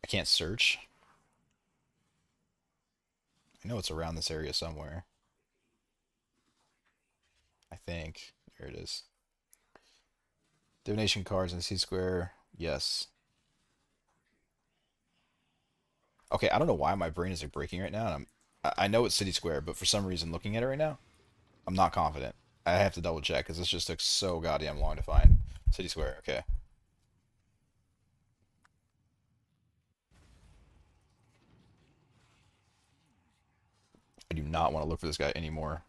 I can't search. I know it's around this area somewhere. I think. There it is. Divination cards in C-square. Yes. Okay, I don't know why my brain is like breaking right now. And I know it's City Square, but for some reason, looking at it right now, I'm not confident. I have to double check because this just took so goddamn long to find. City Square, okay. I do not want to look for this guy anymore.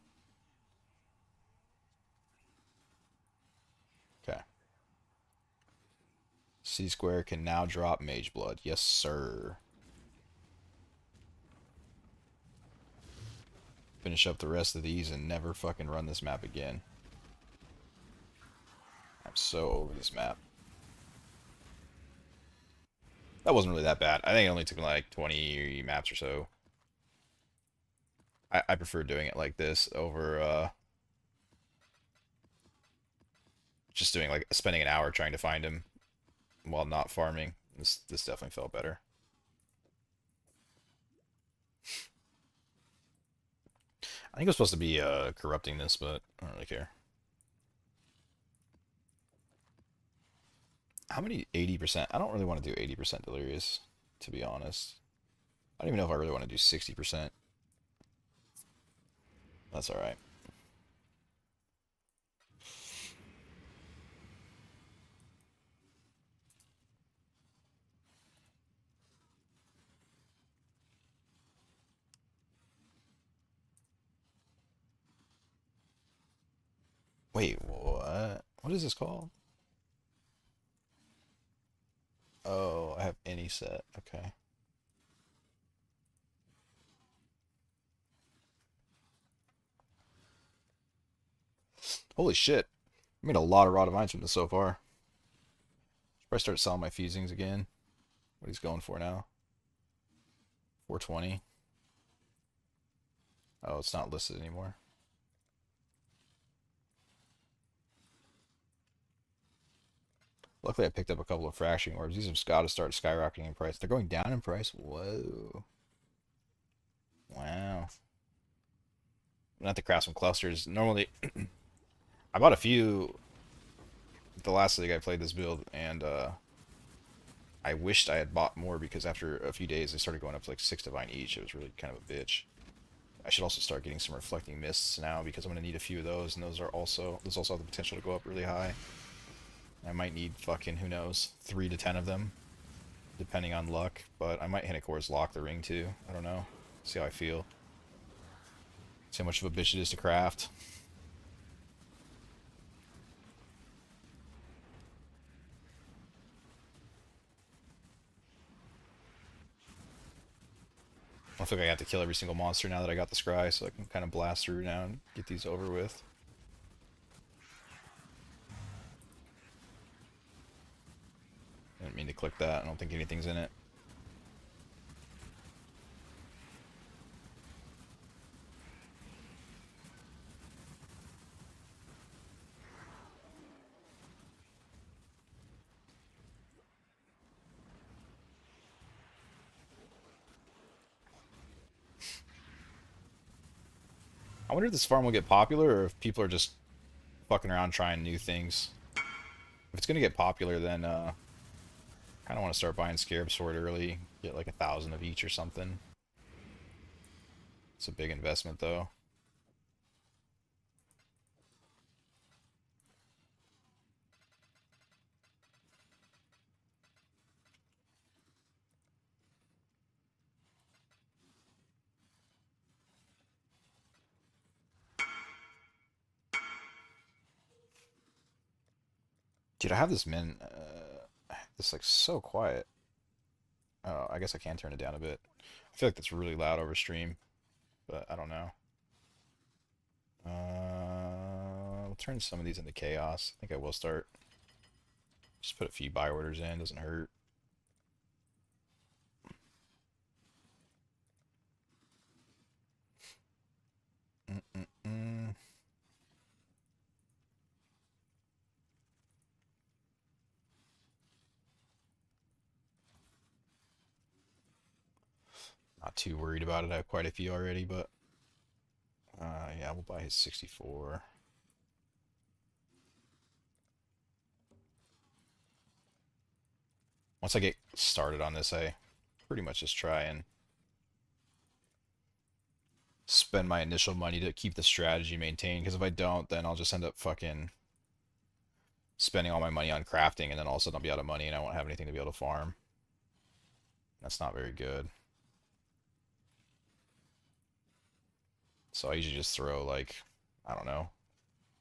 Okay. City Square can now drop Mage Blood. Yes, sir. Finish up the rest of these and never fucking run this map again. I'm so over this map. That wasn't really that bad. I think it only took me like 20 maps or so. I prefer doing it like this over just doing like spending an hour trying to find him while not farming. This definitely felt better. I think it was supposed to be corrupting this, but I don't really care. How many 80%? I don't really want to do 80% delirious, to be honest. I don't even know if I really want to do 60%. That's all right. Wait, what? What is this called? Oh, I have any set. Okay. Holy shit. I made a lot of raw divines from this so far. Should probably start selling my fusings again. What he's going for now? 420. Oh, it's not listed anymore. Luckily, I picked up a couple of fracturing orbs. These have got to start skyrocketing in price. They're going down in price? Whoa. Wow. I'm gonna have to craft some clusters. Normally, I bought a few the last league I played this build, and I wished I had bought more because after a few days they started going up to like 6 divine each. It was really kind of a bitch. I should also start getting some reflecting mists now because I'm gonna need a few of those, and those also have the potential to go up really high. I might need fucking, who knows, 3 to 10 of them, depending on luck. But I might Hinocor's lock the ring too. I don't know. See how I feel. See how much of a bitch it is to craft. I feel like I have to kill every single monster now that I got the scry, so I can kind of blast through now and get these over with. I didn't mean to click that. I don't think anything's in it. I wonder if this farm will get popular or if people are just fucking around trying new things. If it's gonna get popular, then kind of want to start buying Scarab Sword early. Get like 1,000 of each or something. It's a big investment though. Dude, I have this min. This like so quiet. Oh, I guess I can turn it down a bit. I feel like that's really loud over stream, but I don't know. I'll turn some of these into chaos. I think I will start. Just put a few buy orders in. Doesn't hurt. Mm-mm-mm. Not too worried about it. I have quite a few already, but yeah, we'll buy his 64. Once I get started on this, I pretty much just try and spend my initial money to keep the strategy maintained. Because if I don't, then I'll just end up fucking spending all my money on crafting, and then all of a sudden I'll be out of money and I won't have anything to be able to farm. That's not very good. So I usually just throw like, I don't know,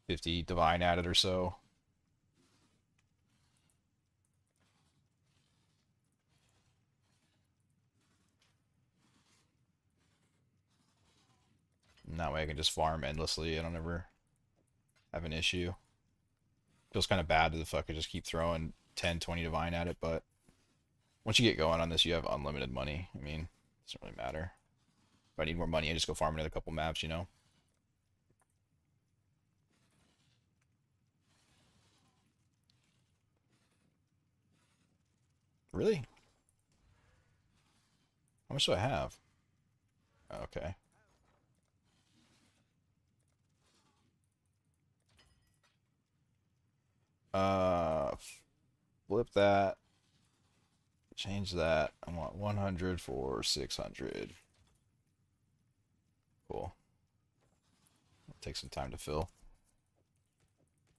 50 divine at it or so. And that way I can just farm endlessly. I don't ever have an issue. Feels kind of bad to the fuck. I just keep throwing 10, 20 divine at it, but Once you get going on this, you have unlimited money. I mean, it doesn't really matter. If I need more money, I just go farm another couple maps, you know? Really? How much do I have? Okay. Uh, Flip that. Change that. I want 100 for 600. Cool. It'll take some time to fill.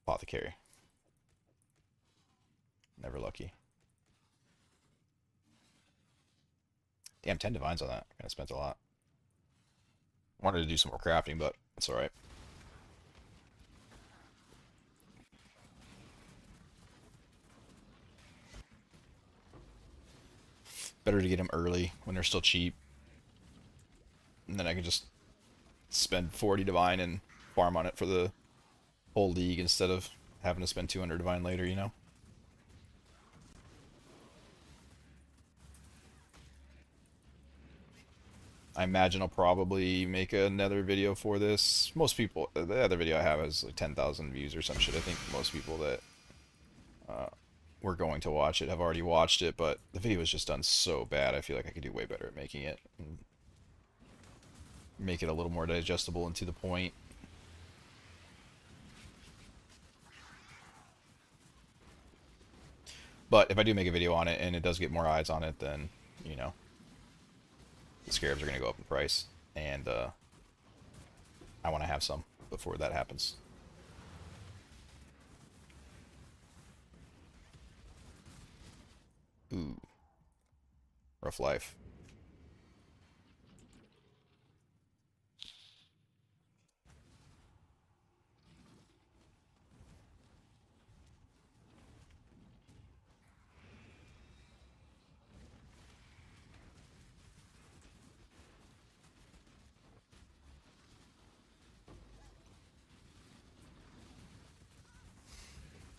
Apothecary. Never lucky. Damn, 10 divines on that. Kind of spent a lot. Wanted to do some more crafting, but it's alright. Better to get them early when they're still cheap. And then I can just spend 40 divine and farm on it for the whole league instead of having to spend 200 divine later, you know? I imagine I'll probably make another video for this. Most people, the other video I have has like 10,000 views or some shit. I think most people that were going to watch it have already watched it, but the video was just done so bad. I feel like I could do way better at making it and make it a little more digestible and to the point. But if I do make a video on it and it does get more eyes on it, then, you know, the scarabs are going to go up in price. And I want to have some before that happens. Ooh. Rough life.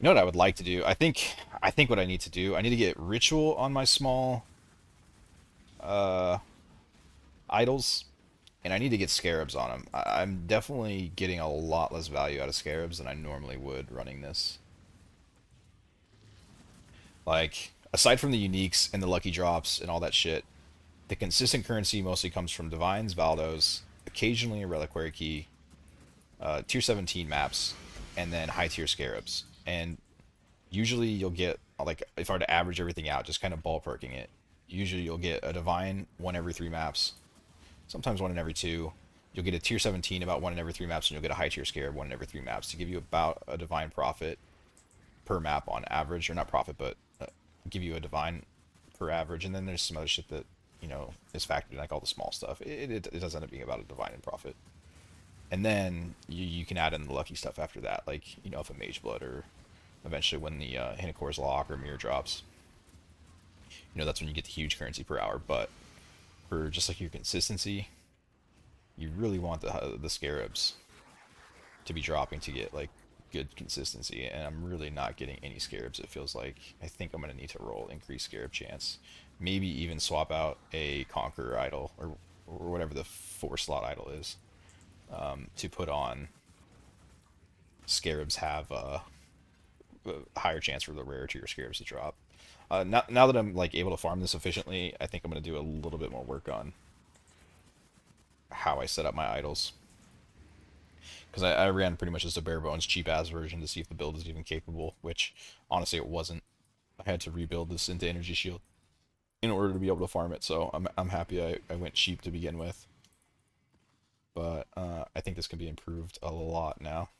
You know what I would like to do? I think what I need to do, I need to get ritual on my small uh idols, and I need to get scarabs on them. I'm definitely getting a lot less value out of scarabs than I normally would running this. Like, aside from the uniques and the lucky drops and all that shit, the consistent currency mostly comes from divines, valdos, occasionally a reliquary key, tier 17 maps, and then high tier scarabs. And usually you'll get, like, if I were to average everything out, just kind of ballparking it, usually you'll get a divine one every 3 maps, sometimes one in every two. You'll get a tier 17 about one in every 3 maps, and you'll get a high tier scarab one in every 3 maps to give you about a divine profit per map on average, or not profit, but give you a divine per average. And then there's some other shit that, you know, is factored in, like all the small stuff. It does end up being about a divine and profit. And then you can add in the lucky stuff after that, like, you know, if a mage blood, or eventually when the Hinacor's lock or mirror drops, you know, that's when you get the huge currency per hour. But for just like your consistency, you really want the scarabs to be dropping to get like good consistency, and I'm really not getting any scarabs. It feels like I think I'm gonna need to roll increased scarab chance, maybe even swap out a conqueror idol, or whatever the 4 slot idol is, to put on scarabs have a higher chance for the rarity or scarabs to drop. Now that I'm like able to farm this efficiently, I think I'm gonna do a little bit more work on how I set up my idols. Because I ran pretty much just a bare bones cheap ass version to see if the build is even capable, which honestly it wasn't. I had to rebuild this into energy shield in order to be able to farm it, so I'm happy I went cheap to begin with. But I think this can be improved a lot now.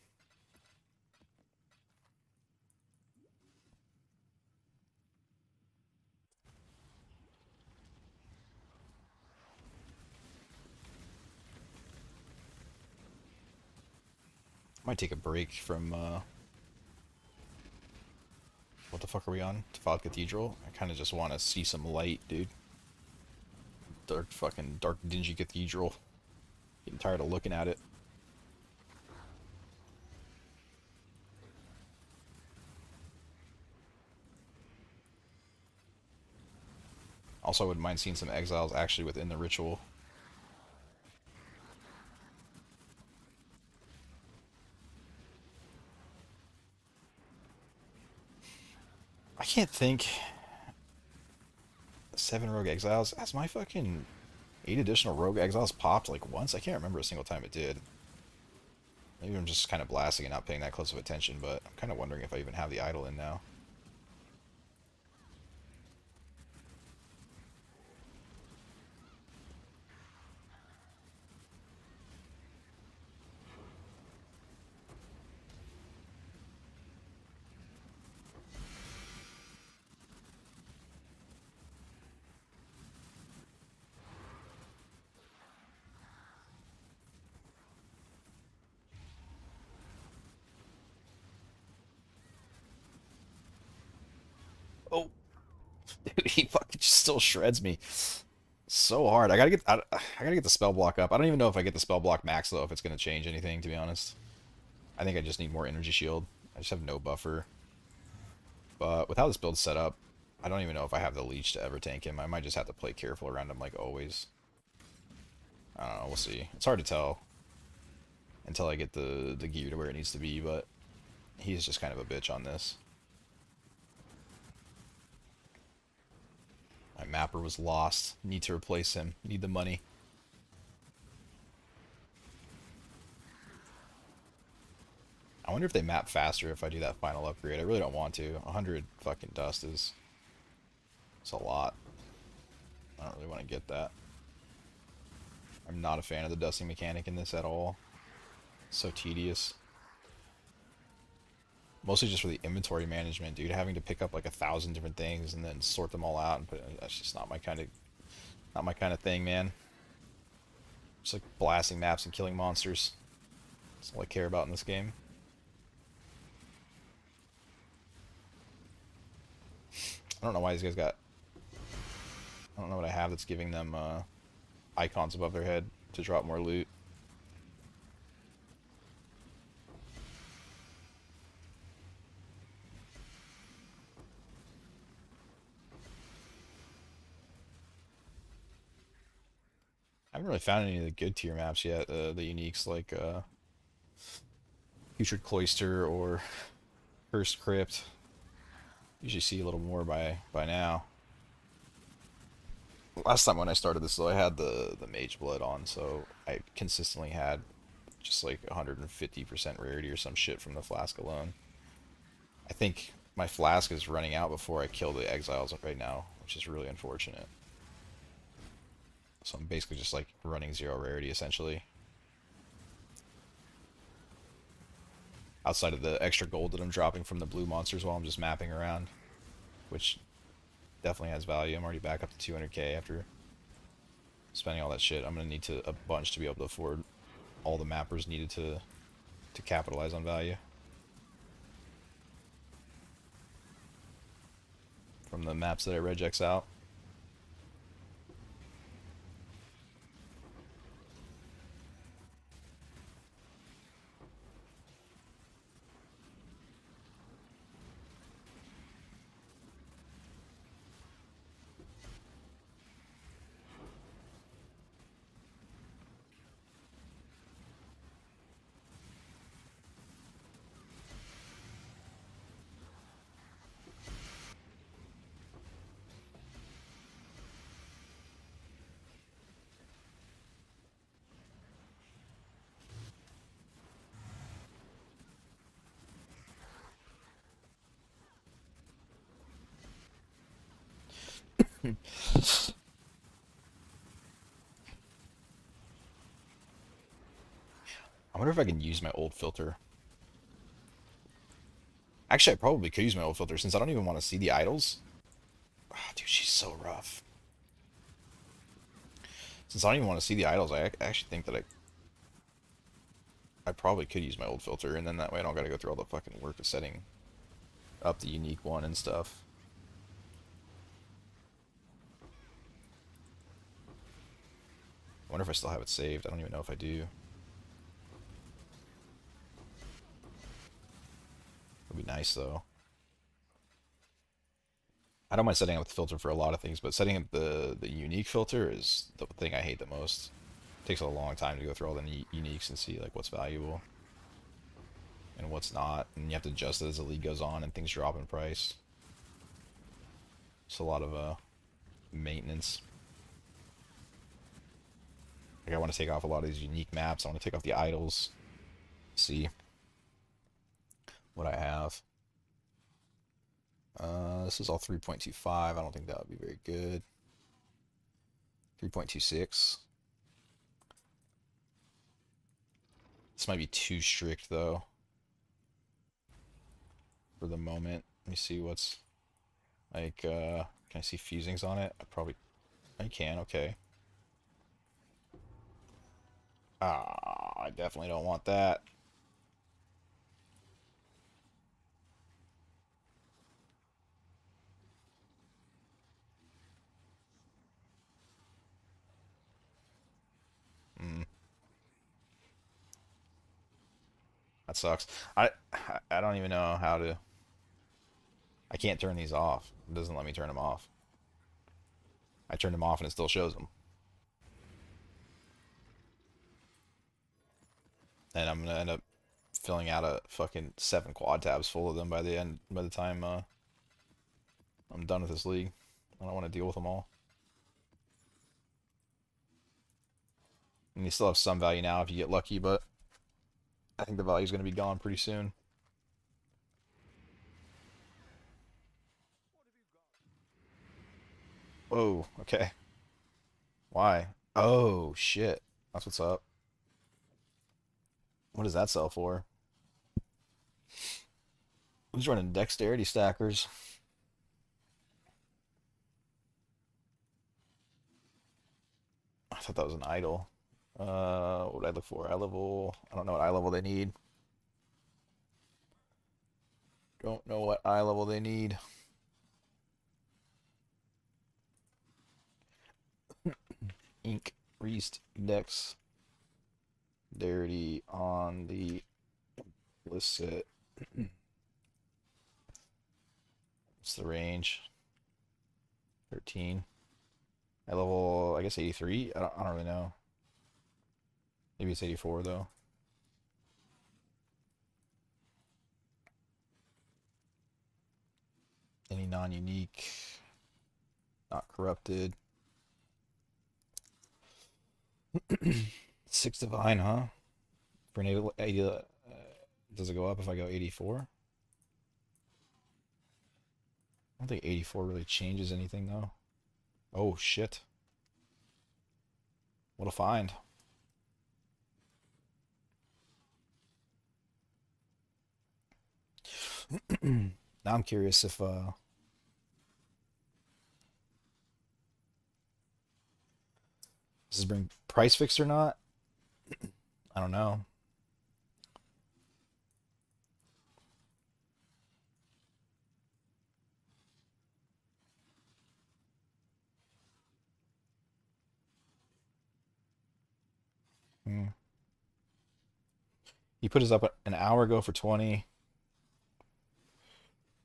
Might take a break from what the fuck are we on? Defiled Cathedral? I kind of just want to see some light, dude. Dark fucking dark dingy cathedral. Getting tired of looking at it. Also, I wouldn't mind seeing some Exiles actually within the ritual. I can't think. 7 Rogue Exiles. Has my fucking 8 additional Rogue Exiles popped like once? I can't remember a single time it did. Maybe I'm just kind of blasting and not paying that close of attention, but I'm kind of wondering if I even have the idol in now. Oh, dude, he fucking just still shreds me so hard. I gotta get the spell block up. I don't even know if I get the spell block max though, if it's gonna change anything, to be honest. I think I just need more energy shield. I just have no buffer. But with how this build's set up, I don't even know if I have the leech to ever tank him. I might just have to play careful around him like always. I don't know, we'll see. It's hard to tell until I get the gear to where it needs to be, but he's just kind of a bitch on this. My mapper was lost. Need to replace him. Need the money. I wonder if they map faster if I do that final upgrade. I really don't want to. 100 fucking dust is... It's a lot. I don't really want to get that. I'm not a fan of the dusting mechanic in this at all. It's so tedious. Mostly just for the inventory management, dude. Having to pick up like 1,000 different things and then sort them all out and put that's just not my kind of thing, man. Just like blasting maps and killing monsters. That's all I care about in this game. I don't know why these guys got... I don't know what I have that's giving them icons above their head to drop more loot. I haven't really found any of the good tier maps yet. The uniques like Putrid Cloister or Cursed Crypt. Usually see a little more by now. Last time when I started this though, I had the Mage Blood on, so I consistently had just like 150% rarity or some shit from the flask alone. I think my flask is running out before I kill the Exiles right now, which is really unfortunate. So I'm basically just like running 0 rarity essentially. Outside of the extra gold that I'm dropping from the blue monsters while I'm just mapping around, which definitely has value. I'm already back up to 200k after spending all that shit. I'm gonna need a bunch to be able to afford all the mappers needed to capitalize on value from the maps that I regex out. I wonder if I can use my old filter. Actually, I probably could use my old filter since I don't even want to see the idols. Oh, dude, she's so rough. Since I don't even want to see the idols, I actually think that I probably could use my old filter, and then that way I don't gotta go through all the fucking work of setting up the unique one and stuff. I wonder if I still have it saved. I don't even know if I do. It'd be nice though. I don't mind setting up the filter for a lot of things, but setting up the unique filter is the thing I hate the most. It takes a long time to go through all the uniques and see like what's valuable and what's not, and you have to adjust it as the league goes on and things drop in price. It's a lot of maintenance. Like I want to take off a lot of these unique maps. I want to take off the idols. See what I have. This is all 3.25. I don't think that would be very good. 3.26. This might be too strict though for the moment. Let me see what's like. Can I see fusings on it? I can. Okay. Ah, I definitely don't want that. Mm, that sucks. I I don't even know how to. I can't turn these off. It doesn't let me turn them off. I turned them off and it still shows them. And I'm gonna end up filling out a fucking 7 quad tabs full of them by the end. By the time I'm done with this league, I don't want to deal with them all. And you still have some value now if you get lucky, but I think the value is gonna be gone pretty soon. Whoa. Okay. Why? Oh shit. That's what's up. What does that sell for? Who's running dexterity stackers? I thought that was an idol. What would I look for? Eye level. I don't know what eye level they need. Don't know what eye level they need. Ink, Reast, Dex, Rarity on the illicit. What's the range? 13. Eye level, I guess 83. I don't really know. Maybe it's 84 though. Any non-unique, not corrupted. 6 divine, huh? For an 80, does it go up if I go 84? I don't think 84 really changes anything though. Oh shit. What a find. Now I'm curious if does this bring price fixed or not? I don't know. Hmm. He put his up an hour ago for 20.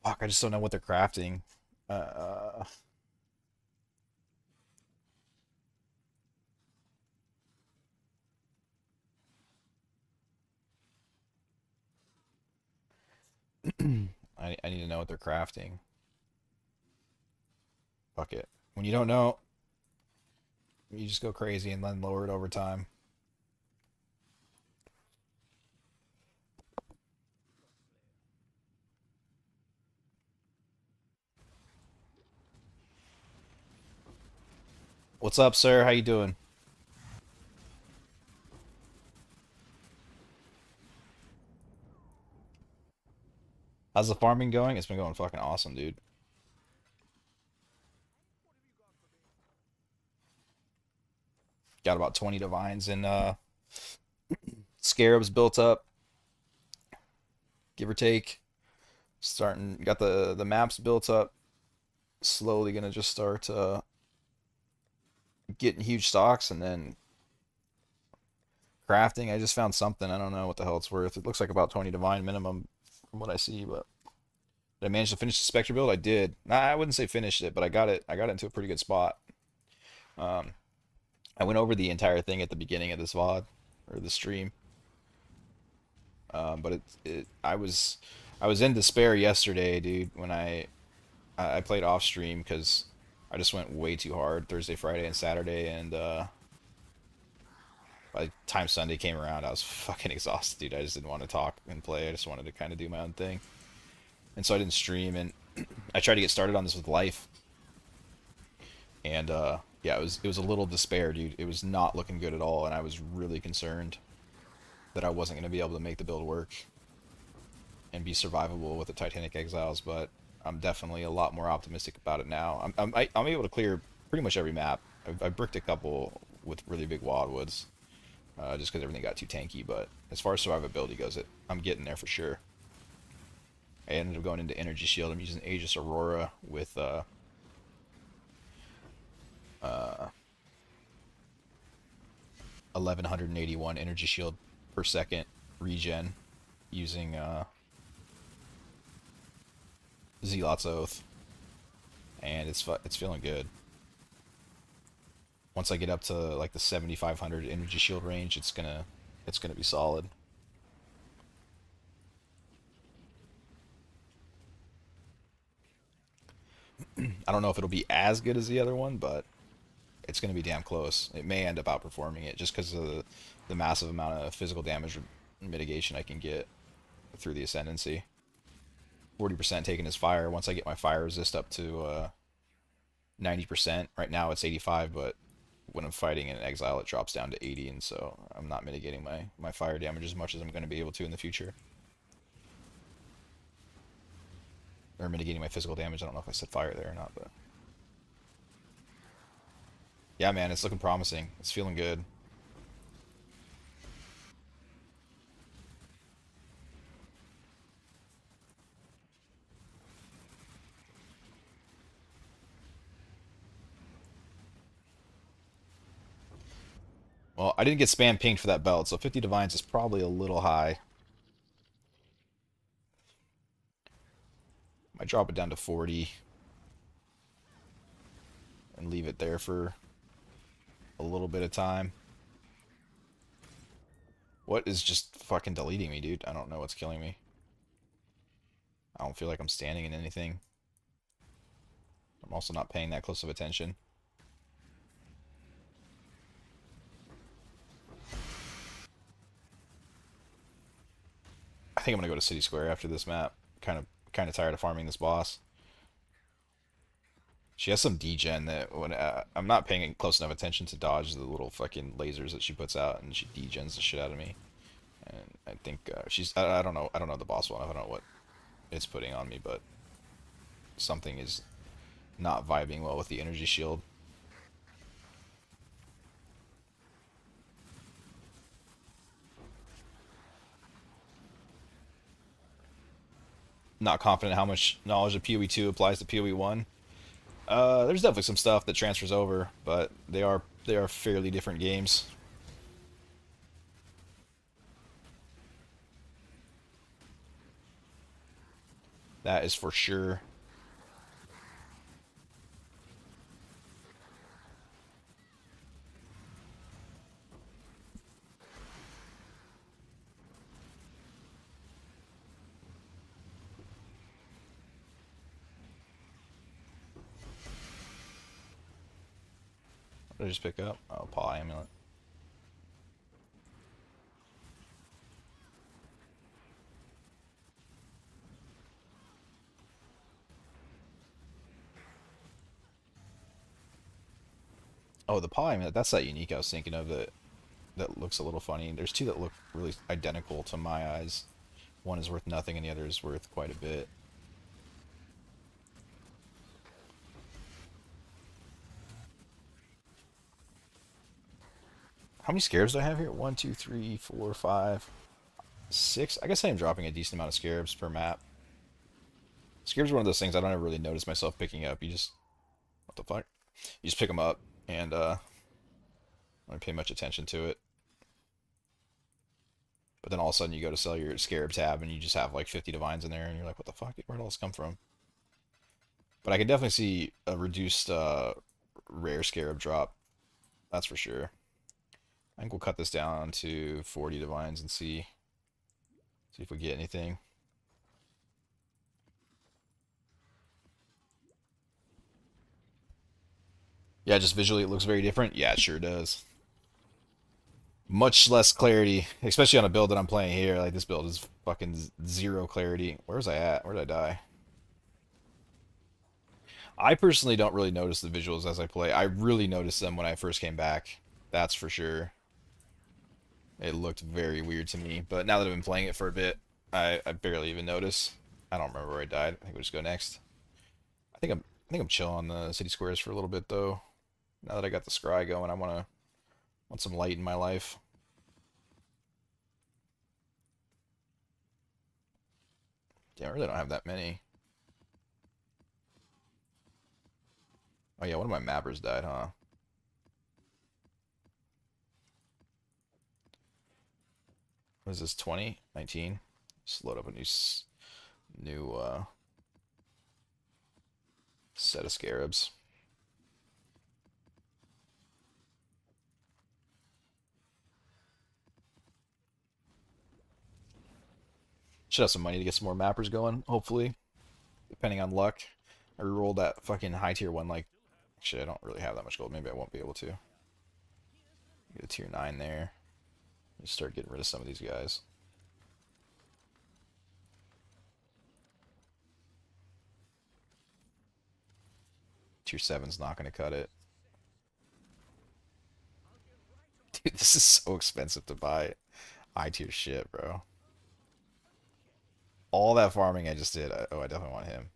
Fuck, I just don't know what they're crafting. Uh, I need to know what they're crafting. Fuck it. When you don't know, you just go crazy and then lower it over time. What's up, sir? How you doing? How's the farming going? It's been going fucking awesome, dude. Got about 20 divines and scarabs built up, give or take. Starting, got the maps built up. Slowly gonna just start getting huge stocks and then crafting. I just found something. I don't know what the hell it's worth. It looks like about 20 divine minimum from what I see, but Did I manage to finish the Spectre build? I did. Nah, I wouldn't say finished it, but I got it. I got it into a pretty good spot. Um, I went over the entire thing at the beginning of this VOD or the stream. But I was in despair yesterday, dude, when I played off stream because I just went way too hard Thursday, Friday, and Saturday, and by the time Sunday came around, I was fucking exhausted, dude. I just didn't want to talk and play. I just wanted to kind of do my own thing, and so I didn't stream. And I tried to get started on this with life, and yeah, it was a little despair, dude. It was not looking good at all, and I was really concerned that I wasn't going to be able to make the build work and be survivable with the Titanic Exiles, but I'm definitely a lot more optimistic about it now. I'm able to clear pretty much every map. I've bricked a couple with really big wildwoods, just because everything got too tanky. But as far as survivability goes, I'm getting there for sure. I ended up going into Energy Shield. I'm using Aegis Aurora with 1181 Energy Shield per second regen using Zealot's Oath, and it's feeling good. Once I get up to like the 7500 energy shield range, it's gonna be solid. I don't know if it'll be as good as the other one, but it's gonna be damn close. It may end up outperforming it just because of the massive amount of physical damage mitigation I can get through the ascendancy. 40% taking his fire. Once I get my fire resist up to 90%, right now it's 85, but when I'm fighting an exile, it drops down to 80, and so I'm not mitigating my fire damage as much as I'm going to be able to in the future. Or mitigating my physical damage. I don't know if I said fire there or not, but yeah, man, it's looking promising. It's feeling good. Well, I didn't get spam pinged for that belt, so 50 divines is probably a little high. Might drop it down to 40 and leave it there for a little bit of time. What is just fucking deleting me, dude? I don't know what's killing me. I don't feel like I'm standing in anything. I'm also not paying that close of attention. I think I'm gonna go to City Square after this map. Kind of tired of farming this boss. She has some degen that when I'm not paying close enough attention to dodge the little fucking lasers that she puts out, and she degens the shit out of me. And I think I don't know. I don't know the boss well enough. I don't know what it's putting on me, but something is not vibing well with the energy shield. Not confident how much knowledge of PoE 2 applies to PoE 1. There's definitely some stuff that transfers over, but they are fairly different games. That is for sure. What did I just pick up? Oh, Paw Amulet. Oh, the Paw Amulet. That's that unique I was thinking of that looks a little funny. There's two that look really identical to my eyes. One is worth nothing, and the other is worth quite a bit. How many scarabs do I have here? One, two, three, four, five, six. I guess I am dropping a decent amount of scarabs per map. Scarabs are one of those things I don't ever really notice myself picking up. You just, what the fuck? You just pick them up, and I don't pay much attention to it. But then all of a sudden you go to sell your Scarab tab and you just have like 50 divines in there, and you're like, what the fuck? Where'd all this come from? But I can definitely see a reduced rare Scarab drop. That's for sure. I think we'll cut this down to 40 divines and see if we get anything. Yeah, just visually it looks very different. Yeah, it sure does. Much less clarity, especially on a build that I'm playing here. Like this build is fucking zero clarity. Where was I at? Where did I die? I personally don't really notice the visuals as I play. I really noticed them when I first came back. That's for sure. It looked very weird to me. But now that I've been playing it for a bit, I barely even notice. I don't remember where I died. I think we'll just go next. I think I'm chill on the city squares for a little bit though. Now that I got the scry going, I want some light in my life. Damn, I really don't have that many. Oh yeah, one of my mappers died, huh? What is this, 20? 19? Just load up a new set of scarabs. Should have some money to get some more mappers going, hopefully, depending on luck. I rerolled that fucking high tier one, like, actually, I don't really have that much gold. Maybe I won't be able to. Get a tier 9 there. Just start getting rid of some of these guys. Tier 7's not going to cut it. Dude, this is so expensive to buy high tier shit, bro. All that farming I just did. Oh, I definitely want him.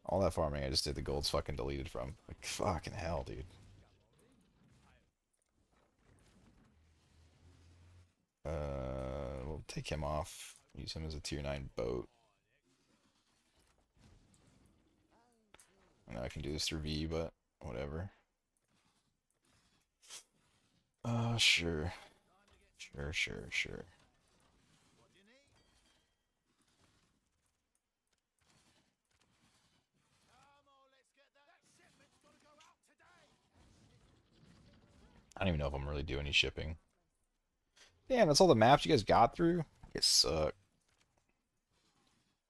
All that farming I just did, the gold's fucking deleted from. Like, fucking hell, dude. We'll take him off. Use him as a tier 9 boat. I know I can do this through V, but whatever. Sure. Sure, sure, sure. I don't even know if I'm really doing any shipping. Damn, that's all the maps you guys got through? You guys suck.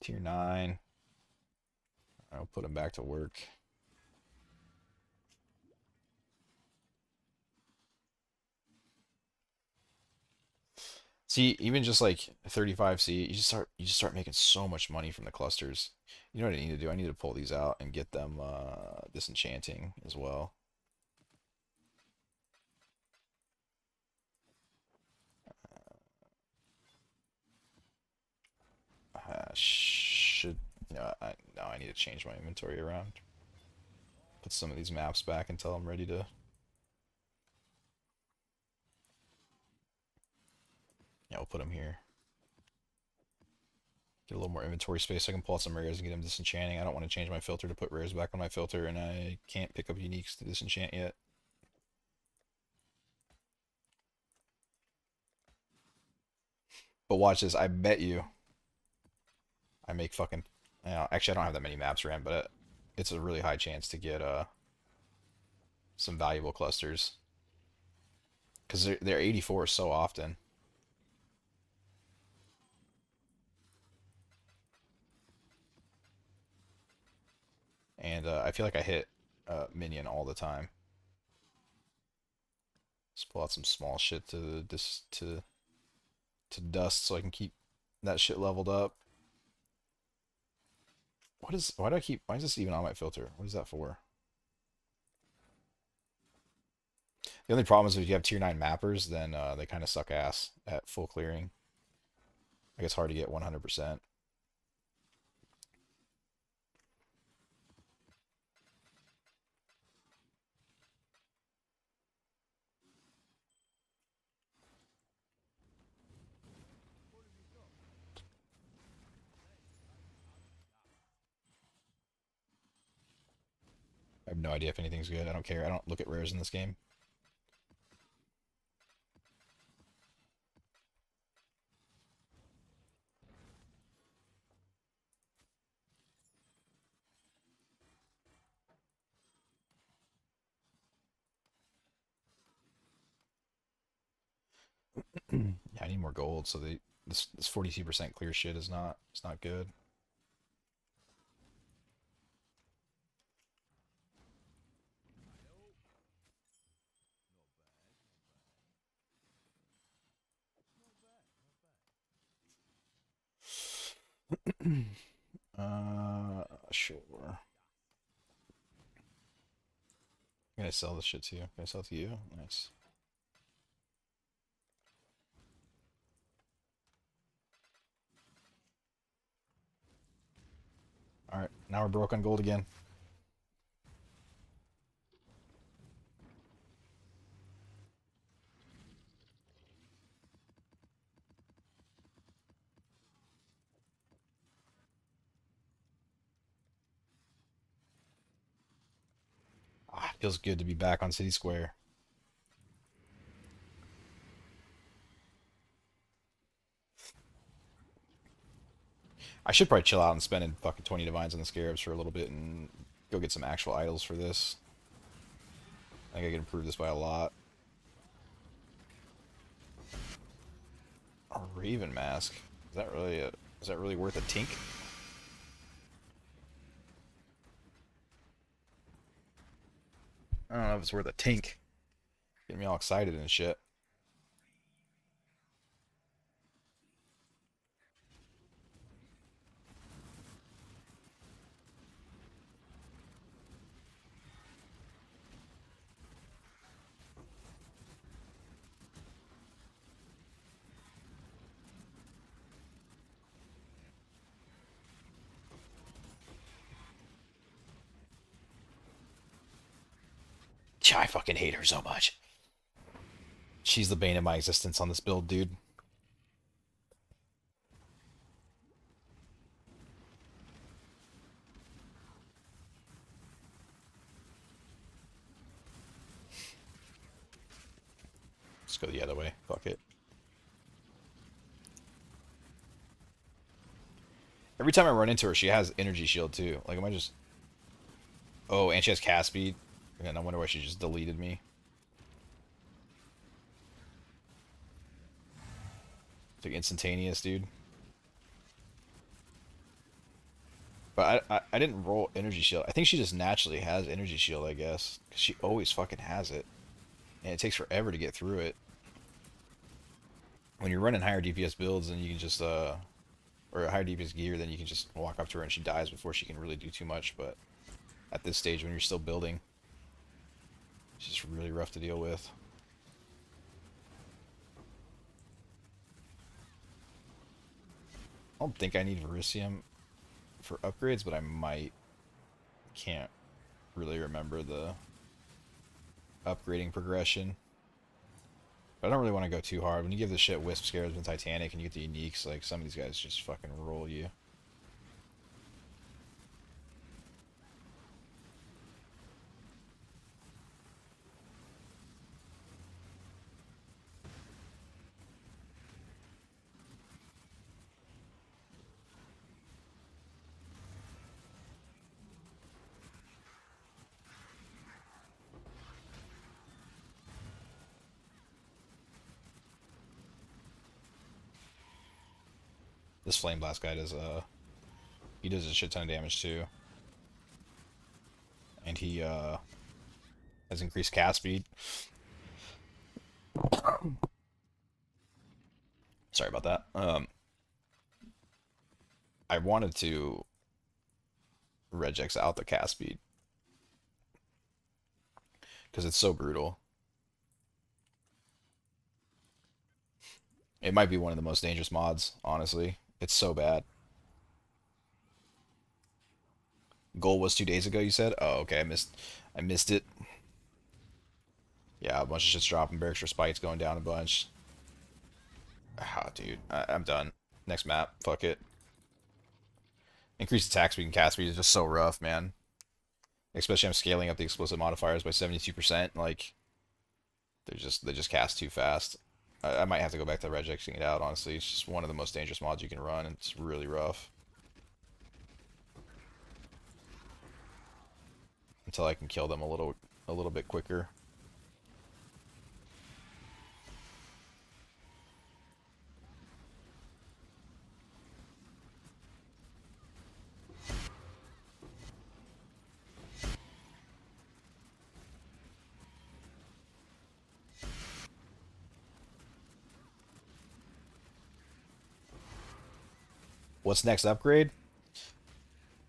Tier 9. I'll put him back to work. See, even just like 35C, you just start making so much money from the clusters. You know what I need to do? I need to pull these out and get them disenchanting as well. Should no, I need to change my inventory around. Put some of these maps back until I'm ready to. Yeah, we'll put them here. Get a little more inventory space so I can pull out some rares and get them disenchanting. I don't want to change my filter to put rares back on my filter, and I can't pick up uniques to disenchant yet. But watch this. I bet you I make fucking. Actually, I don't have that many maps ran, but it's a really high chance to get some valuable clusters because they're 84 so often. And I feel like I hit minion all the time. Just pull out some small shit to dust so I can keep that shit leveled up. Why is this even on my filter? What is that for? The only problem is if you have tier 9 mappers, then they kind of suck ass at full clearing. Like it's hard to get 100%. I have no idea if anything's good. I don't care. I don't look at rares in this game. Yeah, I need more gold. So this 42% clear shit is not it's not good. Sure. Can I sell this shit to you? Can I sell it to you? Nice. All right, now we're broke on gold again. Ah, feels good to be back on City Square. I should probably chill out and spend fucking 20 divines on the scarabs for a little bit and go get some actual idols for this. I think I can improve this by a lot. A Raven Mask. Is that really worth a tink? I don't know if it's worth a tink. Getting me all excited and shit. I fucking hate her so much. She's the bane of my existence on this build, dude. Let's go the other way. Fuck it. Every time I run into her, she has energy shield too. Like, am I just... Oh, and she has cast speed. And I wonder why she just deleted me. It's like instantaneous, dude. But I didn't roll energy shield. I think she just naturally has energy shield, I guess. Because she always fucking has it. And it takes forever to get through it. When you're running higher DPS builds, and you can just, or a higher DPS gear, then you can just walk up to her and she dies before she can really do too much. But at this stage, when you're still building, it's just really rough to deal with. I don't think I need Vericium for upgrades, but I might. Can't really remember the upgrading progression. But I don't really want to go too hard. When you give this shit Wisp, Scarabs, and Titanic, and you get the uniques, like, some of these guys just fucking roll you. This Flame Blast guy does, he does a shit ton of damage too. And he, has increased cast speed. Sorry about that. I wanted to regex out the cast speed because it's so brutal. It might be one of the most dangerous mods, honestly. It's so bad. Goal was 2 days ago, you said? Oh, okay, I missed it. Yeah, a bunch of shit's dropping. Barracks for spikes going down a bunch. Ah, dude, I'm done. Next map, fuck it. Increased attack speed and cast speed is just so rough, man. Especially I'm scaling up the explosive modifiers by 72%. Like, they just cast too fast. I might have to go back to regexing it out, honestly. It's just one of the most dangerous mods you can run, and it's really rough. Until I can kill them a little bit quicker. What's next upgrade?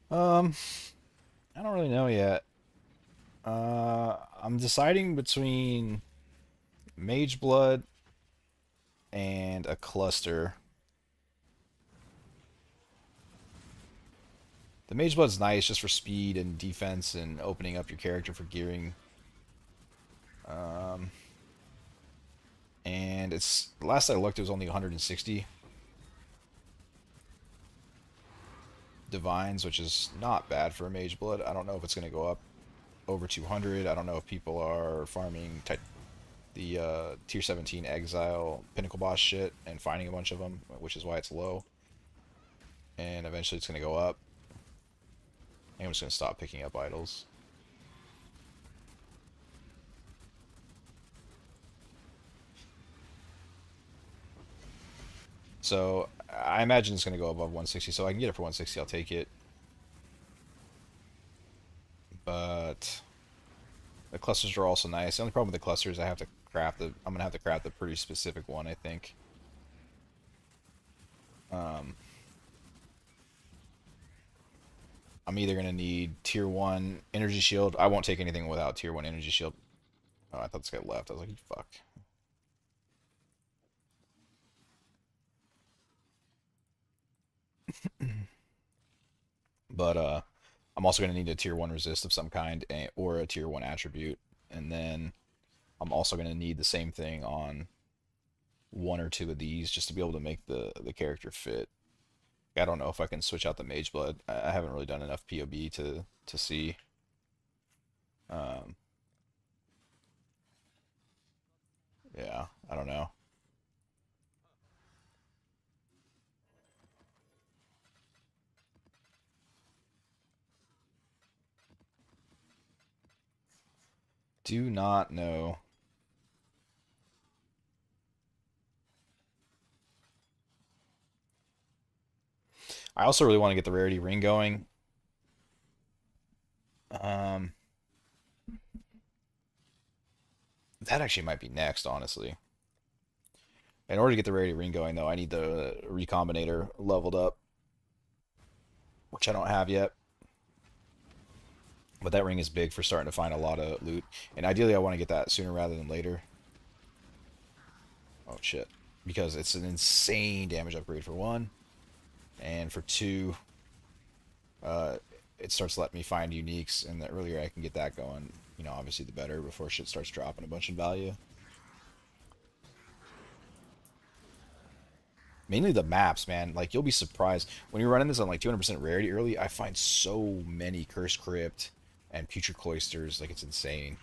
Um, I don't really know yet. I'm deciding between Mage Blood and a cluster. The Mage Blood's nice just for speed and defense and opening up your character for gearing. Um, and it's last I looked, it was only 160 divines, which is not bad for a Mage Blood. I don't know if it's going to go up over 200. I don't know if people are farming the tier 17 Exile Pinnacle Boss shit and finding a bunch of them, which is why it's low. And eventually it's going to go up. I'm just going to stop picking up idols. So I imagine it's going to go above 160, so I can get it for 160, I'll take it. But the clusters are also nice. The only problem with the clusters, I have to craft the. I'm gonna have to craft a pretty specific one, I think. Um, I'm either gonna need tier one energy shield. I won't take anything without tier one energy shield. Oh, I thought this guy left. I was like, fuck. But I'm also gonna need a tier one resist of some kind or a tier one attribute, and then I'm also gonna need the same thing on one or two of these just to be able to make the character fit. I don't know if I can switch out the Mage Blood. I haven't really done enough POB to see. Um, yeah, I don't know. Do not know. I also really want to get the Rarity ring going. Um, that actually might be next, honestly. In order to get the Rarity ring going, though, I need the Recombinator leveled up, which I don't have yet. But that ring is big for starting to find a lot of loot. And ideally, I want to get that sooner rather than later. Oh, shit. Because it's an insane damage upgrade for one. And for two, uh, it starts letting me find uniques. And the earlier I can get that going, obviously the better before shit starts dropping a bunch in value. Mainly the maps, man. Like, you'll be surprised. When you're running this on like 200% rarity early, I find so many Cursed Crypt and Putrid Cloisters. Like, it's insane.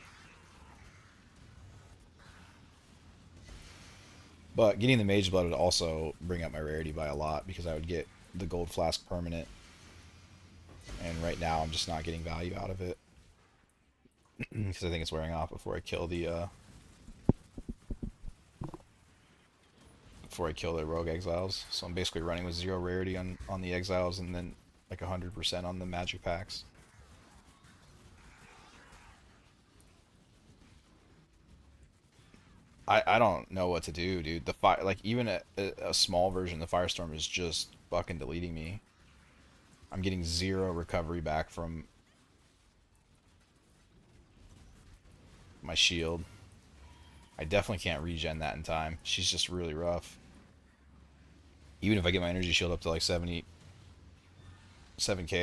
But getting the Mage Blood would also bring up my rarity by a lot because I would get the Gold Flask permanent. And right now, I'm just not getting value out of it because I think it's wearing off before I kill the Rogue Exiles. So I'm basically running with 0 rarity on the Exiles and then like 100% on the Magic Packs. I don't know what to do, dude. The fire, like even a small version, the Firestorm is just fucking deleting me. I'm getting 0 recovery back from my shield. I definitely can't regen that in time. She's just really rough. Even if I get my energy shield up to like 7k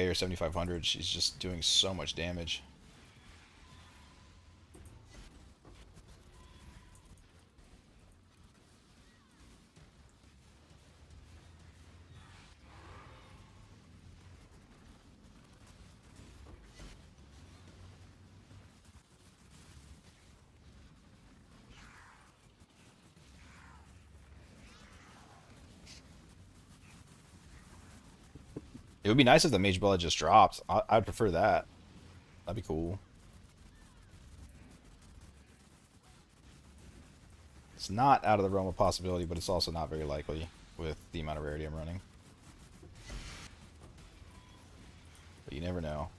or 7500, she's just doing so much damage. It would be nice if the Mage Blood just dropped. I'd prefer that. That'd be cool. It's not out of the realm of possibility, but it's also not very likely with the amount of rarity I'm running. But you never know.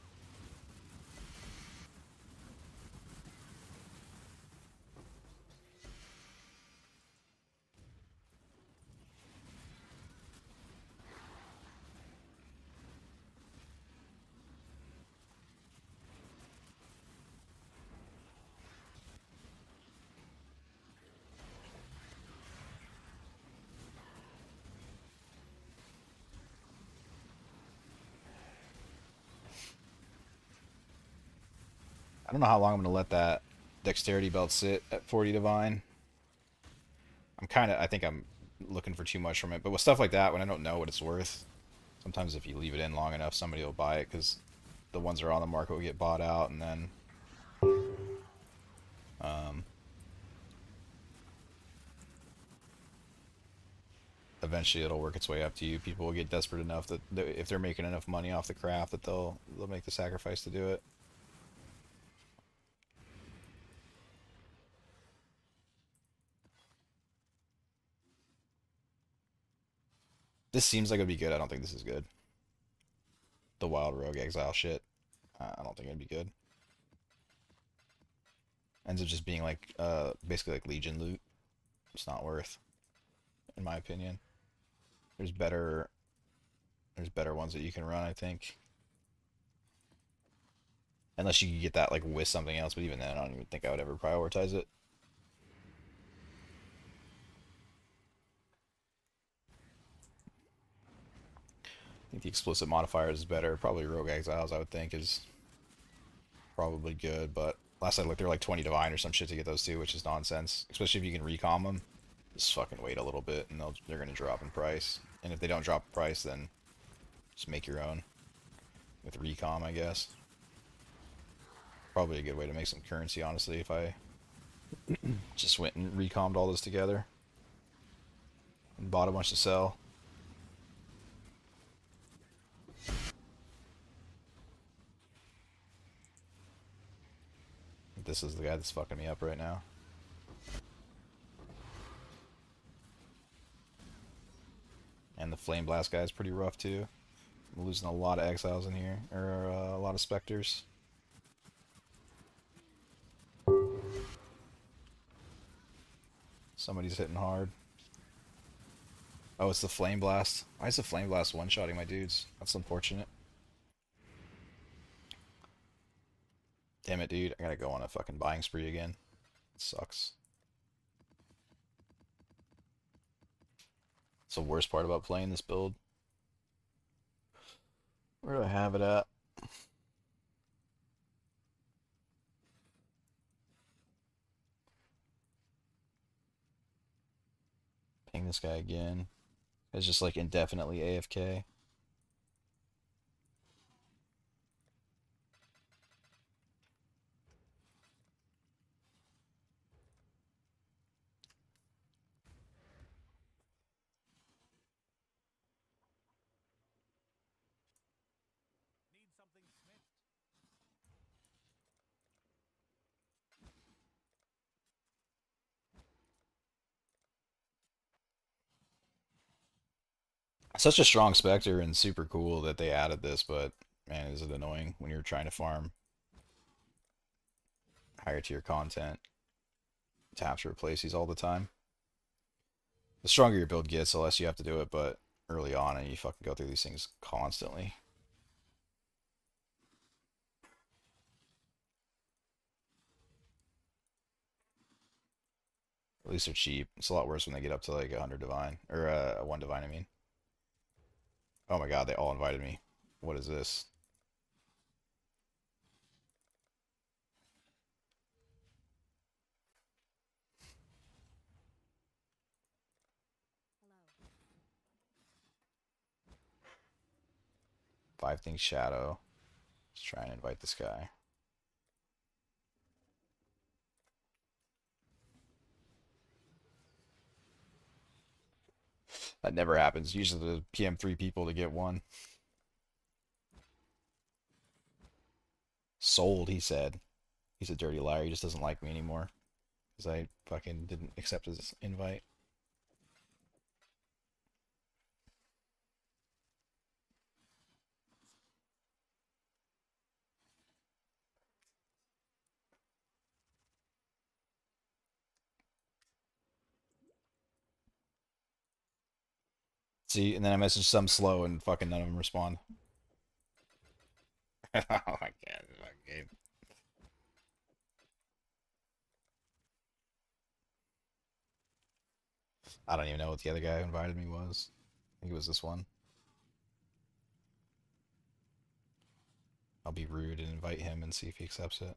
I don't know how long I'm gonna let that dexterity belt sit at 40 divine. I think I'm looking for too much from it. But with stuff like that, when I don't know what it's worth, sometimes if you leave it in long enough, somebody will buy it because the ones that are on the market will get bought out, and then um, eventually it'll work its way up to you. People will get desperate enough that if they're making enough money off the craft, that they'll make the sacrifice to do it. This seems like it'd be good. I don't think this is good. The Wild Rogue Exile shit. I don't think it'd be good. Ends up just being like basically like Legion loot. It's not worth, in my opinion. There's better there's better ones that you can run, I think. Unless you can get that like with something else, but even then I don't even think I would ever prioritize it. I think the explicit modifier is better. Probably Rogue Exiles I would think is probably good, but last I looked they're like 20 divine or some shit to get those two, which is nonsense. Especially if you can recom them. Just fucking wait a little bit and they're gonna drop in price. And if they don't drop in price, then just make your own with recom, I guess. Probably a good way to make some currency, honestly, if I just went and recommed all this together and bought a bunch to sell. This is the guy that's fucking me up right now. And the Flame Blast guy is pretty rough too. I'm losing a lot of Exiles in here, or a lot of Spectres. Somebody's hitting hard. Oh, it's the Flame Blast. Why is the Flame Blast one-shotting my dudes? That's unfortunate. Damn it, dude. I gotta go on a fucking buying spree again. It sucks. It's the worst part about playing this build. Where do I have it at? Ping this guy again. It's just like indefinitely AFK. Such a strong Spectre and super cool that they added this, but man, is it annoying when you're trying to farm higher tier content to have to replace these all the time. The stronger your build gets, the less you have to do it, but early on and you fucking go through these things constantly. At least they're cheap. It's a lot worse when they get up to like 100 divine, or 1 divine, I mean. Oh my god, they all invited me. What is this? Five Things Shadow. Let's try and invite this guy. That never happens. Usually the PM3 people to get one. Sold, he said. He's a dirty liar. He just doesn't like me anymore. Because I fucking didn't accept his invite. See, and then I messaged some slow and fucking none of them respond. Oh my god, game. I don't even know what the other guy who invited me was. I think it was this one. I'll be rude and invite him and see if he accepts it.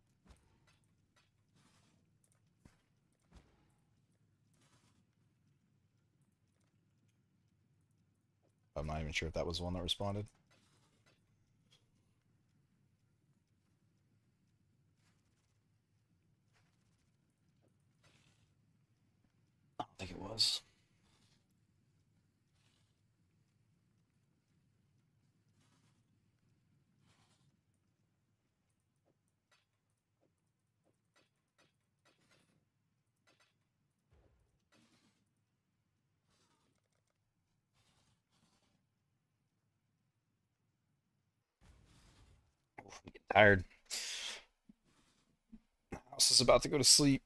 I'm not even sure if that was the one that responded. I don't think it was. I'm getting tired. House is about to go to sleep.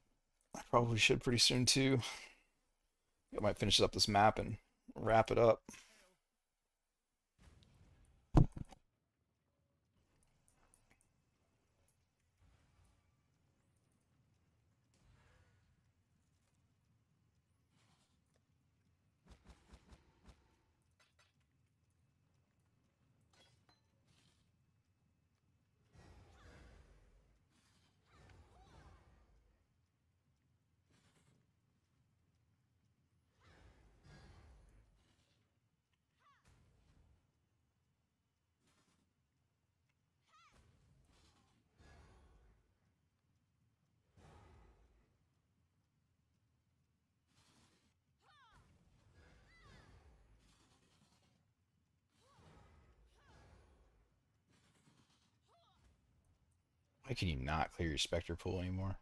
I probably should pretty soon too. I might finish up this map and wrap it up. Why can you not clear your Spectre pool anymore?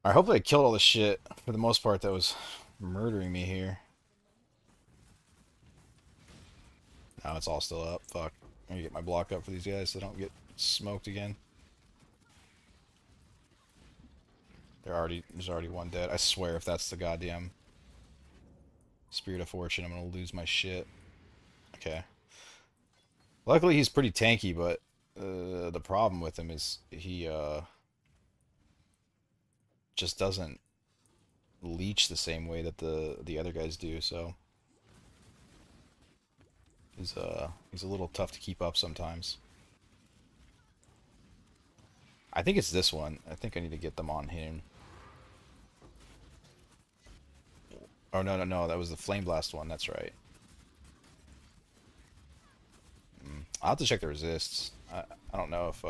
I hope I killed all the shit for the most part that was murdering me here. Now it's all still up. Fuck. I'm gonna get my block up for these guys so they don't get smoked again. There's already one dead. I swear if that's the goddamn Spirit of Fortune, I'm gonna lose my shit. Okay. Luckily he's pretty tanky, but the problem with him is he just doesn't leech the same way that the other guys do, so he's a little tough to keep up sometimes. I think it's this one. I think I need to get them on him. Oh no, no, no, that was the Flame Blast one, that's right. I'll have to check the resists. I don't know if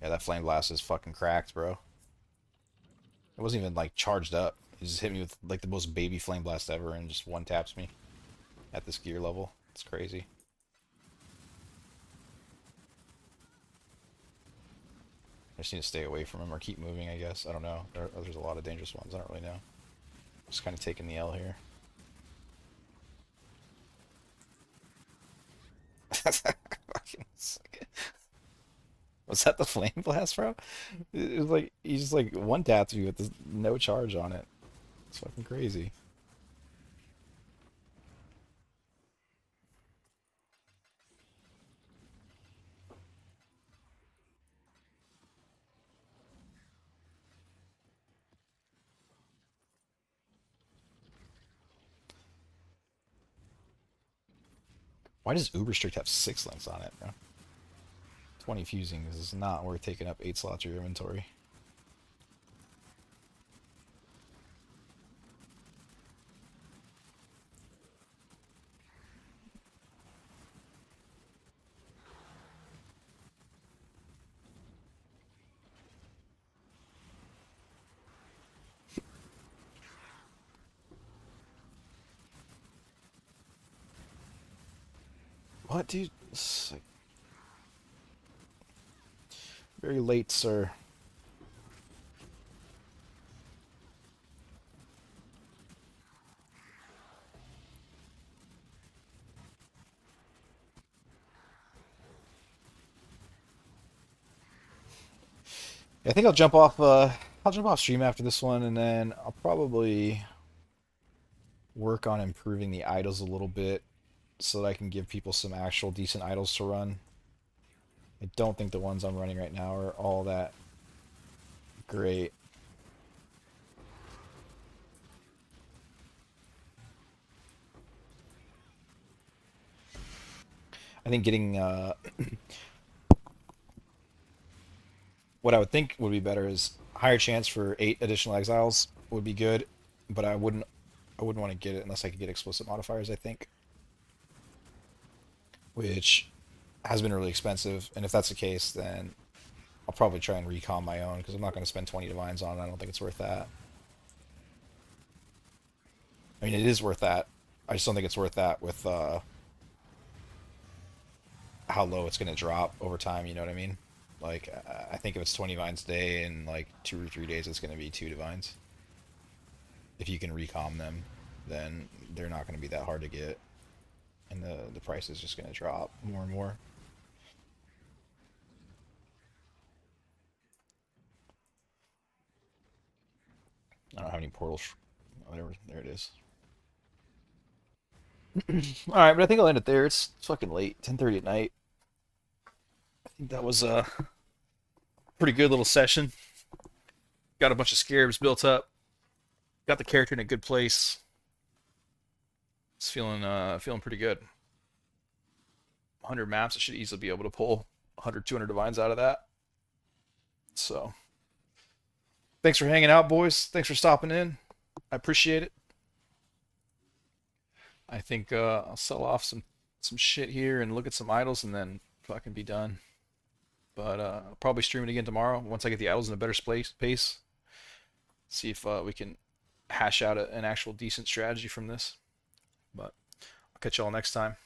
yeah, that Flame Blast is fucking cracked, bro. It wasn't even like charged up. He just hit me with like the most baby Flame Blast ever and just one taps me at this gear level. It's crazy. I just need to stay away from him or keep moving, I guess. I don't know. There's a lot of dangerous ones. I don't really know. Just kind of taking the L here. Was that the Flame Blast, bro? It was like he just like one tapped me with no charge on it. It's fucking crazy. Why does Uber Strict have 6 links on it, bro? 20 fusing. This is not worth taking up 8 slots of your inventory. What, dude? It's like very late, sir. I think I'll jump off. I'll jump off stream after this one, and then I'll probably work on improving the idols a little bit, so that I can give people some actual decent idols to run. I don't think the ones I'm running right now are all that great. I think getting What I would think would be better is higher chance for 8 additional exiles would be good, but I wouldn't want to get it unless I could get explicit modifiers, I think, which has been really expensive. And if that's the case, then I'll probably try and recom my own because I'm not going to spend 20 divines on it. I don't think it's worth that. I mean, it is worth that. I just don't think it's worth that with how low it's going to drop over time. You know what I mean? Like, I think if it's 20 divines a day in like 2 or 3 days, it's going to be 2 divines. If you can recom them, then they're not going to be that hard to get, and the price is just going to drop more and more. I don't have any portals. Whatever. There it is. All right, but I think I'll end it there. It's fucking late, 10:30 at night. I think that was a pretty good little session. Got a bunch of scarabs built up. Got the character in a good place. It's feeling pretty good. 100 maps, I should easily be able to pull 100, 200 divines out of that. So, thanks for hanging out, boys. Thanks for stopping in. I appreciate it. I think I'll sell off some shit here and look at some idols and then fucking be done. But I'll probably stream it again tomorrow once I get the idols in a better pace. See if we can hash out an actual decent strategy from this. But I'll catch y'all next time.